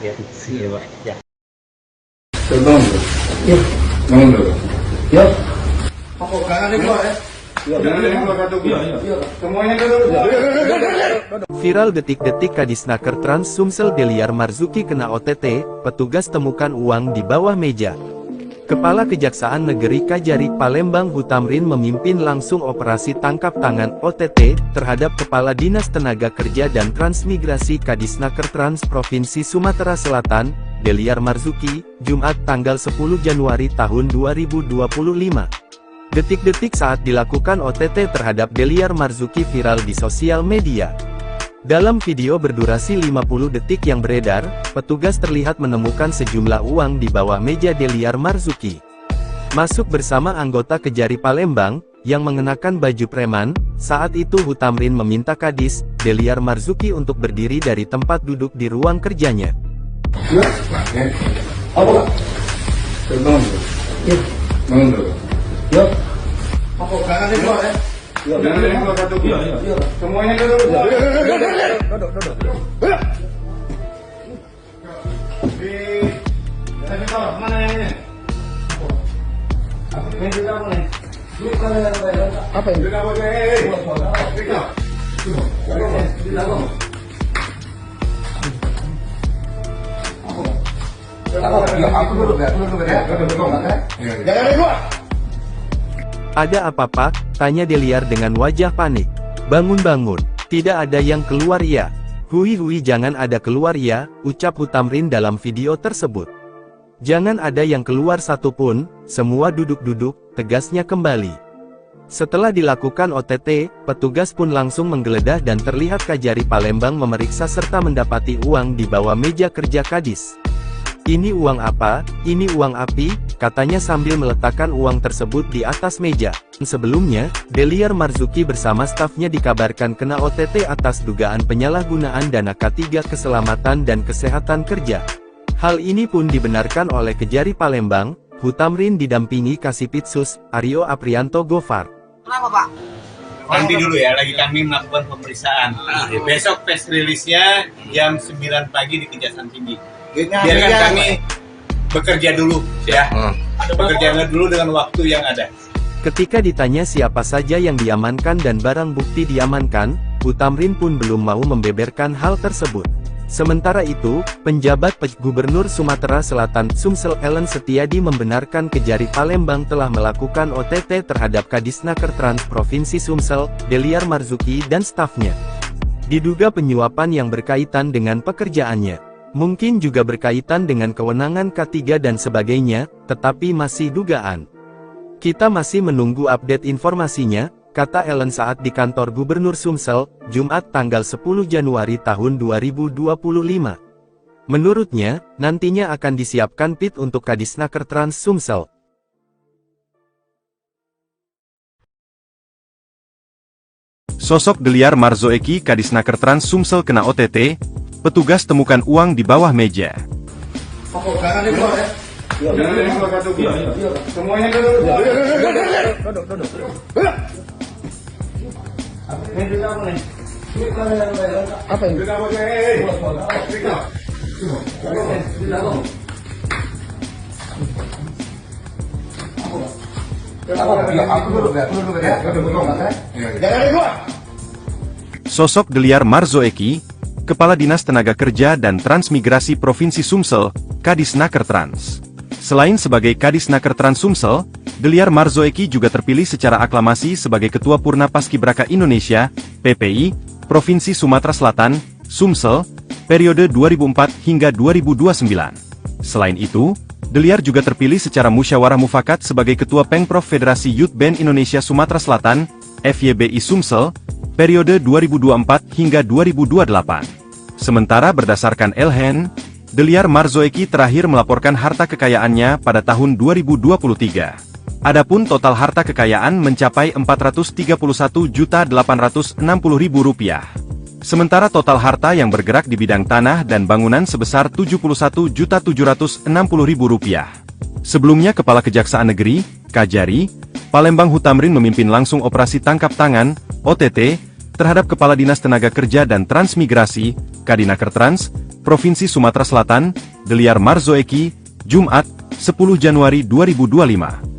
Ya. Iya Pak. Ya. Terbang dulu. Iya. Bangun dulu. Yuk. Apa jangan dibawa ya? Jangan dibawa kartu gula. Semuanya dulu. Viral detik-detik Kadisnakertrans Sumsel Deliar Marzoeki kena OTT, petugas temukan uang di bawah meja. Kepala Kejaksaan Negeri Kajari Palembang Hutamrin memimpin langsung operasi tangkap tangan (OTT) terhadap Kepala Dinas Tenaga Kerja dan Transmigrasi Kadisnaker Trans Provinsi Sumatera Selatan, Deliar Marzuki, Jumat tanggal 10 Januari tahun 2025. Detik-detik saat dilakukan OTT terhadap Deliar Marzuki viral di sosial media. Dalam video berdurasi 50 detik yang beredar, petugas terlihat menemukan sejumlah uang di bawah meja Deliar Marzuki. Masuk bersama anggota Kejari Palembang, yang mengenakan baju preman. Saat itu Hutamrin meminta Kadis, Deliar Marzuki untuk berdiri dari tempat duduk di ruang kerjanya. Jangan ada yang keluar satu. Semuanya duduk. Mana yang ini? Apa ini? Jangan keluar. Ada apa Pak? Tanya Deliar dengan wajah panik. Bangun-bangun, tidak ada yang keluar ya. Hui jangan ada keluar ya, ucap Hutamrin dalam video tersebut. Jangan ada yang keluar satupun, semua duduk-duduk, tegasnya kembali. Setelah dilakukan OTT, petugas pun langsung menggeledah dan terlihat Kajari Palembang memeriksa serta mendapati uang di bawah meja kerja Kadis. Ini uang apa? Ini uang api, katanya sambil meletakkan uang tersebut di atas meja. Sebelumnya, Deliar Marzuki bersama stafnya dikabarkan kena OTT atas dugaan penyalahgunaan dana K3 Keselamatan dan Kesehatan Kerja. Hal ini pun dibenarkan oleh Kejari Palembang. Hutamrin didampingi Kasipitsus, Aryo Aprianto Gofar. Kenapa Pak? Nanti dulu ya, lagi kami melakukan pemeriksaan. Besok press release-nya jam 9 pagi di Kejaksaan Tinggi. Biarkan kami bekerja dulu ya. Bekerja dulu dengan waktu yang ada. Ketika ditanya siapa saja yang diamankan dan barang bukti diamankan, Hutamrin pun belum mau membeberkan hal tersebut. Sementara itu, penjabat Gubernur Sumatera Selatan Sumsel Ellen Setiadi membenarkan Kejari Palembang telah melakukan OTT terhadap Kadisnaker Trans Provinsi Sumsel, Deliar Marzuki dan stafnya. Diduga penyuapan yang berkaitan dengan pekerjaannya. Mungkin juga berkaitan dengan kewenangan K3 dan sebagainya, tetapi masih dugaan. Kita masih menunggu update informasinya, kata Ellen saat di kantor Gubernur Sumsel, Jumat tanggal 10 Januari tahun 2025. Menurutnya, nantinya akan disiapkan PIT untuk Kadisnaker Trans Sumsel. Sosok Deliar Marzuki Kadisnaker Trans Sumsel kena OTT, petugas temukan uang di bawah meja. Jangan ada yang keluar satu. Semuanya duduk. Apa ini? Sosok Deliar Marzuki, Kepala Dinas Tenaga Kerja dan Transmigrasi Provinsi Sumsel, Kadisnaker Trans. Selain sebagai Kadisnaker Trans Sumsel, Deliar Marzuki juga terpilih secara aklamasi sebagai Ketua Purna Paskibraka Indonesia, PPI, Provinsi Sumatera Selatan, Sumsel, periode 2004 hingga 2029. Selain itu, Deliar juga terpilih secara musyawarah mufakat sebagai Ketua Pengprov Federasi Youth Band Indonesia Sumatera Selatan, FYBI Sumsel, periode 2024 hingga 2028. Sementara berdasarkan Elhen, Deliar Marzuki terakhir melaporkan harta kekayaannya pada tahun 2023. Adapun total harta kekayaan mencapai Rp431.860.000. Sementara total harta yang bergerak di bidang tanah dan bangunan sebesar Rp71.760.000. Sebelumnya Kepala Kejaksaan Negeri, Kajari, Palembang Hutamrin memimpin langsung operasi tangkap tangan, OTT, terhadap Kepala Dinas Tenaga Kerja dan Transmigrasi, Kadinaker Trans, Provinsi Sumatera Selatan, Deliar Marzuki, Jumat, 10 Januari 2025.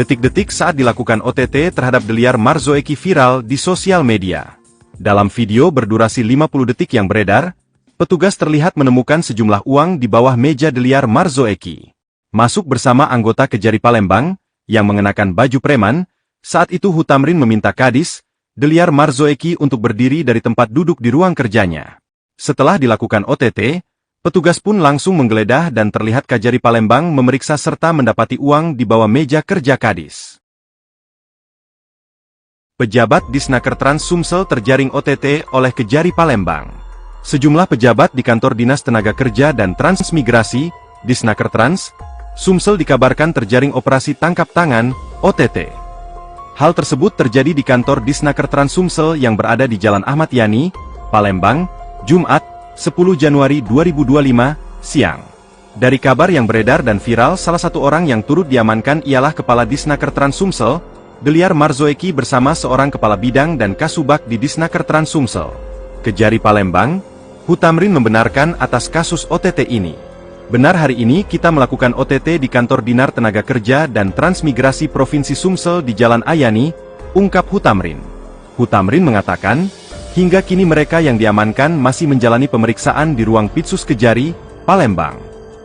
Detik-detik saat dilakukan OTT terhadap Deliar Marzuki viral di sosial media. Dalam video berdurasi 50 detik yang beredar, petugas terlihat menemukan sejumlah uang di bawah meja Deliar Marzuki. masuk bersama anggota Kejari Palembang, yang mengenakan baju preman. Saat itu Hutamrin meminta Kadis, Deliar Marzoeki untuk berdiri dari tempat duduk di ruang kerjanya. Setelah dilakukan OTT, petugas pun langsung menggeledah dan terlihat Kejari Palembang memeriksa serta mendapati uang di bawah meja kerja Kadis. Pejabat Disnaker Trans Sumsel terjaring OTT oleh Kejari Palembang. Sejumlah pejabat di kantor Dinas Tenaga Kerja dan Transmigrasi, Disnaker Trans, Sumsel dikabarkan terjaring operasi tangkap tangan, OTT. Hal tersebut terjadi di kantor Disnaker Trans Sumsel yang berada di Jalan Ahmad Yani, Palembang, Jumat, 10 Januari 2025, siang. Dari kabar yang beredar dan viral, salah satu orang yang turut diamankan ialah Kepala Disnaker Trans Sumsel, Deliar Marzoeki bersama seorang kepala bidang dan kasubag di Disnaker Trans Sumsel. Kejari Palembang, Hutamrin membenarkan atas kasus OTT ini. Benar, hari ini kita melakukan OTT di kantor Dinar Tenaga Kerja dan Transmigrasi Provinsi Sumsel di Jalan Ayani, ungkap Hutamrin. Hutamrin mengatakan, hingga kini mereka yang diamankan masih menjalani pemeriksaan di ruang Pitsus Kejari, Palembang.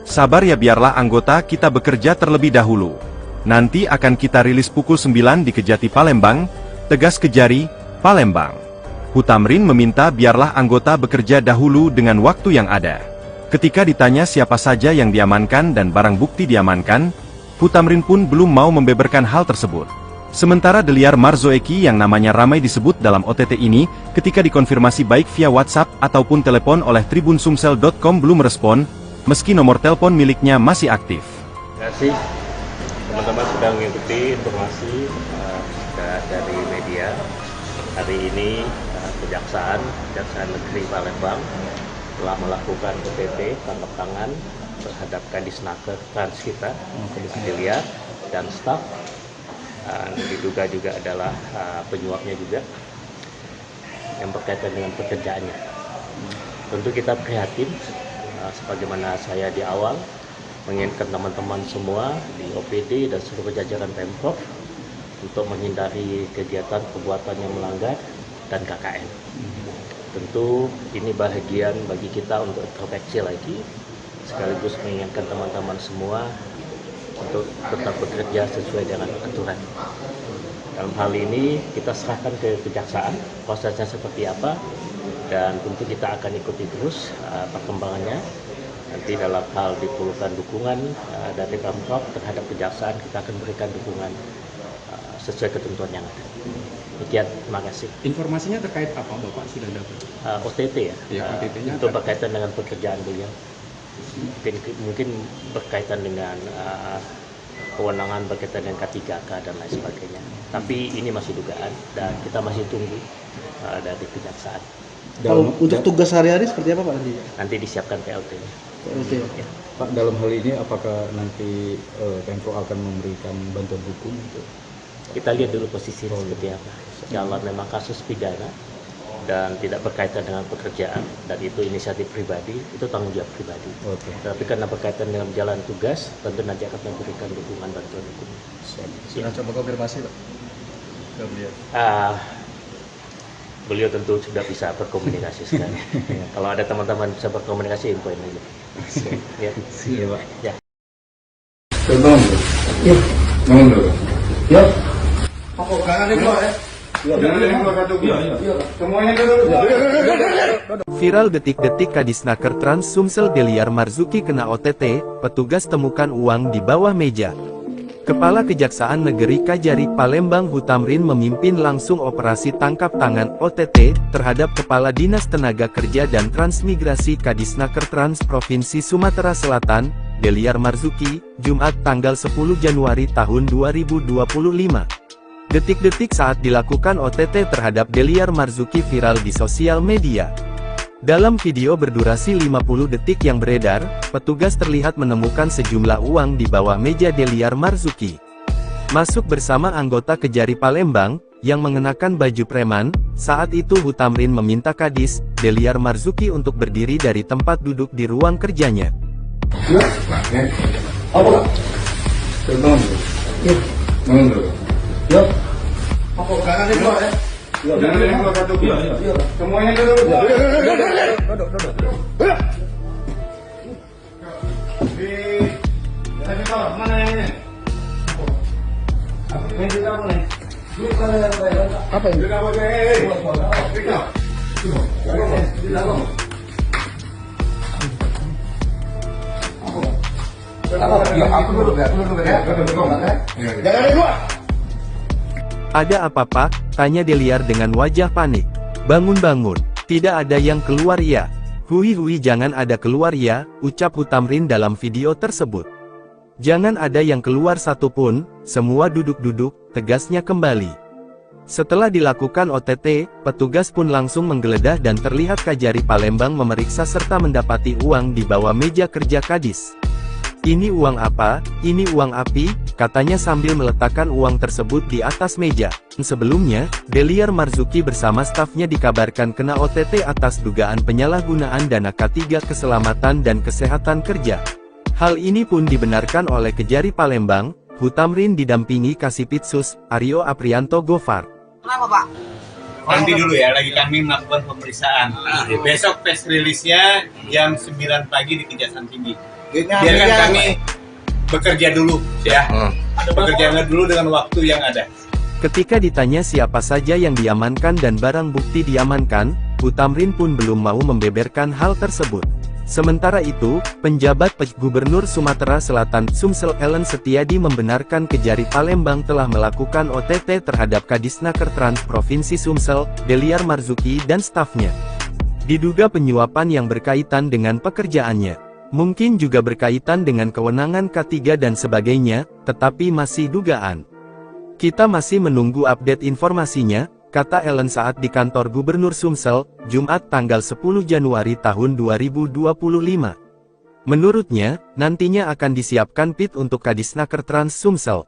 Sabar ya, biarlah anggota kita bekerja terlebih dahulu. Nanti akan kita rilis pukul 9 di Kejati Palembang, tegas Kejari, Palembang. Hutamrin meminta biarlah anggota bekerja dahulu dengan waktu yang ada. Ketika ditanya siapa saja yang diamankan dan barang bukti diamankan, Hutamrin pun belum mau membeberkan hal tersebut. Sementara Deliar Marzoeki yang namanya ramai disebut dalam OTT ini, ketika dikonfirmasi baik via WhatsApp ataupun telepon oleh tribunsumsel.com belum respon, meski nomor telepon miliknya masih aktif. Terima kasih teman-teman sudah mengikuti informasi dari media. Hari ini Kejaksaan Negeri Palembang telah melakukan OTT tangkap tangan terhadap Kadisnaker Trans kita, Deliar dan staf. Diduga juga adalah penyuapnya juga yang berkaitan dengan pekerjaannya. Tentu kita prihatin, sebagaimana saya di awal mengingatkan teman-teman semua di OPD dan seluruh jajaran Pemprov untuk menghindari kegiatan perbuatan yang melanggar dan KKN. Tentu ini bahagian bagi kita untuk introspeksi lagi, sekaligus mengingatkan teman-teman semua untuk tetap bekerja sesuai dengan aturan. Dalam hal ini kita serahkan ke Kejaksaan prosesnya seperti apa, dan tentu kita akan ikuti terus perkembangannya. Nanti dalam hal diperlukan dukungan dari Pemprov terhadap Kejaksaan, kita akan berikan dukungan sesuai ketentuan yang ada. Demikian, terima kasih. Informasinya terkait apa Bapak sudah dapat? OTT ya, OTT-nya itu berkaitan dengan pekerjaan beliau. Mungkin berkaitan dengan kewenangan berkaitan dengan K3K dan lain sebagainya. Tapi ini masih dugaan dan kita masih tunggu dari Kejaksaan. Kalau untuk tugas sehari-hari seperti apa Pak nanti? Nanti disiapkan PLT-nya. Ya. Pak, dalam hal ini apakah nanti Pemprov akan memberikan bantuan hukum? Kita lihat dulu posisi seperti apa. Kalau memang kasus pidana dan tidak berkaitan dengan pekerjaan dan itu inisiatif pribadi, itu tanggung jawab pribadi. Tapi karena berkaitan dengan jalan tugas, tentu nanti akan memberikan dukungan bantuan hukum. Sudah coba konfirmasi Pak ke beliau? Beliau tentu sudah bisa berkomunikasi sekarang. Kalau ada teman-teman bisa berkomunikasi, infoin aja. Ya. Iya Pak. Ya. Tolong dulu. Ya. Tolong dulu. Ya. Pokok kanan itu ya. Jangan ada yang keluar kartu. Iya. Semuanya dulu. Viral detik-detik Kadisnaker Trans Sumsel Deliar Marzuki kena OTT, petugas temukan uang di bawah meja. Kepala Kejaksaan Negeri Kejari Palembang Hutamrin memimpin langsung operasi tangkap tangan OTT terhadap Kepala Dinas Tenaga Kerja dan Transmigrasi Kadisnaker Trans Provinsi Sumatera Selatan, Deliar Marzuki, Jumat tanggal 10 Januari tahun 2025. Detik-detik saat dilakukan OTT terhadap Deliar Marzuki viral di sosial media. Dalam video berdurasi 50 detik yang beredar, petugas terlihat menemukan sejumlah uang di bawah meja Deliar Marzuki. Masuk bersama anggota Kejari Palembang, yang mengenakan baju preman, saat itu Hutamrin meminta Kadis, Deliar Marzuki untuk berdiri dari tempat duduk di ruang kerjanya. Ya. Apa? Tolong dulu. Ya. Tolong dulu. Ya. Pokok kanan itu ya. Jangan ada yang keluar kartu. Iya. Semuanya dulu. Duduk. Mana yang ini? Apa ini? Ada apa Pak? Tanya Deliar dengan wajah panik. Bangun-bangun, tidak ada yang keluar ya. Hui jangan ada keluar ya, ucap Hutamrin dalam video tersebut. Jangan ada yang keluar satupun, semua duduk-duduk, tegasnya kembali. Setelah dilakukan OTT, petugas pun langsung menggeledah dan terlihat Kajari Palembang memeriksa serta mendapati uang di bawah meja kerja Kadis. Ini uang apa? Ini uang api, katanya sambil meletakkan uang tersebut di atas meja. Sebelumnya, Deliar Marzuki bersama stafnya dikabarkan kena OTT atas dugaan penyalahgunaan dana K3 Keselamatan dan Kesehatan Kerja. Hal ini pun dibenarkan oleh Kejari Palembang, Hutamrin didampingi Kasipitsus, Aryo Aprianto Gofar. Kenapa Pak? Nanti dulu ya, lagi kami melakukan pemeriksaan. Besok press release-nya jam 9 pagi di Kejaksaan Tinggi. Biarkan kami bekerja dulu ya. Bekerja dulu dengan waktu yang ada. Ketika ditanya siapa saja yang diamankan dan barang bukti diamankan, Hutamrin pun belum mau membeberkan hal tersebut. Sementara itu, penjabat Gubernur Sumatera Selatan Sumsel Ellen Setiadi membenarkan Kejari Palembang telah melakukan OTT terhadap Kadisnaker Trans Provinsi Sumsel, Deliar Marzuki dan stafnya. Diduga penyuapan yang berkaitan dengan pekerjaannya. Mungkin juga berkaitan dengan kewenangan K3 dan sebagainya, tetapi masih dugaan. Kita masih menunggu update informasinya, kata Ellen saat di kantor Gubernur Sumsel, Jumat tanggal 10 Januari tahun 2025. Menurutnya, nantinya akan disiapkan PIT untuk Kadisnaker Trans Sumsel.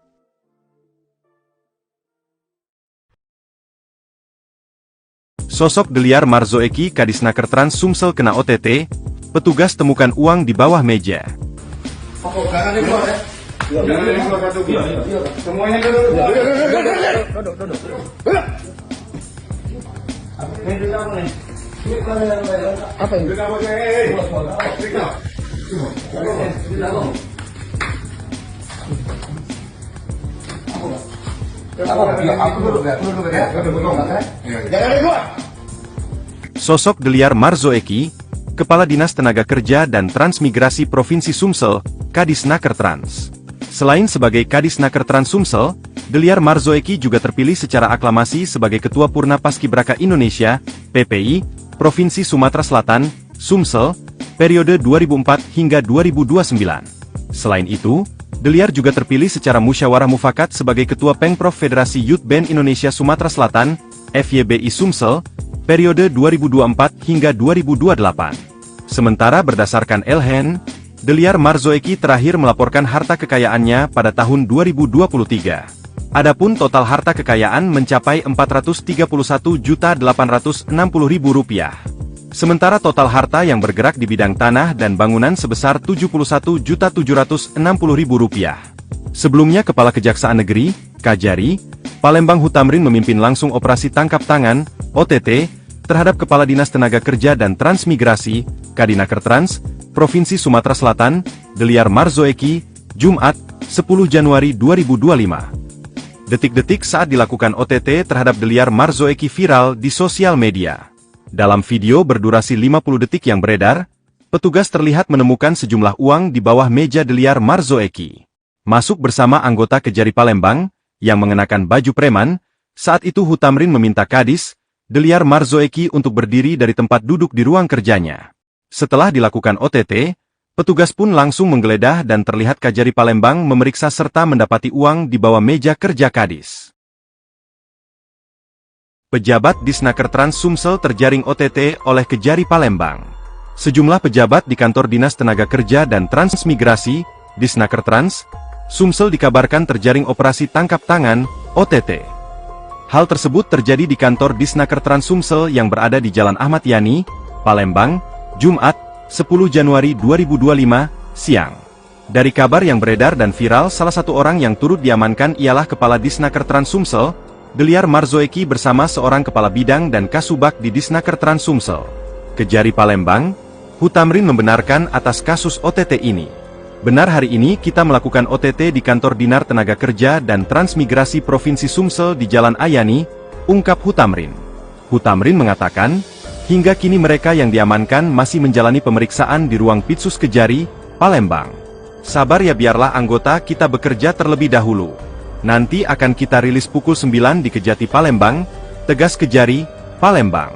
Sosok Deliar Marzoeki Kadisnaker Trans Sumsel kena OTT, petugas temukan uang di bawah meja. Semuanya duduk. Apa ini? Sosok Deliar Marzoeki, Kepala Dinas Tenaga Kerja dan Transmigrasi Provinsi Sumsel, Kadisnaker Trans. Selain sebagai Kadisnaker Trans Sumsel, Deliar Marzoeki juga terpilih secara aklamasi sebagai Ketua Purna Paskibraka Indonesia, PPI, Provinsi Sumatera Selatan, Sumsel, periode 2004 hingga 2029. Selain itu, Deliar juga terpilih secara musyawarah mufakat sebagai Ketua Pengprov Federasi Youth Band Indonesia Sumatera Selatan, FYBI Sumsel, periode 2024 hingga 2028. Sementara berdasarkan Elhen, Deliar Marzoeki terakhir melaporkan harta kekayaannya pada tahun 2023. Adapun total harta kekayaan mencapai Rp431.860.000. Sementara total harta yang bergerak di bidang tanah dan bangunan sebesar Rp71.760.000. Sebelumnya Kepala Kejaksaan Negeri, Kajari, Palembang Hutamrin memimpin langsung operasi tangkap tangan, OTT, terhadap Kepala Dinas Tenaga Kerja dan Transmigrasi, Kadinaker Trans, Provinsi Sumatera Selatan, Deliar Marzoeki, Jumat, 10 Januari 2025. Detik-detik saat dilakukan OTT terhadap Deliar Marzoeki viral di sosial media. Dalam video berdurasi 50 detik yang beredar, petugas terlihat menemukan sejumlah uang di bawah meja Deliar Marzoeki. Masuk bersama anggota Kejari Palembang, yang mengenakan baju preman, saat itu Hutamrin meminta Kadis, Deliar Marzoeki untuk berdiri dari tempat duduk di ruang kerjanya. Setelah dilakukan OTT, petugas pun langsung menggeledah dan terlihat Kajari Palembang memeriksa serta mendapati uang di bawah meja kerja Kadis. Pejabat Disnaker Trans Sumsel terjaring OTT oleh Kejari Palembang. Sejumlah pejabat di kantor Dinas Tenaga Kerja dan Transmigrasi, Disnaker Trans, Sumsel dikabarkan terjaring operasi tangkap tangan, OTT. Hal tersebut terjadi di kantor Disnaker Trans Sumsel yang berada di Jalan Ahmad Yani, Palembang, Jumat, 10 Januari 2025, siang. Dari kabar yang beredar dan viral, salah satu orang yang turut diamankan ialah Kepala Disnaker Trans Sumsel, Deliar Marzoeki bersama seorang Kepala Bidang dan Kasubag di Disnaker Trans Sumsel. Kejari Palembang, Hutamrin membenarkan atas kasus OTT ini. Benar, hari ini kita melakukan OTT di kantor Dinar Tenaga Kerja dan Transmigrasi Provinsi Sumsel di Jalan Ayani, ungkap Hutamrin. Hutamrin mengatakan, hingga kini mereka yang diamankan masih menjalani pemeriksaan di ruang Pitsus Kejari, Palembang. Sabar ya, biarlah anggota kita bekerja terlebih dahulu. Nanti akan kita rilis pukul 9 di Kejati Palembang, tegas Kejari, Palembang.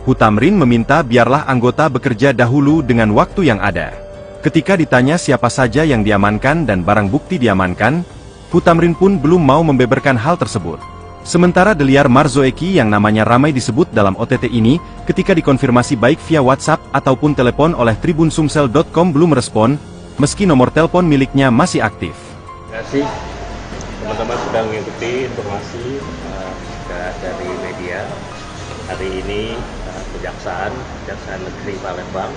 Hutamrin meminta biarlah anggota bekerja dahulu dengan waktu yang ada. Ketika ditanya siapa saja yang diamankan dan barang bukti diamankan, Hutamrin pun belum mau membeberkan hal tersebut. Sementara Deliar Marzoeki yang namanya ramai disebut dalam OTT ini, ketika dikonfirmasi baik via WhatsApp ataupun telepon oleh tribunsumsel.com belum respon, meski nomor telepon miliknya masih aktif. Terima kasih teman-teman sudah mengikuti informasi dari media. Hari ini Kejaksaan Negeri Palembang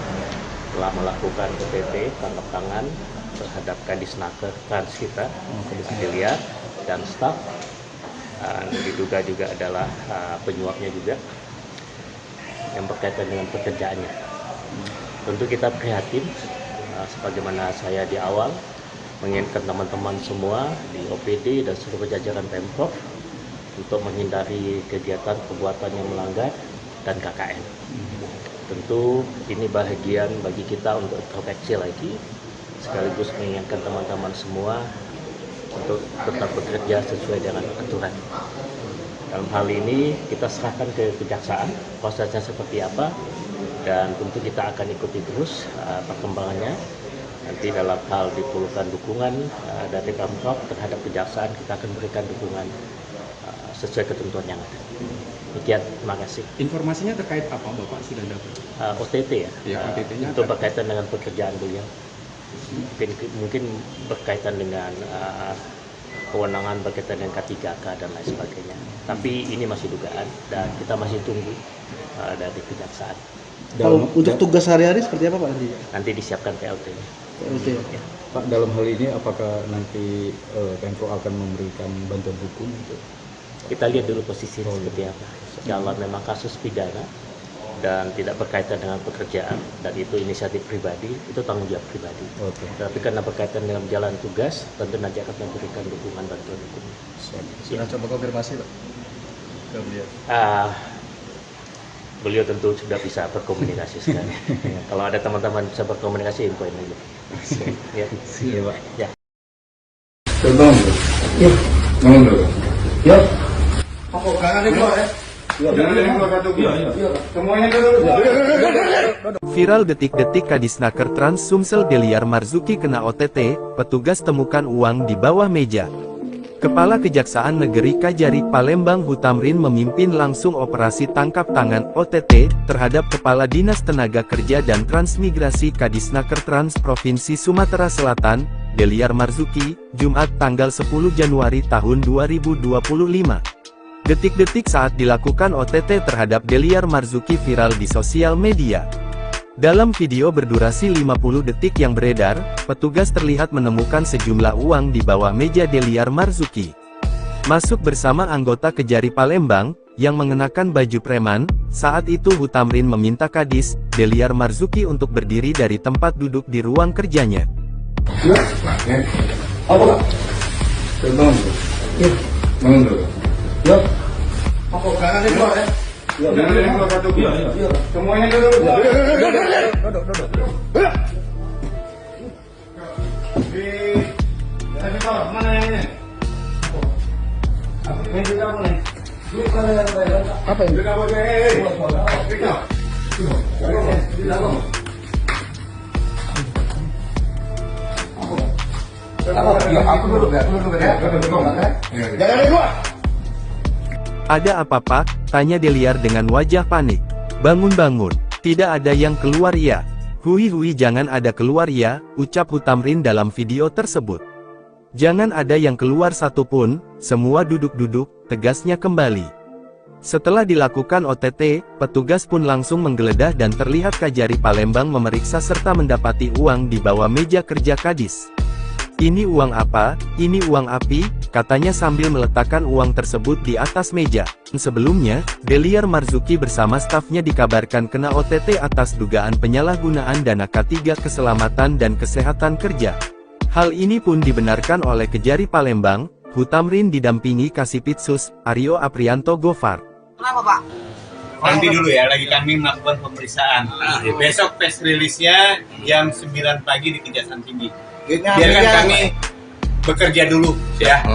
telah melakukan OTT tangkap tangan terhadap Kadisnaker Trans kita, Kadis Deliar dan staf. Diduga juga adalah penyuapnya juga yang berkaitan dengan pekerjaannya. Tentu kita prihatin, sebagaimana saya di awal mengingatkan teman-teman semua di OPD dan seluruh jajaran Pemprov untuk menghindari kegiatan perbuatan yang melanggar dan KKN. Tentu ini bahagian bagi kita untuk introspeksi lagi, sekaligus mengingatkan teman-teman semua untuk tetap bekerja sesuai dengan aturan. Dalam hal ini kita serahkan ke Kejaksaan prosesnya seperti apa, dan tentu kita akan ikuti terus perkembangannya. Nanti dalam hal diperlukan dukungan dari Pemprov terhadap Kejaksaan, kita akan berikan dukungan sesuai ketentuan yang ada. Demikian, terima kasih. Informasinya terkait apa Bapak sudah dapat? OTT ya, OTT-nya itu berkaitan dengan pekerjaan beliau. Mungkin berkaitan dengan kewenangan berkaitan dengan K3K dan lain sebagainya. Tapi ini masih dugaan dan kita masih tunggu dari Kejaksaan. Kalau untuk tugas sehari-hari seperti apa Pak nanti? Nanti disiapkan PLT-nya. PLT. Ya. Pak, dalam hal ini apakah nanti Pemprov akan memberikan bantuan hukum? Kita lihat dulu posisinya seperti apa. Kalau memang kasus pidana dan tidak berkaitan dengan pekerjaan dan itu inisiatif pribadi, itu tanggung jawab pribadi. Tapi karena berkaitan dengan jalan tugas, tentu nanti akan memberikan dukungan bantuan hukum. Sudah coba konfirmasi Pak ke beliau? Beliau tentu sudah bisa berkomunikasi sekali. Kalau ada teman-teman bisa berkomunikasi, infoin aja. Ya. Iya Pak. Ya. Terbang dulu. Ya. Bangun dulu. Ya. Apa kanan di bawah ya? Jangan di bawah satu. Semuanya dulu. Viral detik-detik Kadisnaker Trans Sumsel Deliar Marzuki kena OTT, petugas temukan uang di bawah meja. Kepala Kejaksaan Negeri Kajari Palembang Hutamrin memimpin langsung operasi tangkap tangan OTT terhadap Kepala Dinas Tenaga Kerja dan Transmigrasi Kadisnaker Trans Provinsi Sumatera Selatan, Deliar Marzuki, Jumat tanggal 10 Januari tahun 2025. Detik-detik saat dilakukan OTT terhadap Deliar Marzuki viral di sosial media. Dalam video berdurasi 50 detik yang beredar, petugas terlihat menemukan sejumlah uang di bawah meja Deliar Marzuki. Masuk bersama anggota Kejari Palembang, yang mengenakan baju preman, saat itu Hutamrin meminta Kadis, Deliar Marzuki untuk berdiri dari tempat duduk di ruang kerjanya. Apa Pak? Terbang dulu. Ya. Bangun dulu. Ya. Apa kanan di bawah ya? Jangan di bawah satu. Semuanya dulu. Di bawah mana yang ini? Ini juga apa nih? Apa ini? Juga apa? Di dalam. Aku dulu ya. Jangan di luar. Ada apa Pak? Tanya Deliar dengan wajah panik. Bangun-bangun, tidak ada yang keluar ya. Hui jangan ada keluar ya, ucap Hutamrin dalam video tersebut. Jangan ada yang keluar satupun, semua duduk-duduk, tegasnya kembali. Setelah dilakukan OTT, petugas pun langsung menggeledah dan terlihat Kajari Palembang memeriksa serta mendapati uang di bawah meja kerja Kadis. Ini uang apa? Ini uang api, katanya sambil meletakkan uang tersebut di atas meja. Sebelumnya, Deliar Marzuki bersama stafnya dikabarkan kena OTT atas dugaan penyalahgunaan dana K3 Keselamatan dan Kesehatan Kerja. Hal ini pun dibenarkan oleh Kejari Palembang, Hutamrin didampingi Kasipitsus, Aryo Aprianto Gofar. Kenapa Pak? Nanti dulu ya, lagi kami melakukan pemeriksaan. Besok press release-nya jam 9 pagi di Kejaksaan Tinggi. Biarkan kami bekerja dulu ya.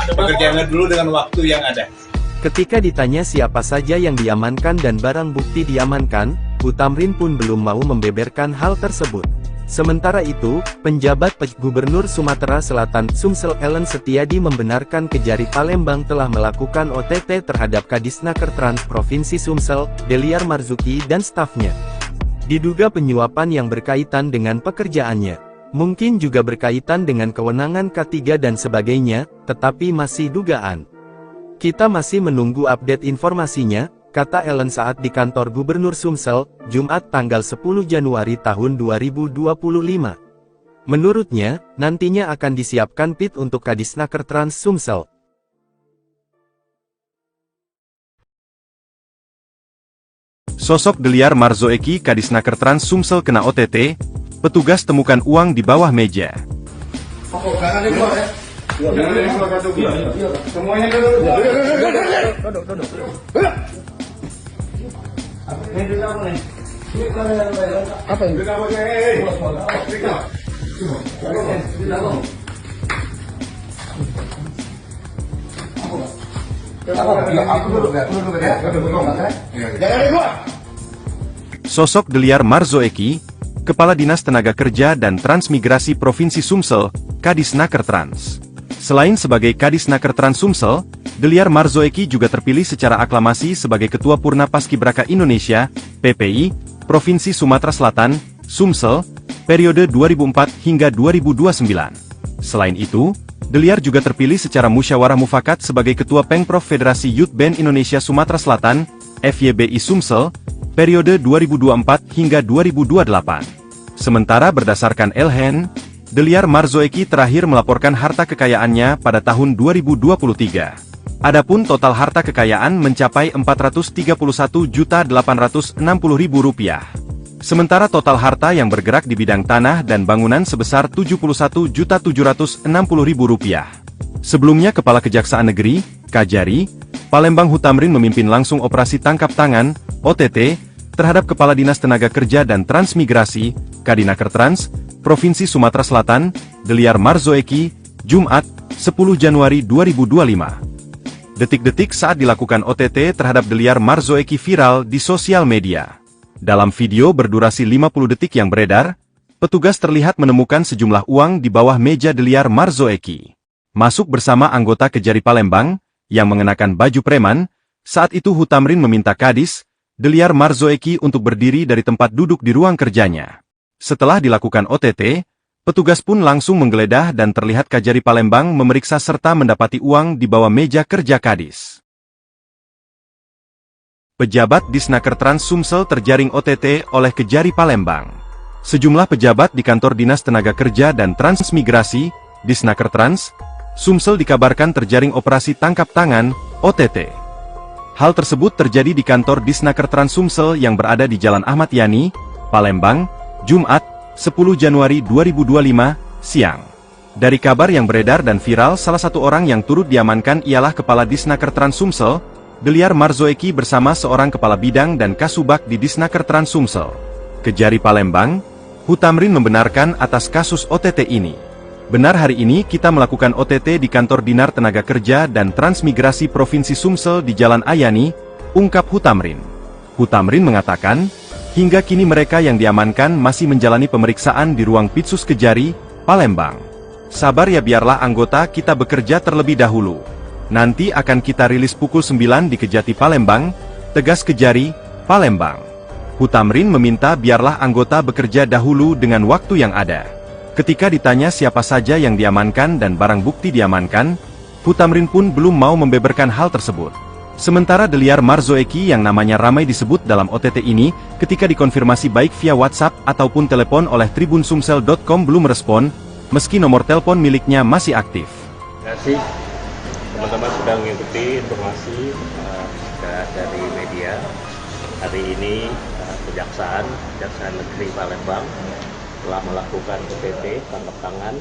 Bekerja dulu dengan waktu yang ada. Ketika ditanya siapa saja yang diamankan dan barang bukti diamankan, Hutamrin pun belum mau membeberkan hal tersebut. Sementara itu, penjabat Gubernur Sumatera Selatan Sumsel Ellen Setiadi membenarkan Kejari Palembang telah melakukan OTT terhadap Kadisnaker Trans Provinsi Sumsel, Deliar Marzuki dan stafnya. Diduga penyuapan yang berkaitan dengan pekerjaannya. Mungkin juga berkaitan dengan kewenangan K3 dan sebagainya, tetapi masih dugaan. Kita masih menunggu update informasinya, kata Ellen saat di kantor Gubernur Sumsel, Jumat tanggal 10 Januari tahun 2025. Menurutnya, nantinya akan disiapkan PIT untuk Kadisnaker Trans Sumsel. Sosok Deliar Marzoeki Kadisnaker Trans Sumsel kena OTT, petugas temukan uang di bawah meja. Jangan dibuat ya. Jangan dibuat satu. Semuanya dulu. Apa ini? Sosok Deliar Marzoeki, Kepala Dinas Tenaga Kerja dan Transmigrasi Provinsi Sumsel, Kadisnaker Trans. Selain sebagai Kadisnaker Trans Sumsel, Deliar Marzoeki juga terpilih secara aklamasi sebagai Ketua Purna Paskibraka Indonesia, PPI, Provinsi Sumatera Selatan, Sumsel, periode 2004 hingga 2029. Selain itu, Deliar juga terpilih secara musyawarah mufakat sebagai Ketua Pengprov Federasi Youth Band Indonesia Sumatera Selatan, FYBI Sumsel, periode 2024 hingga 2028. Sementara berdasarkan Elhen, Deliar Marzoeki terakhir melaporkan harta kekayaannya pada tahun 2023. Adapun total harta kekayaan mencapai Rp431.860.000. Sementara total harta yang bergerak di bidang tanah dan bangunan sebesar Rp71.760.000. Sebelumnya Kepala Kejaksaan Negeri, Kajari, Palembang Hutamrin memimpin langsung operasi tangkap tangan, OTT, terhadap Kepala Dinas Tenaga Kerja dan Transmigrasi, Kadinaker Trans, Provinsi Sumatera Selatan, Deliar Marzoeki, Jumat, 10 Januari 2025. Detik-detik saat dilakukan OTT terhadap Deliar Marzoeki viral di sosial media. Dalam video berdurasi 50 detik yang beredar, petugas terlihat menemukan sejumlah uang di bawah meja Deliar Marzoeki. Masuk bersama anggota Kejari Palembang, yang mengenakan baju preman, saat itu Hutamrin meminta Kadis, Deliar Marzoeki untuk berdiri dari tempat duduk di ruang kerjanya. Setelah dilakukan OTT, petugas pun langsung menggeledah dan terlihat Kajari Palembang memeriksa serta mendapati uang di bawah meja kerja Kadis. Pejabat Disnaker Trans Sumsel terjaring OTT oleh Kejari Palembang. Sejumlah pejabat di kantor Dinas Tenaga Kerja dan Transmigrasi, Disnaker Trans, Sumsel dikabarkan terjaring operasi tangkap tangan, OTT. Hal tersebut terjadi di kantor Disnaker Trans Sumsel yang berada di Jalan Ahmad Yani, Palembang, Jumat, 10 Januari 2025, siang. Dari kabar yang beredar dan viral, salah satu orang yang turut diamankan ialah Kepala Disnaker Trans Sumsel, Deliar Marzoeki bersama seorang Kepala Bidang dan Kasubag di Disnaker Trans Sumsel. Kejari Palembang, Hutamrin membenarkan atas kasus OTT ini. Benar, hari ini kita melakukan OTT di kantor Dinar Tenaga Kerja dan Transmigrasi Provinsi Sumsel di Jalan Ayani, ungkap Hutamrin. Hutamrin mengatakan, hingga kini mereka yang diamankan masih menjalani pemeriksaan di ruang Pitsus Kejari, Palembang. Sabar ya, biarlah anggota kita bekerja terlebih dahulu. Nanti akan kita rilis pukul 9 di Kejati Palembang, tegas Kejari, Palembang. Hutamrin meminta biarlah anggota bekerja dahulu dengan waktu yang ada. Ketika ditanya siapa saja yang diamankan dan barang bukti diamankan, Hutamrin pun belum mau membeberkan hal tersebut. Sementara Deliar Marzoeki yang namanya ramai disebut dalam OTT ini, ketika dikonfirmasi baik via WhatsApp ataupun telepon oleh tribunsumsel.com belum respon, meski nomor telepon miliknya masih aktif. Terima kasih teman-teman sudah mengikuti informasi dari media. Hari ini Kejaksaan Negeri Palembang telah melakukan OTT tangkap tangan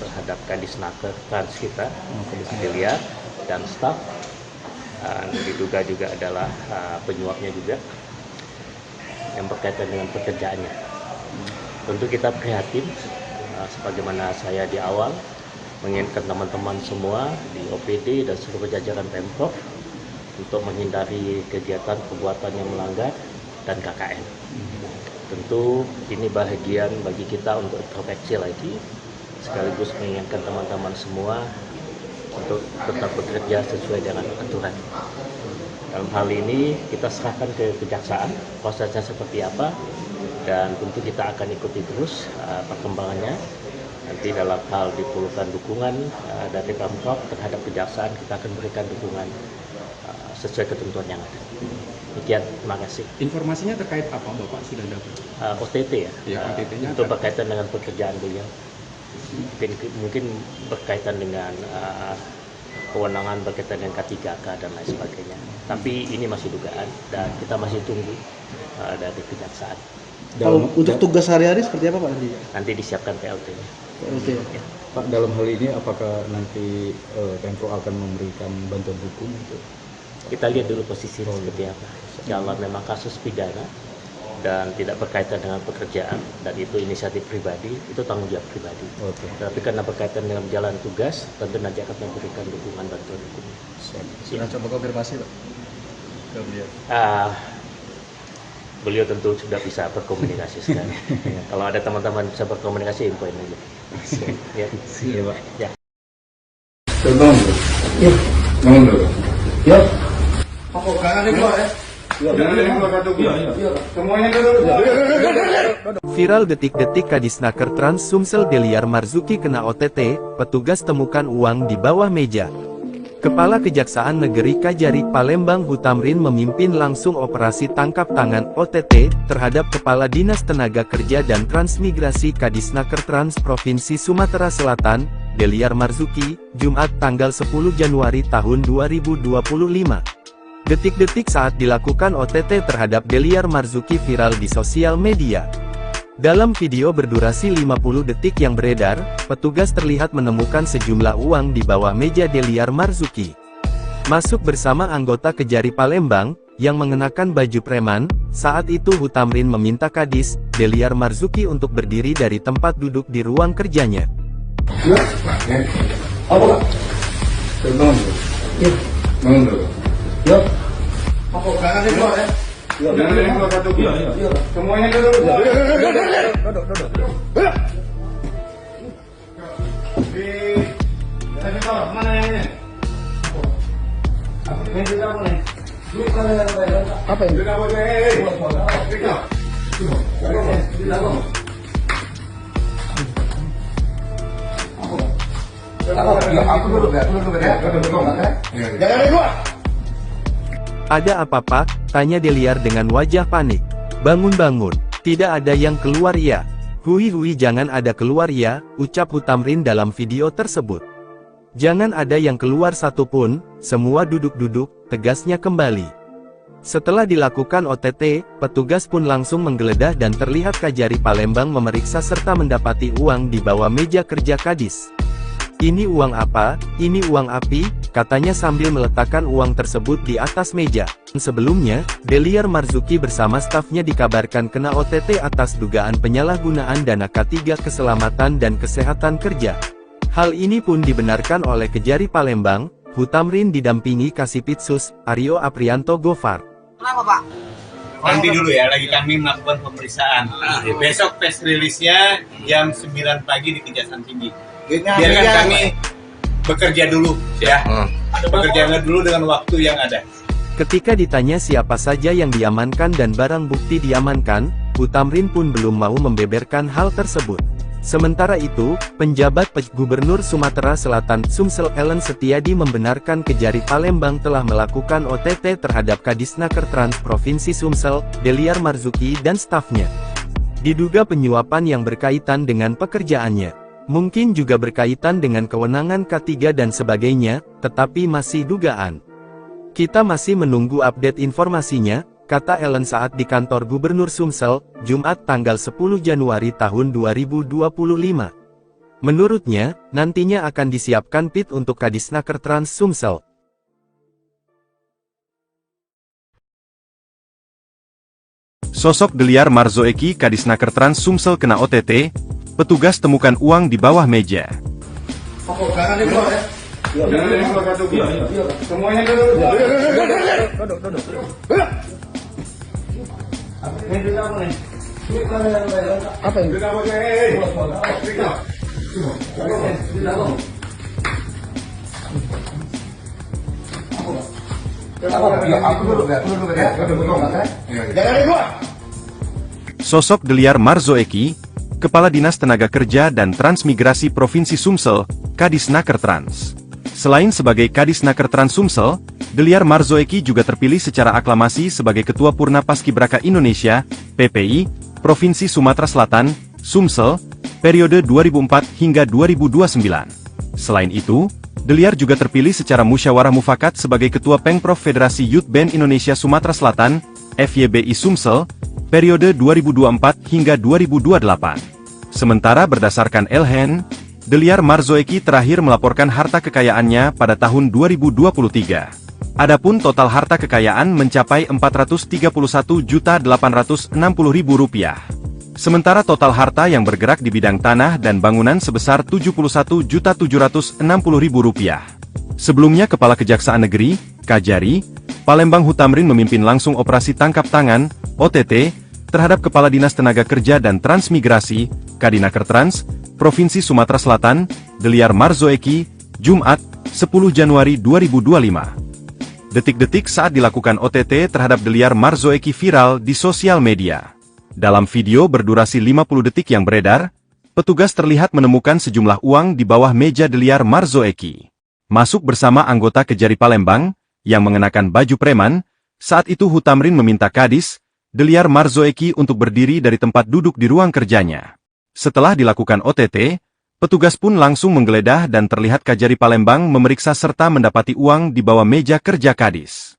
terhadap Kadisnaker Trans kita, Deliar, dan staf. Diduga juga adalah penyuapnya juga yang berkaitan dengan pekerjaannya. Tentu kita prihatin, sebagaimana saya di awal mengingatkan teman-teman semua di OPD dan seluruh jajaran Pemprov untuk menghindari kegiatan perbuatan yang melanggar dan KKN. Tentu ini bahagian bagi kita untuk introspeksi lagi, sekaligus mengingatkan teman-teman semua untuk tetap bekerja sesuai dengan aturan. Dalam hal ini kita serahkan ke kejaksaan prosesnya seperti apa, dan tentu kita akan ikuti terus perkembangannya. Nanti dalam hal diperlukan dukungan dari Pemprov terhadap kejaksaan, kita akan berikan dukungan sesuai ketentuan yang ada. Demikian, terima kasih. Informasinya terkait apa Bapak sudah dapat? OTT ya, OTT-nya untuk berkaitan dengan pekerjaan beliau. Mungkin berkaitan dengan kewenangan berkaitan dengan K3K dan lain sebagainya. Tapi ini masih dugaan dan kita masih tunggu dari kejaksaan. Kalau untuk tugas sehari-hari seperti apa Pak? Nanti disiapkan PLT-nya. Ya. Pak, dalam hal ini apakah nanti Pemprov akan memberikan bantuan hukum untuk? Kita lihat dulu posisinya seperti apa. Kalau memang kasus pidana dan tidak berkaitan dengan pekerjaan dan itu inisiatif pribadi, itu tanggung jawab pribadi. Tapi karena berkaitan dengan jalan tugas, tentu nanti akan memberikan dukungan bantuan hukum. Sudah coba konfirmasi Pak ke beliau? Beliau tentu sudah bisa berkomunikasi sekarang. Kalau ada teman-teman bisa berkomunikasi, infoin aja. Ya. Iya Pak. Ya. Ya. Apa kanan itu ya? Semuanya dulu. Viral detik-detik Kadisnaker Trans Sumsel Deliar Marzuki kena OTT, petugas temukan uang di bawah meja. Kepala Kejaksaan Negeri Kajari Palembang Hutamrin memimpin langsung operasi tangkap tangan OTT terhadap Kepala Dinas Tenaga Kerja dan Transmigrasi Kadisnaker Trans Provinsi Sumatera Selatan, Deliar Marzuki, Jumat tanggal 10 Januari tahun 2025. Detik-detik saat dilakukan OTT terhadap Deliar Marzuki viral di sosial media. Dalam video berdurasi 50 detik yang beredar, petugas terlihat menemukan sejumlah uang di bawah meja Deliar Marzuki. Masuk bersama anggota Kejari Palembang, yang mengenakan baju preman. Saat itu Hutamrin meminta Kadis, Deliar Marzuki untuk berdiri dari tempat duduk di ruang kerjanya. Apa? Ya. Apa kanan itu ya? Semuanya dulu. Mana yang ini? Apa ini? Ada apa Pak? Tanya Deliar dengan wajah panik. Bangun-bangun, tidak ada yang keluar ya. Hui jangan ada keluar ya, ucap Hutamrin dalam video tersebut. Jangan ada yang keluar satupun, semua duduk-duduk, tegasnya kembali. Setelah dilakukan OTT, petugas pun langsung menggeledah dan terlihat Kajari Palembang memeriksa serta mendapati uang di bawah meja kerja Kadis. Ini uang apa? Ini uang api, katanya sambil meletakkan uang tersebut di atas meja. Sebelumnya, Deliar Marzuki bersama stafnya dikabarkan kena OTT atas dugaan penyalahgunaan dana K3 Keselamatan dan Kesehatan Kerja. Hal ini pun dibenarkan oleh Kejari Palembang, Hutamrin didampingi Kasipitsus, Aryo Aprianto Gofar. Kenapa Pak? Nanti dulu ya, lagi kami melakukan pemeriksaan. Besok press release-nya jam 9 pagi di Kejaksaan Tinggi. Biarkan kami bekerja dulu ya. Bekerja dulu dengan waktu yang ada. Ketika ditanya siapa saja yang diamankan dan barang bukti diamankan, Hutamrin pun belum mau membeberkan hal tersebut. Sementara itu, penjabat Gubernur Sumatera Selatan Sumsel Ellen Setiadi membenarkan Kejari Palembang telah melakukan OTT terhadap Kadisnaker Trans Provinsi Sumsel, Deliar Marzuki dan stafnya. Diduga penyuapan yang berkaitan dengan pekerjaannya. Mungkin juga berkaitan dengan kewenangan K3 dan sebagainya, tetapi masih dugaan. Kita masih menunggu update informasinya, kata Ellen saat di kantor Gubernur Sumsel, Jumat tanggal 10 Januari tahun 2025. Menurutnya, nantinya akan disiapkan PIT untuk Kadisnaker Trans Sumsel. Sosok Deliar Marzoeki Kadisnaker Trans Sumsel kena OTT, petugas temukan uang di bawah meja. Semuanya duduk. Apa ini? Sosok Deliar Marzoeki, Kepala Dinas Tenaga Kerja dan Transmigrasi Provinsi Sumsel, Kadisnaker Trans. Selain sebagai Kadisnaker Trans Sumsel, Deliar Marzoeki juga terpilih secara aklamasi sebagai Ketua Purna Paskibraka Indonesia, PPI, Provinsi Sumatera Selatan, Sumsel, periode 2004 hingga 2029. Selain itu, Deliar juga terpilih secara musyawarah mufakat sebagai Ketua Pengprov Federasi Youth Band Indonesia Sumatera Selatan, FYBI Sumsel, periode 2024 hingga 2028. Sementara berdasarkan LHN, Deliar Marzoeki terakhir melaporkan harta kekayaannya pada tahun 2023. Adapun total harta kekayaan mencapai Rp431.860.000. Sementara total harta yang bergerak di bidang tanah dan bangunan sebesar Rp71.760.000. Sebelumnya Kepala Kejaksaan Negeri, Kajari, Palembang Hutamrin memimpin langsung operasi tangkap tangan, OTT, terhadap Kepala Dinas Tenaga Kerja dan Transmigrasi, Kadinaker Trans, Provinsi Sumatera Selatan, Deliar Marzoeki, Jumat, 10 Januari 2025. Detik-detik saat dilakukan OTT terhadap Deliar Marzoeki viral di sosial media. Dalam video berdurasi 50 detik yang beredar, petugas terlihat menemukan sejumlah uang di bawah meja Deliar Marzoeki. Masuk bersama anggota Kejari Palembang, yang mengenakan baju preman, saat itu Hutamrin meminta Kadis, Deliar Marzoeki untuk berdiri dari tempat duduk di ruang kerjanya. Setelah dilakukan OTT, petugas pun langsung menggeledah dan terlihat Kajari Palembang memeriksa serta mendapati uang di bawah meja kerja Kadis.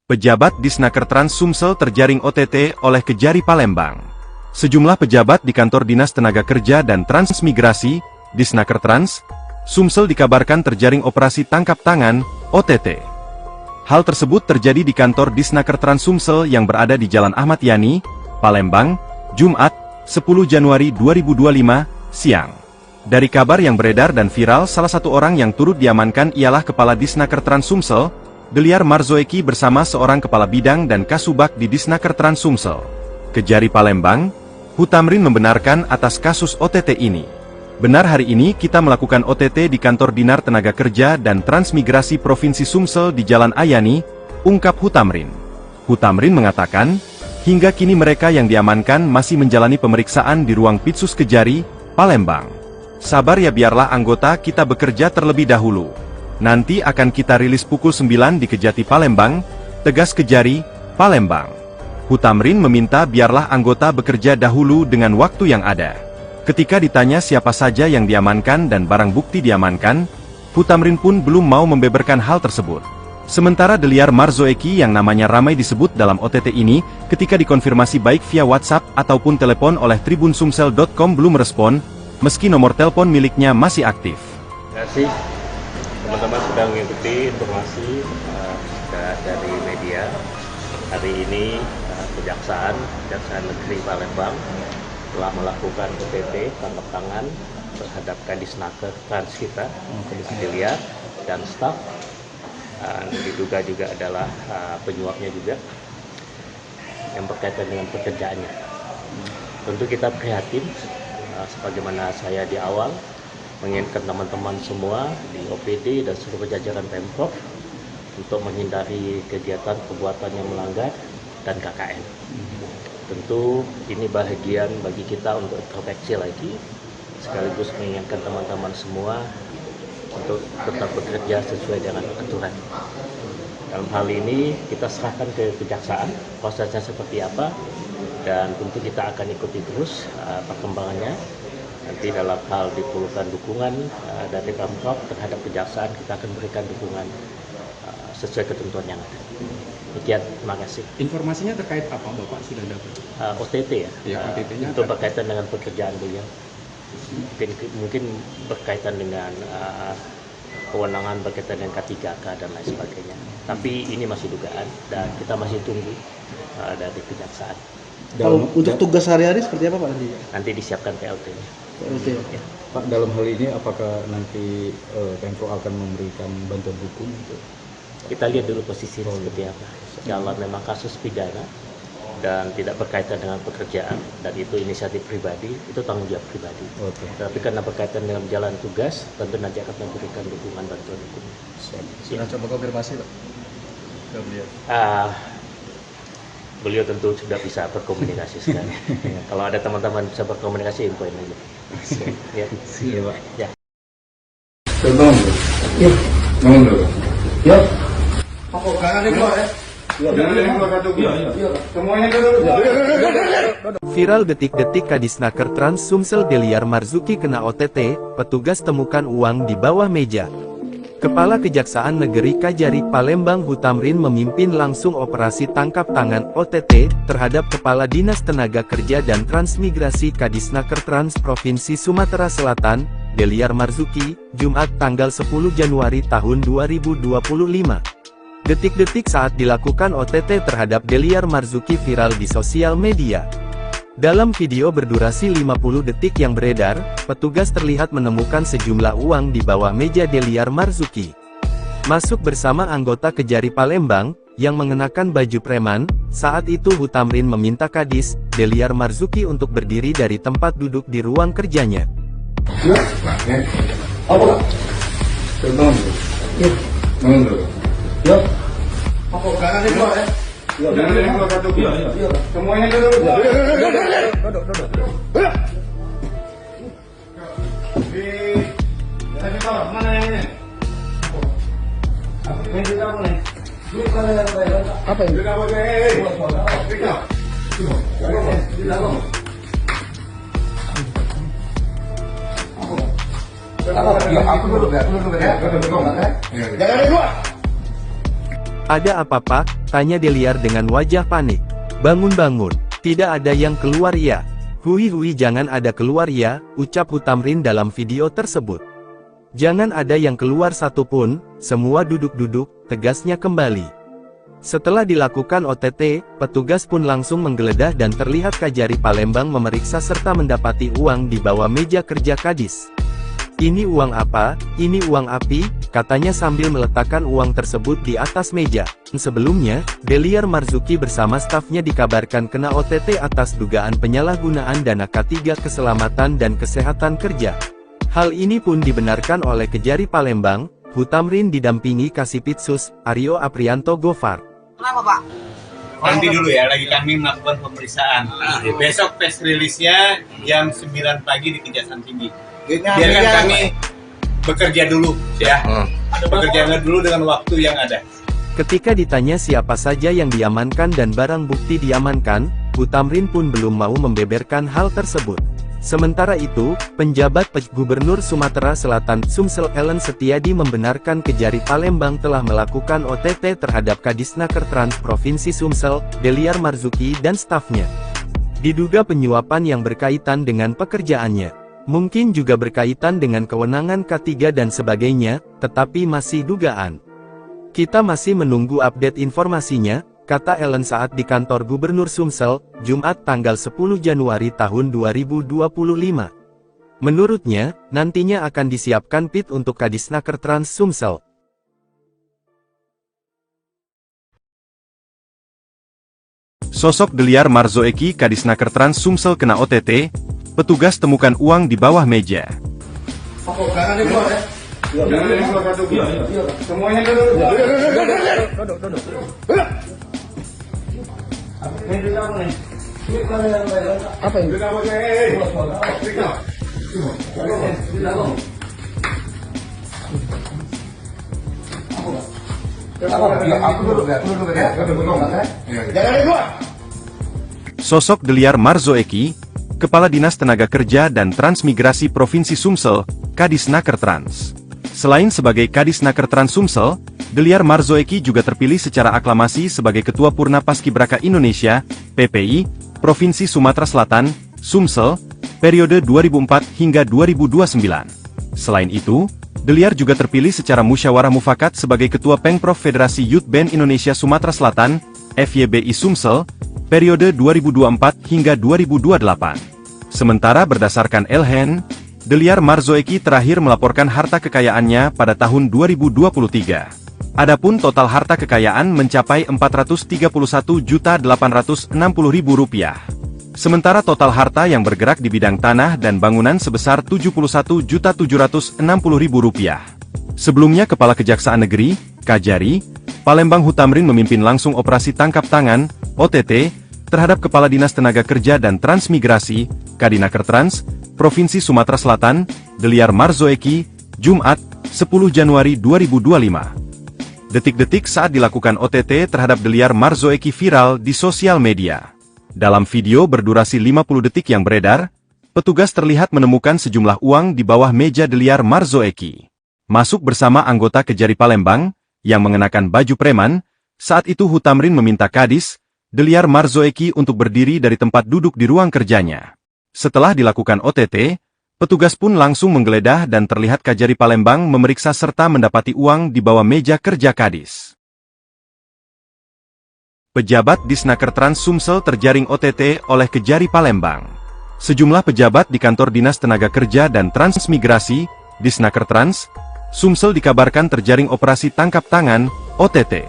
Pejabat Disnaker Trans Sumsel terjaring OTT oleh Kejari Palembang. Sejumlah pejabat di kantor Dinas Tenaga Kerja dan Transmigrasi, Disnaker Trans, Sumsel dikabarkan terjaring operasi tangkap tangan, OTT. Hal tersebut terjadi di kantor Disnaker Trans Sumsel yang berada di Jalan Ahmad Yani, Palembang, Jumat, 10 Januari 2025, siang. Dari kabar yang beredar dan viral, salah satu orang yang turut diamankan ialah Kepala Disnaker Trans Sumsel, Deliar Marzoeki bersama seorang Kepala Bidang dan Kasubag di Disnaker Trans Sumsel. Kejari Palembang, Hutamrin membenarkan atas kasus OTT ini. Benar, hari ini kita melakukan OTT di kantor Dinar Tenaga Kerja dan Transmigrasi Provinsi Sumsel di Jalan Ayani, ungkap Hutamrin. Hutamrin mengatakan, hingga kini mereka yang diamankan masih menjalani pemeriksaan di ruang Pitsus Kejari, Palembang. Sabar ya, biarlah anggota kita bekerja terlebih dahulu. Nanti akan kita rilis pukul 9 di Kejati Palembang, tegas Kejari, Palembang. Hutamrin meminta biarlah anggota bekerja dahulu dengan waktu yang ada. Ketika ditanya siapa saja yang diamankan dan barang bukti diamankan, Hutamrin pun belum mau membeberkan hal tersebut. Sementara Deliar Marzoeki yang namanya ramai disebut dalam OTT ini, ketika dikonfirmasi baik via WhatsApp ataupun telepon oleh tribunsumsel.com belum respon, meski nomor telepon miliknya masih aktif. Terima kasih teman-teman sudah mengikuti informasi dari media. Hari ini Kejaksaan Negeri Palembang telah melakukan OTT tangkap tangan terhadap Kadisnaker Trans kita, Deliar dan staf. Diduga juga adalah penyuapnya juga yang berkaitan dengan pekerjaannya. Tentu kita prihatin, sebagaimana saya di awal mengingatkan teman-teman semua di OPD dan seluruh jajaran Pemprov untuk menghindari kegiatan perbuatan yang melanggar dan KKN. Tentu ini bahagian bagi kita untuk introspeksi lagi, sekaligus mengingatkan teman-teman semua untuk tetap bekerja sesuai dengan aturan. Dalam hal ini kita serahkan ke Kejaksaan prosesnya seperti apa, dan tentu kita akan ikuti terus perkembangannya. Nanti dalam hal diperlukan dukungan dari Pemprov terhadap Kejaksaan, kita akan berikan dukungan sesuai ketentuan yang ada. Demikian, terima kasih. Informasinya terkait apa Bapak sudah dapat? OTT ya, Ya, OTT-nya itu berkaitan dengan pekerjaan beliau. mungkin berkaitan dengan kewenangan berkaitan dengan K3K dan lain sebagainya. Tapi ini masih dugaan dan kita masih tunggu dari kejaksaan. Kalau untuk tugas sehari-hari seperti apa Pak nanti? Nanti disiapkan PLT-nya. PLT. Ya. Pak, dalam hal ini apakah nanti Pemprov akan memberikan bantuan hukum untuk? Kita lihat dulu posisinya seperti apa. Kalau memang kasus pidana dan tidak berkaitan dengan pekerjaan dan itu inisiatif pribadi, itu tanggung jawab pribadi. Oke. Tapi karena berkaitan dengan jalan tugas, tentu nanti akan memberikan dukungan bantuan hukum. Sudah coba konfirmasi Pak ke beliau? Beliau tentu sudah bisa berkomunikasi sekarang. Ya, kalau ada teman-teman bisa berkomunikasi, infoin aja. Ya. Iya Pak. Ya. Bangun dulu. Bangun dulu. Ya. Apa kanan itu ya? Jangan keluar kartu kuning. Semuanya dulu. Viral detik-detik Kadisnaker Trans Sumsel Deliar Marzuki kena OTT, petugas temukan uang di bawah meja. Kepala Kejaksaan Negeri Kajari Palembang Hutamrin memimpin langsung operasi tangkap tangan OTT terhadap Kepala Dinas Tenaga Kerja dan Transmigrasi Kadisnaker Trans Provinsi Sumatera Selatan, Deliar Marzuki, Jumat tanggal 10 Januari tahun 2025. Detik-detik saat dilakukan OTT terhadap Deliar Marzuki viral di sosial media. Dalam video berdurasi 50 detik yang beredar, petugas terlihat menemukan sejumlah uang di bawah meja Deliar Marzuki. Masuk bersama anggota Kejari Palembang, yang mengenakan baju preman, saat itu Hutamrin meminta Kadis, Deliar Marzuki untuk berdiri dari tempat duduk di ruang kerjanya. Ya. Apa? Bangun dulu. Bangun dulu. Ya. Apa kanan itu ya? Jangan keluar kartu kuning. Semuanya dulu. Mana yang ini? Apa ini? Aku dulu ya. Jangan keluar. Ada apa Pak? Tanya Deliar dengan wajah panik. Bangun-bangun, tidak ada yang keluar ya. Hui jangan ada keluar ya, ucap Hutamrin dalam video tersebut. Jangan ada yang keluar satupun, semua duduk-duduk, tegasnya kembali. Setelah dilakukan OTT, petugas pun langsung menggeledah dan terlihat Kajari Palembang memeriksa serta mendapati uang di bawah meja kerja Kadis. Ini uang apa? Ini uang api, katanya sambil meletakkan uang tersebut di atas meja. Sebelumnya, Deliar Marzuki bersama stafnya dikabarkan kena OTT atas dugaan penyalahgunaan dana K3 Keselamatan dan Kesehatan Kerja. Hal ini pun dibenarkan oleh Kejari Palembang, Hutamrin didampingi Kasipitsus, Aryo Aprianto Gofar. Kenapa Pak? Nanti dulu ya, lagi kami melakukan pemeriksaan. Besok press release-nya jam 9 pagi di Kejaksaan Tinggi. Biarkan kami bekerja dulu ya. Bekerja dulu dengan waktu yang ada. Ketika ditanya siapa saja yang diamankan dan barang bukti diamankan, Hutamrin pun belum mau membeberkan hal tersebut. Sementara itu, penjabat Gubernur Sumatera Selatan Sumsel Ellen Setiadi membenarkan Kejari Palembang telah melakukan OTT terhadap Kadisnaker Trans Provinsi Sumsel, Deliar Marzuki dan stafnya. Diduga penyuapan yang berkaitan dengan pekerjaannya. Mungkin juga berkaitan dengan kewenangan K3 dan sebagainya, tetapi masih dugaan. Kita masih menunggu update informasinya, kata Ellen saat di kantor Gubernur Sumsel, Jumat tanggal 10 Januari tahun 2025. Menurutnya, nantinya akan disiapkan PIT untuk Kadisnaker Trans Sumsel. Sosok Deliar Marzuki Kadisnaker Trans Sumsel kena OTT, petugas temukan uang di bawah meja. Apa kanan itu ya? Jangan keluar kartu kuning. Semuanya dulu. Apa ini? Jangan keluar. Sosok Deliar Marzuki, Kepala Dinas Tenaga Kerja dan Transmigrasi Provinsi Sumsel, Kadisnaker Trans. Selain sebagai Kadisnaker Trans Sumsel, Deliar Marzuki juga terpilih secara aklamasi sebagai Ketua Purna Paskibraka Indonesia, PPI, Provinsi Sumatera Selatan, Sumsel, periode 2004 hingga 2029. Selain itu, Deliar juga terpilih secara musyawarah mufakat sebagai Ketua Pengprov Federasi Youth Band Indonesia Sumatera Selatan, FYBI Sumsel, periode 2024 hingga 2028. Sementara berdasarkan Elhen, Deliar Marzoeki terakhir melaporkan harta kekayaannya pada tahun 2023. Adapun total harta kekayaan mencapai Rp431.860.000. Sementara total harta yang bergerak di bidang tanah dan bangunan sebesar Rp71.760.000. Sebelumnya Kepala Kejaksaan Negeri, Kajari, Palembang Hutamrin memimpin langsung operasi tangkap tangan, OTT, terhadap Kepala Dinas Tenaga Kerja dan Transmigrasi, Kadinakertrans, Provinsi Sumatera Selatan, Deliar Marzoeki, Jumat, 10 Januari 2025. Detik-detik saat dilakukan OTT terhadap Deliar Marzoeki viral di sosial media. Dalam video berdurasi 50 detik yang beredar, petugas terlihat menemukan sejumlah uang di bawah meja Deliar Marzoeki. Masuk bersama anggota Kejari Palembang, yang mengenakan baju preman. Saat itu Hutamrin meminta Kadis, Deliar Marzoeki untuk berdiri dari tempat duduk di ruang kerjanya. Setelah dilakukan OTT, petugas pun langsung menggeledah dan terlihat Kajari Palembang memeriksa serta mendapati uang di bawah meja kerja Kadis. Pejabat Disnakertrans Sumsel terjaring OTT oleh Kejari Palembang. Sejumlah pejabat di kantor Dinas Tenaga Kerja dan Transmigrasi, Disnakertrans, Sumsel dikabarkan terjaring operasi tangkap tangan, OTT.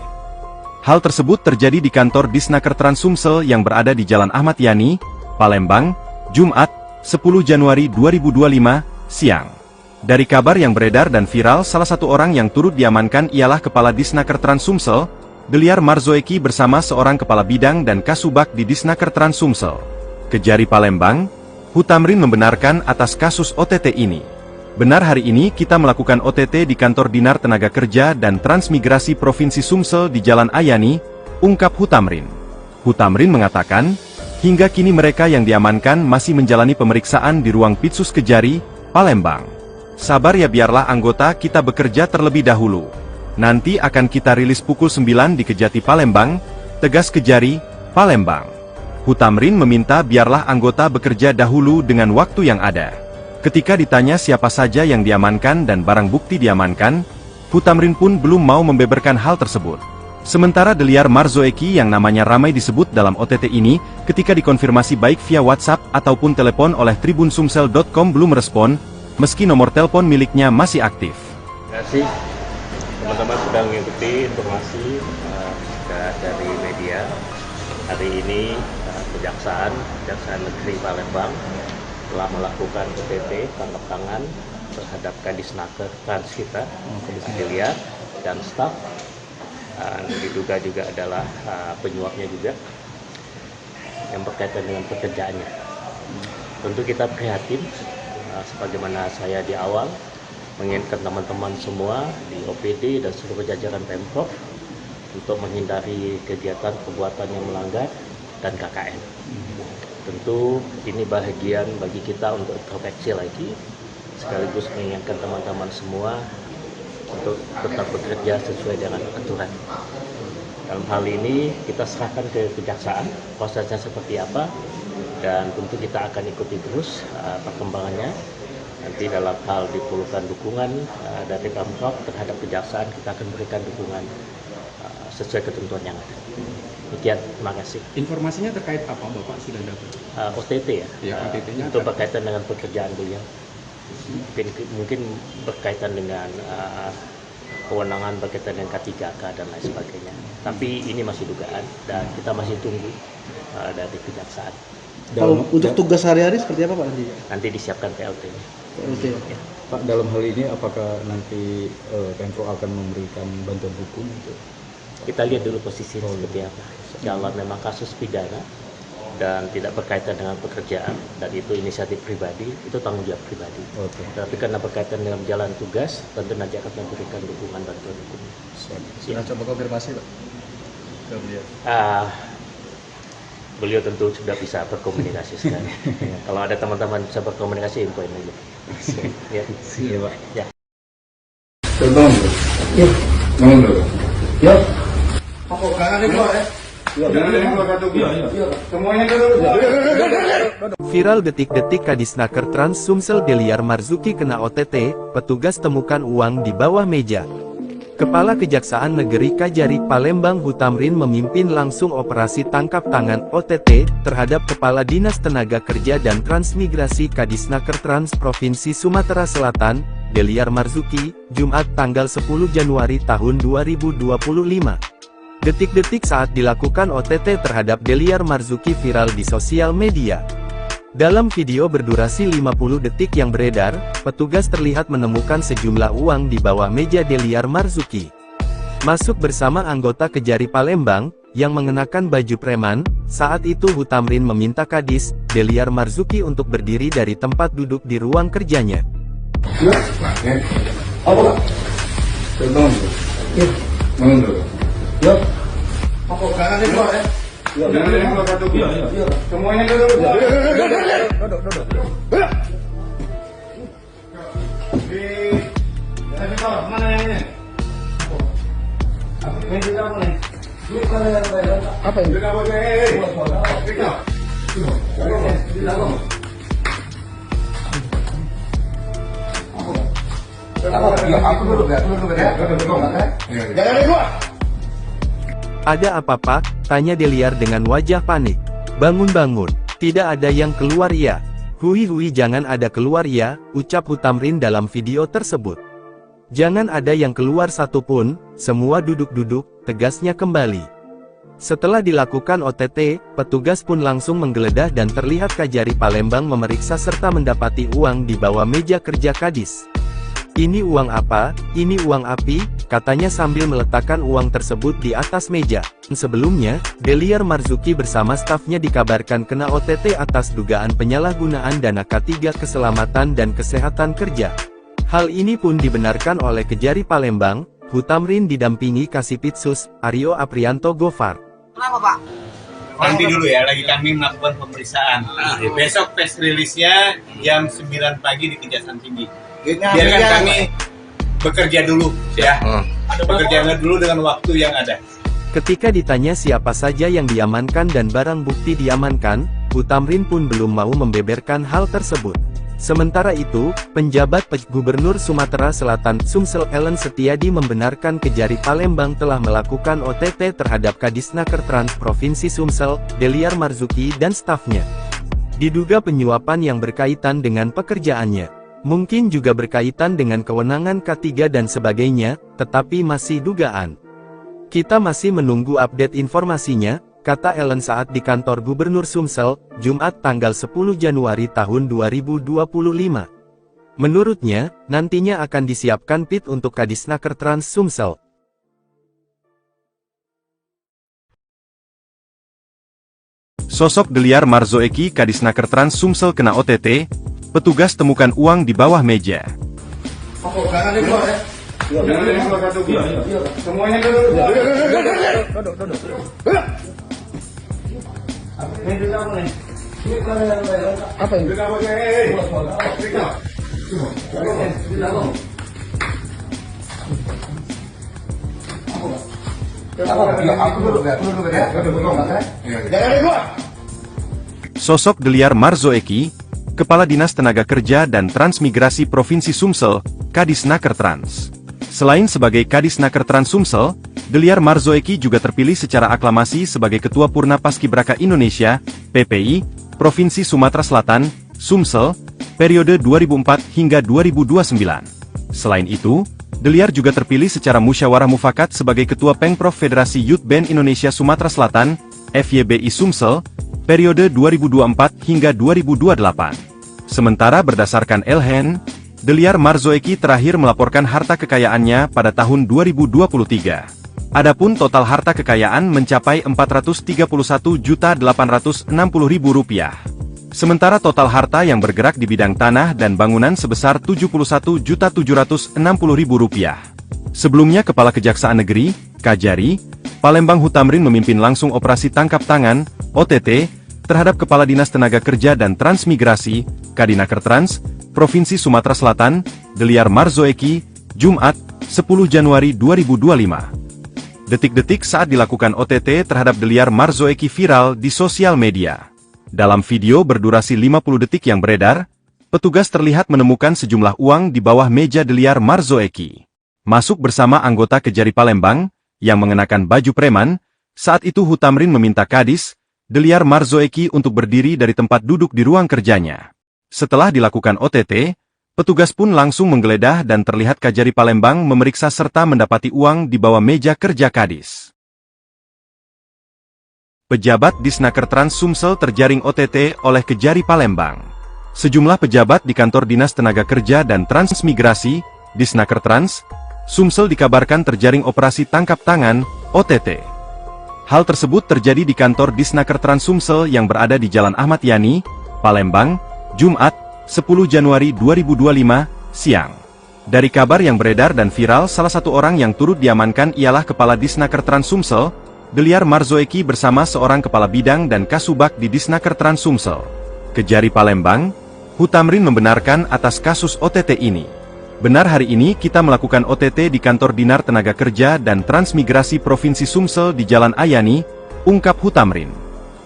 Hal tersebut terjadi di kantor Disnakertrans Sumsel yang berada di Jalan Ahmad Yani, Palembang, Jumat, 10 Januari 2025, siang. Dari kabar yang beredar dan viral, salah satu orang yang turut diamankan ialah Kepala Disnakertrans Sumsel, Deliar Marzoeki bersama seorang kepala bidang dan kasubag di Disnakertrans Sumsel. Kejari Palembang, Hutamrin membenarkan atas kasus OTT ini. Benar, hari ini kita melakukan OTT di kantor Dinar Tenaga Kerja dan Transmigrasi Provinsi Sumsel di Jalan Ayani, ungkap Hutamrin. Hutamrin mengatakan, hingga kini mereka yang diamankan masih menjalani pemeriksaan di ruang Pitsus Kejari, Palembang. Sabar ya, biarlah anggota kita bekerja terlebih dahulu. Nanti akan kita rilis pukul 9 di Kejati Palembang, tegas Kejari, Palembang. Hutamrin meminta biarlah anggota bekerja dahulu dengan waktu yang ada. Ketika ditanya siapa saja yang diamankan dan barang bukti diamankan, Hutamrin pun belum mau membeberkan hal tersebut. Sementara Deliar Marzoeki yang namanya ramai disebut dalam OTT ini, ketika dikonfirmasi baik via WhatsApp ataupun telepon oleh tribunsumsel.com belum respon, meski nomor telepon miliknya masih aktif. Terima kasih teman-teman sudah mengikuti informasi dari media. Hari ini Kejaksaan Negeri Palembang telah melakukan OTT tangkap tangan terhadap Kadisnakertrans kita, Deliar dan staf. Diduga juga adalah penyuapnya juga yang berkaitan dengan pekerjaannya. Tentu kita prihatin, sebagaimana saya di awal mengingatkan teman-teman semua di OPD dan seluruh jajaran Pemprov untuk menghindari kegiatan perbuatan yang melanggar dan KKN. Tentu ini bahagian bagi kita untuk introspeksi lagi, sekaligus mengingatkan teman-teman semua untuk tetap bekerja sesuai dengan aturan. Dalam hal ini kita serahkan ke Kejaksaan prosesnya seperti apa, dan tentu kita akan ikuti terus perkembangannya. Nanti dalam hal diperlukan dukungan dari Pemprov terhadap Kejaksaan, kita akan berikan dukungan sesuai ketentuan yang ada. Demikian, terima kasih. Informasinya terkait apa Bapak sudah dapat? OTT ya, OTT-nya untuk berkaitan dengan pekerjaan beliau. Mungkin berkaitan dengan kewenangan berkaitan dengan K3K dan lain sebagainya. Tapi ini masih dugaan dan kita masih tunggu dari Kejaksaan. Kalau untuk tugas sehari-hari seperti apa Pak nanti? Nanti disiapkan PLT-nya. Ya. Pak, dalam hal ini apakah nanti Pemprov akan memberikan bantuan hukum? Kita lihat dulu posisinya seperti apa. Kalau memang kasus pidana dan tidak berkaitan dengan pekerjaan dan itu inisiatif pribadi, itu tanggung jawab pribadi. Tapi karena berkaitan dengan jalan tugas, tentu nanti akan memberikan dukungan bantuan hukum. Sudah coba konfirmasi Pak ke beliau? Beliau tentu sudah bisa berkomunikasi sekarang. Kalau ada teman-teman bisa berkomunikasi, infoin aja. Ya. Iya Pak. Ya. Perdón. Ya. No, no. Ya. Apa kangen itu, Semuanya duduk. Viral detik-detik Kadisnaker Trans Sumsel Deliar Marzuki kena OTT, petugas temukan uang di bawah meja. Kepala Kejaksaan Negeri Kajari Palembang Hutamrin memimpin langsung operasi tangkap tangan OTT terhadap Kepala Dinas Tenaga Kerja dan Transmigrasi Kadisnaker Trans Provinsi Sumatera Selatan, Deliar Marzuki, Jumat tanggal 10 Januari tahun 2025. Detik-detik saat dilakukan OTT terhadap Deliar Marzuki viral di sosial media. Dalam video berdurasi 50 detik yang beredar, petugas terlihat menemukan sejumlah uang di bawah meja Deliar Marzuki. Masuk bersama anggota Kejari Palembang, yang mengenakan baju preman, saat itu Hutamrin meminta Kadis, Deliar Marzuki untuk berdiri dari tempat duduk di ruang kerjanya. Apa? Bangun dulu. Apa kanan itu, Semuanya duduk. Mana ini? Apa ini? Ada apa Pak? Tanya Deliar dengan wajah panik. Bangun-bangun, tidak ada yang keluar ya. Hui jangan ada keluar ya, ucap Hutamrin dalam video tersebut. Jangan ada yang keluar satupun, semua duduk-duduk, tegasnya kembali. Setelah dilakukan OTT, petugas pun langsung menggeledah dan terlihat Kajari Palembang memeriksa serta mendapati uang di bawah meja kerja Kadis. Ini uang apa? Ini uang api, katanya sambil meletakkan uang tersebut di atas meja. Sebelumnya, Deliar Marzuki bersama stafnya dikabarkan kena OTT atas dugaan penyalahgunaan dana K3 Keselamatan dan Kesehatan Kerja. Hal ini pun dibenarkan oleh Kejari Palembang, Hutamrin didampingi Kasipitsus, Aryo Aprianto Gofar. Kenapa Pak? Nanti dulu ya, lagi kami melakukan pemeriksaan. Besok press release-nya jam 9 pagi di Kejaksaan Tinggi. Biarkan kami bekerja dulu ya. Bekerja dulu dengan waktu yang ada. Ketika ditanya siapa saja yang diamankan dan barang bukti diamankan, Hutamrin pun belum mau membeberkan hal tersebut. Sementara itu, penjabat Gubernur Sumatera Selatan Sumsel Ellen Setiadi membenarkan Kejari Palembang telah melakukan OTT terhadap Kadisnaker Trans Provinsi Sumsel, Deliar Marzuki dan stafnya. Diduga penyuapan yang berkaitan dengan pekerjaannya. Mungkin juga berkaitan dengan kewenangan K3 dan sebagainya, tetapi masih dugaan. Kita masih menunggu update informasinya, kata Ellen saat di kantor Gubernur Sumsel, Jumat tanggal 10 Januari tahun 2025. Menurutnya, nantinya akan disiapkan PIT untuk Kadisnaker Trans Sumsel. Sosok Deliar Marzuki Kadisnaker Trans Sumsel kena OTT, petugas temukan uang di bawah meja. Semuanya duduk. Apa ini? Sosok Deliar Marzuki, Kepala Dinas Tenaga Kerja dan Transmigrasi Provinsi Sumsel, Kadisnaker Trans. Selain sebagai Kadisnaker Trans Sumsel, Deliar Marzuki juga terpilih secara aklamasi sebagai Ketua Purna Paskibraka Indonesia, PPI, Provinsi Sumatera Selatan, Sumsel, periode 2004 hingga 2029. Selain itu, Deliar juga terpilih secara musyawarah mufakat sebagai Ketua Pengprov Federasi Youth Band Indonesia Sumatera Selatan, FYBI Sumsel, periode 2024 hingga 2028. Sementara berdasarkan LHN, Deliar Marzuki terakhir melaporkan harta kekayaannya pada tahun 2023. Adapun total harta kekayaan mencapai Rp431.860.000. Sementara total harta yang bergerak di bidang tanah dan bangunan sebesar Rp71.760.000. Sebelumnya Kepala Kejaksaan Negeri, Kajari, Palembang Hutamrin memimpin langsung operasi tangkap tangan, OTT, terhadap Kepala Dinas Tenaga Kerja dan Transmigrasi, Kadinaker Trans, Provinsi Sumatera Selatan, Deliar Marzuki, Jumat, 10 Januari 2025. Detik-detik saat dilakukan OTT terhadap Deliar Marzoeki viral di sosial media. Dalam video berdurasi 50 detik yang beredar, petugas terlihat menemukan sejumlah uang di bawah meja Deliar Marzoeki. Masuk bersama anggota Kejari Palembang, yang mengenakan baju preman. Saat itu Hutamrin meminta Kadis, Deliar Marzoeki untuk berdiri dari tempat duduk di ruang kerjanya. Setelah dilakukan OTT, petugas pun langsung menggeledah dan terlihat Kejari Palembang memeriksa serta mendapati uang di bawah meja kerja Kadis. Pejabat di Snaker Trans Sumsel terjaring OTT oleh Kejari Palembang. Sejumlah pejabat di kantor Dinas Tenaga Kerja dan Transmigrasi, di Snaker Trans, Sumsel dikabarkan terjaring operasi tangkap tangan, OTT. Hal tersebut terjadi di kantor Disnaker Trans Sumsel yang berada di Jalan Ahmad Yani, Palembang, Jumat, 10 Januari 2025, siang. Dari kabar yang beredar dan viral, salah satu orang yang turut diamankan ialah Kepala Disnaker Trans Sumsel, Deliar Marzoeki bersama seorang Kepala Bidang dan Kasubag di Disnaker Trans Sumsel. Kejari Palembang, Hutamrin membenarkan atas kasus OTT ini. Benar, hari ini kita melakukan OTT di kantor Dinar Tenaga Kerja dan Transmigrasi Provinsi Sumsel di Jalan Ayani, ungkap Hutamrin.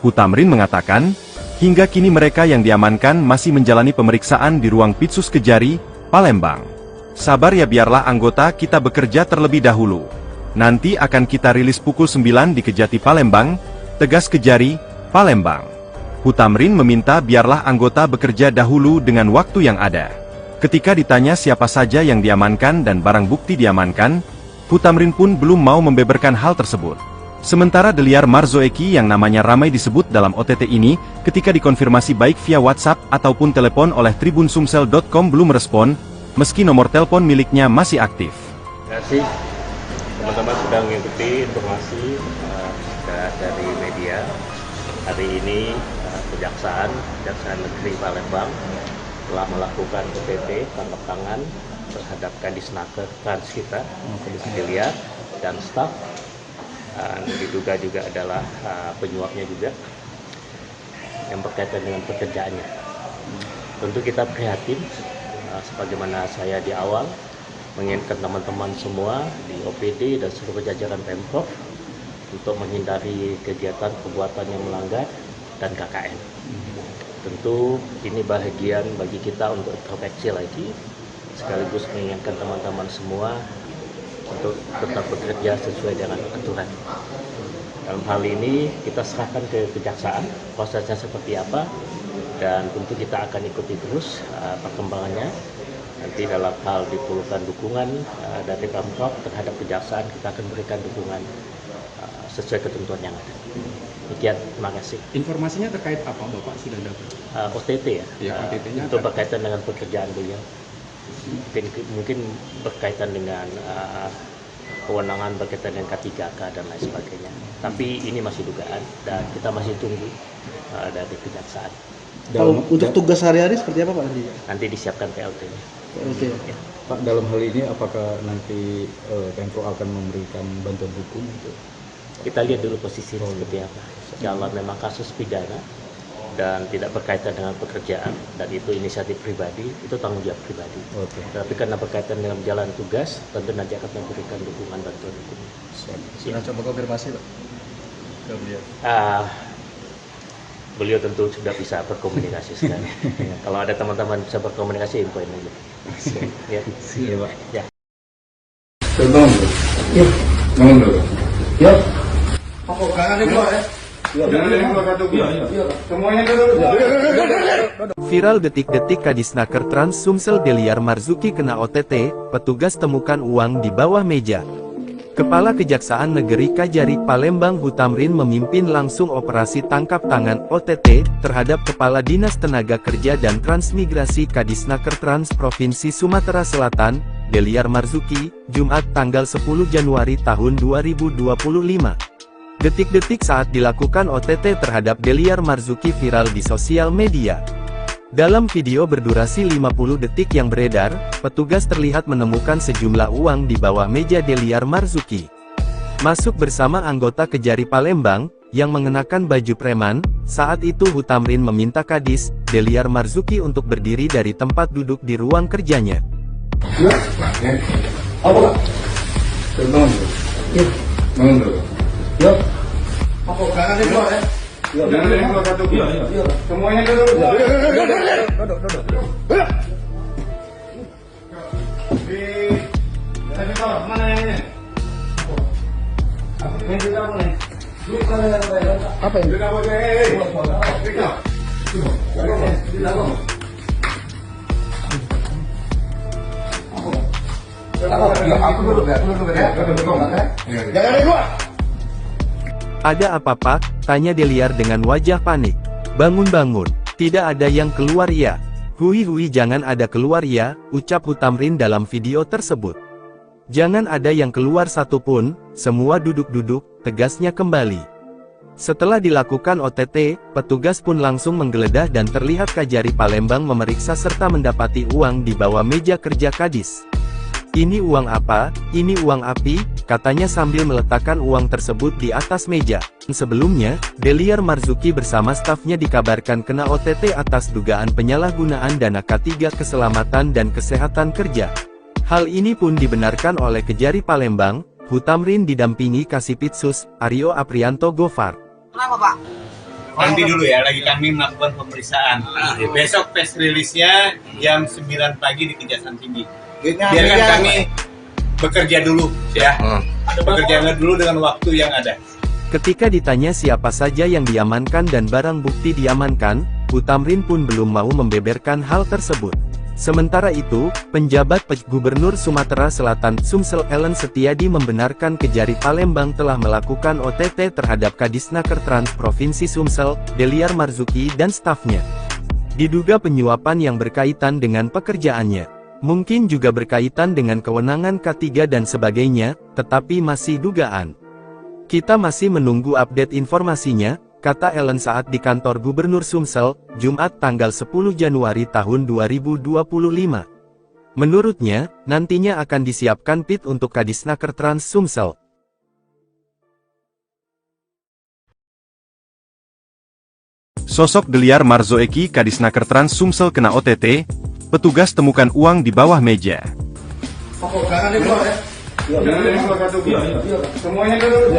Hutamrin mengatakan, hingga kini mereka yang diamankan masih menjalani pemeriksaan di ruang Pitsus Kejari, Palembang. Sabar ya, biarlah anggota kita bekerja terlebih dahulu. Nanti akan kita rilis pukul 9 di Kejati Palembang, tegas Kejari, Palembang. Hutamrin meminta biarlah anggota bekerja dahulu dengan waktu yang ada. Ketika ditanya siapa saja yang diamankan dan barang bukti diamankan, Hutamrin pun belum mau membeberkan hal tersebut. Sementara Deliar Marzoeki yang namanya ramai disebut dalam OTT ini, ketika dikonfirmasi baik via WhatsApp ataupun telepon oleh tribunsumsel.com belum respon, meski nomor telepon miliknya masih aktif. Terima kasih teman-teman sudah mengikuti informasi dari media. Hari ini Kejaksaan Negeri Palembang telah melakukan OTT tangkap tangan terhadap Kadisnaker Trans kita, Deliar dan staf. Diduga juga adalah penyuapnya juga yang berkaitan dengan pekerjaannya. Tentu kita prihatin, sebagaimana saya di awal mengingatkan teman-teman semua di OPD dan seluruh jajaran Pemprov untuk menghindari kegiatan perbuatan yang melanggar dan KKN. Tentu ini bahagian bagi kita untuk introspeksi lagi, sekaligus mengingatkan teman-teman semua untuk tetap bekerja sesuai dengan aturan. Dalam hal ini kita serahkan ke Kejaksaan prosesnya seperti apa, dan tentu kita akan ikuti terus perkembangannya. Nanti dalam hal diperlukan dukungan dari Pemprov terhadap Kejaksaan, kita akan berikan dukungan sesuai ketentuan yang ada. Demikian, terima kasih. Informasinya terkait apa Bapak sudah dapat? OTT ya, OTT-nya itu berkaitan dengan pekerjaan beliau. Mungkin berkaitan dengan kewenangan berkaitan dengan K3K dan lain sebagainya. Tapi ini masih dugaan dan kita masih tunggu dari Kejaksaan. Kalau untuk tugas sehari-hari seperti apa Pak nanti? Nanti disiapkan PLT-nya. PLT. Ya. Pak, dalam hal ini apakah nanti Pemprov akan memberikan bantuan hukum? Kita lihat dulu posisinya seperti apa. Kalau memang kasus pidana dan tidak berkaitan dengan pekerjaan dan itu inisiatif pribadi, itu tanggung jawab pribadi. Tapi karena berkaitan dengan jalan tugas, tentu nanti akan memberikan dukungan bantuan hukum. Sudah coba konfirmasi Pak ke beliau? Beliau tentu sudah bisa berkomunikasi sekarang. Kalau ada teman-teman bisa berkomunikasi, infoin aja. Ya. Iya Pak. Ya. Terbang dulu. Ya. Bangun dulu. Ya. Apa jangan dibuat ya? Jangan dibuat satu. Iya. Semuanya dulu. Viral detik-detik Kadisnaker Trans Sumsel Deliar Marzuki kena OTT, petugas temukan uang di bawah meja. Kepala Kejaksaan Negeri Kejari Palembang Hutamrin memimpin langsung operasi tangkap tangan OTT terhadap Kepala Dinas Tenaga Kerja dan Transmigrasi Kadisnaker Trans Provinsi Sumatera Selatan, Deliar Marzuki, Jumat tanggal 10 Januari tahun 2025. Detik-detik saat dilakukan OTT terhadap Deliar Marzuki viral di sosial media. Dalam video berdurasi 50 detik yang beredar, petugas terlihat menemukan sejumlah uang di bawah meja Deliar Marzuki. Masuk bersama anggota Kejari Palembang, yang mengenakan baju preman. Saat itu Hutamrin meminta Kadis, Deliar Marzuki untuk berdiri dari tempat duduk di ruang kerjanya. Ya. Apa? Terbang dulu. Ya. Bangun dulu. Yuk. Apa jangan dibuat ya? Jangan dibuat satu. Iya. Semuanya duduk. Duduk. Mana yang ini? Ini juga boleh. Apa ini? Juga boleh. Aku dulu ya. Jangan dibuat. Ada apa Pak? Tanya Deliar dengan wajah panik. Bangun-bangun, tidak ada yang keluar ya. Hui jangan ada keluar ya, ucap Hutamrin dalam video tersebut. Jangan ada yang keluar satupun, semua duduk-duduk, tegasnya kembali. Setelah dilakukan OTT, petugas pun langsung menggeledah dan terlihat Kajari Palembang memeriksa serta mendapati uang di bawah meja kerja Kadis. Ini uang apa? Ini uang api, katanya sambil meletakkan uang tersebut di atas meja. Sebelumnya, Deliar Marzuki bersama stafnya dikabarkan kena OTT atas dugaan penyalahgunaan dana K3 Keselamatan dan Kesehatan Kerja. Hal ini pun dibenarkan oleh Kejari Palembang. Hutamrin didampingi Kasipitsus, Aryo Aprianto Gofar. Kenapa Pak? Nanti dulu ya, lagi kami melakukan pemeriksaan. Besok press release-nya jam 9 pagi di Kejaksaan Tinggi. Biarkan kami bekerja dulu ya. Bekerja dulu dengan waktu yang ada. Ketika ditanya siapa saja yang diamankan dan barang bukti diamankan, Hutamrin pun belum mau membeberkan hal tersebut. Sementara itu, penjabat Gubernur Sumatera Selatan Sumsel Ellen Setiadi membenarkan Kejari Palembang telah melakukan OTT terhadap Kadisnaker Trans Provinsi Sumsel, Deliar Marzuki dan stafnya. Diduga penyuapan yang berkaitan dengan pekerjaannya. Mungkin juga berkaitan dengan kewenangan K3 dan sebagainya, tetapi masih dugaan. Kita masih menunggu update informasinya, kata Ellen saat di kantor Gubernur Sumsel, Jumat tanggal 10 Januari tahun 2025. Menurutnya, nantinya akan disiapkan PIT untuk Kadisnaker Trans Sumsel. Sosok Deliar Marzoeki Kadisnaker Trans Sumsel kena OTT, petugas temukan uang di bawah meja. Jangan dibuat ya. Jangan dibuat satu. Semuanya duduk.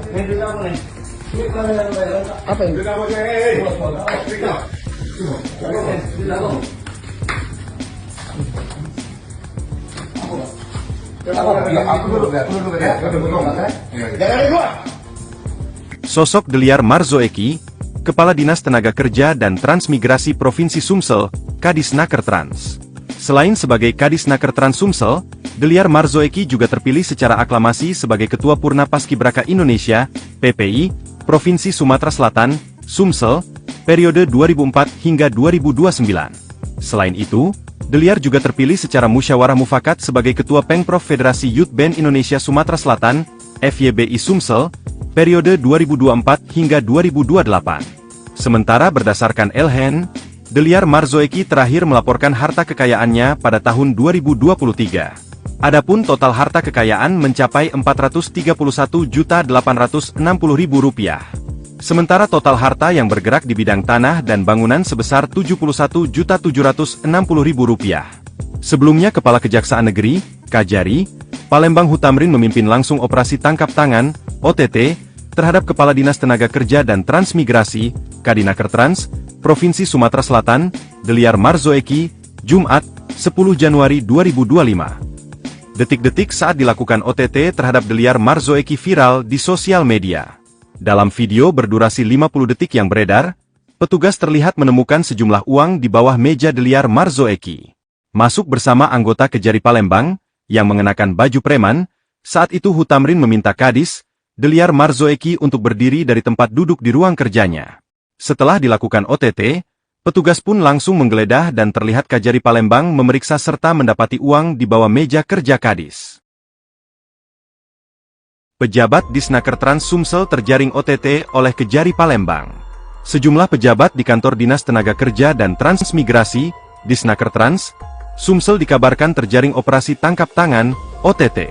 Ini juga boleh. Apa ini? Juga boleh. Aku dulu ya. Jangan dibuat. Sosok Deliar Marzoeki, Kepala Dinas Tenaga Kerja dan Transmigrasi Provinsi Sumsel, Kadisnaker Trans. Selain sebagai Kadisnaker Trans Sumsel, Deliar Marzoeki juga terpilih secara aklamasi sebagai Ketua Purna Paskibraka Indonesia, PPI, Provinsi Sumatera Selatan, Sumsel, periode 2004 hingga 2029. Selain itu, Deliar juga terpilih secara musyawarah mufakat sebagai Ketua Pengprov Federasi Youth Band Indonesia Sumatera Selatan, FYBI Sumsel, periode 2024 hingga 2028. Sementara berdasarkan Elhen, Deliar Marzoeki terakhir melaporkan harta kekayaannya pada tahun 2023. Adapun total harta kekayaan mencapai Rp431.860.000. Sementara total harta yang bergerak di bidang tanah dan bangunan sebesar Rp71.760.000. Sebelumnya Kepala Kejaksaan Negeri, Kajari, Palembang Hutamrin memimpin langsung operasi tangkap tangan, OTT, terhadap Kepala Dinas Tenaga Kerja dan Transmigrasi, Kadinaker Trans, Provinsi Sumatera Selatan, Deliar Marzoeki, Jumat, 10 Januari 2025. Detik-detik saat dilakukan OTT terhadap Deliar Marzoeki viral di sosial media. Dalam video berdurasi 50 detik yang beredar, petugas terlihat menemukan sejumlah uang di bawah meja Deliar Marzoeki. Masuk bersama anggota Kejari Palembang, yang mengenakan baju preman. Saat itu Hutamrin meminta Kadis, Deliar Marzoeki untuk berdiri dari tempat duduk di ruang kerjanya. Setelah dilakukan OTT, petugas pun langsung menggeledah dan terlihat Kajari Palembang memeriksa serta mendapati uang di bawah meja kerja Kadis. Pejabat Disnaker Trans Sumsel terjaring OTT oleh Kejari Palembang. Sejumlah pejabat di kantor Dinas Tenaga Kerja dan Transmigrasi, Disnaker Trans, Sumsel dikabarkan terjaring operasi tangkap tangan, OTT.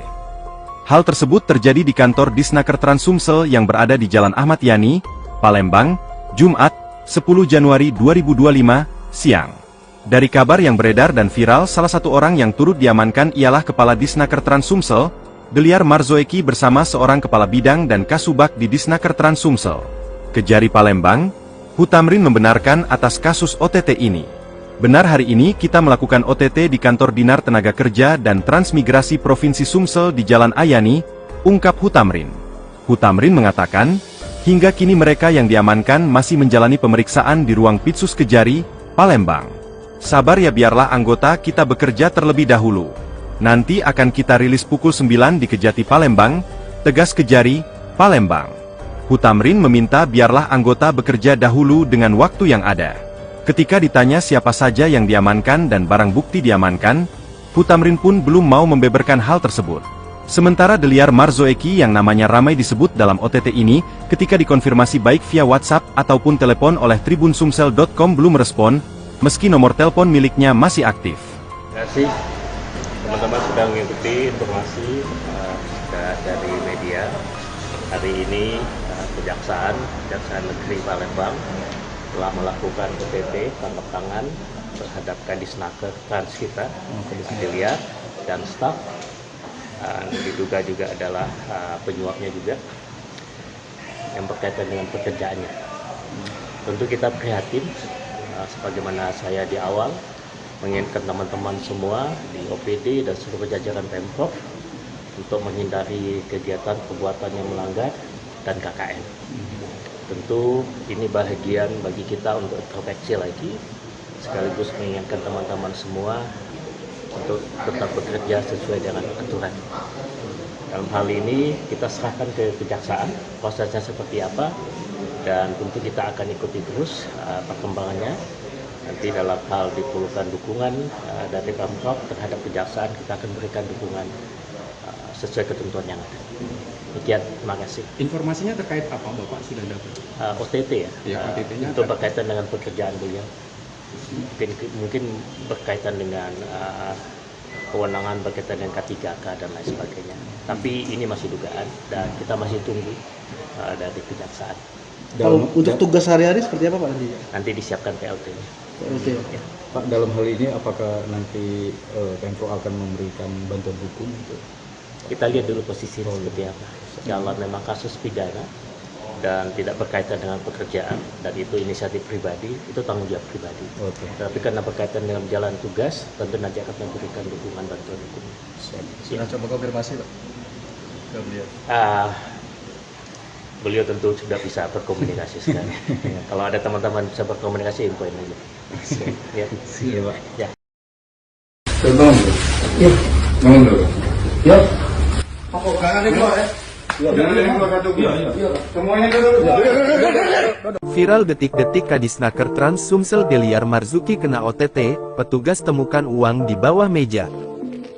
Hal tersebut terjadi di kantor Disnaker Trans Sumsel yang berada di Jalan Ahmad Yani, Palembang, Jumat, 10 Januari 2025, siang. Dari kabar yang beredar dan viral, salah satu orang yang turut diamankan ialah Kepala Disnaker Trans Sumsel, Deliar Marzoeki bersama seorang kepala bidang dan kasubag di Disnaker Trans Sumsel. Kejari Palembang, Hutamrin membenarkan atas kasus OTT ini. Benar, hari ini kita melakukan OTT di kantor Dinar Tenaga Kerja dan Transmigrasi Provinsi Sumsel di Jalan Ayani, ungkap Hutamrin. Hutamrin mengatakan, hingga kini mereka yang diamankan masih menjalani pemeriksaan di ruang Pitsus Kejari, Palembang. Sabar ya, biarlah anggota kita bekerja terlebih dahulu. Nanti akan kita rilis pukul 9 di Kejati Palembang, tegas Kejari, Palembang. Hutamrin meminta biarlah anggota bekerja dahulu dengan waktu yang ada. Ketika ditanya siapa saja yang diamankan dan barang bukti diamankan, Hutamrin pun belum mau membeberkan hal tersebut. Sementara Deliar Marzoeki yang namanya ramai disebut dalam OTT ini, ketika dikonfirmasi baik via WhatsApp ataupun telepon oleh tribunsumsel.com belum respon, meski nomor telepon miliknya masih aktif. Terima kasih teman-teman sudah mengikuti informasi dari media. Hari ini Kejaksaan Negeri Palembang telah melakukan OTT tangkap tangan terhadap Kadisnaker Trans kita, Deliar dan staf. Diduga juga adalah penyuapnya juga yang berkaitan dengan pekerjaannya. Tentu kita prihatin. Sebagaimana saya di awal mengingatkan teman-teman semua di OPD dan seluruh jajaran Pemprov untuk menghindari kegiatan perbuatan yang melanggar dan KKN. Tentu ini bahagian bagi kita untuk introspeksi lagi, sekaligus mengingatkan teman-teman semua untuk tetap bekerja sesuai dengan aturan. Dalam hal ini kita serahkan ke Kejaksaan prosesnya seperti apa, dan tentu kita akan ikuti terus perkembangannya. Nanti dalam hal diperlukan dukungan dari Pemprov terhadap Kejaksaan, kita akan berikan dukungan sesuai ketentuan yang ada. Demikian, terima kasih. Informasinya terkait apa Bapak sudah dapat? OTT ya, OTT-nya untuk berkaitan dengan pekerjaan beliau. Mungkin berkaitan dengan kewenangan berkaitan dengan K3K dan lain sebagainya. Tapi ini masih dugaan dan kita masih tunggu dari Kejaksaan. Kalau untuk tugas sehari-hari seperti apa Pak nanti? Nanti disiapkan PLT-nya. Ya. Pak, dalam hal ini apakah nanti Pemprov akan memberikan bantuan hukum? Kita lihat dulu posisinya seperti apa. Kalau memang kasus pidana dan tidak berkaitan dengan pekerjaan dan itu inisiatif pribadi, itu tanggung jawab pribadi. Tapi karena berkaitan dengan jalan tugas, tentu nanti akan memberikan dukungan bantuan hukum. Sudah coba konfirmasi Pak ke beliau? Beliau tentu sudah bisa berkomunikasi sekarang. Kalau ada teman-teman bisa berkomunikasi, infoin aja. Ya. Iya Pak. Ya. Tolong dulu. Ya. Tolong dulu. Ya. Apa kanan ini Pak ya? Jangan ada yang keluar kartu. Iya. Semuanya dulu. Viral detik-detik Kadisnaker Trans Sumsel Deliar Marzoeki kena OTT, petugas temukan uang di bawah meja.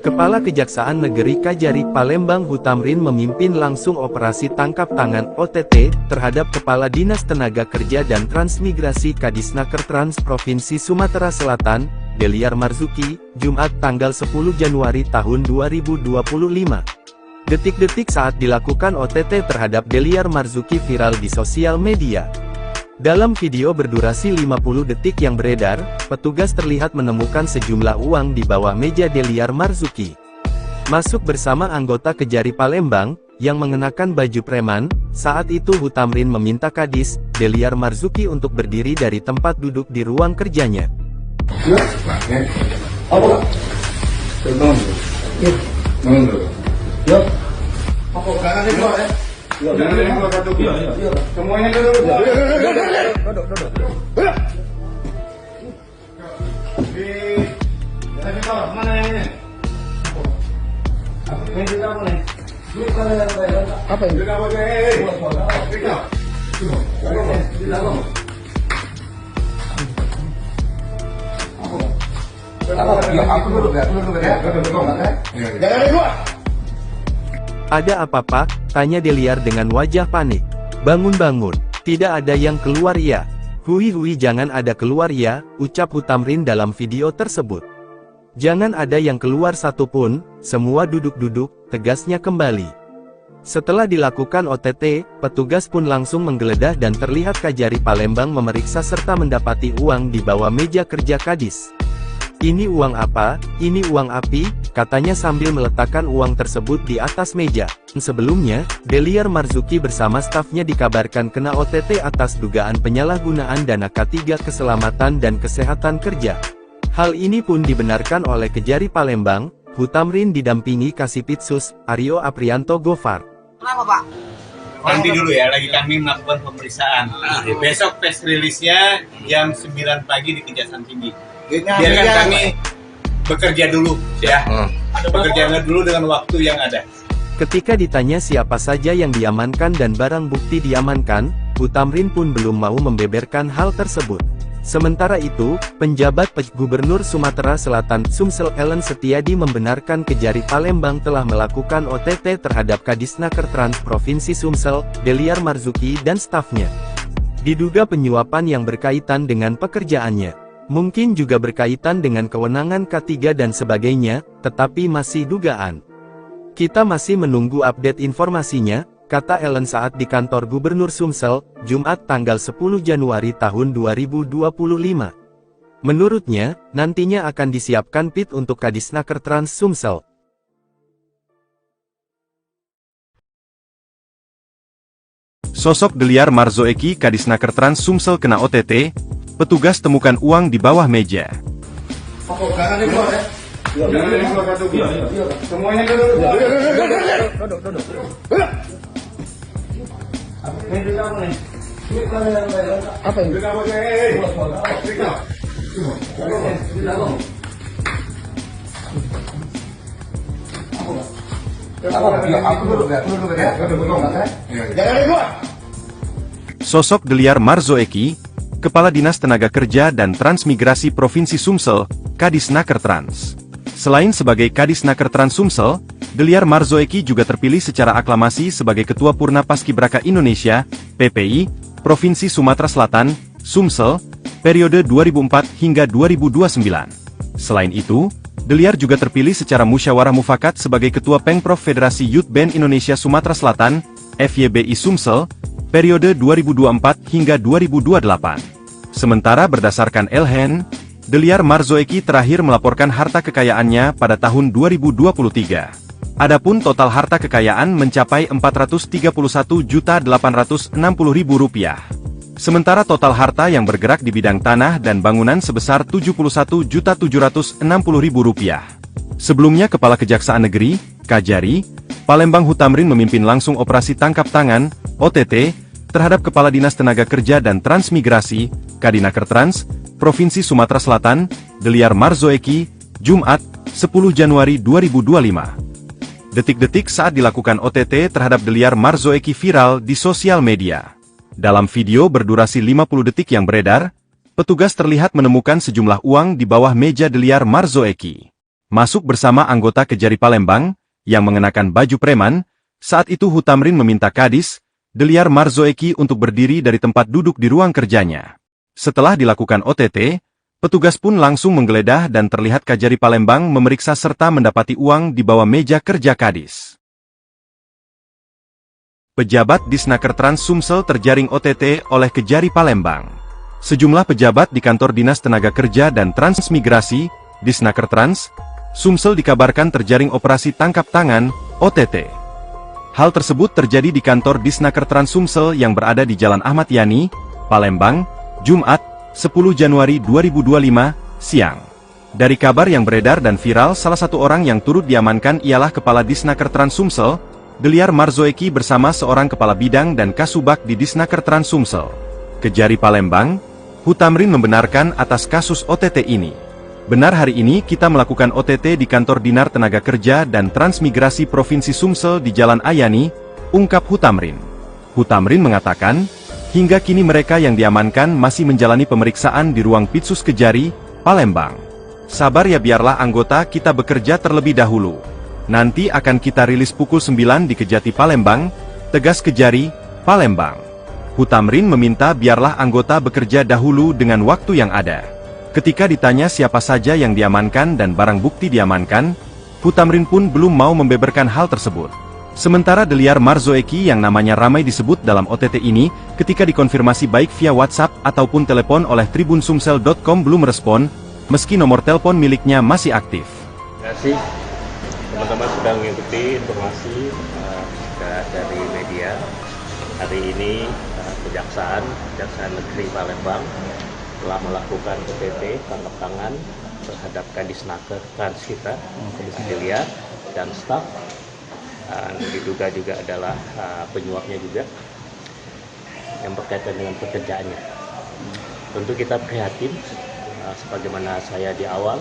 Kepala Kejaksaan Negeri Kejari Palembang Hutamrin memimpin langsung operasi tangkap tangan OTT terhadap Kepala Dinas Tenaga Kerja dan Transmigrasi Kadisnaker Trans Provinsi Sumatera Selatan, Deliar Marzoeki, Jumat tanggal 10 Januari tahun 2025. Detik-detik saat dilakukan OTT terhadap Deliar Marzoeki viral di sosial media. Dalam video berdurasi 50 detik yang beredar, petugas terlihat menemukan sejumlah uang di bawah meja Deliar Marzoeki. Masuk bersama anggota Kejari Palembang, yang mengenakan baju preman, saat itu Hutamrin meminta Kadis, Deliar Marzoeki untuk berdiri dari tempat duduk di ruang kerjanya. Ya. Apa? Tolong dulu. Ya. Tolong dulu. Ya. Apa kanan ini Pak ya? Jangan ada yang keluar kartu. Iya. Semuanya dulu. Duduk. Di mana ini? Ini di mana nih? Apa ini? Di mana Aku dulu ya. Jangan ada keluar. Ada apa Pak? Tanya Deliar dengan wajah panik. Bangun, tidak ada yang keluar ya. Hui jangan ada keluar ya, ucap Hutamrin dalam video tersebut. Jangan ada yang keluar satupun, semua duduk-duduk, tegasnya kembali. Setelah dilakukan OTT, petugas pun langsung menggeledah dan terlihat Kejari Palembang memeriksa serta mendapati uang di bawah meja kerja Kadis. Ini uang apa? Ini uang api, katanya sambil meletakkan uang tersebut di atas meja. Sebelumnya, Deliar Marzuki bersama stafnya dikabarkan kena OTT atas dugaan penyalahgunaan dana K3 Keselamatan dan Kesehatan Kerja. Hal ini pun dibenarkan oleh Kejari Palembang, Hutamrin didampingi Kasipitsus, Aryo Aprianto Gofar. Kenapa Pak? Nanti dulu ya, lagi kami melakukan pemeriksaan. Besok press release-nya jam 9 pagi di Kejaksaan Tinggi. Biarkan kami bekerja dulu ya. Bekerja dulu dengan waktu yang ada. Ketika ditanya siapa saja yang diamankan dan barang bukti diamankan, Hutamrin pun belum mau membeberkan hal tersebut. Sementara itu, penjabat Gubernur Sumatera Selatan Sumsel Ellen Setiadi membenarkan Kejari Palembang telah melakukan OTT terhadap Kadisnaker Trans Provinsi Sumsel, Deliar Marzuki dan stafnya. Diduga penyuapan yang berkaitan dengan pekerjaannya. Mungkin juga berkaitan dengan kewenangan K3 dan sebagainya, tetapi masih dugaan. Kita masih menunggu update informasinya, kata Ellen saat di kantor Gubernur Sumsel, Jumat tanggal 10 Januari tahun 2025. Menurutnya, nantinya akan disiapkan PIT untuk Kadisnaker Trans Sumsel. Sosok Deliar Marzoeki Kadisnaker Trans Sumsel kena OTT, petugas temukan uang di bawah meja. Jangan dikeluar ya. Jangan dikeluar satu. Semuanya duduk. Apa ini? Sosok Deliar Marzoeki, Kepala Dinas Tenaga Kerja dan Transmigrasi Provinsi Sumsel, Kadisnaker Trans. Selain sebagai Kadisnaker Trans Sumsel, Deliar Marzoeki juga terpilih secara aklamasi sebagai Ketua Purna Paskibraka Indonesia, PPI, Provinsi Sumatera Selatan, Sumsel, periode 2004 hingga 2029. Selain itu, Deliar juga terpilih secara musyawarah mufakat sebagai Ketua Pengprov Federasi Youth Band Indonesia Sumatera Selatan, FYBI Sumsel, periode 2024 hingga 2028. Sementara berdasarkan Elhen, Deliar Marzoeki terakhir melaporkan harta kekayaannya pada tahun 2023. Adapun total harta kekayaan mencapai Rp431.860.000. Sementara total harta yang bergerak di bidang tanah dan bangunan sebesar Rp71.760.000. Sebelumnya Kepala Kejaksaan Negeri, Kajari, Palembang Hutamrin memimpin langsung operasi tangkap tangan, OTT, terhadap Kepala Dinas Tenaga Kerja dan Transmigrasi, Kadinaker Trans, Provinsi Sumatera Selatan, Deliar Marzoeki, Jumat, 10 Januari 2025. Detik-detik saat dilakukan OTT terhadap Deliar Marzoeki viral di sosial media. Dalam video berdurasi 50 detik yang beredar, petugas terlihat menemukan sejumlah uang di bawah meja Deliar Marzoeki. Masuk bersama anggota Kejari Palembang, yang mengenakan baju preman. Saat itu Hutamrin meminta Kadis, Deliar Marzoeki untuk berdiri dari tempat duduk di ruang kerjanya. Setelah dilakukan OTT, petugas pun langsung menggeledah dan terlihat Kajari Palembang memeriksa serta mendapati uang di bawah meja kerja Kadis. Pejabat Disnaker Trans Sumsel terjaring OTT oleh Kejari Palembang. Sejumlah pejabat di kantor Dinas Tenaga Kerja dan Transmigrasi, Disnaker Trans, Sumsel dikabarkan terjaring operasi tangkap tangan, OTT. Hal tersebut terjadi di kantor Disnaker Trans Sumsel yang berada di Jalan Ahmad Yani, Palembang, Jumat, 10 Januari 2025, siang. Dari kabar yang beredar dan viral, salah satu orang yang turut diamankan ialah Kepala Disnaker Trans Sumsel, Deliar Marzoeki bersama seorang Kepala Bidang dan Kasubag di Disnaker Trans Sumsel. Kejari Palembang, Hutamrin membenarkan atas kasus OTT ini. Benar, hari ini kita melakukan OTT di kantor Dinar Tenaga Kerja dan Transmigrasi Provinsi Sumsel di Jalan Ayani, ungkap Hutamrin. Hutamrin mengatakan, hingga kini mereka yang diamankan masih menjalani pemeriksaan di ruang Pitsus Kejari, Palembang. Sabar ya, biarlah anggota kita bekerja terlebih dahulu. Nanti akan kita rilis pukul 9 di Kejati Palembang, tegas Kejari, Palembang. Hutamrin meminta biarlah anggota bekerja dahulu dengan waktu yang ada. Ketika ditanya siapa saja yang diamankan dan barang bukti diamankan, Hutamrin pun belum mau membeberkan hal tersebut. Sementara Deliar Marzoeki yang namanya ramai disebut dalam OTT ini, ketika dikonfirmasi baik via WhatsApp ataupun telepon oleh tribunsumsel.com belum respon, meski nomor telepon miliknya masih aktif. Terima kasih teman-teman sudah mengikuti informasi dari media. Hari ini Kejaksaan Negeri Palembang telah melakukan OTT tangkap tangan terhadap Kadisnaker Trans kita, Delia dan staf. Diduga juga adalah penyuapnya juga yang berkaitan dengan pekerjaannya. Tentu kita prihatin, sebagaimana saya di awal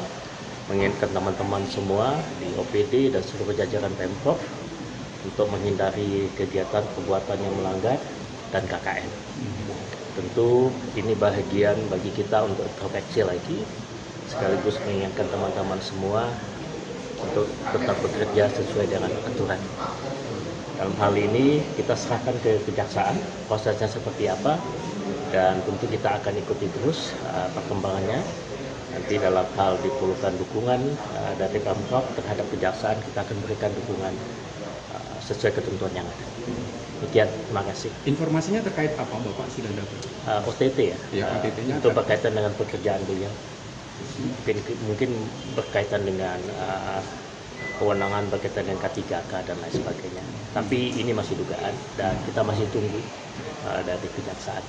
mengingatkan teman-teman semua di OPD dan seluruh jajaran Pemprov untuk menghindari kegiatan perbuatan yang melanggar dan KKN. Tentu ini bahagian bagi kita untuk introspeksi lagi, sekaligus mengingatkan teman-teman semua untuk tetap bekerja sesuai dengan aturan. Dalam hal ini kita serahkan ke Kejaksaan prosesnya seperti apa, dan tentu kita akan ikuti terus perkembangannya. Nanti dalam hal diperlukan dukungan dari Pemprov terhadap Kejaksaan, kita akan berikan dukungan sesuai ketentuan yang ada. Demikian, terima kasih. Informasinya terkait apa Bapak sudah dapat? OTT ya, OTT-nya itu berkaitan dengan pekerjaan beliau. Mungkin berkaitan dengan kewenangan berkaitan dengan K3K dan lain sebagainya. Tapi ini masih dugaan dan kita masih tunggu dari Kejaksaan.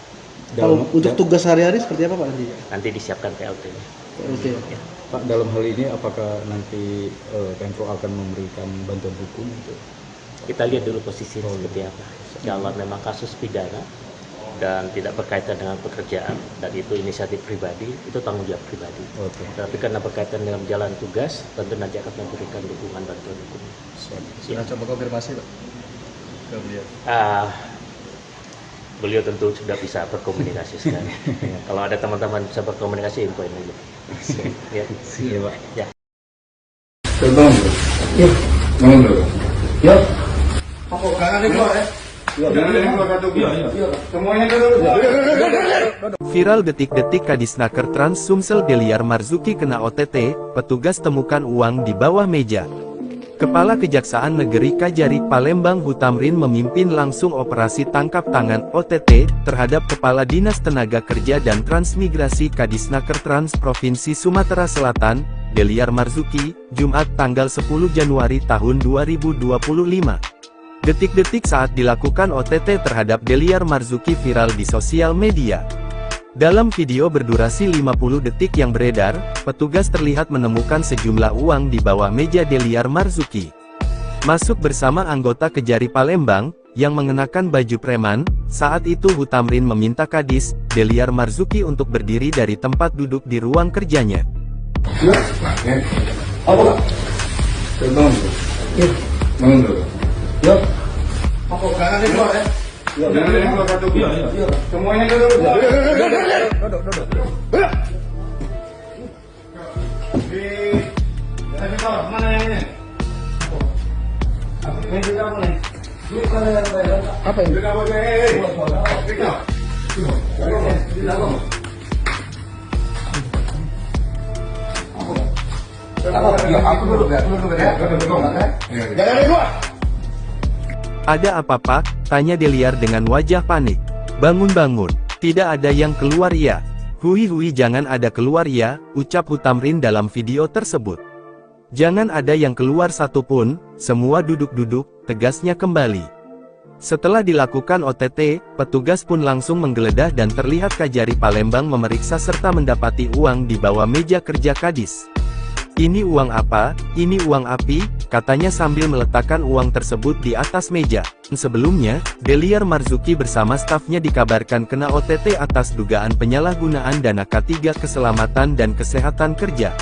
Kalau untuk tugas sehari-hari seperti apa Pak nanti? Nanti disiapkan PLT. PLT. Ya. Pak, dalam hal ini apakah nanti Pemprov akan memberikan bantuan hukum? Kita lihat dulu posisinya seperti apa. Kalau memang kasus pidana dan tidak berkaitan dengan pekerjaan dan itu inisiatif pribadi, itu tanggung jawab pribadi. Tapi karena berkaitan dengan jalan tugas, tentu nanti akan memberikan dukungan bantuan hukum. Sudah coba konfirmasi Pak ke beliau? Beliau tentu sudah bisa berkomunikasi sekali. Kalau ada teman-teman bisa berkomunikasi, infoin aja. Ya. Iya Pak. Ya. Ya. Apa kanan itu ya? Jangan ada yang keluar satu. Semuanya dulu. Viral detik-detik Kadisnaker Trans Sumsel Deliar Marzuki kena OTT, petugas temukan uang di bawah meja. Kepala Kejaksaan Negeri Kajari Palembang Hutamrin memimpin langsung operasi tangkap tangan OTT terhadap Kepala Dinas Tenaga Kerja dan Transmigrasi Kadisnaker Trans Provinsi Sumatera Selatan, Deliar Marzuki, Jumat tanggal 10 Januari tahun 2025. Detik-detik saat dilakukan OTT terhadap Deliar Marzuki viral di sosial media. Dalam video berdurasi 50 detik yang beredar, petugas terlihat menemukan sejumlah uang di bawah meja Deliar Marzuki. Masuk bersama anggota Kejari Palembang, yang mengenakan baju preman, saat itu Hutamrin meminta Kadis, Deliar Marzuki untuk berdiri dari tempat duduk di ruang kerjanya. Apa? Ya. Apa kanan itu ya? Jangan ada yang keluar satu. Semuanya dulu. Mana yang ini? Apa ini? Ada apa Pak? Tanya Deliar dengan wajah panik. Bangun-bangun, tidak ada yang keluar ya. Hui jangan ada keluar ya, ucap Hutamrin dalam video tersebut. Jangan ada yang keluar satupun, semua duduk-duduk, tegasnya kembali. Setelah dilakukan OTT, petugas pun langsung menggeledah dan terlihat Kajari Palembang memeriksa serta mendapati uang di bawah meja kerja Kadis. Ini uang apa? Ini uang api, katanya sambil meletakkan uang tersebut di atas meja. Sebelumnya, Deliar Marzuki bersama stafnya dikabarkan kena OTT atas dugaan penyalahgunaan dana K3 Keselamatan dan Kesehatan Kerja.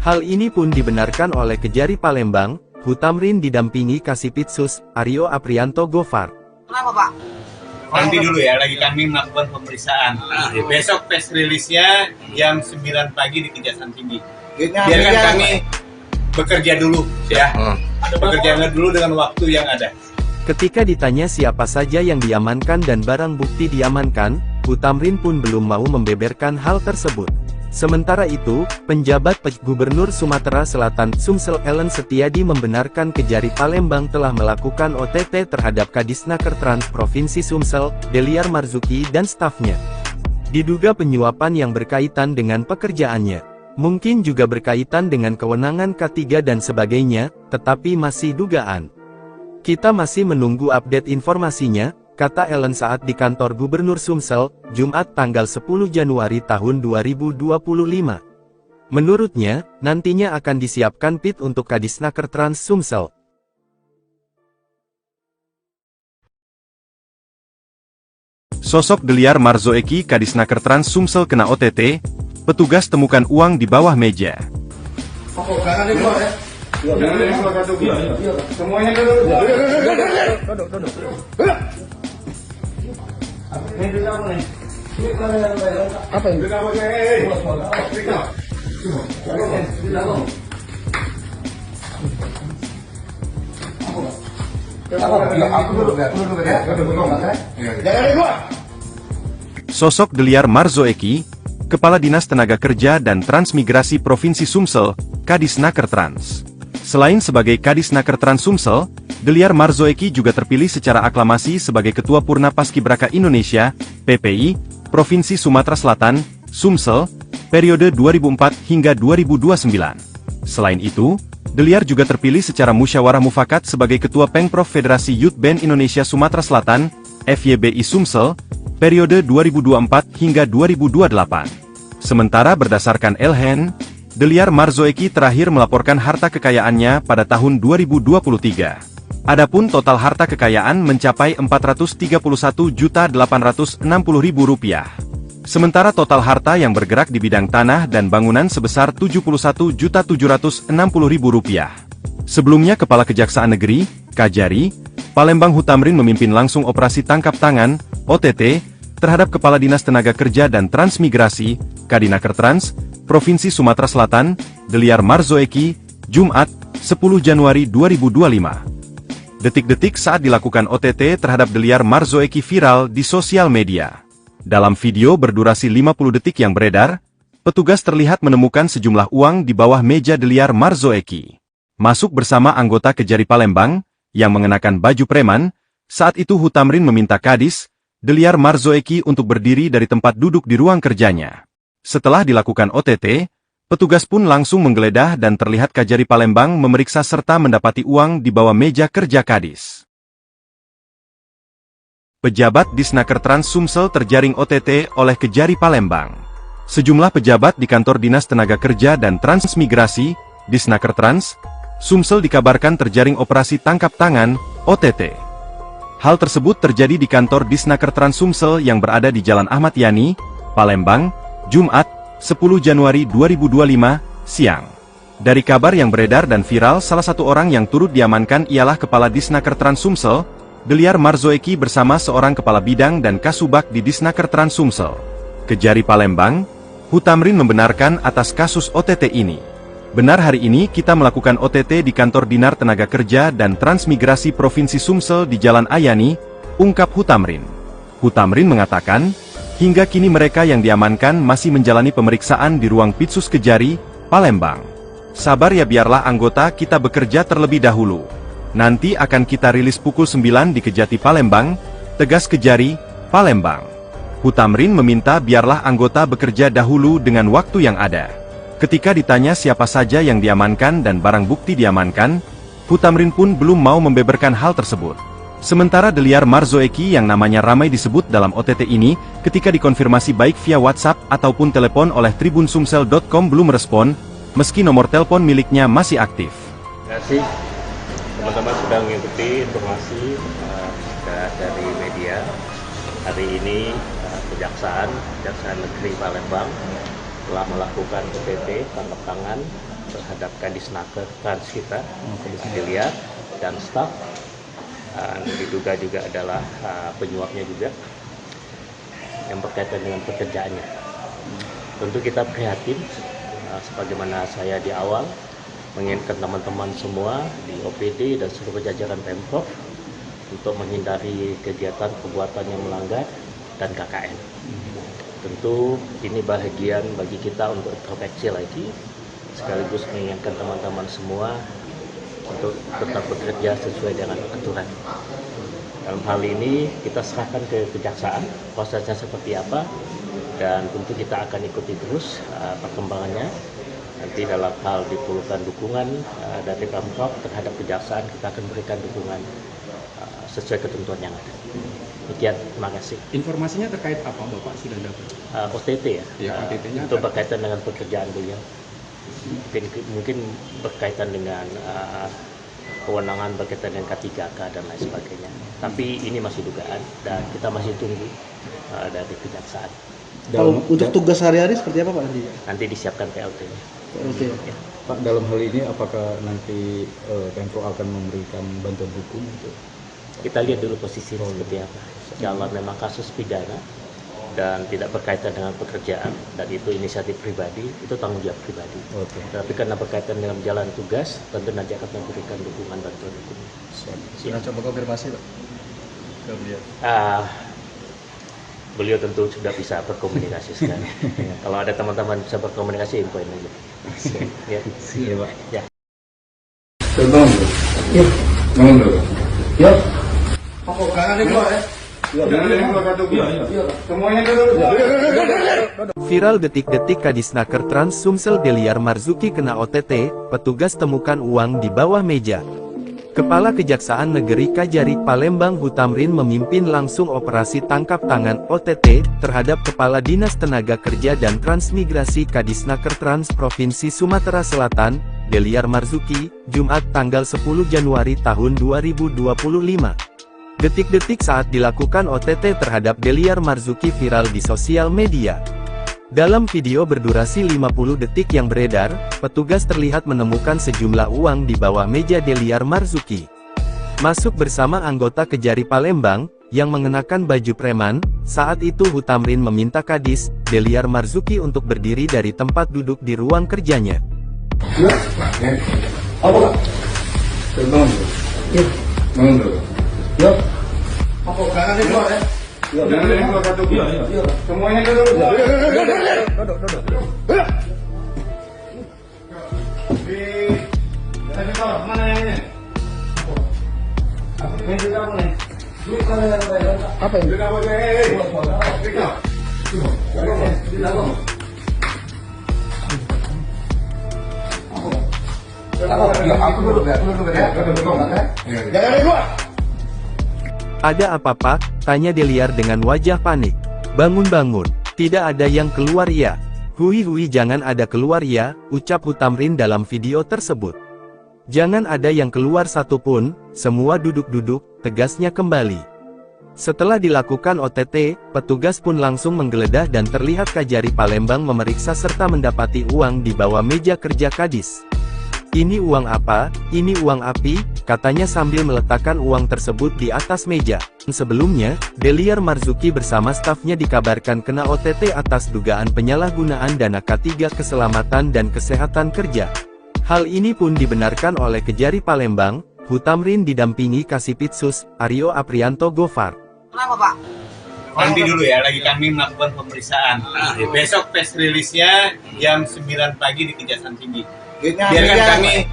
Hal ini pun dibenarkan oleh Kejari Palembang, Hutamrin didampingi Kasipitsus, Aryo Aprianto Gofar. Kenapa Pak? Nanti dulu ya, lagi kami melakukan pemeriksaan. Besok press release-nya jam 9 pagi di Kejaksaan Tinggi. Biarkan kami bekerja dulu ya. Bekerja dulu dengan waktu yang ada. Ketika ditanya siapa saja yang diamankan dan barang bukti diamankan, Hutamrin pun belum mau membeberkan hal tersebut. Sementara itu, penjabat Gubernur Sumatera Selatan Sumsel Ellen Setiadi membenarkan Kejari Palembang telah melakukan OTT terhadap Kadisnaker Trans Provinsi Sumsel, Deliar Marzuki dan stafnya. Diduga penyuapan yang berkaitan dengan pekerjaannya. Mungkin juga berkaitan dengan kewenangan K3 dan sebagainya, tetapi masih dugaan. Kita masih menunggu update informasinya, kata Ellen saat di kantor Gubernur Sumsel, Jumat tanggal 10 Januari tahun 2025. Menurutnya, nantinya akan disiapkan PIT untuk Kadisnaker Trans Sumsel. Sosok Deliar Marzoeki Kadisnaker Trans Sumsel kena OTT, petugas temukan uang di bawah meja. Jangan dibuat ya. Jangan dibuat satu. Semuanya duduk. Apa ini? Sosok Deliar Marzoeki, Kepala Dinas Tenaga Kerja dan Transmigrasi Provinsi Sumsel, Kadisnaker Trans. Selain sebagai Kadisnaker Trans Sumsel, Deliar Marzoeki juga terpilih secara aklamasi sebagai Ketua Purna Paskibraka Indonesia, PPI, Provinsi Sumatera Selatan, Sumsel, periode 2004 hingga 2029. Selain itu, Deliar juga terpilih secara musyawarah mufakat sebagai Ketua Pengprov Federasi Youth Band Indonesia Sumatera Selatan, FYBI Sumsel, periode 2024 hingga 2028. Sementara berdasarkan Elhen, Deliar Marzoeki terakhir melaporkan harta kekayaannya pada tahun 2023. Adapun total harta kekayaan mencapai Rp431.860.000. Sementara total harta yang bergerak di bidang tanah dan bangunan sebesar Rp71.760.000. Sebelumnya Kepala Kejaksaan Negeri, Kajari, Palembang Hutamrin memimpin langsung operasi tangkap tangan, OTT, terhadap Kepala Dinas Tenaga Kerja dan Transmigrasi, Kadinaker Trans, Provinsi Sumatera Selatan, Deliar Marzoeki, Jumat, 10 Januari 2025. Detik-detik saat dilakukan OTT terhadap Deliar Marzoeki viral di sosial media. Dalam video berdurasi 50 detik yang beredar, petugas terlihat menemukan sejumlah uang di bawah meja Deliar Marzoeki. Masuk bersama anggota Kejari Palembang, yang mengenakan baju preman, saat itu Hutamrin meminta Kadis, Deliar Marzoeki untuk berdiri dari tempat duduk di ruang kerjanya. Setelah dilakukan OTT, petugas pun langsung menggeledah dan terlihat Kajari Palembang memeriksa serta mendapati uang di bawah meja kerja Kadis. Pejabat Disnaker Trans Sumsel terjaring OTT oleh Kejari Palembang. Sejumlah pejabat di kantor Dinas Tenaga Kerja dan Transmigrasi, Disnaker Trans, Sumsel dikabarkan terjaring operasi tangkap tangan, OTT. Hal tersebut terjadi di kantor Disnaker Trans Sumsel yang berada di Jalan Ahmad Yani, Palembang, Jumat, 10 Januari 2025, siang. Dari kabar yang beredar dan viral, salah satu orang yang turut diamankan ialah Kepala Disnaker Trans Sumsel, Deliar Marzoeki bersama seorang Kepala Bidang dan Kasubag di Disnaker Trans Sumsel. Kejari Palembang, Hutamrin membenarkan atas kasus OTT ini. Benar, hari ini kita melakukan OTT di kantor Dinar Tenaga Kerja dan Transmigrasi Provinsi Sumsel di Jalan Ayani, ungkap Hutamrin. Hutamrin mengatakan, hingga kini mereka yang diamankan masih menjalani pemeriksaan di ruang Pitsus Kejari, Palembang. Sabar ya, biarlah anggota kita bekerja terlebih dahulu. Nanti akan kita rilis pukul 9 di Kejati Palembang, tegas Kejari, Palembang. Hutamrin meminta biarlah anggota bekerja dahulu dengan waktu yang ada. Ketika ditanya siapa saja yang diamankan dan barang bukti diamankan, Hutamrin pun belum mau membeberkan hal tersebut. Sementara Deliar Marzoeki yang namanya ramai disebut dalam OTT ini, ketika dikonfirmasi baik via WhatsApp ataupun telepon oleh tribunsumsel.com belum respon, meski nomor telepon miliknya masih aktif. Terima kasih teman-teman sudah mengikuti informasi dari media. Hari ini Kejaksaan Negeri Palembang telah melakukan OTT tangkap tangan terhadap Kadisnaker Trans kita, Deliar dan staf. Diduga juga adalah penyuapnya juga yang berkaitan dengan pekerjaannya. Tentu kita prihatin, sebagaimana saya di awal mengingatkan teman-teman semua di OPD dan seluruh jajaran Pemprov untuk menghindari kegiatan perbuatan yang melanggar dan KKN. Tentu ini bahagian bagi kita untuk introspeksi lagi, sekaligus mengingatkan teman-teman semua untuk tetap bekerja sesuai dengan aturan. Dalam hal ini kita serahkan ke Kejaksaan prosesnya seperti apa, dan tentu kita akan ikuti terus perkembangannya Nanti dalam hal diperlukan dukungan dari Pemprov terhadap kejaksaan, kita akan berikan dukungan sesuai ketentuan yang ada. Demikian, terima kasih. Informasinya terkait apa Bapak sudah dapat? OTT ya, Ya, OTT-nya untuk berkaitan dengan pekerjaan beliau. Mungkin berkaitan dengan kewenangan berkaitan dengan K3K dan lain sebagainya. Tapi ini masih dugaan dan kita masih tunggu dari kejaksaan. Kalau untuk tugas sehari-hari seperti apa Pak nanti? Nanti disiapkan PLT-nya. Oke. Ya. Pak, dalam hal ini apakah nanti Pemprov akan memberikan bantuan hukum untuk Kita lihat dulu posisi seperti apa. Kalau memang kasus pidana dan tidak berkaitan dengan pekerjaan dan itu inisiatif pribadi, itu tanggung jawab pribadi. Oke. Tapi karena berkaitan dengan jalan tugas, tentu nanti akan memberikan dukungan bantuan hukum. sudah coba konfirmasi Pak ke beliau? Beliau tentu sudah bisa berkomunikasi sekarang. Kalau ada teman-teman bisa berkomunikasi, infoin aja. Ya. Iya, Pak. Ya. Bangun dulu. Yuk. Bangun dulu. Yuk. Pokok kanan di bawah ya. Jangan ada yang keluar kartu. Iya. Semuanya dulu. Viral detik-detik Kadisnaker Trans Sumsel Deliar Marzuki kena OTT, petugas temukan uang di bawah meja. Kepala Kejaksaan Negeri Kajari Palembang Hutamrin memimpin langsung operasi tangkap tangan OTT terhadap Kepala Dinas Tenaga Kerja dan Transmigrasi Kadisnaker Trans Provinsi Sumatera Selatan, Deliar Marzuki, Jumat tanggal 10 Januari tahun 2025. Detik-detik saat dilakukan OTT terhadap Deliar Marzuki viral di sosial media. Dalam video berdurasi 50 detik yang beredar, petugas terlihat menemukan sejumlah uang di bawah meja Deliar Marzuki. Masuk bersama anggota Kejari Palembang, yang mengenakan baju preman, saat itu Hutamrin meminta Kadis, Deliar Marzuki untuk berdiri dari tempat duduk di ruang kerjanya. Yuk. Apa Pak? Bangun dulu. Yuk. Bangun dulu. Yuk. Pokok kanan di bawah ya. Jangan ada yang keluar kartu. Iya. Semuanya dulu. Duduk. Di bawah mana yang ini? Ini di bawah nih. Apa ini? Di bawah di bawah. Aku dulu ya. Jangan ada keluar. Ada apa Pak? Tanya Deliar dengan wajah panik. Bangun-bangun, tidak ada yang keluar ya. Hui jangan ada keluar ya, ucap Hutamrin dalam video tersebut. Jangan ada yang keluar satupun, semua duduk-duduk, tegasnya kembali. Setelah dilakukan OTT, petugas pun langsung menggeledah dan terlihat Kajari Palembang memeriksa serta mendapati uang di bawah meja kerja Kadis. Ini uang apa? Ini uang api, katanya sambil meletakkan uang tersebut di atas meja. Sebelumnya, Deliar Marzuki bersama stafnya dikabarkan kena OTT atas dugaan penyalahgunaan dana K3 Keselamatan dan Kesehatan Kerja. Hal ini pun dibenarkan oleh Kejari Palembang, Hutamrin didampingi Kasipitsus, Aryo Aprianto Gofar. Kenapa Pak? Nanti dulu ya, lagi kami melakukan pemeriksaan. Besok press release-nya jam 9 pagi di Kejaksaan Tinggi. Biarkan kami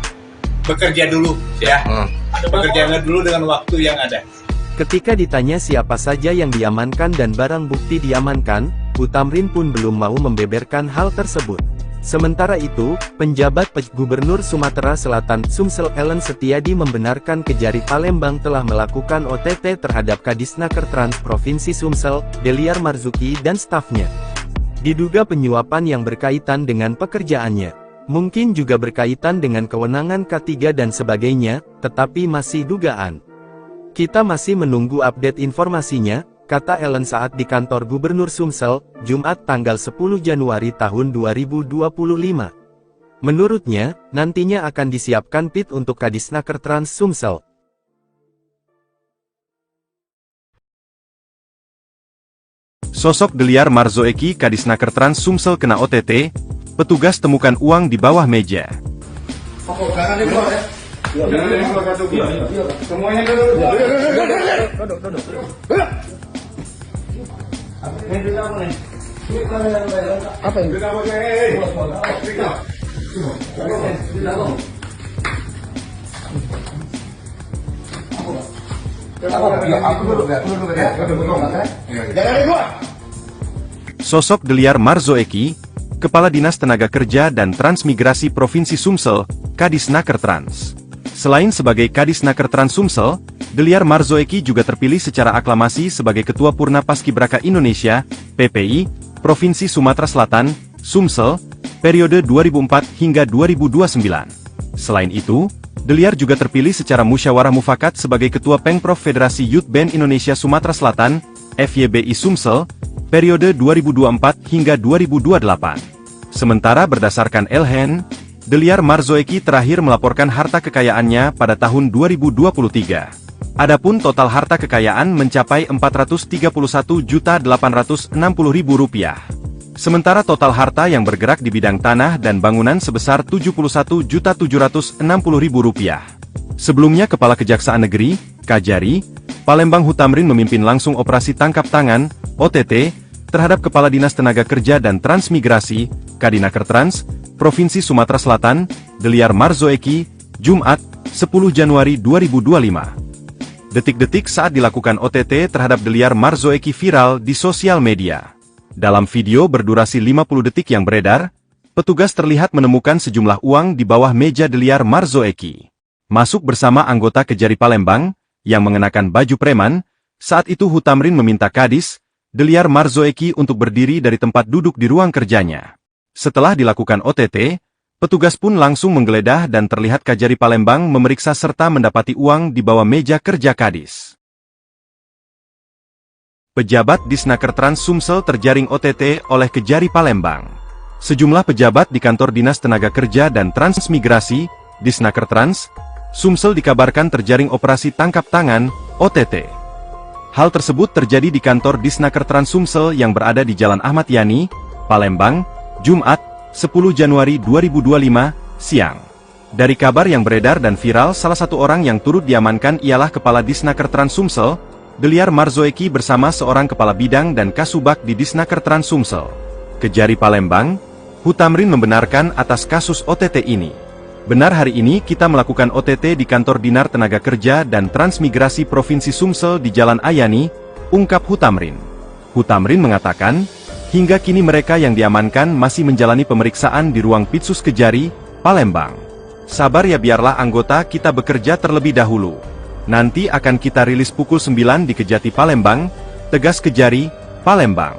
bekerja dulu ya. Bekerja dulu dengan waktu yang ada. Ketika ditanya siapa saja yang diamankan dan barang bukti diamankan, Hutamrin pun belum mau membeberkan hal tersebut. Sementara itu, penjabat Gubernur Sumatera Selatan Sumsel Ellen Setiadi membenarkan Kejari Palembang telah melakukan OTT terhadap Kadisnaker Trans Provinsi Sumsel, Deliar Marzuki dan stafnya. Diduga penyuapan yang berkaitan dengan pekerjaannya. Mungkin juga berkaitan dengan kewenangan K3 dan sebagainya, tetapi masih dugaan. Kita masih menunggu update informasinya, kata Ellen saat di kantor Gubernur Sumsel, Jumat tanggal 10 Januari tahun 2025. Menurutnya, nantinya akan disiapkan PIT untuk Kadisnaker Trans Sumsel. Sosok Deliar Marzuki Kadisnaker Trans Sumsel kena OTT, petugas temukan uang di bawah meja. Pokok kanan di bawah ya. Jangan ada yang keluar kartu. Iya. Semuanya dulu. Duduk. Ini di bawah nih. Apa ini? Di bawah di bawah. Aku dulu ya. Jangan ada keluar. Sosok Deliar Marzuki, Kepala Dinas Tenaga Kerja dan Transmigrasi Provinsi Sumsel, Kadisnaker Trans. Selain sebagai Kadisnaker Trans Sumsel, Deliar Marzoeki juga terpilih secara aklamasi sebagai Ketua Purna Paskibraka Indonesia, PPI, Provinsi Sumatera Selatan, Sumsel, periode 2004 hingga 2029. Selain itu, Deliar juga terpilih secara musyawarah mufakat sebagai Ketua Pengprov Federasi Youth Band Indonesia Sumatera Selatan, FYBI Sumsel, periode 2024 hingga 2028. Sementara berdasarkan LHN, Deliar Marzoeki terakhir melaporkan harta kekayaannya pada tahun 2023. Adapun total harta kekayaan mencapai Rp431.860.000. Sementara total harta yang bergerak di bidang tanah dan bangunan sebesar Rp71.760.000. Sebelumnya Kepala Kejaksaan Negeri, Kajari, Palembang Hutamrin memimpin langsung operasi tangkap tangan, OTT, terhadap Kepala Dinas Tenaga Kerja dan Transmigrasi, Kadinaker Trans, Provinsi Sumatera Selatan, Deliar Marzoeki, Jumat, 10 Januari 2025. Detik-detik saat dilakukan OTT terhadap Deliar Marzoeki viral di sosial media. Dalam video berdurasi 50 detik yang beredar, petugas terlihat menemukan sejumlah uang di bawah meja Deliar Marzoeki. Masuk bersama anggota Kejari Palembang, yang mengenakan baju preman, saat itu Hutamrin meminta Kadis, Deliar Marzoeki untuk berdiri dari tempat duduk di ruang kerjanya. Setelah dilakukan OTT, petugas pun langsung menggeledah dan terlihat Kajari Palembang memeriksa serta mendapati uang di bawah meja kerja Kadis. Pejabat Disnaker Trans Sumsel terjaring OTT oleh Kejari Palembang. Sejumlah pejabat di kantor Dinas Tenaga Kerja dan Transmigrasi, Disnaker Trans, Sumsel dikabarkan terjaring operasi tangkap tangan, OTT. Hal tersebut terjadi di kantor Disnaker Trans Sumsel yang berada di Jalan Ahmad Yani, Palembang, Jumat, 10 Januari 2025, siang. Dari kabar yang beredar dan viral, salah satu orang yang turut diamankan ialah Kepala Disnaker Trans Sumsel, Deliar Marzoeki bersama seorang Kepala Bidang dan Kasubag di Disnaker Trans Sumsel. Kejari Palembang, Hutamrin membenarkan atas kasus OTT ini. Benar, hari ini kita melakukan OTT di kantor Dinas Tenaga Kerja dan Transmigrasi Provinsi Sumsel di Jalan Ayani, ungkap Hutamrin. Hutamrin mengatakan, hingga kini mereka yang diamankan masih menjalani pemeriksaan di ruang Pitsus Kejari, Palembang. Sabar ya, biarlah anggota kita bekerja terlebih dahulu. Nanti akan kita rilis pukul 9 di Kejati Palembang, tegas Kejari, Palembang.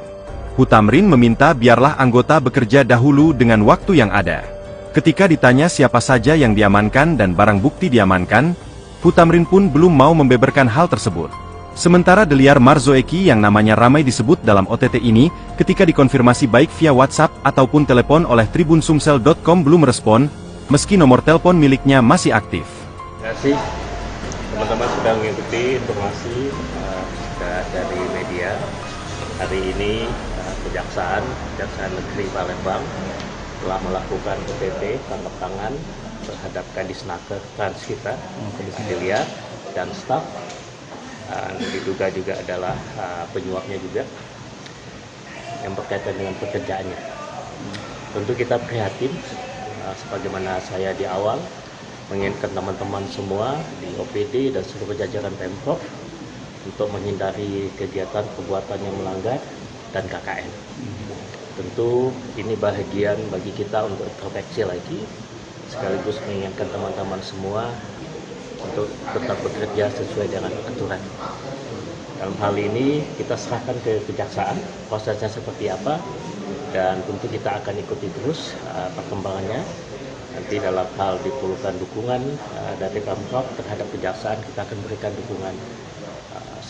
Hutamrin meminta biarlah anggota bekerja dahulu dengan waktu yang ada. Ketika ditanya siapa saja yang diamankan dan barang bukti diamankan, Hutamrin pun belum mau membeberkan hal tersebut. Sementara Deliar Marzoeki yang namanya ramai disebut dalam OTT ini, ketika dikonfirmasi baik via WhatsApp ataupun telepon oleh tribunsumsel.com belum respon, meski nomor telepon miliknya masih aktif. Terima kasih teman-teman sudah mengikuti informasi dari media. Hari ini Kejaksaan Negeri Palembang telah melakukan OTT tangkap tangan terhadap Kadisnaker Trans kita, Deliar dan staf. Diduga juga adalah penyuapnya juga yang berkaitan dengan pekerjaannya. Tentu kita prihatin, sebagaimana saya di awal mengingatkan teman-teman semua di OPD dan seluruh jajaran Pemprov untuk menghindari kegiatan perbuatan yang melanggar dan KKN. Tentu ini bahagian bagi kita untuk introspeksi lagi, sekaligus mengingatkan teman-teman semua untuk tetap bekerja sesuai dengan aturan. Dalam hal ini kita serahkan ke Kejaksaan prosesnya seperti apa, dan tentu kita akan ikuti terus perkembangannya. Nanti dalam hal diperlukan dukungan dari Pemprov terhadap Kejaksaan, kita akan berikan dukungan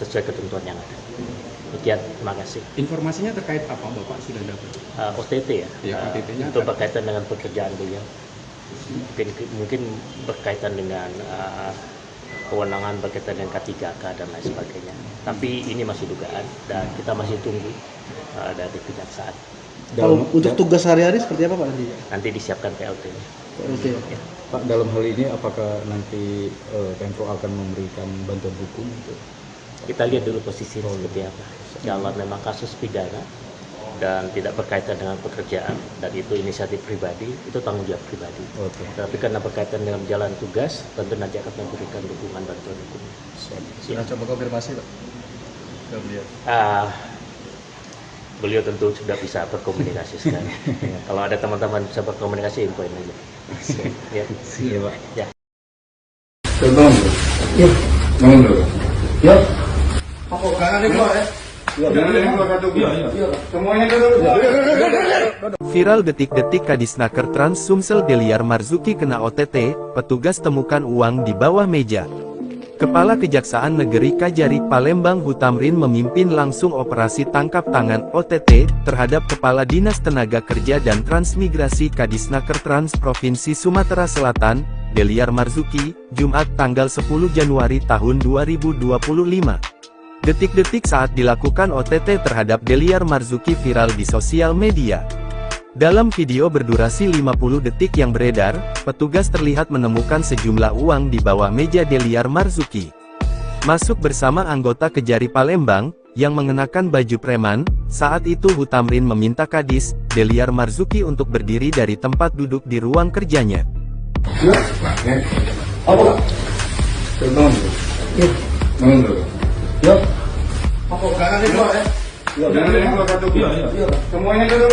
sesuai ketentuan yang ada. Demikian, terima kasih. Informasinya terkait apa Bapak sudah dapat? OTT ya, OTT-nya itu berkaitan dengan pekerjaan beliau. Mungkin berkaitan dengan kewenangan berkaitan dengan K3K dan lain sebagainya. Tapi ini masih dugaan dan kita masih tunggu dari Kejaksaan. Kalau untuk tugas sehari-hari seperti apa Pak nanti? Nanti disiapkan PLT-nya. PLT. Ya. Pak, dalam hal ini apakah nanti Pemprov akan memberikan bantuan hukum? Kita lihat dulu posisinya seperti apa. Kalau memang kasus pidana dan tidak berkaitan dengan pekerjaan dan itu inisiatif pribadi, itu tanggung jawab pribadi. Tapi karena berkaitan dengan jalan tugas, tentu nanti akan memberikan dukungan bantuan hukum. Sudah coba konfirmasi Pak? beliau tentu sudah bisa berkomunikasi sekarang. Ya, kalau ada teman-teman bisa berkomunikasi, infoin aja. Ya. Iya Pak. Ya. Bangun dulu. Yuk. Bangun dulu. Yuk. Jangan dibuat ya. Jangan dibuat satu. Semuanya dulu. Viral detik-detik Kadisnaker Trans Sumsel Deliar Marzuki kena OTT, petugas temukan uang di bawah meja. Kepala Kejaksaan Negeri Kajari Palembang Hutamrin memimpin langsung operasi tangkap tangan OTT terhadap Kepala Dinas Tenaga Kerja dan Transmigrasi Kadisnaker Trans Provinsi Sumatera Selatan, Deliar Marzuki, Jumat tanggal 10 Januari tahun 2025. Detik-detik saat dilakukan OTT terhadap Deliar Marzuki viral di sosial media. Dalam video berdurasi 50 detik yang beredar, petugas terlihat menemukan sejumlah uang di bawah meja Deliar Marzuki. Masuk bersama anggota Kejari Palembang, yang mengenakan baju preman, saat itu Hutamrin meminta Kadis, Deliar Marzuki untuk berdiri dari tempat duduk di ruang kerjanya. Yuk. Apa? Bangun dulu. Yuk. Bangun dulu. Yuk. Jangan dibuat ya. Jangan dibuat satu. Semuanya dulu.